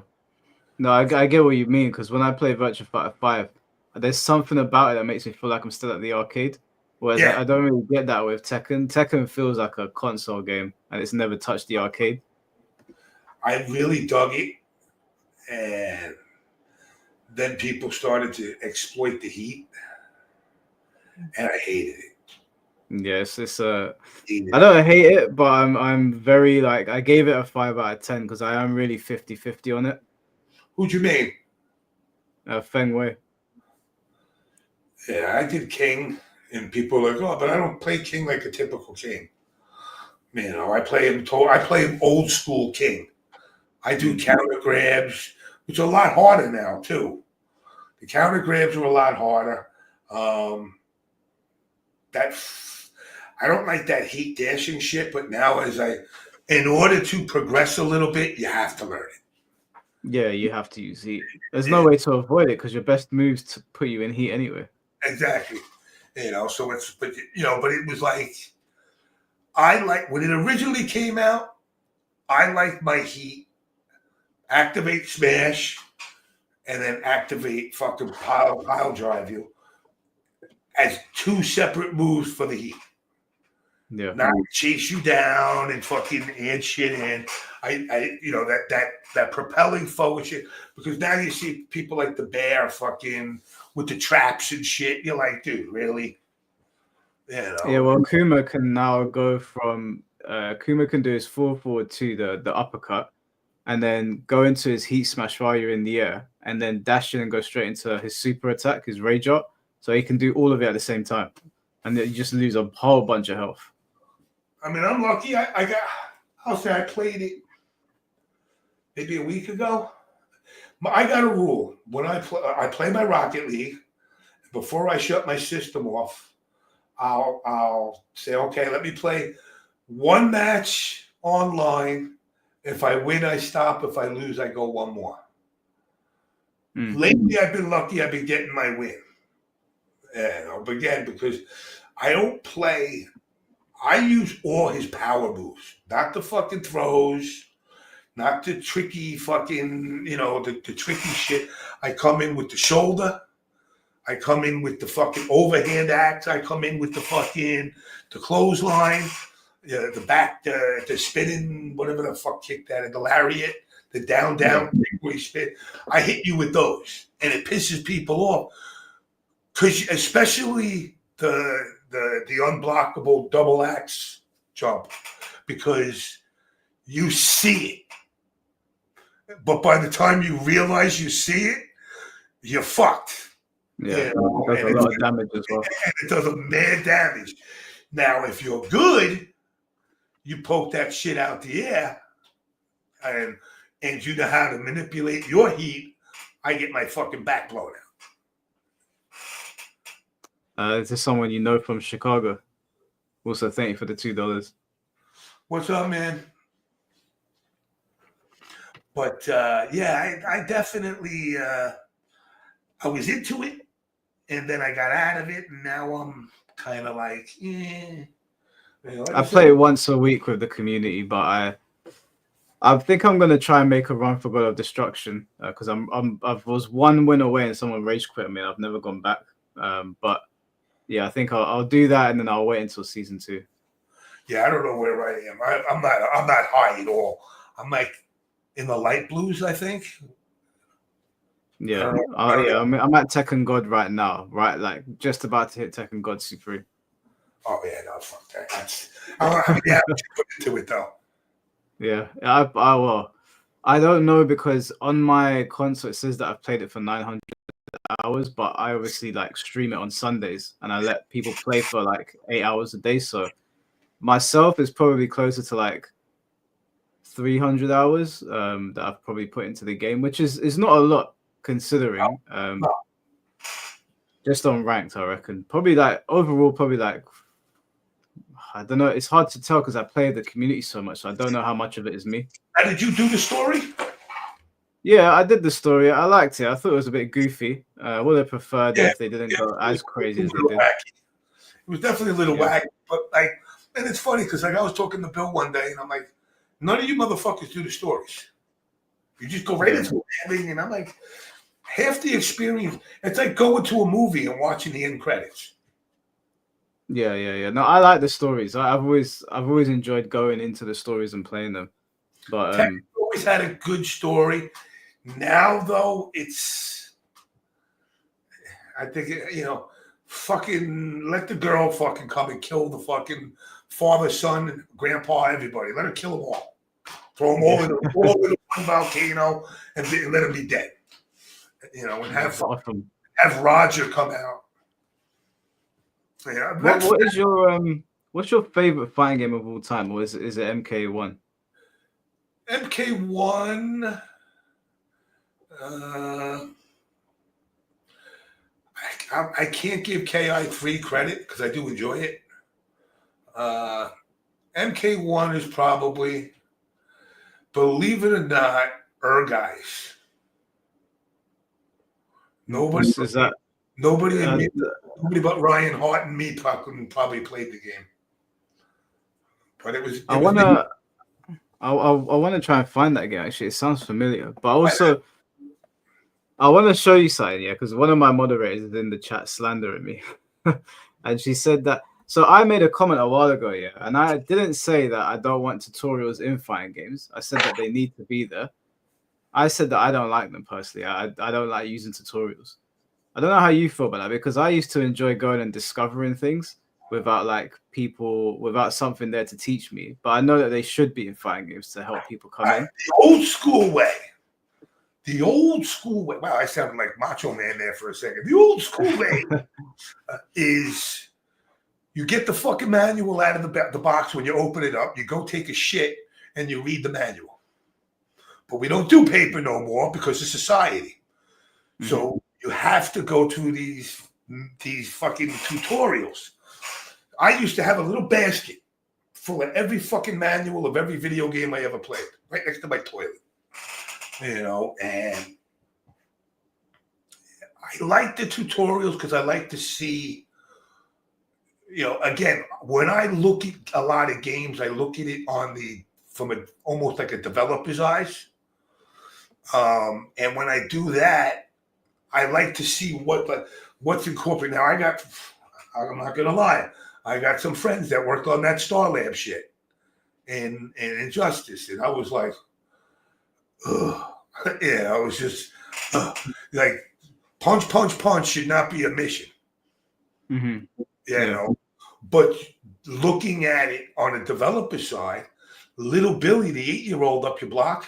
No, I get what you mean, because when I play Virtua Fighter 5, there's something about it that makes me feel like I'm still at the arcade. Whereas I don't really get that with Tekken. Tekken feels like a console game, and it's never touched the arcade.
I really dug it, and then people started to exploit the heat, and I hated it.
Yes, I don't hate it, but I'm very I gave it a 5 out of 10 because I am really 50-50 on it.
Who'd you mean?
Feng Wei.
Yeah, I did King, and people are like, oh, but I don't play King like a typical King. I play him old school King. I do counter grabs, which are a lot harder now too. The counter grabs are a lot harder. I don't like that heat dashing shit, but now in order to progress a little bit, you have to learn it.
Yeah, you have to use heat. There's no way to avoid it because your best moves to put you in heat anyway.
Exactly. So but it was like, I like when it originally came out, I liked my heat, activate smash, and then activate fucking pile drive you as 2 separate moves for the heat. Yeah. Now I chase you down and fucking add shit in. That propelling forward shit, because now you see people like the Bear fucking with the traps and shit. You're like, dude, really?
Yeah, well, Kuma can now go from Kuma can do his 4 forward to the uppercut, and then go into his heat smash while you're in the air, and then dash in and go straight into his super attack, his rage art, so he can do all of it at the same time, and then you just lose a whole bunch of health.
I mean, I'm lucky. I'll say I played it maybe a week ago. I got a rule when I play my Rocket League. Before I shut my system off, I'll say, okay, let me play one match online. If I win, I stop. If I lose, I go one more. Lately, I've been lucky. I've been getting my win. But again, because I don't play, I use all his power moves, not the fucking throws, not the tricky fucking, the tricky shit. I come in with the shoulder. I come in with the fucking overhand axe. I come in with the clothesline, the back, the spinning, whatever the fuck kick that, the lariat, the down, where you spin. I hit you with those, and it pisses people off. Because especially the unblockable double axe jump, because you see it. But by the time you realize you see it, you're fucked.
Yeah, it does a lot of damage as well.
And it does a mad damage. Now, if you're good, you poke that shit out the air, and you know how to manipulate your heat. I get my fucking back blown out.
Is this someone you know from Chicago? Also, thank you for the $2.
What's up, man? But I definitely I was into it, and then I got out of it, and now I'm kind of like,
I play it once a week with the community, but I think I'm gonna try and make a run for God of Destruction because I was one win away and someone rage quit me. I've never gone back, but yeah, I think I'll do that, and then I'll wait until season 2.
Yeah, I don't know where I am. I'm not high at all. I'm like in the light blues, I think.
Yeah, I'm at Tekken God right now, right? Like just about to hit Tekken God C3.
Oh yeah, no, fuck that. I don't know how many hours you put into it though.
Yeah, I don't know because on my console it says that I've played it for 900 hours, but I obviously like stream it on Sundays and I let people play for like 8 hours a day. So myself is probably closer to like 300 hours that I've probably put into the game, which is not a lot considering. Just on ranked, I reckon. Probably like overall, probably like I don't know. It's hard to tell because I play the community so much, so I don't know how much of it is me.
And did you do the story?
Yeah, I did the story. I liked it. I thought it was a bit goofy. I would have preferred if they didn't go as crazy as they did.
Wacky. It was definitely a little wacky, but like, and it's funny because like I was talking to Bill one day, and I'm like, none of you motherfuckers do the stories. You just go right into everything, and I'm like, half the experience. It's like going to a movie and watching the end credits.
Yeah. No, I like the stories. I've always enjoyed going into the stories and playing them. But
Tekken always had a good story. Now though, I think fucking let the girl fucking come and kill the fucking father, son, grandpa, everybody. Let her kill them all. Throw them all in one volcano and let them be dead. And have have Roger come out. Yeah,
what is your what's your favorite fighting game of all time, or is it MK1?
MK1. I can't give KI3 credit because I do enjoy it. MK1 is probably, believe it or not, guys. Nobody
is that.
Nobody but Ryan Hart and me probably played the game. But I
want to try and find that game. Actually, it sounds familiar. But also, I want to show you something. Yeah, because one of my moderators is in the chat slandering me, and she said that. So I made a comment a while ago, yeah, and I didn't say that I don't want tutorials in fighting games. I said that they need to be there. I said that I don't like them personally. I don't like using tutorials. I don't know how you feel about that because I used to enjoy going and discovering things. without like people, without something there to teach me. But I know that they should be in fighting games to help people come in.
The old school way. The old school way. Wow, I sounded like Macho Man there for a second. The old school way is you get the fucking manual out of the box when you open it up. You go take a shit and you read the manual. But we don't do paper no more because of society. Mm-hmm. So you have to go to these fucking tutorials. I used to have a little basket full of every fucking manual of every video game I ever played, right next to my toilet. You know, and I like the tutorials because I like to see, you know, again, when I look at a lot of games, I look at it from almost like a developer's eyes. And when I do that, I like to see what's incorporated. Now, I'm not going to lie, I got some friends that worked on that Star Lab shit and Injustice, and I was like, ugh. Yeah, I was just like, punch should not be a mission.
Mm-hmm.
You know, but looking at it on a developer side, little Billy, the 8-year-old up your block,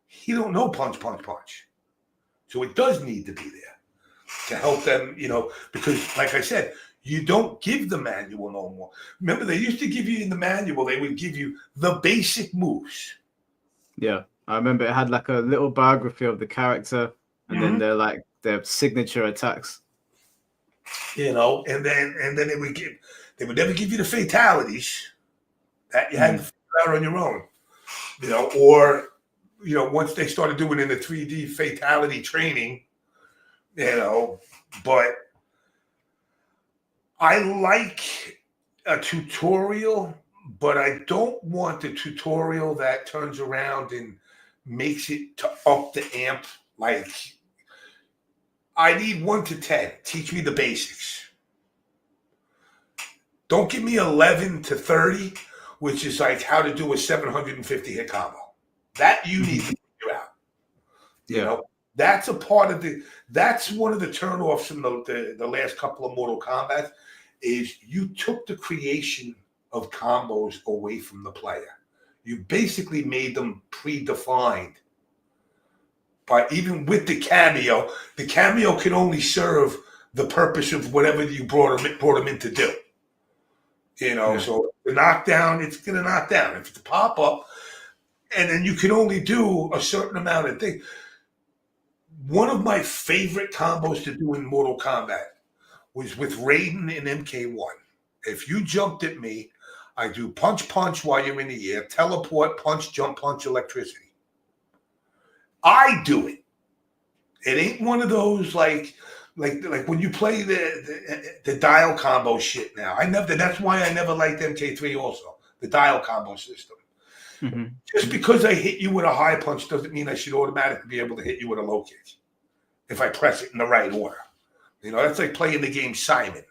he don't know punch. So it does need to be there to help them, you know, because like I said, you don't give the manual no more. Remember, they used to give you in the manual, they would give you the basic moves.
Yeah. I remember it had like a little biography of the character and then their signature attacks.
You know, and then they would never give you the fatalities that you had to figure out on your own. You know, or, you know, once they started doing in the 3D fatality training, you know, but I like a tutorial, but I don't want the tutorial that turns around and makes it to up the amp. Like, I need 1 to 10. Teach me the basics. Don't give me 11 to 30, which is like how to do a 750 hit combo. That you need to figure out. You know, that's a part of that's one of the turnoffs from the last couple of Mortal Kombat is you took the creation of combos away from the player. You basically made them predefined. But even with the cameo can only serve the purpose of whatever you brought him in to do. You know, so the knockdown, it's going to knock down. If it's a pop-up, and then you can only do a certain amount of things. One of my favorite combos to do in Mortal Kombat was with Raiden in MK1. If you jumped at me, I do punch while you're in the air, teleport, punch, jump, punch, electricity. I do it. It ain't one of those like when you play the dial combo shit now. That's why I never liked MK3 also, the dial combo system. Mm-hmm. Just because I hit you with a high punch doesn't mean I should automatically be able to hit you with a low kick if I press it in the right order. You know, that's like playing the game Simon.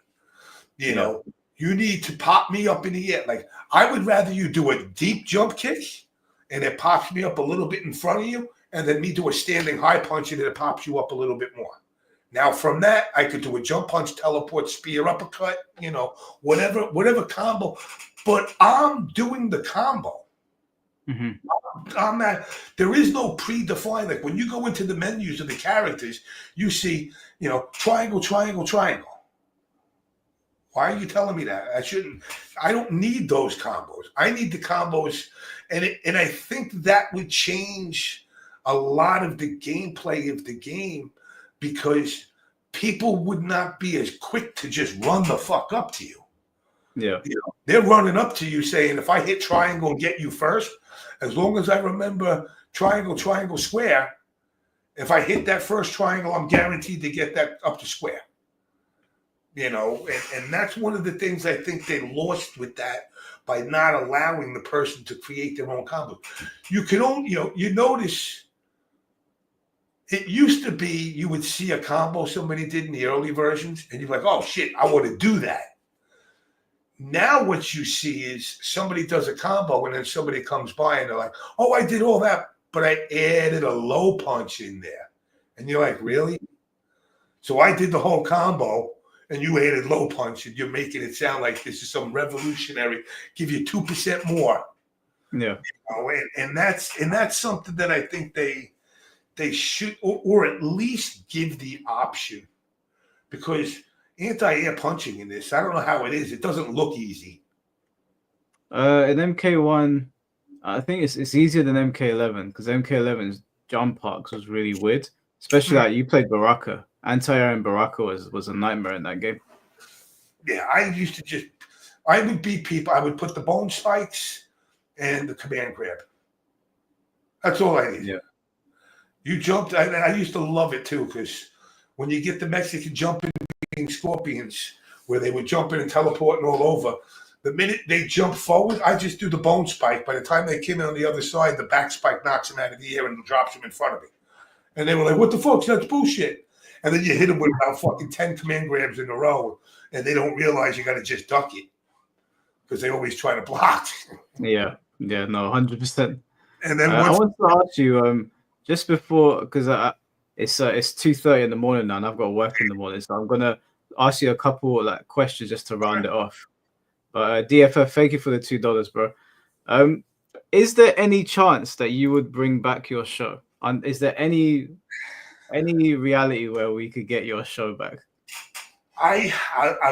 You know, you need to pop me up in the air. Like, I would rather you do a deep jump kick and it pops me up a little bit in front of you, and then me do a standing high punch and it pops you up a little bit more. Now, from that, I could do a jump punch, teleport, spear, uppercut, you know, whatever combo. But I'm doing the combo. Mm-hmm. There is no predefined. Like, when you go into the menus of the characters, you see, you know, triangle. Why are you telling me that? I don't need those combos. I need the combos. And I think that would change a lot of the gameplay of the game, because people would not be as quick to just run the fuck up to you. Yeah. You know, they're running up to you saying, if I hit triangle and get you first, as long as I remember triangle, square, if I hit that first triangle, I'm guaranteed to get that up to square. You know, and that's one of the things I think they lost with that by not allowing the person to create their own combo. You can only, you notice it used to be you would see a combo somebody did in the early versions and you're like, oh shit, I want to do that. Now what you see is somebody does a combo and then somebody comes by and they're like, oh, I did all that, but I added a low punch in there. And you're like, really? So I did the whole combo and you hated low punch, and you're making it sound like this is some revolutionary, give you 2% more.
Yeah.
And that's something that I think they should, or at least give the option, because anti-air punching in this, I don't know how it is. It doesn't look easy.
In MK1, I think it's easier than MK11 because MK11's jump arcs was really weird, especially like you played Baraka. Anti-air and Baraka was a nightmare in that game.
Yeah, I would beat people. I would put the bone spikes and the command grab. That's all I need.
Yeah.
You jumped. I used to love it too, because when you get the Mexican jumping scorpions, where they would jump in and teleporting all over, the minute they jump forward, I just do the bone spike. By the time they came in on the other side, the back spike knocks them out of the air and drops them in front of me. And they were like, "What the fuck? That's bullshit." And then you hit them with about fucking 10 command grabs in a row, and they don't realize you got to just duck it because they always try to block.
Yeah, no, 100%.
And then
I want to ask you, just before, because it's 2:30 in the morning now, and I've got to work in the morning, so I'm gonna ask you a couple like questions just to round it off. But DFF, thank you for the $2, bro. Is there any chance that you would bring back your show? And is there any reality where we could get your show back?
I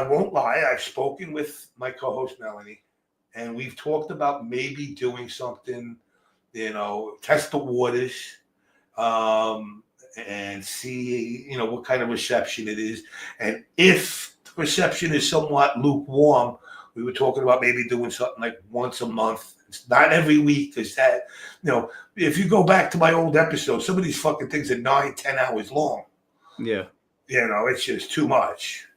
won't lie. I've spoken with my co-host Melanie, and we've talked about maybe doing something, test the waters, and see, what kind of reception it is. And if the reception is somewhat lukewarm, we were talking about maybe doing something like once a month. It's not every week, because that, if you go back to my old episodes, some of these fucking things are 9-10 hours long.
Yeah.
It's just too much.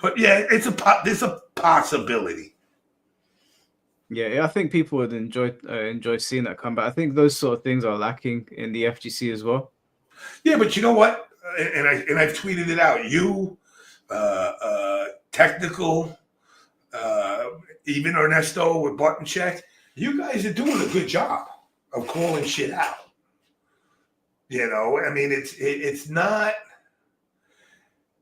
But yeah, there's a possibility.
Yeah, I think people would enjoy seeing that come back. I think those sort of things are lacking in the FGC as well.
Yeah, but you know what? And I've tweeted it out. You, technical, even Ernesto with Button Check, you guys are doing a good job of calling shit out. I mean, it's not.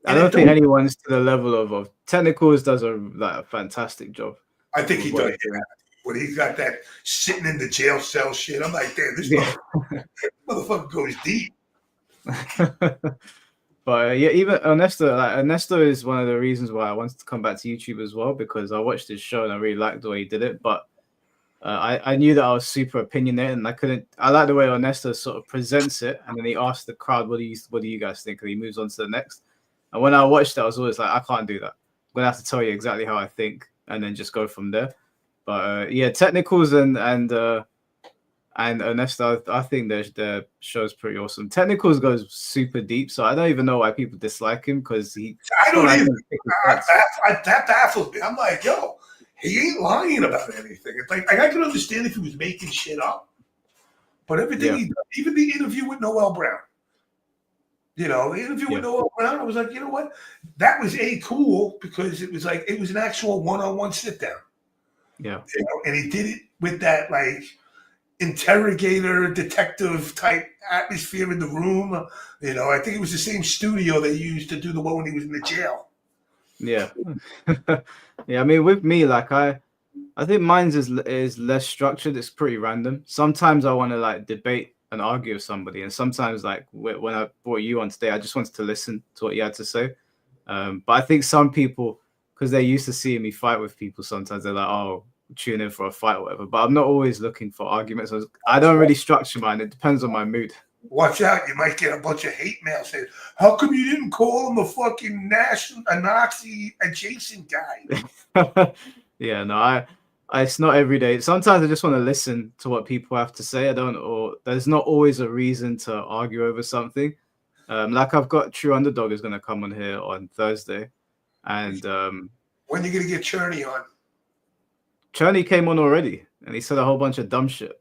I don't think anyone's to the level of Technicals does a fantastic job.
I think he does. Yeah. When he's got that sitting in the jail cell shit, I'm like, damn, this motherfucker goes deep.
But yeah, even Ernesto is one of the reasons why I wanted to come back to YouTube as well, because I watched his show and I really liked the way he did it. But I knew that I was super opinionated, and I like the way Ernesto sort of presents it, and then he asks the crowd, what do you guys think? And he moves on to the next. And when I watched it, I was always like, I can't do that. I'm gonna have to tell you exactly how I think, and then just go from there. But yeah, Technicals and Ernesto, I think their show's pretty awesome. Technicals goes super deep, so I don't even know why people dislike him, because
I don't even. That baffles me. I'm like, yo, he ain't lying about anything. It's like I could understand if he was making shit up, but everything he does, even the interview with Noel Brown. The interview with Noel Brown, I was like, you know what? That was cool, because it was an actual one-on-one sit down.
Yeah.
And he did it with that like interrogator detective type atmosphere in the room. I think it was the same studio they used to do the one when he was in the jail.
Yeah. Yeah, I mean, with me, like I think mine's is less structured. It's pretty random. Sometimes I want to like debate and argue with somebody, and sometimes like when I brought you on today, I just wanted to listen to what you had to say. But I think some people, because they're used to seeing me fight with people, sometimes they're like, oh, tune in for a fight or whatever. But I'm not always looking for arguments. I don't really structure mine. It depends on my mood.
Watch out. You might get a bunch of hate mail saying, how come you didn't call him a fucking Nazi adjacent guy?
Yeah, no, it's not every day. Sometimes I just want to listen to what people have to say. There's not always a reason to argue over something. Like I've got True Underdog is going to come on here on Thursday. And
when are you going to get Cherney on?
Cherney came on already, and he said a whole bunch of dumb shit.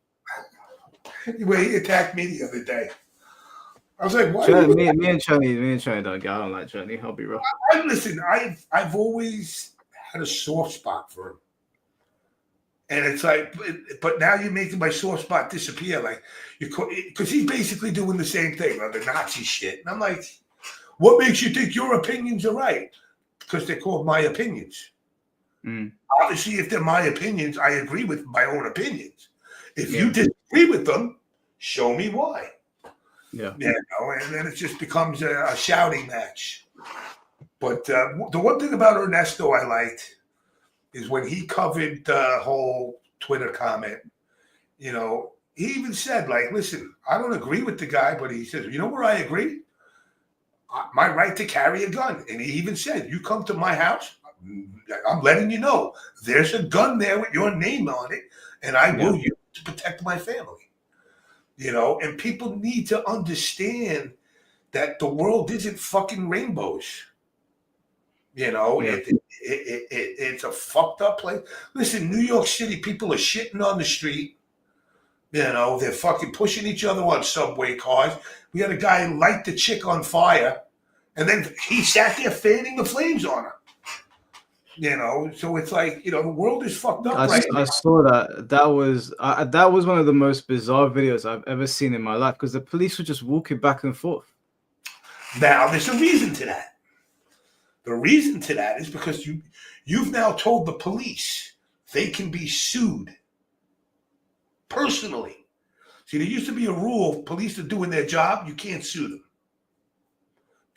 Well, he attacked me the other day. I was like, "Why?"
Me and Cherney don't get. I don't like Cherney. I'll be real.
Listen, I've always had a soft spot for him, and it's like, but now you're making my soft spot disappear. Like because he's basically doing the same thing, the Nazi shit, and I'm like, what makes you think your opinions are right? because they're called my opinions.
Mm.
Obviously, if they're my opinions, I agree with my own opinions. If
Yeah.
you disagree with them, show me why.
Yeah.
You know, and then it just becomes a shouting match. But the one thing about Ernesto I liked is when he covered the whole Twitter comment, you know, he even said, like, listen, I don't agree with the guy, but he says, you know where I agree? My right to carry a gun. And he even said, you come to my house, I'm letting you know there's a gun there with your name on it, and I will use it to protect my family. You know, and people need to understand that the world isn't fucking rainbows. You know, it's a fucked up place. Listen, New York City, people are shitting on the street. You know, they're fucking pushing each other on subway cars. We had a guy light the chick on fire, and then he sat there fanning the flames on her. You know, so it's like, you know, the world is fucked up right now.
I saw that. That was one of the most bizarre videos I've ever seen in my life, because the police were just walking back and forth.
Now, there's a reason to that. The reason to that is because you've now told the police they can be sued personally. See, there used to be a rule: police are doing their job, you can't sue them.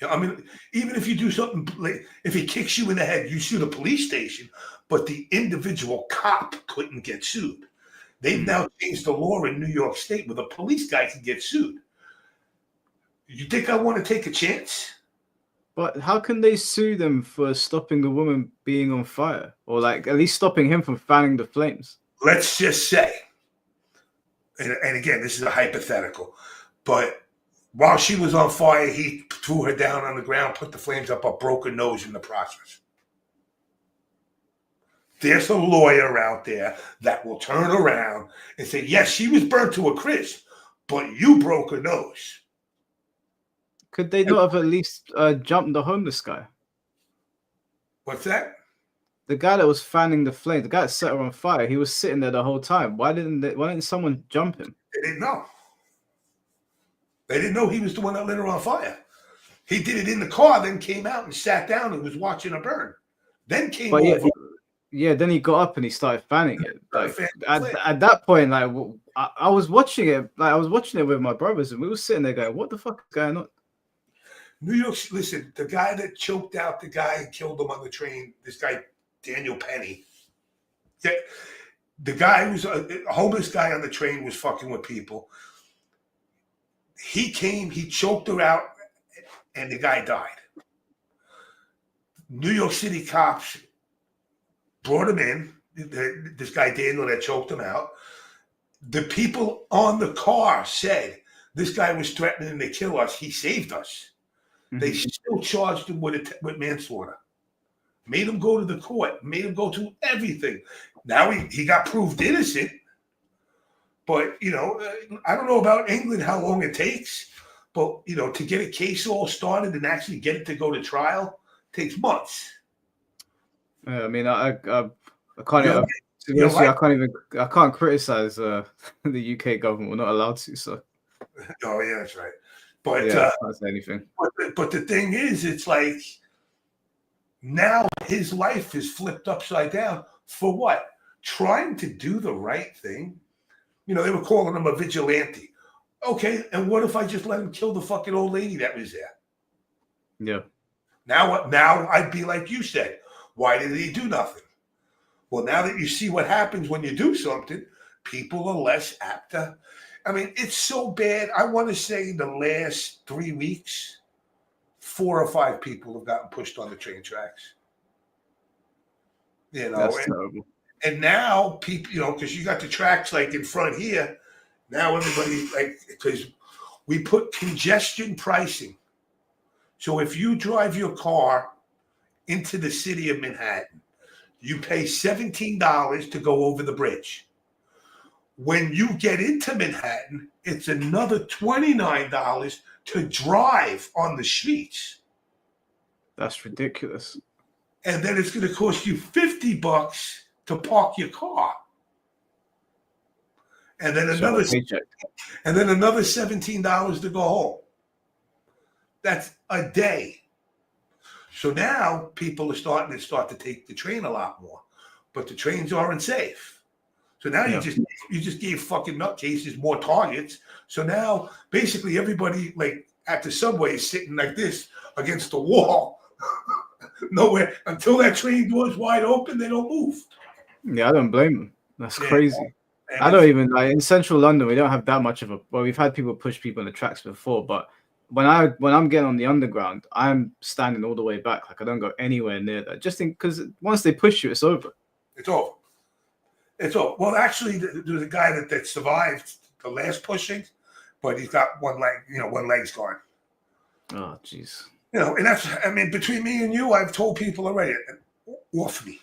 I mean, even if you do something, like if he kicks you in the head, you sue the police station, but the individual cop couldn't get sued. They've now changed the law in New York State where the police guy can get sued. You think I want to take a chance?
But how can they sue them for stopping the woman being on fire, or like at least stopping him from fanning the flames?
Let's just say, and again, this is a hypothetical, but while she was on fire, he threw her down on the ground, put the flames up, broke her nose in the process. There's a lawyer out there that will turn around and say, yes, she was burnt to a crisp, but you broke her nose.
Could they not have at least jumped the homeless guy?
What's that?
The guy that was fanning the flames, the guy that set her on fire, he was sitting there the whole time. Why didn't someone jump him?
They didn't know. They didn't know he was the one that lit her on fire. He did it in the car, then came out and sat down and was watching her burn. Then came over.
Yeah, then he got up and he started fanning it. Like, at that point, like I was watching it, like I was watching it with my brothers, and we were sitting there going, "What the fuck is going on?"
New York, listen, the guy that choked out the guy and killed him on the train, this guy, Daniel Penny, the guy who's a homeless guy on the train was fucking with people. He came, he choked her out, and the guy died. New York City cops brought him in, this guy Daniel that choked him out. The people on the car said, this guy was threatening to kill us. He saved us. They still charged him with manslaughter. Made him go to the court. Made him go through everything. Now he got proved innocent. But, you know, I don't know about England, how long it takes. But, you know, to get a case all started and actually get it to go to trial takes months.
I mean, I can't. I can't criticize the UK government. We're not allowed to. So.
Oh yeah, that's right. But
yeah, I can't say anything.
But the thing is, it's like now his life is flipped upside down for what? Trying to do the right thing. You know, they were calling him a vigilante. Okay, and what if I just let him kill the fucking old lady that was there?
Yeah.
Now I'd be like you said. Why did he do nothing? Well, now that you see what happens when you do something, people are less apt to. I mean, it's so bad. I want to say the last 3 weeks, 4 or 5 people have gotten pushed on the train tracks. You know,
that's terrible.
And now people, you know, because you got the tracks like in front here. Now everybody, like, because we put congestion pricing. So if you drive your car into the city of Manhattan, you pay $17 to go over the bridge. When you get into Manhattan, it's another $29 to drive on the streets.
That's ridiculous.
And then it's going to cost you $50 to park your car. And then another $17 to go home. That's a day. So now people are starting to take the train a lot more, but the trains aren't safe. So now you just gave fucking nutcases more targets. So now basically everybody like at the subway is sitting like this against the wall. Nowhere until that train door's wide open, they don't move.
Yeah, I don't blame them. That's crazy. I don't even like in central London. We don't have that much of a. Well, we've had people push people in the tracks before, but when I'm getting on the underground, I'm standing all the way back. Like I don't go anywhere near that. Just because once they push you, it's over.
It's over. It's over. Well, actually, there's a guy that survived the last pushing, but he's got one leg's gone.
Oh, jeez.
And that's, I mean, between me and you, I've told people already, off me.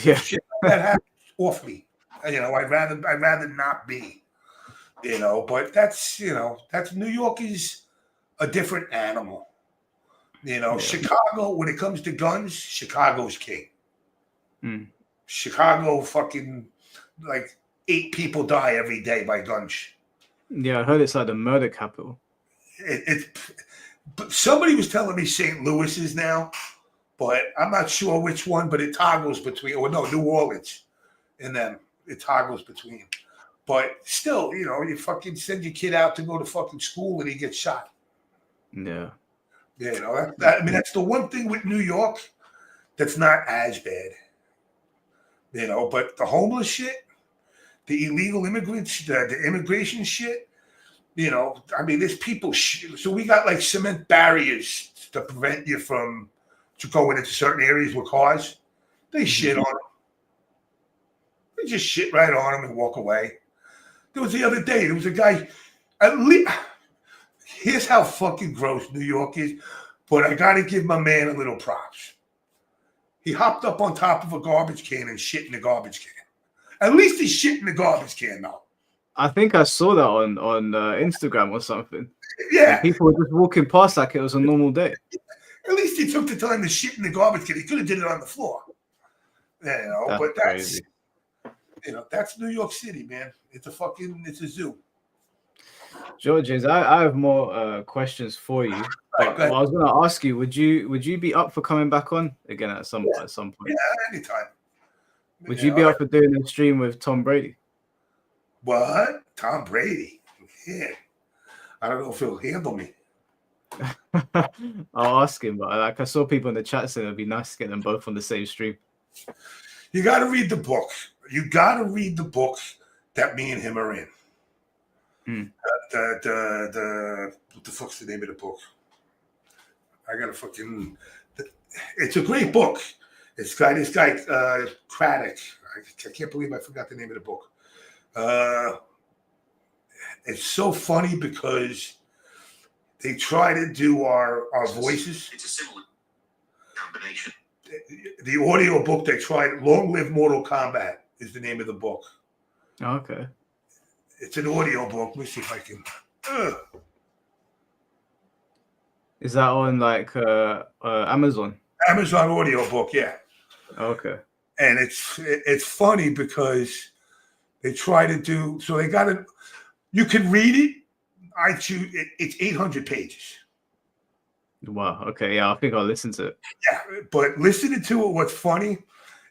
Yeah.
Shit like that happens, off me. I'd rather not be. But that's New York is a different animal. Chicago, when it comes to guns, Chicago's king. Chicago fucking, like 8 people die every day by guns.
Yeah, I heard it's like the murder capital.
But somebody was telling me St. Louis is now, but I'm not sure which one, but it toggles between, New Orleans and them. It toggles between. But still, you fucking send your kid out to go to fucking school and he gets shot.
Yeah.
That's the one thing with New York that's not as bad. But the homeless shit, the illegal immigrants, the immigration shit, there's people. So we got like cement barriers to prevent you from going into certain areas with cars. They shit on them. They just shit right on them and walk away. There was the other day, there was a guy, here's how fucking gross New York is, but I got to give my man a little props. He hopped up on top of a garbage can and shit in the garbage can. At least he shit in the garbage can, though.
I think I saw that on Instagram or something.
Yeah.
And people were just walking past like it was a normal day.
At least he took the time to shit in the garbage can. He could have did it on the floor. That's crazy. That's New York City, man. It's a zoo.
Georges, I have more questions for you. But I was going to ask you, would you be up for coming back on again at some point?
Yeah, anytime.
Would you be up for doing a stream with Tom Brady?
What? Tom Brady? Yeah. I don't know if he'll handle me.
I'll ask him, but I saw people in the chat saying it'd be nice to get them both on the same stream.
You got to read the book. You got to read the book that me and him are in. What the fuck's the name of the book? I got to fucking. It's a great book. It's got this guy Craddock. I can't believe I forgot the name of the book. It's so funny because they try to do our voices. It's a similar combination. The audio book they tried, Long Live Mortal Kombat, is the name of the book.
Okay.
It's an audio book. Let me see if I can.
Is that on like Amazon?
Amazon audio book, yeah.
Okay.
And it's funny because they try to do so. They got it. You can read it. I choose. It's 800 pages.
Wow. Okay. Yeah, I think I'll listen to it.
Yeah, but listening to it, what's funny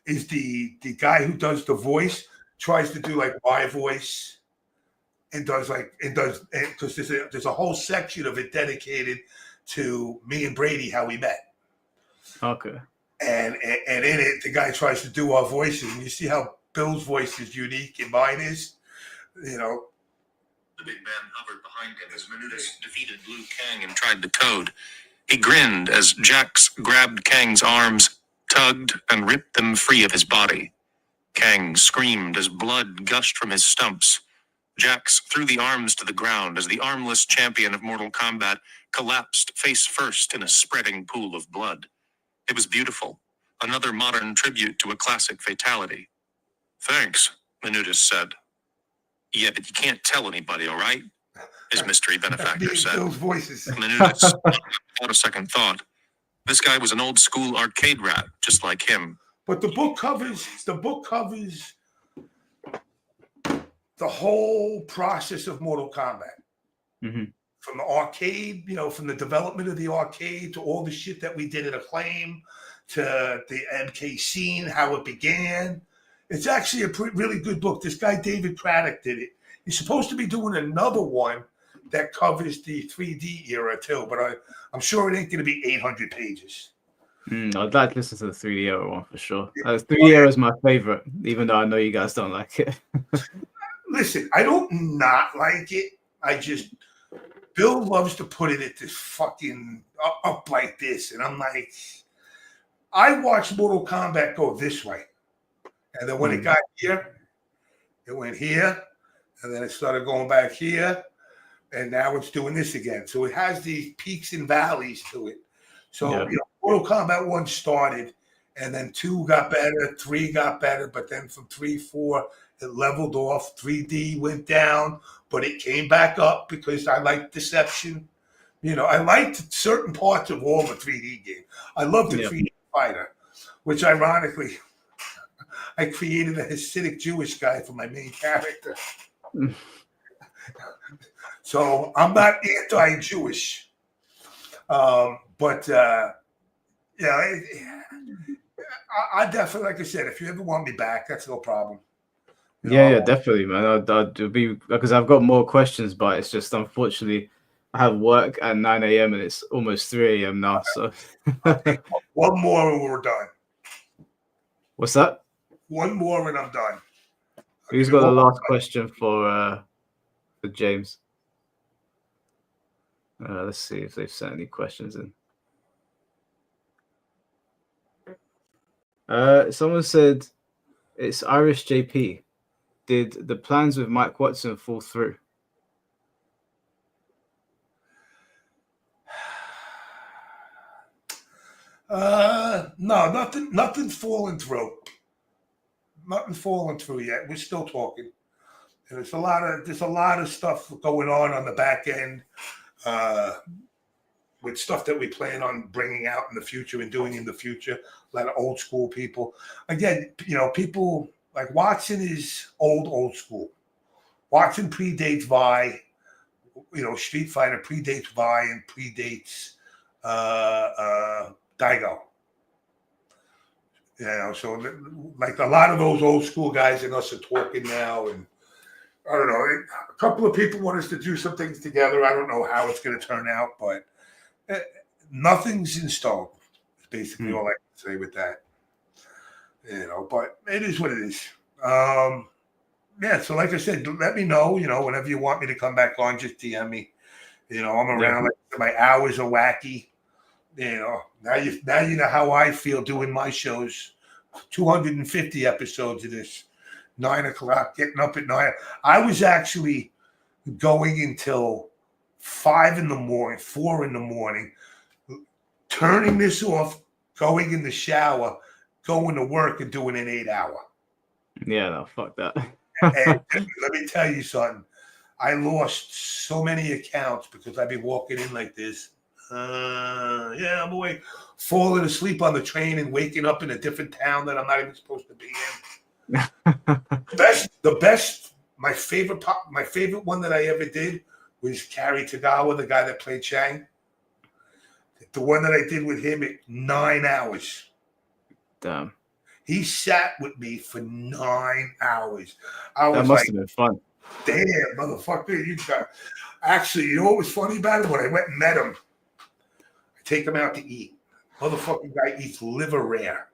is the guy who does the voice tries to do like my voice and does because there's a whole section of it dedicated to me and Brady, how we met.
Okay.
And in it, the guy tries to do our voices, and you see how Bill's voice is unique and mine is, The
big man hovered behind him as Menudis defeated Liu Kang and tried the code. He grinned as Jax grabbed Kang's arms, tugged, and ripped them free of his body. Kang screamed as blood gushed from his stumps. Jax threw the arms to the ground as the armless champion of Mortal Kombat collapsed face first in a spreading pool of blood. It was beautiful, another modern tribute to a classic fatality. Thanks, Menudis said. Yeah, but you can't tell anybody, all right? His mystery benefactor said.
Those voices.
Menudis, without a second thought. This guy was an old school arcade rat, just like him.
But the book covers the whole process of Mortal Kombat.
Mm-hmm.
the arcade, from the development of the arcade to all the shit that we did at Acclaim to the MK scene, how it began. It's actually a really good book. This guy, David Craddock, did it. He's supposed to be doing another one that covers the 3D era too, but I'm sure it ain't going to be 800 pages.
I'd like to listen to the 3D era one for sure. 3D era is my favorite, even though I know you guys don't like it.
Listen, I don't not like it. Bill loves to put it at this fucking up like this, and I'm like, I watched Mortal Kombat go this way, and then when it got here, it went here, and then it started going back here, and now it's doing this again. So it has these peaks and valleys to it. So Mortal Kombat 1 started, and then 2 got better, 3 got better, but then from 3, 4, it leveled off. 3D went down, but it came back up because I liked Deception. I liked certain parts of all the 3D game. I loved the 3D fighter, which ironically, I created a Hasidic Jewish guy for my main character. So I'm not anti-Jewish. But I definitely, like I said, if you ever want me back, that's no problem.
Yeah, definitely, man. I'd be, because I've got more questions, but it's just unfortunately I have work at 9 a.m. and it's almost 3 a.m. now. So
one more and we're done.
What's that?
One more and I'm done.
Who's got the last question for James? Let's see if they've sent any questions in. Someone said it's Irish JP. Did the plans with Mike Watson fall through?
No, nothing's falling through. Nothing's falling through yet. We're still talking. And there's a lot of stuff going on the back end. With stuff that we plan on bringing out in the future and doing in the future, a lot of old school people. Again, people like Watson is old school. Watson predates Vi. Street Fighter predates Vi and predates Daigo. So like a lot of those old school guys and us are talking now, and I don't know. A couple of people want us to do some things together. I don't know how it's going to turn out, but nothing's in stone. It's basically all I can say with that. But it is what it is. So like I said, let me know, whenever you want me to come back on, just DM me. I'm around. Like, my hours are wacky. Now you know how I feel doing my shows. 250 episodes of this. 9 o'clock, getting up at 9. I was actually going until 5 in the morning, 4 in the morning, turning this off, going in the shower, going to work and doing an 8-hour.
Yeah, no, fuck that.
And let me tell you something. I lost so many accounts because I'd be walking in like this. I'm awake, falling asleep on the train and waking up in a different town that I'm not even supposed to be in. The best, my favorite one that I ever did was Cary Tagawa, the guy that played Chang. The one that I did with him at 9 hours.
Damn.
He sat with me for 9 hours.
That must have been fun.
Damn, motherfucker. Actually, you know what was funny about it? When I went and met him, I take him out to eat. Motherfucking guy eats liver rare.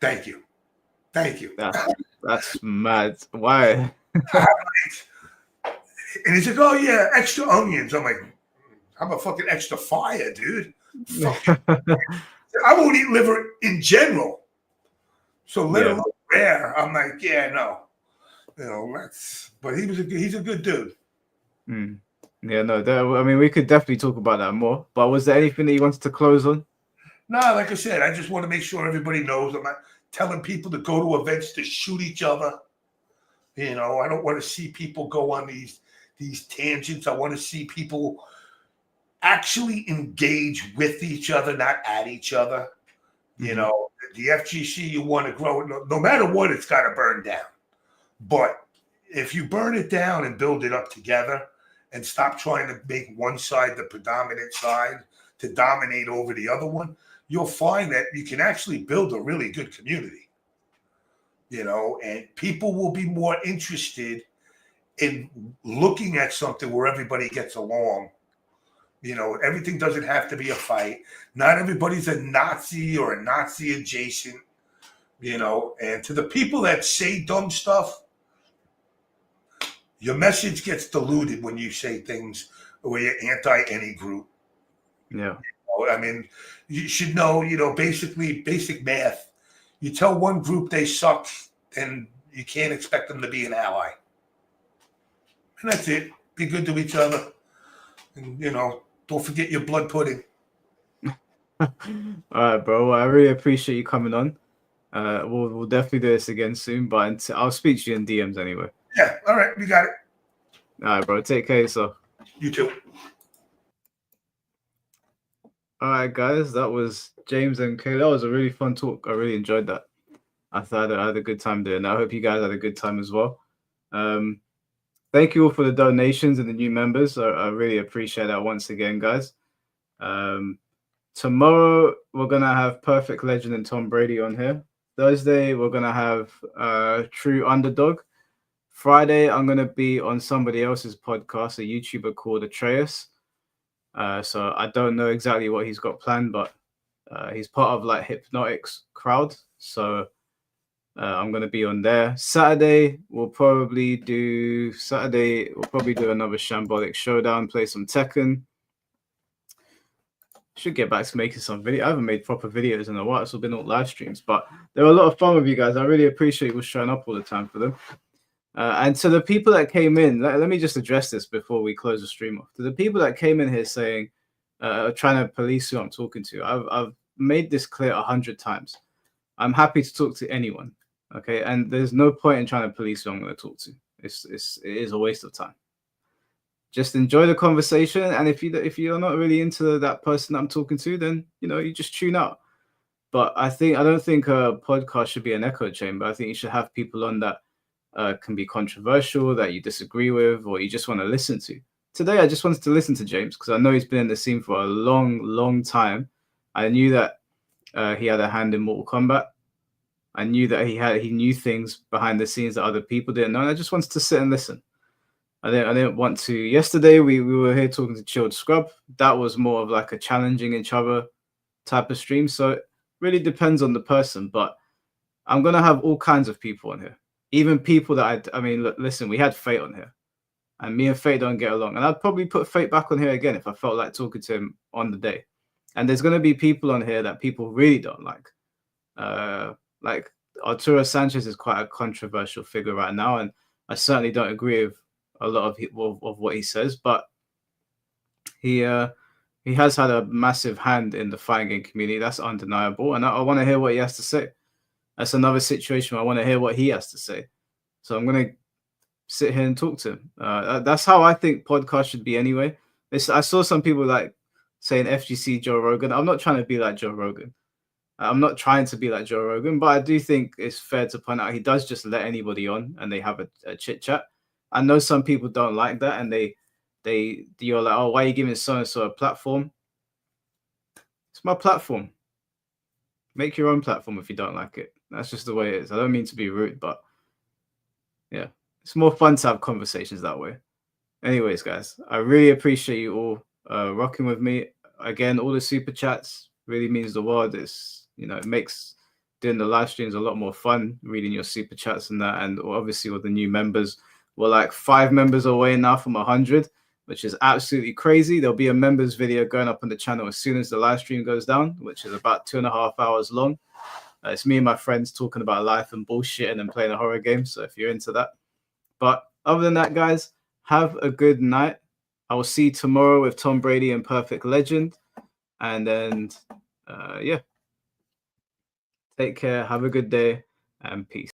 Thank you.
That's mad. Why?
And he's like, oh, yeah, extra onions. I'm like, I'm a fucking extra fire, dude. I won't eat liver in general. So let alone rare. I'm like, yeah, no. But he's a good dude.
Yeah, no, I mean, we could definitely talk about that more. But was there anything that you wanted to close on?
No, like I said, I just want to make sure everybody knows I'm not telling people to go to events to shoot each other. I don't want to see people go on these tangents. I want to see people actually engage with each other, not at each other. The FGC, you want to grow it. No matter what, it's got to burn down. But if you burn it down and build it up together and stop trying to make one side the predominant side to dominate over the other one, you'll find that you can actually build a really good community, and people will be more interested in looking at something where everybody gets along. Everything doesn't have to be a fight. Not everybody's a Nazi or a Nazi adjacent, and to the people that say dumb stuff, your message gets diluted when you say things where you're anti any group.
Yeah.
I mean, you should know, basically basic math. You tell one group they suck, and you can't expect them to be an ally. And that's it. Be good to each other. And, don't forget your blood pudding.
All right, bro. Well, I really appreciate you coming on. We'll definitely do this again soon, but I'll speak to you in DMs anyway.
Yeah. All right. We got it.
All right, bro. Take care of yourself.
You too.
All right, guys. That was JamesMK. That was a really fun talk. I really enjoyed that. I thought I had a good time doing that. I hope you guys had a good time as well. Thank you all for the donations and the new members. I really appreciate that once again, guys. Tomorrow, we're going to have Perfect Legend and Tom Brady on here. Thursday, we're going to have True Underdog. Friday, I'm going to be on somebody else's podcast, a YouTuber called Atreus. So I don't know exactly what he's got planned, but he's part of like Hypnotic's crowd. So I'm going to be on there. Saturday, we'll probably do another Shambolic Showdown, play some Tekken. Should get back to making some video. I haven't made proper videos in a while. It's all been all live streams, but they're a lot of fun with you guys. I really appreciate you showing up all the time for them. And to the people that came in, let me just address this before we close the stream off. To the people that came in here saying, trying to police who I'm talking to, I've made this clear 100 times. I'm happy to talk to anyone, okay? And there's no point in trying to police who I'm going to talk to. It is a waste of time. Just enjoy the conversation, and if you're not really into that person I'm talking to, then you just tune out. But I don't think a podcast should be an echo chamber. I think you should have people on that can be controversial, that you disagree with, or you just want to listen to. Today, I just wanted to listen to James because I know he's been in the scene for a long, long time. I knew that he had a hand in Mortal Kombat. I knew that he knew things behind the scenes that other people didn't know, and I just wanted to sit and listen. I didn't want to. Yesterday, we were here talking to Chilled Scrub. That was more of like a challenging each other type of stream. So it really depends on the person. But I'm going to have all kinds of people on here. Even people that look, listen, we had Fate on here. And me and Fate don't get along. And I'd probably put Fate back on here again if I felt like talking to him on the day. And there's going to be people on here that people really don't like. Like Arturo Sanchez is quite a controversial figure right now. And I certainly don't agree with a lot of what he says, but he has had a massive hand in the fighting game community. That's undeniable, and I want to hear what he has to say. That's another situation where I want to hear what he has to say. So I'm going to sit here and talk to him. That's how I think podcasts should be anyway. I saw some people like saying FGC Joe Rogan. I'm not trying to be like Joe Rogan. I'm not trying to be like Joe Rogan, but I do think it's fair to point out he does just let anybody on and they have a chit chat. I know some people don't like that, and you're like, oh, why are you giving so and so a platform? It's my platform. Make your own platform if you don't like it. That's just the way it is. I don't mean to be rude, but yeah, it's more fun to have conversations that way. Anyways, guys, I really appreciate you all rocking with me. Again, all the super chats really means the world. It makes doing the live streams a lot more fun, reading your super chats and that, and obviously with the new members. We're like 5 members away now from 100, which is absolutely crazy. There'll be a members video going up on the channel as soon as the live stream goes down, which is about 2.5 hours long. It's me and my friends talking about life and bullshit and then playing a horror game. So if you're into that. But other than that, guys, have a good night. I will see you tomorrow with Tom Brady and Perfect Legend. And then, yeah. Take care. Have a good day and peace.